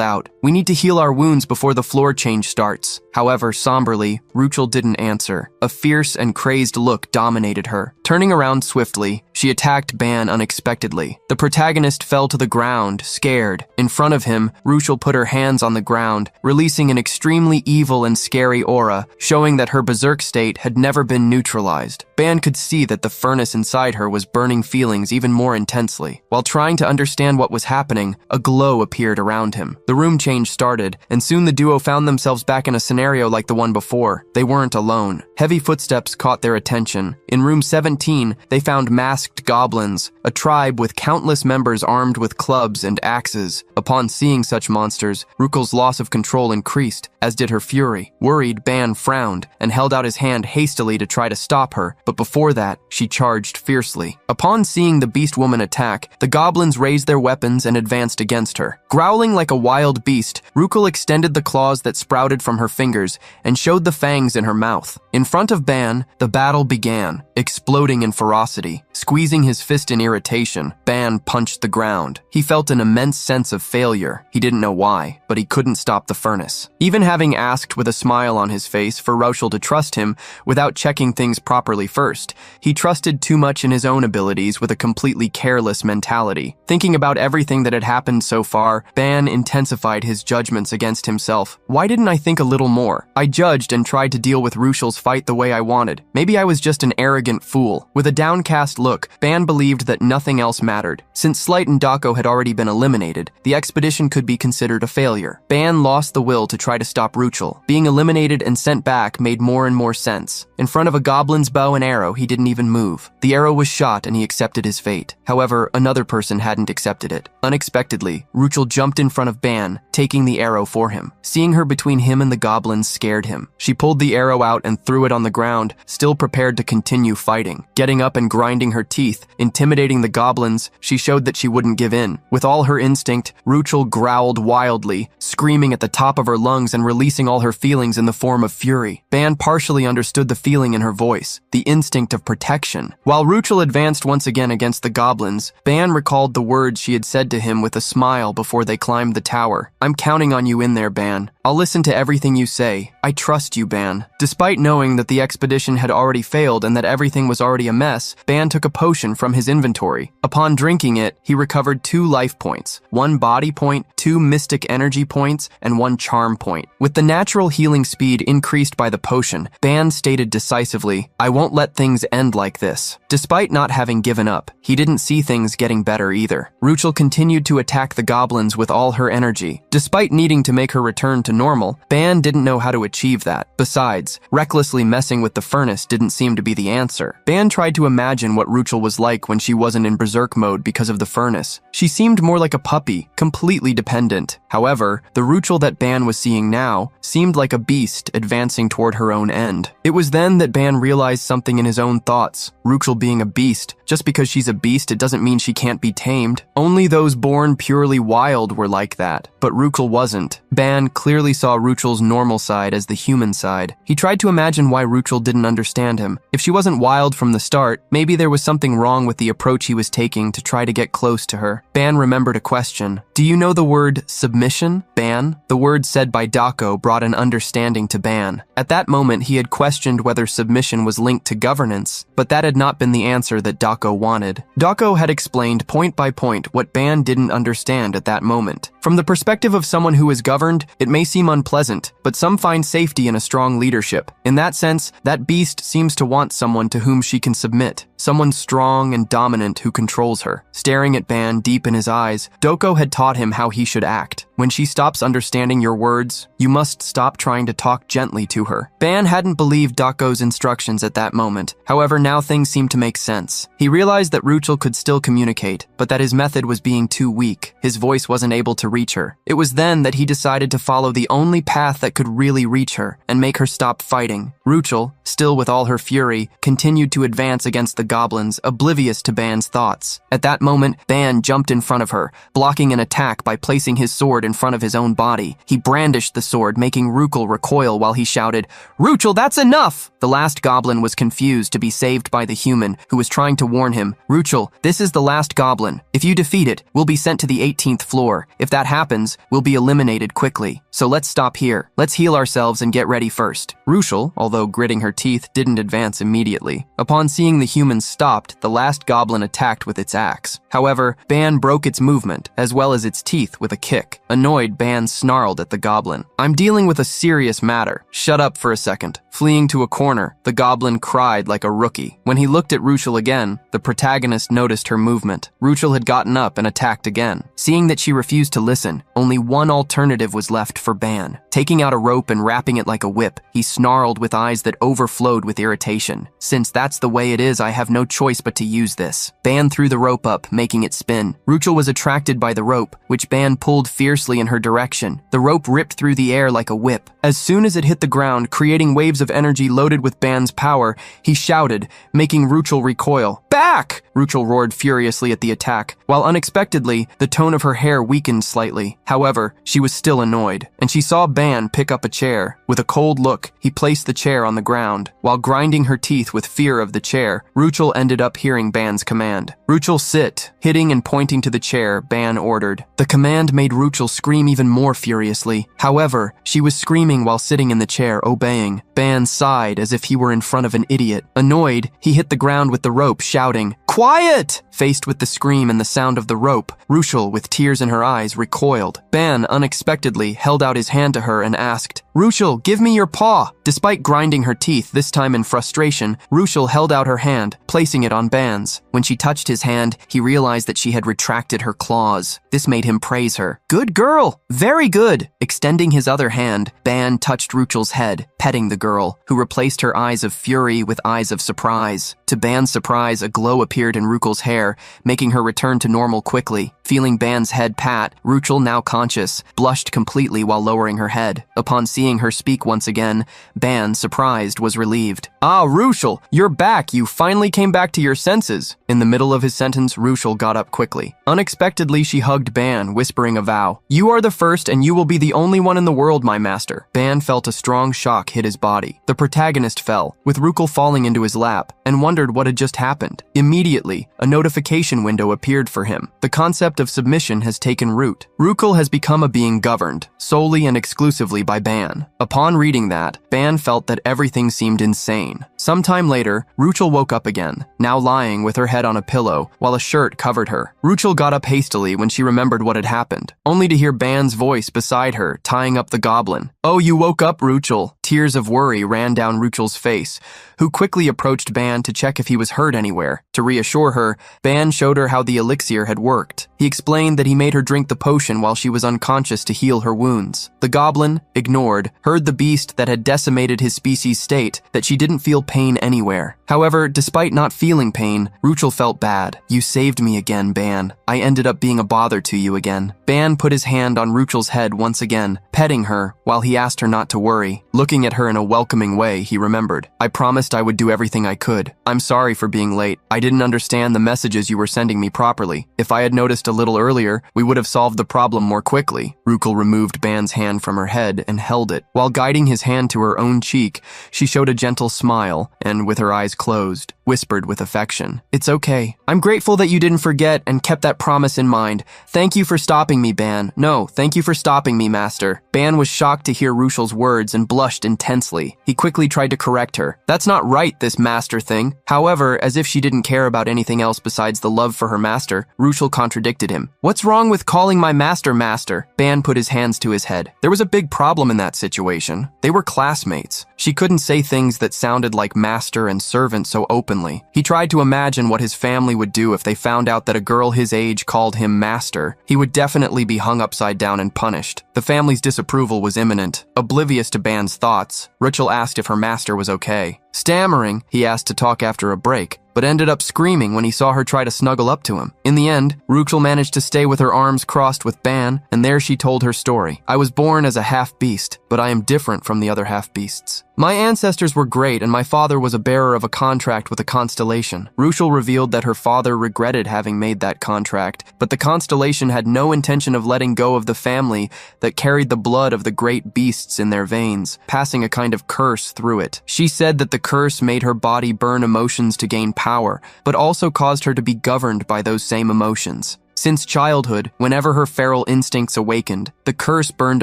out, "We need to heal our wounds before the floor change starts." However, somberly, Ruchel didn't answer. A fierce and crazed look dominated her. Turning around swiftly, she attacked Ban unexpectedly. The protagonist fell to the ground, scared. In front of him, Ruchel put her hands on the ground, releasing an extremely evil and scary aura, showing that her berserk state had never been neutralized. Ban could see that the furnace inside her was burning feelings even more intensely. While trying to understand what was happening, a glow appeared around him. The room change started, and soon the duo found themselves back in a scenario like the one before. They weren't alone. Heavy footsteps caught their attention. In room 17, they found masked goblins, a tribe with countless members armed with clubs and axes. Upon seeing such monsters, Ruchel's loss of control increased, as did her fury. Worried, Ban frowned and held out his hand hastily to try to stop her, but before that, she charged fiercely. Upon seeing the beast woman attack, the goblins raised their weapons and advanced against her. Growling like a wild beast, Ruchel extended the claws that sprouted from her fingers and showed the fangs in her mouth. In front of Ban, the battle began, exploding in ferocity. Squeezing his fist in irritation, Ban punched the ground. He felt an immense sense of failure. He didn't know why, but he couldn't stop the furnace. Even having asked with a smile on his face for Ruchel to trust him without checking things properly first, he trusted too much in his own abilities with a completely careless mentality. Thinking about everything that had happened so far, Ban intensified his judgments against himself. Why didn't I think a little more? I judged and tried to deal with Ruchel's fight the way I wanted. Maybe I was just an arrogant fool. With a downcast look, Ban believed that nothing else mattered. Since Slight and Dako had already been eliminated, the expedition could be considered a failure. Ban lost the will to try to stop Ruchel. Being eliminated and sent back made more and more sense. In front of a goblin's bow and arrow, he didn't even move. The arrow was shot and he accepted his fate. However, another person hadn't accepted it. Unexpectedly, Ruchel jumped in front of Ban, taking the arrow for him. Seeing her between him and the goblins scared him. She pulled the arrow out and threw it on the ground, still prepared to continue fighting. Getting up and grinding her teeth, intimidating the goblins, she showed that she wouldn't give in. With all her instinct, Ruchel growled wildly, screaming at the top of her lungs and releasing all her feelings in the form of fury. Ban partially understood the feeling in her voice, the instinct of protection. While Ruchel advanced once again against the goblins, Ban recalled the words she had said to him with a smile before they climbed the tower. "I'm counting on you in there, Ban. I'll listen to everything you say. I trust you, Ban. Despite knowing that the expedition had already failed and that everything was already a mess, Ban took a potion from his inventory. Upon drinking it, he recovered 2 life points, 1 body point, 2 mystic energy points, and 1 charm point. With the natural healing speed increased by the potion, Ban stated decisively, I won't let things end like this. Despite not having given up, he didn't see things getting better either. Ruchel continued to attack the goblins with all her energy. Despite needing to make her return to normal, Ban didn't know how to achieve that. Besides, recklessly messing with the furnace didn't seem to be the answer. Ban tried to imagine what Ruchel was like when she wasn't in berserk mode because of the furnace. She seemed more like a puppy, completely dependent. However, the Ruchel that Ban was seeing now seemed like a beast advancing toward her own end. It was then that Ban realized something in his own thoughts. Ruchel being a beast. Just because she's a beast, it doesn't mean she can't be tamed. Only those born purely wild were like that, but Ruchel wasn't. Ban clearly saw Ruchel's normal side as the human side. He tried to imagine why Ruchel didn't understand him. If she wasn't wild from the start, maybe there was something wrong with the approach he was taking to try to get close to her. Ban remembered a question. Do you know the word submission, Ban? The word said by Dako brought an understanding to Ban. At that moment, he had questioned whether submission was linked to governance, but that had not been the answer that Dako wanted. Dako had explained point by point what Ban didn't understand at that moment. From the perspective of someone who is governed, it may seem unpleasant, but some find safety in a strong leadership. In that sense, that beast seems to want someone to whom she can submit, someone strong and dominant who controls her. Staring at Ban deep in his eyes, Doko had taught him how he should act. When she stops understanding your words, you must stop trying to talk gently to her. Ban hadn't believed Dako's instructions at that moment. However, now things seemed to make sense. He realized that Ruchel could still communicate, but that his method was being too weak. His voice wasn't able to reach her. It was then that he decided to follow the only path that could really reach her and make her stop fighting. Ruchel, still with all her fury, continued to advance against the goblins, oblivious to Ban's thoughts. At that moment, Ban jumped in front of her, blocking an attack by placing his sword in front of his own body. He brandished the sword, making Ruchel recoil while he shouted, "Ruchel, that's enough!" The last goblin was confused to be saved by the human, who was trying to warn him, "Ruchel, this is the last goblin. If you defeat it, we'll be sent to the 18th floor. If that happens, we'll be eliminated quickly. So let's stop here. Let's heal ourselves and get ready first." Ruchel, although gritting her teeth, didn't advance immediately. Upon seeing the humans stopped, the last goblin attacked with its axe. However, Ban broke its movement, as well as its teeth, with a kick. Annoyed, Ban snarled at the goblin. "I'm dealing with a serious matter. Shut up for a second." Fleeing to a corner, the goblin cried like a rookie. When he looked at Ruchel again, the protagonist noticed her movement. Ruchel had gotten up and attacked again. Seeing that she refused to listen, only one alternative was left for Ban. Taking out a rope and wrapping it like a whip, he snarled with eyes that overflowed with irritation. "Since that's the way it is, I have no choice but to use this." Ban threw the rope up, making it spin. Ruchel was attracted by the rope, which Ban pulled fiercely in her direction. The rope ripped through the air like a whip. As soon as it hit the ground, creating waves of energy loaded with Ban's power, he shouted, making Ruchel recoil. "Back!" Ruchel roared furiously at the attack, while unexpectedly, the tone of her hair weakened slightly. However, she was still annoyed, and she saw Ban pick up a chair. With a cold look, he placed the chair on the ground. While grinding her teeth with fear of the chair, Ruchel ended up hearing Ban's command. "Ruchel, sit!" Hitting and pointing to the chair, Ban ordered. The command made Ruchel scream even more furiously. However, she was screaming while sitting in the chair, obeying. Ban sighed as if he were in front of an idiot. Annoyed, he hit the ground with the rope, shouting, "Quiet!" Faced with the scream and the sound of the rope, Ruchel, with tears in her eyes, recoiled. Ban unexpectedly held out his hand to her and asked, "Ruchel, give me your paw!" Despite grinding her teeth, this time in frustration, Ruchel held out her hand, placing it on Ban's. When she touched his hand, he realized that she had retracted her claws. This made him praise her. "Good girl! Very good!" Extending his other hand, Ban touched Ruchel's head, petting the girl, who replaced her eyes of fury with eyes of surprise. To Ban's surprise, a glow appeared in Ruchel's hair, making her return to normal quickly. Feeling Ban's head pat, Ruchel, now conscious, blushed completely while lowering her head. Upon seeing her speak once again, Ban, surprised, was relieved. "Ah, Ruchel, you're back. You finally came back to your senses." In the middle of his sentence, Ruchel got up quickly. Unexpectedly, she hugged Ban, whispering a vow. "You are the first, and you will be the only one in the world, my master." Ban felt a strong shock hit his body. The protagonist fell, with Ruchel falling into his lap, and wondered what had just happened. Immediately, a notification window appeared for him. The concept of submission has taken root. Ruchel has become a being governed, solely and exclusively by Ban. Ban. Upon reading that, Ban felt that everything seemed insane. Sometime later, Ruchel woke up again, now lying with her head on a pillow while a shirt covered her. Ruchel got up hastily when she remembered what had happened, only to hear Ban's voice beside her, tying up the goblin. "Oh, you woke up, Ruchel." Tears of worry ran down Ruchel's face, who quickly approached Ban to check if he was hurt anywhere. To reassure her, Ban showed her how the elixir had worked. He explained that he made her drink the potion while she was unconscious to heal her wounds. The goblin, ignored, heard the beast that had decimated his species state that she didn't feel pain anywhere. However, despite not feeling pain, Ruchel felt bad. "You saved me again, Ban. I ended up being a bother to you again." Ban put his hand on Ruchel's head once again, petting her while he asked her not to worry. Looking at her in a welcoming way, he remembered, "I promised I would do everything I could. I'm sorry for being late. I didn't understand the messages you were sending me properly. If I had noticed a little earlier, we would have solved the problem more quickly." Ruchel removed Ban's hand from her head and held it. While guiding his hand to her own cheek, she showed a gentle smile and, with her eyes closed, whispered with affection, "It's okay. I'm grateful that you didn't forget and kept that promise in mind. Thank you for stopping me, Ban. No, thank you for stopping me, Master." Ban was shocked to hear Ruchel's words and blushed intensely. He quickly tried to correct her. "That's not right, this master thing." However, as if she didn't care about anything else besides the love for her master, Ruchel contradicted him. "What's wrong with calling my master master?" Ban put his hands to his head. There was a big problem in that situation. They were classmates. She couldn't say things that sounded like master and servant so openly. He tried to imagine what his family would do if they found out that a girl his age called him master. He would definitely be hung upside down and punished. The family's disapproval was imminent. Oblivious to Ban's thoughts, Ruchel asked if her master was okay. Stammering, he asked to talk after a break, but ended up screaming when he saw her try to snuggle up to him. In the end, Ruchel managed to stay with her arms crossed with Ban, and there she told her story. "I was born as a half-beast, but I am different from the other half-beasts. My ancestors were great, and my father was a bearer of a contract with a constellation." Ruchel revealed that her father regretted having made that contract, but the constellation had no intention of letting go of the family that carried the blood of the great beasts in their veins, passing a kind of curse through it. She said that the curse made her body burn emotions to gain power, but also caused her to be governed by those same emotions. Since childhood, whenever her feral instincts awakened, the curse burned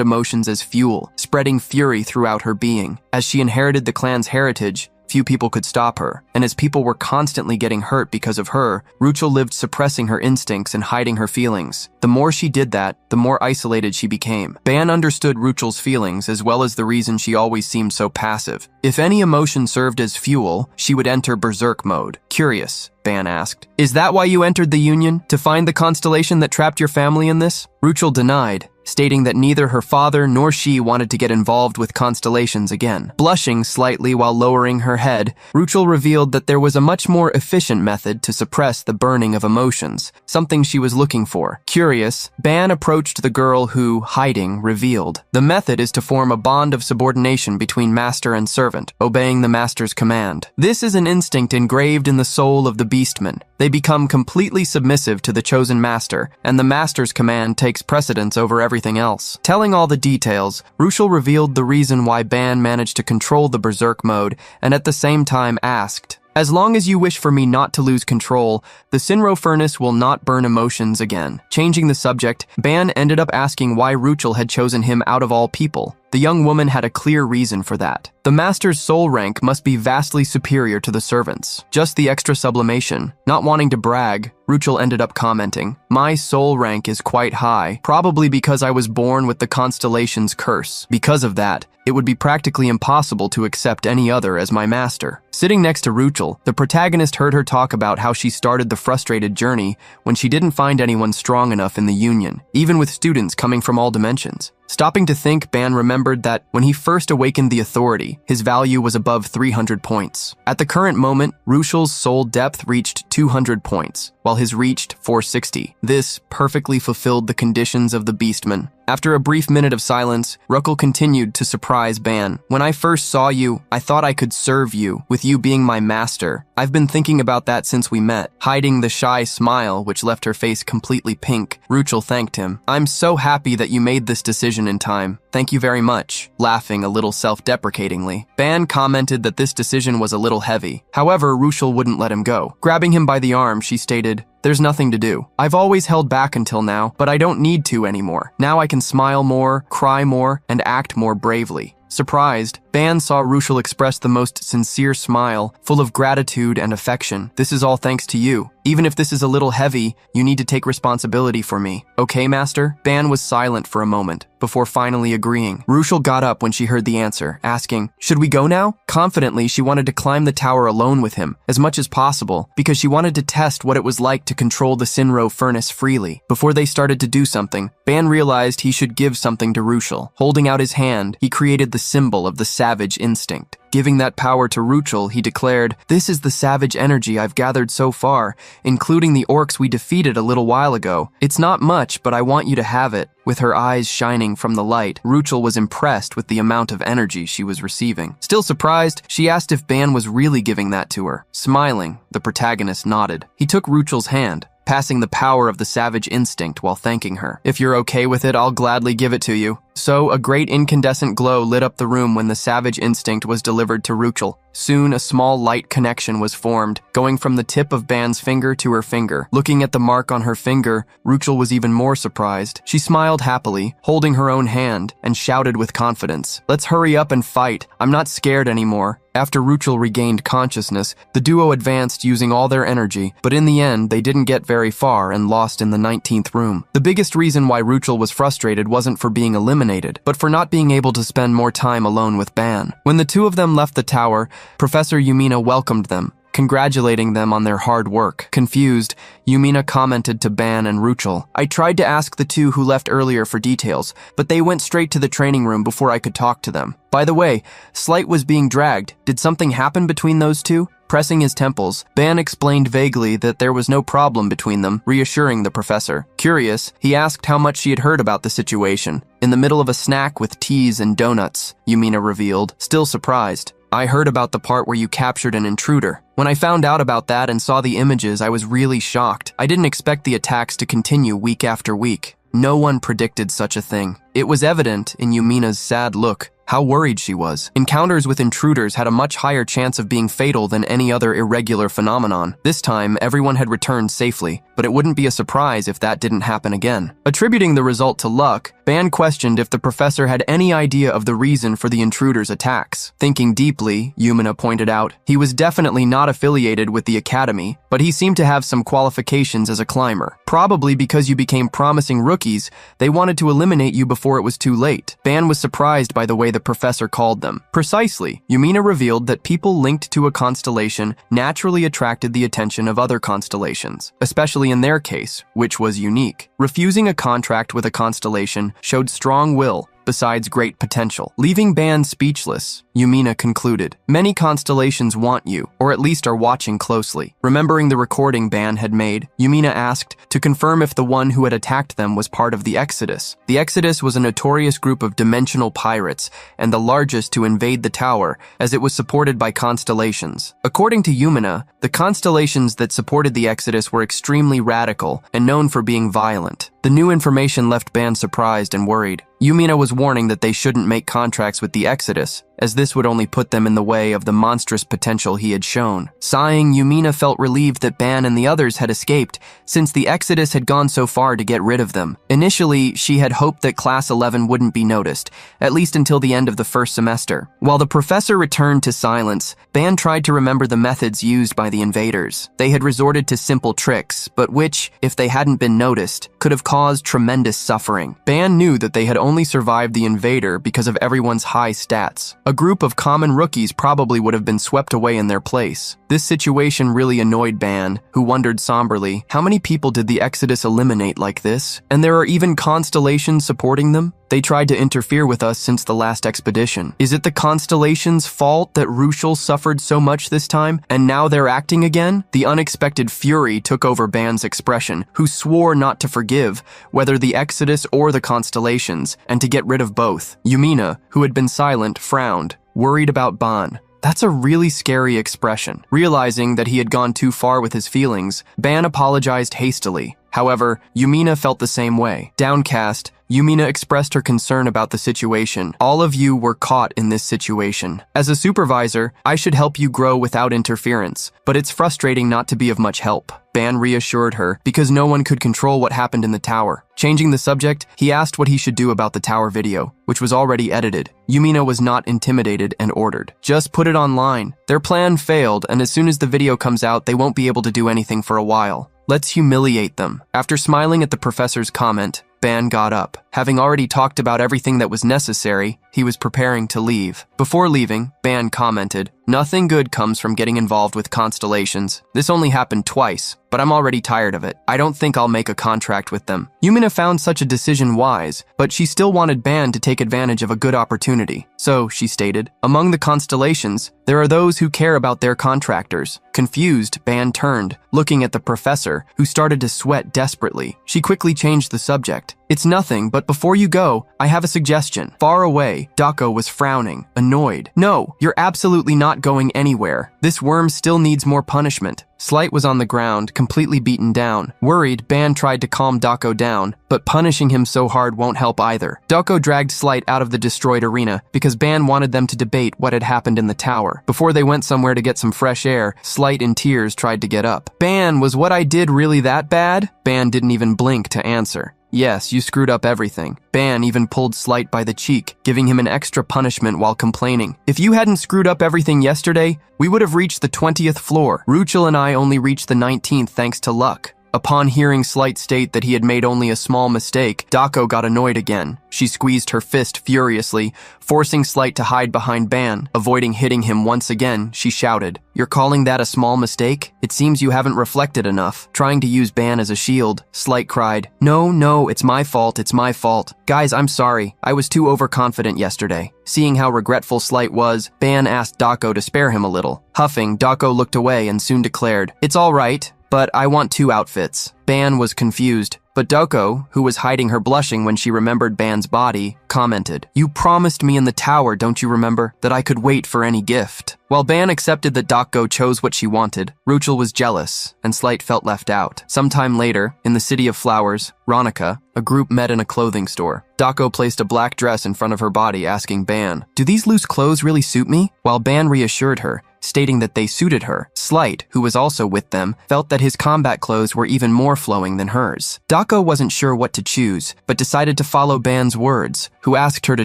emotions as fuel, spreading fury throughout her being. As she inherited the clan's heritage, few people could stop her, and as people were constantly getting hurt because of her, Ruchel lived suppressing her instincts and hiding her feelings. The more she did that, the more isolated she became. Ban understood Ruchel's feelings as well as the reason she always seemed so passive. If any emotion served as fuel, she would enter berserk mode. "Curious," Ban asked. "Is that why you entered the Union? To find the constellation that trapped your family in this?" Ruchel denied, stating that neither her father nor she wanted to get involved with constellations again. Blushing slightly while lowering her head, Ruchel revealed that there was a much more efficient method to suppress the burning of emotions, something she was looking for. Curious, Ban approached the girl who, hiding, revealed. "The method is to form a bond of subordination between master and servant, obeying the master's command. This is an instinct engraved in the soul of the beastmen. They become completely submissive to the chosen master, and the master's command takes precedence over everything else." Telling all the details, Ruchel revealed the reason why Ban managed to control the berserk mode, and at the same time asked, "As long as you wish for me not to lose control, the Sinro furnace will not burn emotions again." Changing the subject, Ban ended up asking why Ruchel had chosen him out of all people. The young woman had a clear reason for that. The master's soul rank must be vastly superior to the servant's. Just the extra sublimation. Not wanting to brag, Ruchel ended up commenting, "My soul rank is quite high, probably because I was born with the constellation's curse. Because of that, it would be practically impossible to accept any other as my master." Sitting next to Ruchel, the protagonist heard her talk about how she started the frustrated journey when she didn't find anyone strong enough in the Union, even with students coming from all dimensions. Stopping to think, Ban remembered that when he first awakened the authority, his value was above 300 points. At the current moment, Ruchel's soul depth reached 200 points, while his reached 460. This perfectly fulfilled the conditions of the Beastman. After a brief minute of silence, Ruchel continued to surprise Ban. "When I first saw you, I thought I could serve you, with you being my master. I've been thinking about that since we met." Hiding the shy smile, which left her face completely pink, Ruchel thanked him. "I'm so happy that you made this decision in time. Thank you very much," laughing a little self-deprecatingly. Ban commented that this decision was a little heavy. However, Ruchel wouldn't let him go. Grabbing him by the arm, she stated, "There's nothing to do. I've always held back until now, but I don't need to anymore. Now I can smile more, cry more, and act more bravely." Surprised, Ban saw Rushel express the most sincere smile, full of gratitude and affection. "This is all thanks to you. Even if this is a little heavy, you need to take responsibility for me. Okay, master?" Ban was silent for a moment, before finally agreeing. Rushel got up when she heard the answer, asking, "Should we go now?" Confidently, she wanted to climb the tower alone with him, as much as possible, because she wanted to test what it was like to control the Sinro furnace freely. Before they started to do something, Ban realized he should give something to Rushel. Holding out his hand, he created the symbol of the savage instinct. Giving that power to Ruchel, he declared, "This is the savage energy I've gathered so far, including the orcs we defeated a little while ago. It's not much, but I want you to have it." With her eyes shining from the light, Ruchel was impressed with the amount of energy she was receiving. Still surprised, she asked if Ban was really giving that to her. Smiling, the protagonist nodded. He took Ruchel's hand, passing the power of the savage instinct while thanking her. "If you're okay with it, I'll gladly give it to you." So, a great incandescent glow lit up the room when the savage instinct was delivered to Ruchel. Soon, a small light connection was formed, going from the tip of Ban's finger to her finger. Looking at the mark on her finger, Ruchel was even more surprised. She smiled happily, holding her own hand, and shouted with confidence, "Let's hurry up and fight. I'm not scared anymore." After Ruchel regained consciousness, the duo advanced using all their energy, but in the end, they didn't get very far and lost in the 19th room. The biggest reason why Ruchel was frustrated wasn't for being eliminated, but for not being able to spend more time alone with Ban. When the two of them left the tower, Professor Yumina welcomed them, congratulating them on their hard work. Confused, Yumina commented to Ban and Ruchel, "I tried to ask the two who left earlier for details, but they went straight to the training room before I could talk to them. By the way, Slight was being dragged. Did something happen between those two?" Pressing his temples, Ban explained vaguely that there was no problem between them, reassuring the professor. Curious, he asked how much she had heard about the situation. "In the middle of a snack with teas and donuts," Yumina revealed, still surprised. "I heard about the part where you captured an intruder. When I found out about that and saw the images, I was really shocked. I didn't expect the attacks to continue week after week. No one predicted such a thing." It was evident in Yumina's sad look how worried she was. Encounters with intruders had a much higher chance of being fatal than any other irregular phenomenon. This time, everyone had returned safely, but it wouldn't be a surprise if that didn't happen again. Attributing the result to luck, Ban questioned if the professor had any idea of the reason for the intruders' attacks. Thinking deeply, Yumina pointed out, he was definitely not affiliated with the academy, but he seemed to have some qualifications as a climber. Probably because you became promising rookies, they wanted to eliminate you before it was too late. Ban was surprised by the way the professor called them. Precisely, Yumina revealed that people linked to a constellation naturally attracted the attention of other constellations, especially in their case, which was unique. Refusing a contract with a constellation showed strong will, besides great potential. Leaving Ban speechless, Yumina concluded, "Many constellations want you, or at least are watching closely." Remembering the recording Ban had made, Yumina asked to confirm if the one who had attacked them was part of the Exodus. The Exodus was a notorious group of dimensional pirates, and the largest to invade the tower, as it was supported by constellations. According to Yumina, the constellations that supported the Exodus were extremely radical and known for being violent. The new information left Ban surprised and worried. Yumina was warning that they shouldn't make contracts with the Exodus, as this would only put them in the way of the monstrous potential he had shown. Sighing, Yumina felt relieved that Ban and the others had escaped, since the Exodus had gone so far to get rid of them. Initially, she had hoped that Class 11 wouldn't be noticed, at least until the end of the first semester. While the professor returned to silence, Ban tried to remember the methods used by the invaders. They had resorted to simple tricks, but which, if they hadn't been noticed, could have caused tremendous suffering. Ban knew that they had only survived the invader because of everyone's high stats. A group of common rookies probably would have been swept away in their place. This situation really annoyed Ban, who wondered somberly, how many people did the Exodus eliminate like this? And there are even constellations supporting them? They tried to interfere with us since the last expedition. Is it the constellations' fault that Ruchel suffered so much this time, and now they're acting again? The unexpected fury took over Ban's expression, who swore not to forgive, whether the Exodus or the constellations, and to get rid of both. Yumina, who had been silent, frowned, worried about Ban. That's a really scary expression. Realizing that he had gone too far with his feelings, Ban apologized hastily. However, Yumina felt the same way. Downcast, Yumina expressed her concern about the situation. All of you were caught in this situation. As a supervisor, I should help you grow without interference, but it's frustrating not to be of much help. Ban reassured her because no one could control what happened in the tower. Changing the subject, he asked what he should do about the tower video, which was already edited. Yumina was not intimidated and ordered, "Just put it online." Their plan failed, and as soon as the video comes out, they won't be able to do anything for a while. Let's humiliate them. After smiling at the professor's comment, Ban got up. Having already talked about everything that was necessary, he was preparing to leave. Before leaving, Ban commented, "Nothing good comes from getting involved with constellations. This only happened twice, but I'm already tired of it. I don't think I'll make a contract with them." Yumina found such a decision wise, but she still wanted Ban to take advantage of a good opportunity. So, she stated, "Among the constellations, there are those who care about their contractors." Confused, Ban turned, looking at the professor, who started to sweat desperately. She quickly changed the subject. "It's nothing, but before you go, I have a suggestion." Far away, Dako was frowning, annoyed. "No, you're absolutely not going anywhere. This worm still needs more punishment." Slight was on the ground, completely beaten down. Worried, Ban tried to calm Dako down, but punishing him so hard won't help either. Dako dragged Slight out of the destroyed arena because Ban wanted them to debate what had happened in the tower. Before they went somewhere to get some fresh air, Slight in tears tried to get up. "Ban, was what I did really that bad?" Ban didn't even blink to answer. "Yes, you screwed up everything." Ban even pulled Slight by the cheek, giving him an extra punishment while complaining. "If you hadn't screwed up everything yesterday, we would have reached the 20th floor. Ruchel and I only reached the 19th thanks to luck." Upon hearing Slight state that he had made only a small mistake, Dako got annoyed again. She squeezed her fist furiously, forcing Slight to hide behind Ban. Avoiding hitting him once again, she shouted, "You're calling that a small mistake? It seems you haven't reflected enough." Trying to use Ban as a shield, Slight cried, No, it's my fault, it's my fault. Guys, I'm sorry. I was too overconfident yesterday." Seeing how regretful Slight was, Ban asked Dako to spare him a little. Huffing, Dako looked away and soon declared, "It's all right, but I want 2 outfits." Ban was confused, but Dako, who was hiding her blushing when she remembered Ban's body, commented, "You promised me in the tower, don't you remember, that I could wait for any gift?" While Ban accepted that Dako chose what she wanted, Ruchel was jealous, and Slight felt left out. Sometime later, in the City of Flowers, Ronica, a group met in a clothing store. Dako placed a black dress in front of her body, asking Ban, "Do these loose clothes really suit me?" While Ban reassured her, stating that they suited her, Slight, who was also with them, felt that his combat clothes were even more flowing than hers. Dako wasn't sure what to choose, but decided to follow Ban's words, who asked her to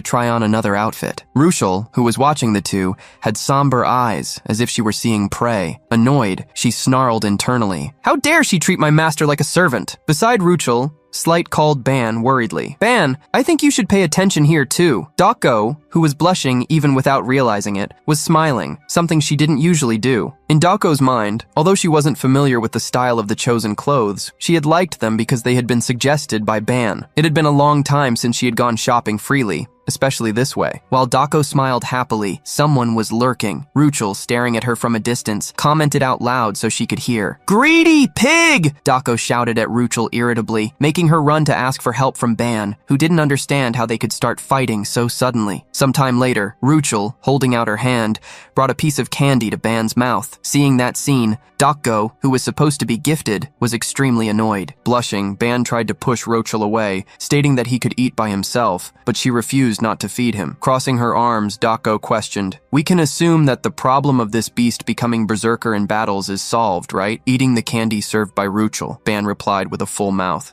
try on another outfit. Ruchel, who was watching the two, had somber eyes, as if she were seeing prey. Annoyed, she snarled internally, "How dare she treat my master like a servant?" Beside Ruchel, Slight called Ban worriedly. "Ban, I think you should pay attention here too." Dako, who was blushing even without realizing it, was smiling, something she didn't usually do. In Dako's mind, although she wasn't familiar with the style of the chosen clothes, she had liked them because they had been suggested by Ban. It had been a long time since she had gone shopping freely, especially this way. While Dako smiled happily, someone was lurking. Ruchel, staring at her from a distance, commented out loud so she could hear. "Greedy pig!" Dako shouted at Ruchel irritably, making her run to ask for help from Ban, who didn't understand how they could start fighting so suddenly. Sometime later, Ruchel, holding out her hand, brought a piece of candy to Ban's mouth. Seeing that scene, Dako, who was supposed to be gifted, was extremely annoyed. Blushing, Ban tried to push Ruchel away, stating that he could eat by himself, but she refused not to feed him. Crossing her arms, Dako questioned, "We can assume that the problem of this beast becoming berserker in battles is solved, right?" Eating the candy served by Ruchel, Ban replied with a full mouth.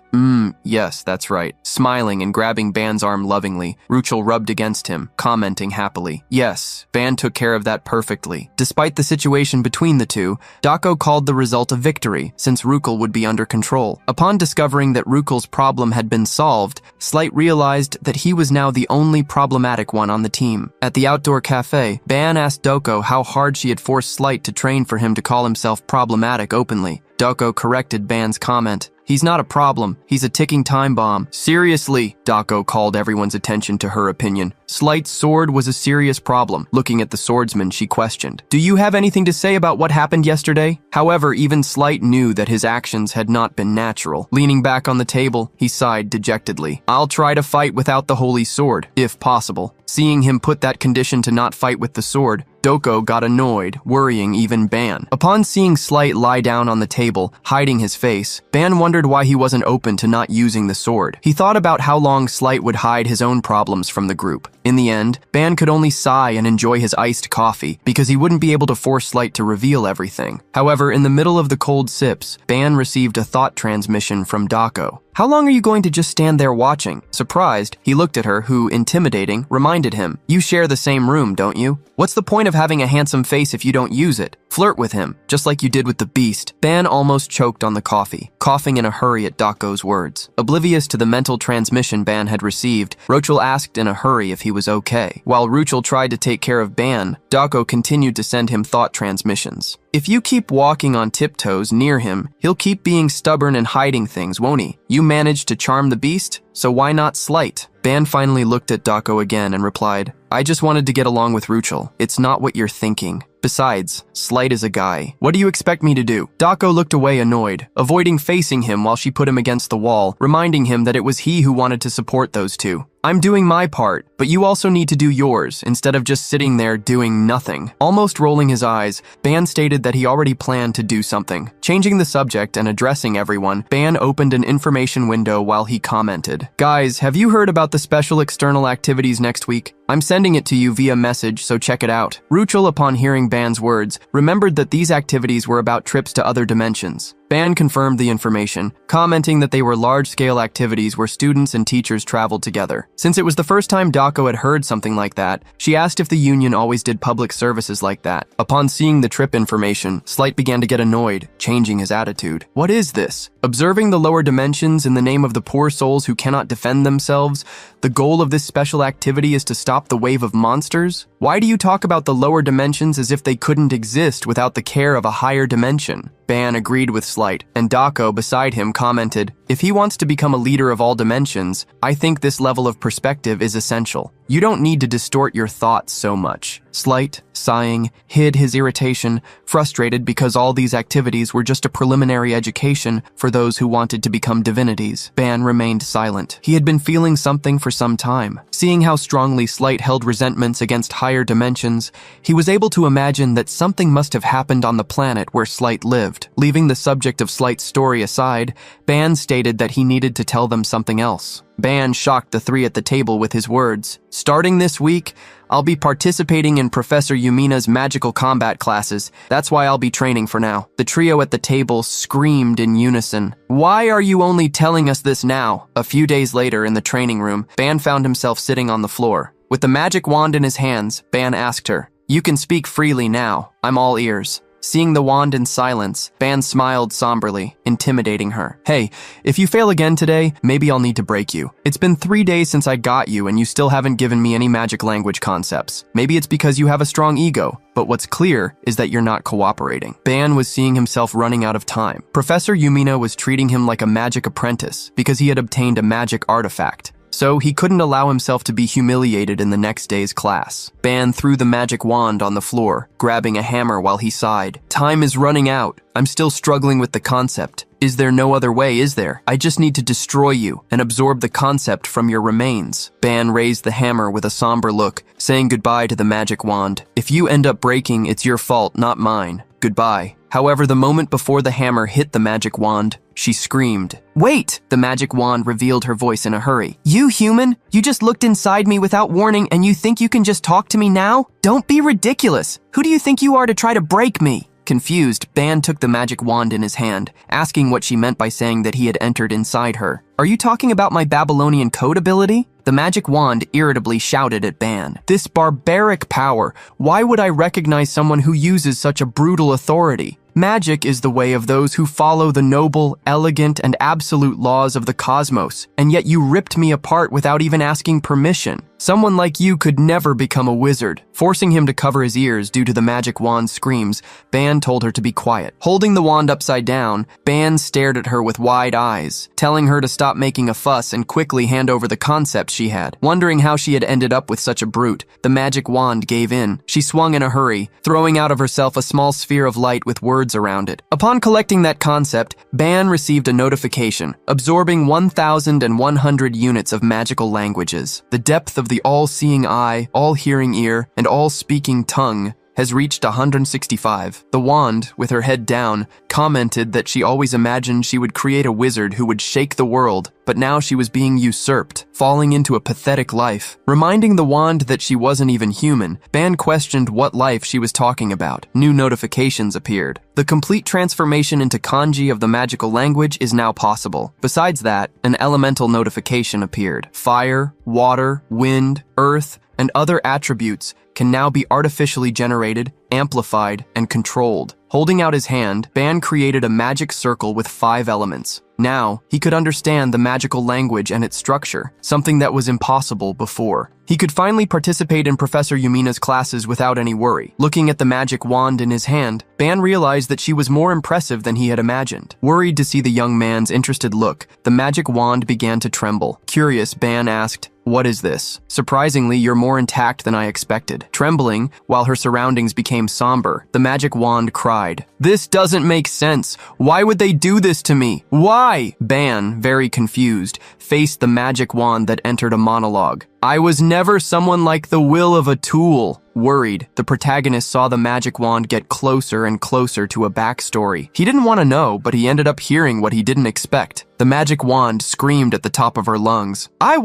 Yes, that's right." Smiling and grabbing Ban's arm lovingly, Ruchel rubbed against him, commenting happily, "Yes, Ban took care of that perfectly." Despite the situation between the two, Dako called the result a victory, since Ruchel would be under control. Upon discovering that Ruchel's problem had been solved, Slight realized that he was now the only problematic one on the team. At the outdoor cafe, Ban asked Dako how hard she had forced Slight to train for him to call himself problematic openly. Dako corrected Ban's comment. "He's not a problem, he's a ticking time bomb." "Seriously," Dako called everyone's attention to her opinion. Slight's sword was a serious problem. Looking at the swordsman, she questioned, "Do you have anything to say about what happened yesterday?" However, even Slight knew that his actions had not been natural. Leaning back on the table, he sighed dejectedly. "I'll try to fight without the holy sword, if possible." Seeing him put that condition to not fight with the sword, Doko got annoyed, worrying even Ban. Upon seeing Slight lie down on the table, hiding his face, Ban wondered why he wasn't open to not using the sword. He thought about how long Slight would hide his own problems from the group. In the end, Ban could only sigh and enjoy his iced coffee because he wouldn't be able to force Slight to reveal everything. However, in the middle of the cold sips, Ban received a thought transmission from Dako. How long are you going to just stand there watching? Surprised, he looked at her, who, intimidating, reminded him, "You share the same room, don't you? What's the point of having a handsome face if you don't use it? Flirt with him, just like you did with the beast." Ban almost choked on the coffee, coughing in a hurry at Dako's words. Oblivious to the mental transmission Ban had received, Rochel asked in a hurry if he was okay. While Rochel tried to take care of Ban, Dako continued to send him thought transmissions. "If you keep walking on tiptoes near him, he'll keep being stubborn and hiding things, won't he? You managed to charm the beast, so why not Slight?" Ban finally looked at Dako again and replied, "I just wanted to get along with Rochel. It's not what you're thinking. Besides, Slight is a guy. What do you expect me to do?" Dako looked away annoyed, avoiding facing him while she put him against the wall, reminding him that it was he who wanted to support those two. "I'm doing my part, but you also need to do yours, instead of just sitting there doing nothing." Almost rolling his eyes, Ban stated that he already planned to do something. Changing the subject and addressing everyone, Ban opened an information window while he commented, "Guys, have you heard about the special external activities next week? I'm sending it to you via message, so check it out." Ruchel, upon hearing Ban's words, remembered that these activities were about trips to other dimensions. Ban confirmed the information, commenting that they were large-scale activities where students and teachers traveled together. Since it was the first time Dako had heard something like that, she asked if the union always did public services like that. Upon seeing the trip information, Slight began to get annoyed, changing his attitude. "What is this? Observing the lower dimensions in the name of the poor souls who cannot defend themselves? The goal of this special activity is to stop the wave of monsters? Why do you talk about the lower dimensions as if they couldn't exist without the care of a higher dimension?" Ban agreed with Slight, and Dako, beside him, commented, "If he wants to become a leader of all dimensions, I think this level of perspective is essential. You don't need to distort your thoughts so much." Slight, sighing, hid his irritation, frustrated because all these activities were just a preliminary education for those who wanted to become divinities. Ban remained silent. He had been feeling something for some time. Seeing how strongly Slight held resentments against higher dimensions, he was able to imagine that something must have happened on the planet where Slight lived. Leaving the subject of Slight's story aside, Ban stated that he needed to tell them something else. Ban shocked the three at the table with his words, "Starting this week, I'll be participating in Professor Yumina's magical combat classes. That's why I'll be training for now." The trio at the table screamed in unison, "Why are you only telling us this now?" A few days later, in the training room, Ban found himself sitting on the floor. With the magic wand in his hands, Ban asked her, "You can speak freely now. I'm all ears." Seeing the wand in silence, Ban smiled somberly, intimidating her. "Hey, if you fail again today, maybe I'll need to break you. It's been 3 days since I got you and you still haven't given me any magic language concepts. Maybe it's because you have a strong ego, but what's clear is that you're not cooperating." Ban was seeing himself running out of time. Professor Yumina was treating him like a magic apprentice because he had obtained a magic artifact. So he couldn't allow himself to be humiliated in the next day's class. Ban threw the magic wand on the floor, grabbing a hammer while he sighed. "Time is running out. I'm still struggling with the concept. Is there no other way, is there? I just need to destroy you and absorb the concept from your remains." Ban raised the hammer with a somber look, saying goodbye to the magic wand. "If you end up breaking, it's your fault, not mine. Goodbye." However, the moment before the hammer hit the magic wand, she screamed. "Wait!" The magic wand revealed her voice in a hurry. "You human? You just looked inside me without warning and you think you can just talk to me now? Don't be ridiculous! Who do you think you are to try to break me?" Confused, Ban took the magic wand in his hand, asking what she meant by saying that he had entered inside her. "Are you talking about my Babylonian code ability?" The magic wand irritably shouted at Ban. "This barbaric power! Why would I recognize someone who uses such a brutal authority? Magic is the way of those who follow the noble, elegant, and absolute laws of the cosmos, and yet you ripped me apart without even asking permission. Someone like you could never become a wizard." Forcing him to cover his ears due to the magic wand's screams, Ban told her to be quiet. Holding the wand upside down, Ban stared at her with wide eyes, telling her to stop making a fuss and quickly hand over the concept she had. Wondering how she had ended up with such a brute, the magic wand gave in. She swung in a hurry, throwing out of herself a small sphere of light with words around it. Upon collecting that concept, Ban received a notification, absorbing 1,100 units of magical languages. The depth of the all-seeing eye, all-hearing ear, and all-speaking tongue has reached 165. The wand, with her head down, commented that she always imagined she would create a wizard who would shake the world, but now she was being usurped, falling into a pathetic life. Reminding the wand that she wasn't even human, Ban questioned what life she was talking about. New notifications appeared. The complete transformation into kanji of the magical language is now possible. Besides that, an elemental notification appeared. Fire, water, wind, earth, and other attributes can now be artificially generated, amplified, and controlled. Holding out his hand, Ban created a magic circle with 5 elements. Now, he could understand the magical language and its structure, something that was impossible before. He could finally participate in Professor Yumina's classes without any worry. Looking at the magic wand in his hand, Ban realized that she was more impressive than he had imagined. Worried to see the young man's interested look, the magic wand began to tremble. Curious, Ban asked, "What is this? Surprisingly, you're more intact than I expected." Trembling, while her surroundings became somber, the magic wand cried, "This doesn't make sense. Why would they do this to me? Why?" Ban, very confused, faced the magic wand that entered a monologue. "I was never someone like the will of a tool." Worried, the protagonist saw the magic wand get closer and closer to a backstory. He didn't want to know, but he ended up hearing what he didn't expect. The magic wand screamed at the top of her lungs. I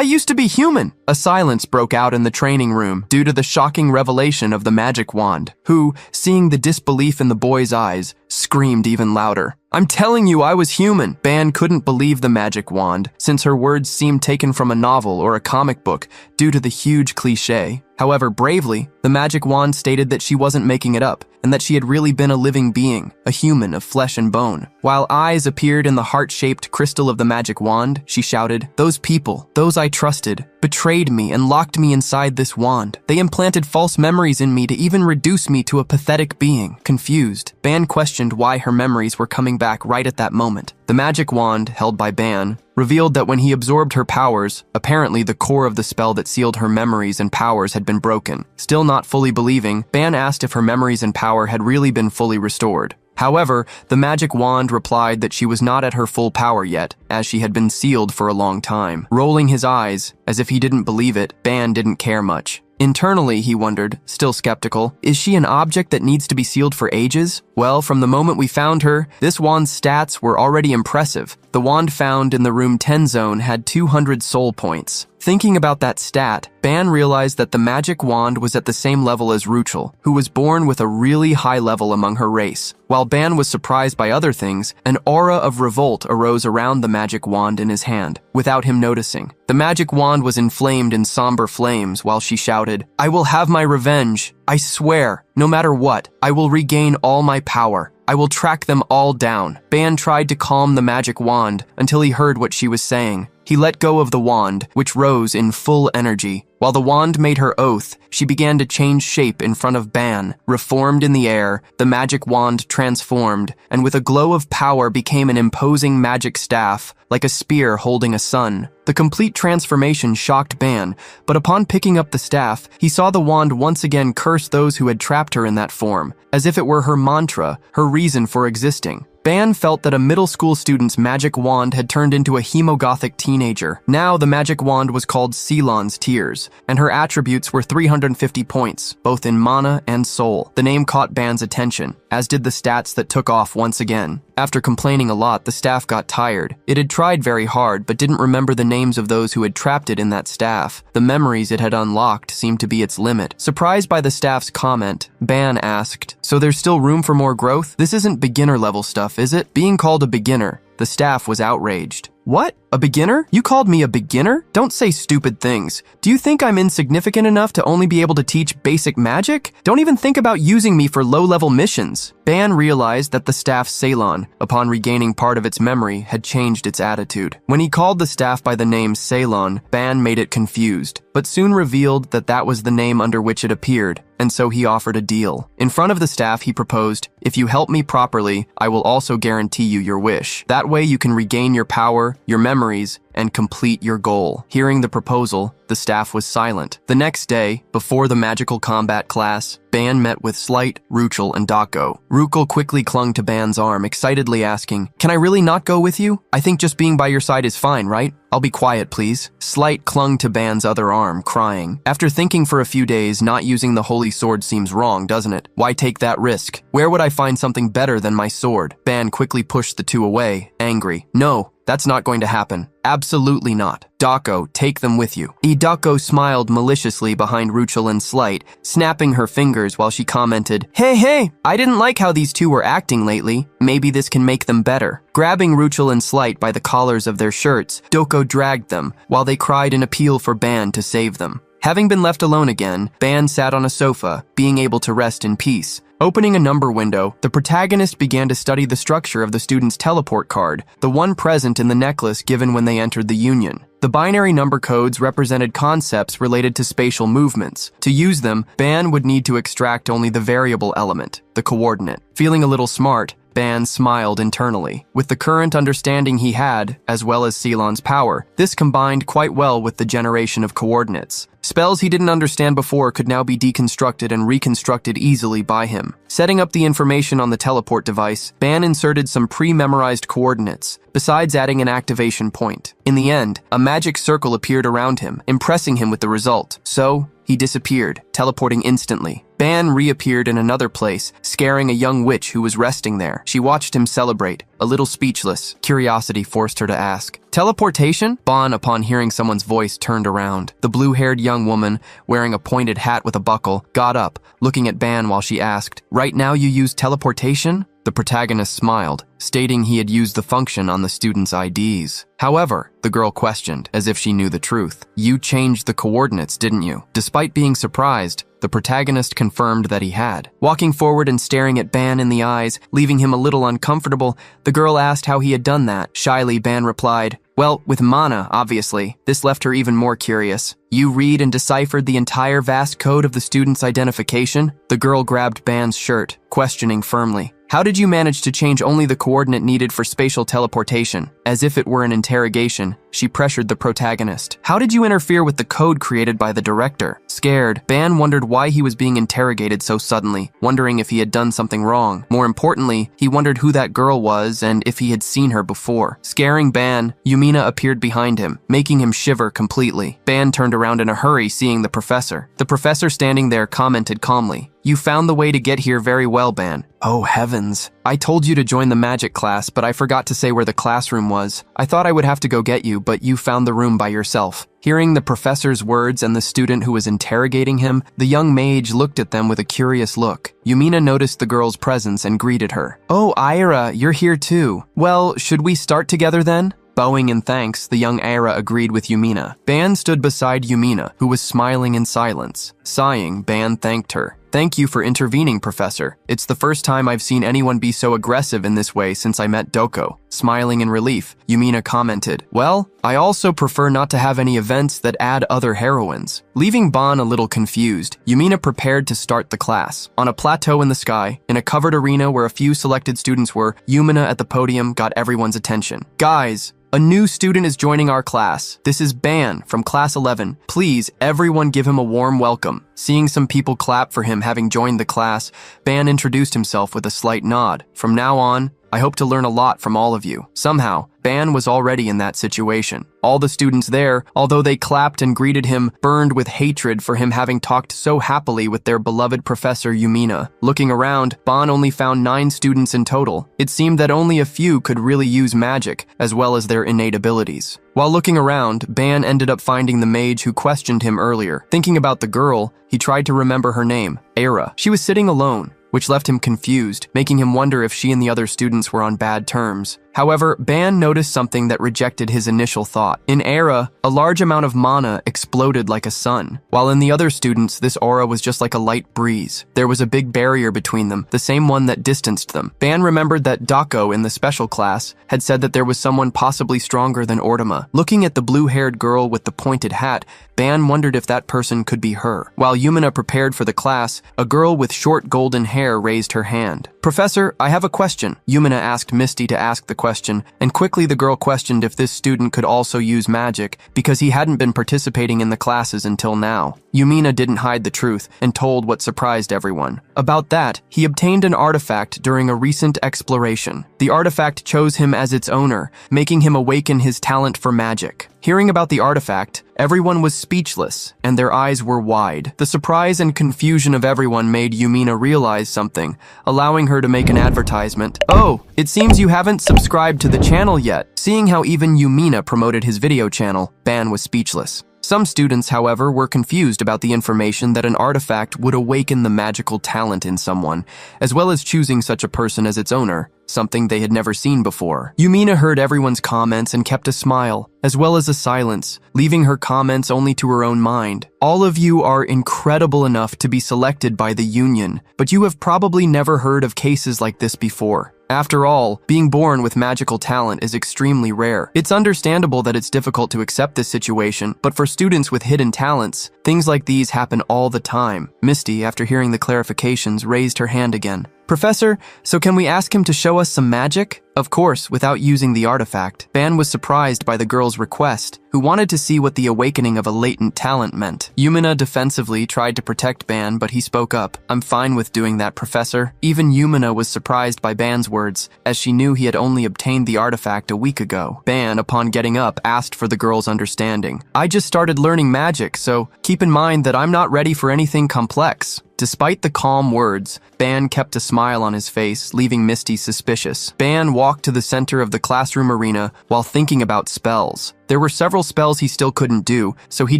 used to be human." A silence broke out in the training room due to the shocking revelation of the magic wand, who, seeing the disbelief in the boy's eyes, screamed even louder. "I'm telling you, I was human." Ban couldn't believe the magic wand, since her words seemed taken from a novel or a comic book due to the huge cliché. However, bravely, the magic wand stated that she wasn't making it up, and that she had really been a living being, a human of flesh and bone. While eyes appeared in the heart-shaped crystal of the magic wand, she shouted, "Those people, those I trusted, betrayed me and locked me inside this wand. They implanted false memories in me to even reduce me to a pathetic being." Confused, Ban questioned why her memories were coming back right at that moment. The magic wand, held by Ban, revealed that when he absorbed her powers, apparently the core of the spell that sealed her memories and powers had been broken. Still not fully believing, Ban asked if her memories and power had really been fully restored. However, the magic wand replied that she was not at her full power yet, as she had been sealed for a long time. Rolling his eyes, as if he didn't believe it, Ban didn't care much. Internally, he wondered, still skeptical, is she an object that needs to be sealed for ages? Well, from the moment we found her, this wand's stats were already impressive. The wand found in the room 10 zone had 200 soul points. Thinking about that stat, Ban realized that the magic wand was at the same level as Ruchel, who was born with a really high level among her race. While Ban was surprised by other things, an aura of revolt arose around the magic wand in his hand, without him noticing. The magic wand was inflamed in somber flames while she shouted, "I will have my revenge. I swear, no matter what, I will regain all my power. I will track them all down." Ban tried to calm the magic wand until he heard what she was saying. He let go of the wand, which rose in full energy. While the wand made her oath, she began to change shape in front of Ban. Reformed in the air, the magic wand transformed, and with a glow of power became an imposing magic staff, like a spear holding a sun. The complete transformation shocked Ban, but upon picking up the staff, he saw the wand once again curse those who had trapped her in that form, as if it were her mantra, her reason for existing. Ban felt that a middle school student's magic wand had turned into a hemogothic teenager. Now the magic wand was called Ceylon's Tears, and her attributes were 350 points, both in mana and soul. The name caught Ban's attention, as did the stats that took off once again. After complaining a lot, the staff got tired. It had tried very hard, but didn't remember the names of those who had trapped it in that staff. The memories it had unlocked seemed to be its limit. Surprised by the staff's comment, Ban asked, "So there's still room for more growth? This isn't beginner level stuff, is it?" Being called a beginner, the staff was outraged. "What? A beginner? You called me a beginner? Don't say stupid things. Do you think I'm insignificant enough to only be able to teach basic magic? Don't even think about using me for low-level missions." Ban realized that the staff Ceylon, upon regaining part of its memory, had changed its attitude. When he called the staff by the name Ceylon, Ban made it confused, but soon revealed that that was the name under which it appeared, and so he offered a deal. In front of the staff, he proposed, "If you help me properly, I will also guarantee you your wish. That way you can regain your power, your memories, and complete your goal. Hearing the proposal, the staff was silent. The next day, before the magical combat class, Ban met with Slight, Ruchel, and Dako. Ruchel quickly clung to Ban's arm, excitedly asking, "Can I really not go with you? I think just being by your side is fine, right? I'll be quiet, please." Slight clung to Ban's other arm, crying. After thinking for a few days, not using the holy sword seems wrong, doesn't it? Why take that risk? Where would I find something better than my sword? Ban quickly pushed the two away, angry. "No, that's not going to happen. Absolutely not. Dako, take them with you." Dako smiled maliciously behind Ruchel and Slight, snapping her fingers while she commented, Hey, I didn't like how these two were acting lately. Maybe this can make them better." Grabbing Ruchel and Slight by the collars of their shirts, Dako dragged them, while they cried an appeal for Ban to save them. Having been left alone again, Ban sat on a sofa, being able to rest in peace. Opening a number window, the protagonist began to study the structure of the student's teleport card, the one present in the necklace given when they entered the Union. The binary number codes represented concepts related to spatial movements. To use them, Ban would need to extract only the variable element, the coordinate. Feeling a little smart, Ban smiled internally. With the current understanding he had, as well as Ceylon's power, this combined quite well with the generation of coordinates. Spells he didn't understand before could now be deconstructed and reconstructed easily by him. Setting up the information on the teleport device, Ban inserted some pre-memorized coordinates, besides adding an activation point. In the end, a magic circle appeared around him, impressing him with the result. So, he disappeared, teleporting instantly. Ban reappeared in another place, scaring a young witch who was resting there. She watched him celebrate, a little speechless. Curiosity forced her to ask, "Teleportation?" Ban, upon hearing someone's voice, turned around. The blue-haired young woman, wearing a pointed hat with a buckle, got up, looking at Ban while she asked, "Right now you use teleportation?" The protagonist smiled, stating he had used the function on the students' IDs. However, the girl questioned, as if she knew the truth. "You changed the coordinates, didn't you?" Despite being surprised, the protagonist confirmed that he had. Walking forward and staring at Ban in the eyes, leaving him a little uncomfortable, the girl asked how he had done that. Shyly, Ban replied, "Well, with mana, obviously." This left her even more curious. "You read and deciphered the entire vast code of the student's identification?" The girl grabbed Ban's shirt, questioning firmly. "How did you manage to change only the coordinate needed for spatial teleportation?" As if it were an interrogation, she pressured the protagonist. "How did you interfere with the code created by the director?" Scared, Ban wondered why he was being interrogated so suddenly, wondering if he had done something wrong. More importantly, he wondered who that girl was and if he had seen her before. Scaring Ban, Yumina appeared behind him, making him shiver completely. Ban turned around in a hurry, seeing the professor. The professor standing there commented calmly, "You found the way to get here very well, Ban." "Oh heavens. I told you to join the magic class, but I forgot to say where the classroom was. I thought I would have to go get you, but you found the room by yourself." Hearing the professor's words and the student who was interrogating him, the young mage looked at them with a curious look. Yumina noticed the girl's presence and greeted her. "Oh, Ira, you're here too. Well, should we start together then?" Bowing in thanks, the young Ira agreed with Yumina. Ban stood beside Yumina, who was smiling in silence. Sighing, Ban thanked her. "Thank you for intervening, Professor. It's the first time I've seen anyone be so aggressive in this way since I met Doko." Smiling in relief, Yumina commented, "Well, I also prefer not to have any events that add other heroines." Leaving Ban a little confused, Yumina prepared to start the class. On a plateau in the sky, in a covered arena where a few selected students were, Yumina at the podium got everyone's attention. "Guys, a new student is joining our class. This is Ban from Class 11. Please, everyone give him a warm welcome." Seeing some people clap for him having joined the class, Ban introduced himself with a slight nod. "From now on, I hope to learn a lot from all of you." Somehow, Ban was already in that situation. All the students there, although they clapped and greeted him, burned with hatred for him having talked so happily with their beloved Professor Yumina. Looking around, Ban only found 9 students in total. It seemed that only a few could really use magic, as well as their innate abilities. While looking around, Ban ended up finding the mage who questioned him earlier. Thinking about the girl, he tried to remember her name, Era. She was sitting alone, which left him confused, making him wonder if she and the other students were on bad terms. However, Ban noticed something that rejected his initial thought. In Era, a large amount of mana exploded like a sun, while in the other students, this aura was just like a light breeze. There was a big barrier between them, the same one that distanced them. Ban remembered that Dako in the special class had said that there was someone possibly stronger than Ortima. Looking at the blue-haired girl with the pointed hat, Ban wondered if that person could be her. While Yumina prepared for the class, a girl with short golden hair raised her hand. "Professor, I have a question." Yumina asked Misty to ask the question, and quickly the girl questioned if this student could also use magic because he hadn't been participating in the classes until now. Yumina didn't hide the truth and told what surprised everyone. About that, he obtained an artifact during a recent exploration. The artifact chose him as its owner, making him awaken his talent for magic. Hearing about the artifact, everyone was speechless, and their eyes were wide. The surprise and confusion of everyone made Yumina realize something, allowing her to make an advertisement. "Oh, it seems you haven't subscribed to the channel yet." Seeing how even Yumina promoted his video channel, Ban was speechless. Some students, however, were confused about the information that an artifact would awaken the magical talent in someone, as well as choosing such a person as its owner, something they had never seen before. Yumina heard everyone's comments and kept a smile, as well as a silence, leaving her comments only to her own mind. "All of you are incredible enough to be selected by the union, but you have probably never heard of cases like this before. After all, being born with magical talent is extremely rare. It's understandable that it's difficult to accept this situation, but for students with hidden talents, things like these happen all the time." Misty, after hearing the clarifications, raised her hand again. "Professor, so can we ask him to show us some magic?" Of course, without using the artifact. Ban was surprised by the girl's request, who wanted to see what the awakening of a latent talent meant. Yumina defensively tried to protect Ban, but he spoke up. "I'm fine with doing that, Professor." Even Yumina was surprised by Ban's words, as she knew he had only obtained the artifact a week ago. Ban, upon getting up, asked for the girl's understanding. "I just started learning magic, so keep in mind that I'm not ready for anything complex." Despite the calm words, Ban kept a smile on his face, leaving Misty suspicious. Ban walked to the center of the classroom arena while thinking about spells. There were several spells he still couldn't do, so he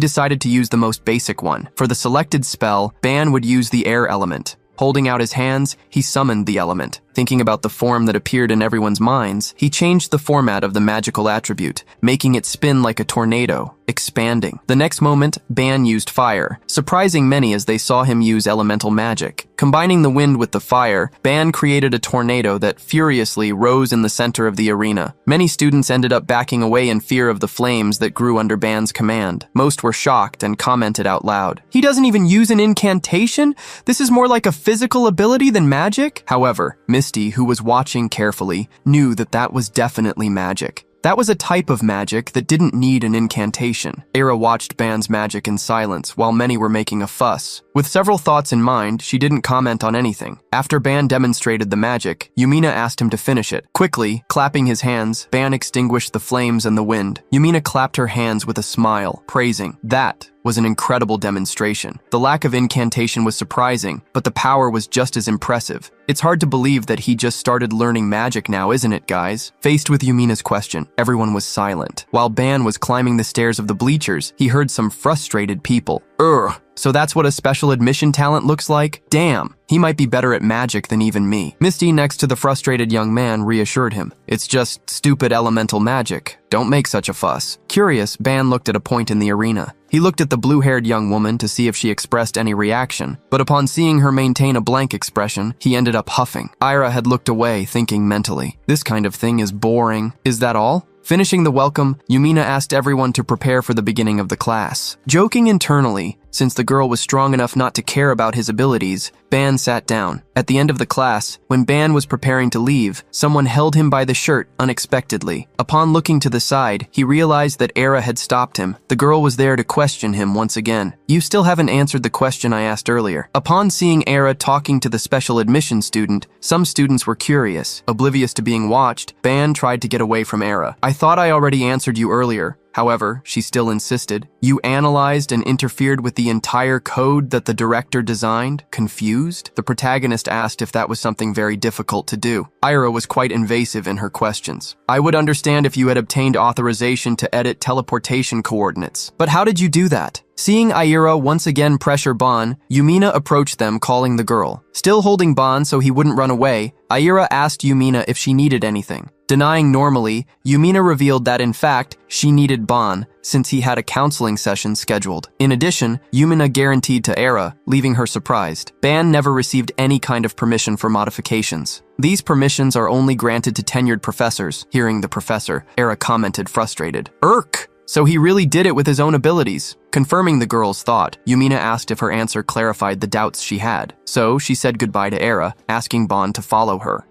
decided to use the most basic one. For the selected spell, Ban would use the air element. Holding out his hands, he summoned the element. Thinking about the form that appeared in everyone's minds, he changed the format of the magical attribute, making it spin like a tornado, expanding. The next moment, Ban used fire, surprising many as they saw him use elemental magic. Combining the wind with the fire, Ban created a tornado that furiously rose in the center of the arena. Many students ended up backing away in fear of the flames that grew under Ban's command. Most were shocked and commented out loud, "He doesn't even use an incantation? This is more like a physical ability than magic?" However, Misty, who was watching carefully, knew that that was definitely magic. That was a type of magic that didn't need an incantation. Era watched Ban's magic in silence while many were making a fuss. With several thoughts in mind, she didn't comment on anything. After Ban demonstrated the magic, Yumina asked him to finish it. Quickly, clapping his hands, Ban extinguished the flames and the wind. Yumina clapped her hands with a smile, praising. That was an incredible demonstration. The lack of incantation was surprising, but the power was just as impressive. It's hard to believe that he just started learning magic now, isn't it, guys? Faced with Yumina's question, everyone was silent. While Ban was climbing the stairs of the bleachers, he heard some frustrated people. "Ugh, so that's what a special admission talent looks like? Damn, he might be better at magic than even me." Misty, next to the frustrated young man, reassured him. "It's just stupid elemental magic. Don't make such a fuss." Curious, Ban looked at a point in the arena. He looked at the blue-haired young woman to see if she expressed any reaction, but upon seeing her maintain a blank expression, he ended up huffing. Ira had looked away, thinking mentally, "This kind of thing is boring. Is that all?" Finishing the welcome, Yumina asked everyone to prepare for the beginning of the class. Joking internally, since the girl was strong enough not to care about his abilities, Ban sat down. At the end of the class, when Ban was preparing to leave, someone held him by the shirt unexpectedly. Upon looking to the side, he realized that Era had stopped him. The girl was there to question him once again. "You still haven't answered the question I asked earlier." Upon seeing Era talking to the special admission student, some students were curious. Oblivious to being watched, Ban tried to get away from Era. "I thought I already answered you earlier." However, she still insisted. "You analyzed and interfered with the entire code that the director designed?" Confused, the protagonist asked if that was something very difficult to do. Ira was quite invasive in her questions. "I would understand if you had obtained authorization to edit teleportation coordinates. But how did you do that?" Seeing Ira once again pressure Ban, Yumina approached them, calling the girl. Still holding Ban so he wouldn't run away, Ira asked Yumina if she needed anything. Denying normally, Yumina revealed that in fact, she needed Ban, since he had a counseling session scheduled. In addition, Yumina guaranteed to Era, leaving her surprised. Ban never received any kind of permission for modifications. "These permissions are only granted to tenured professors." Hearing the professor, Era commented frustrated. "Irk! So he really did it with his own abilities." Confirming the girl's thought, Yumina asked if her answer clarified the doubts she had. So she said goodbye to Era, asking Ban to follow her.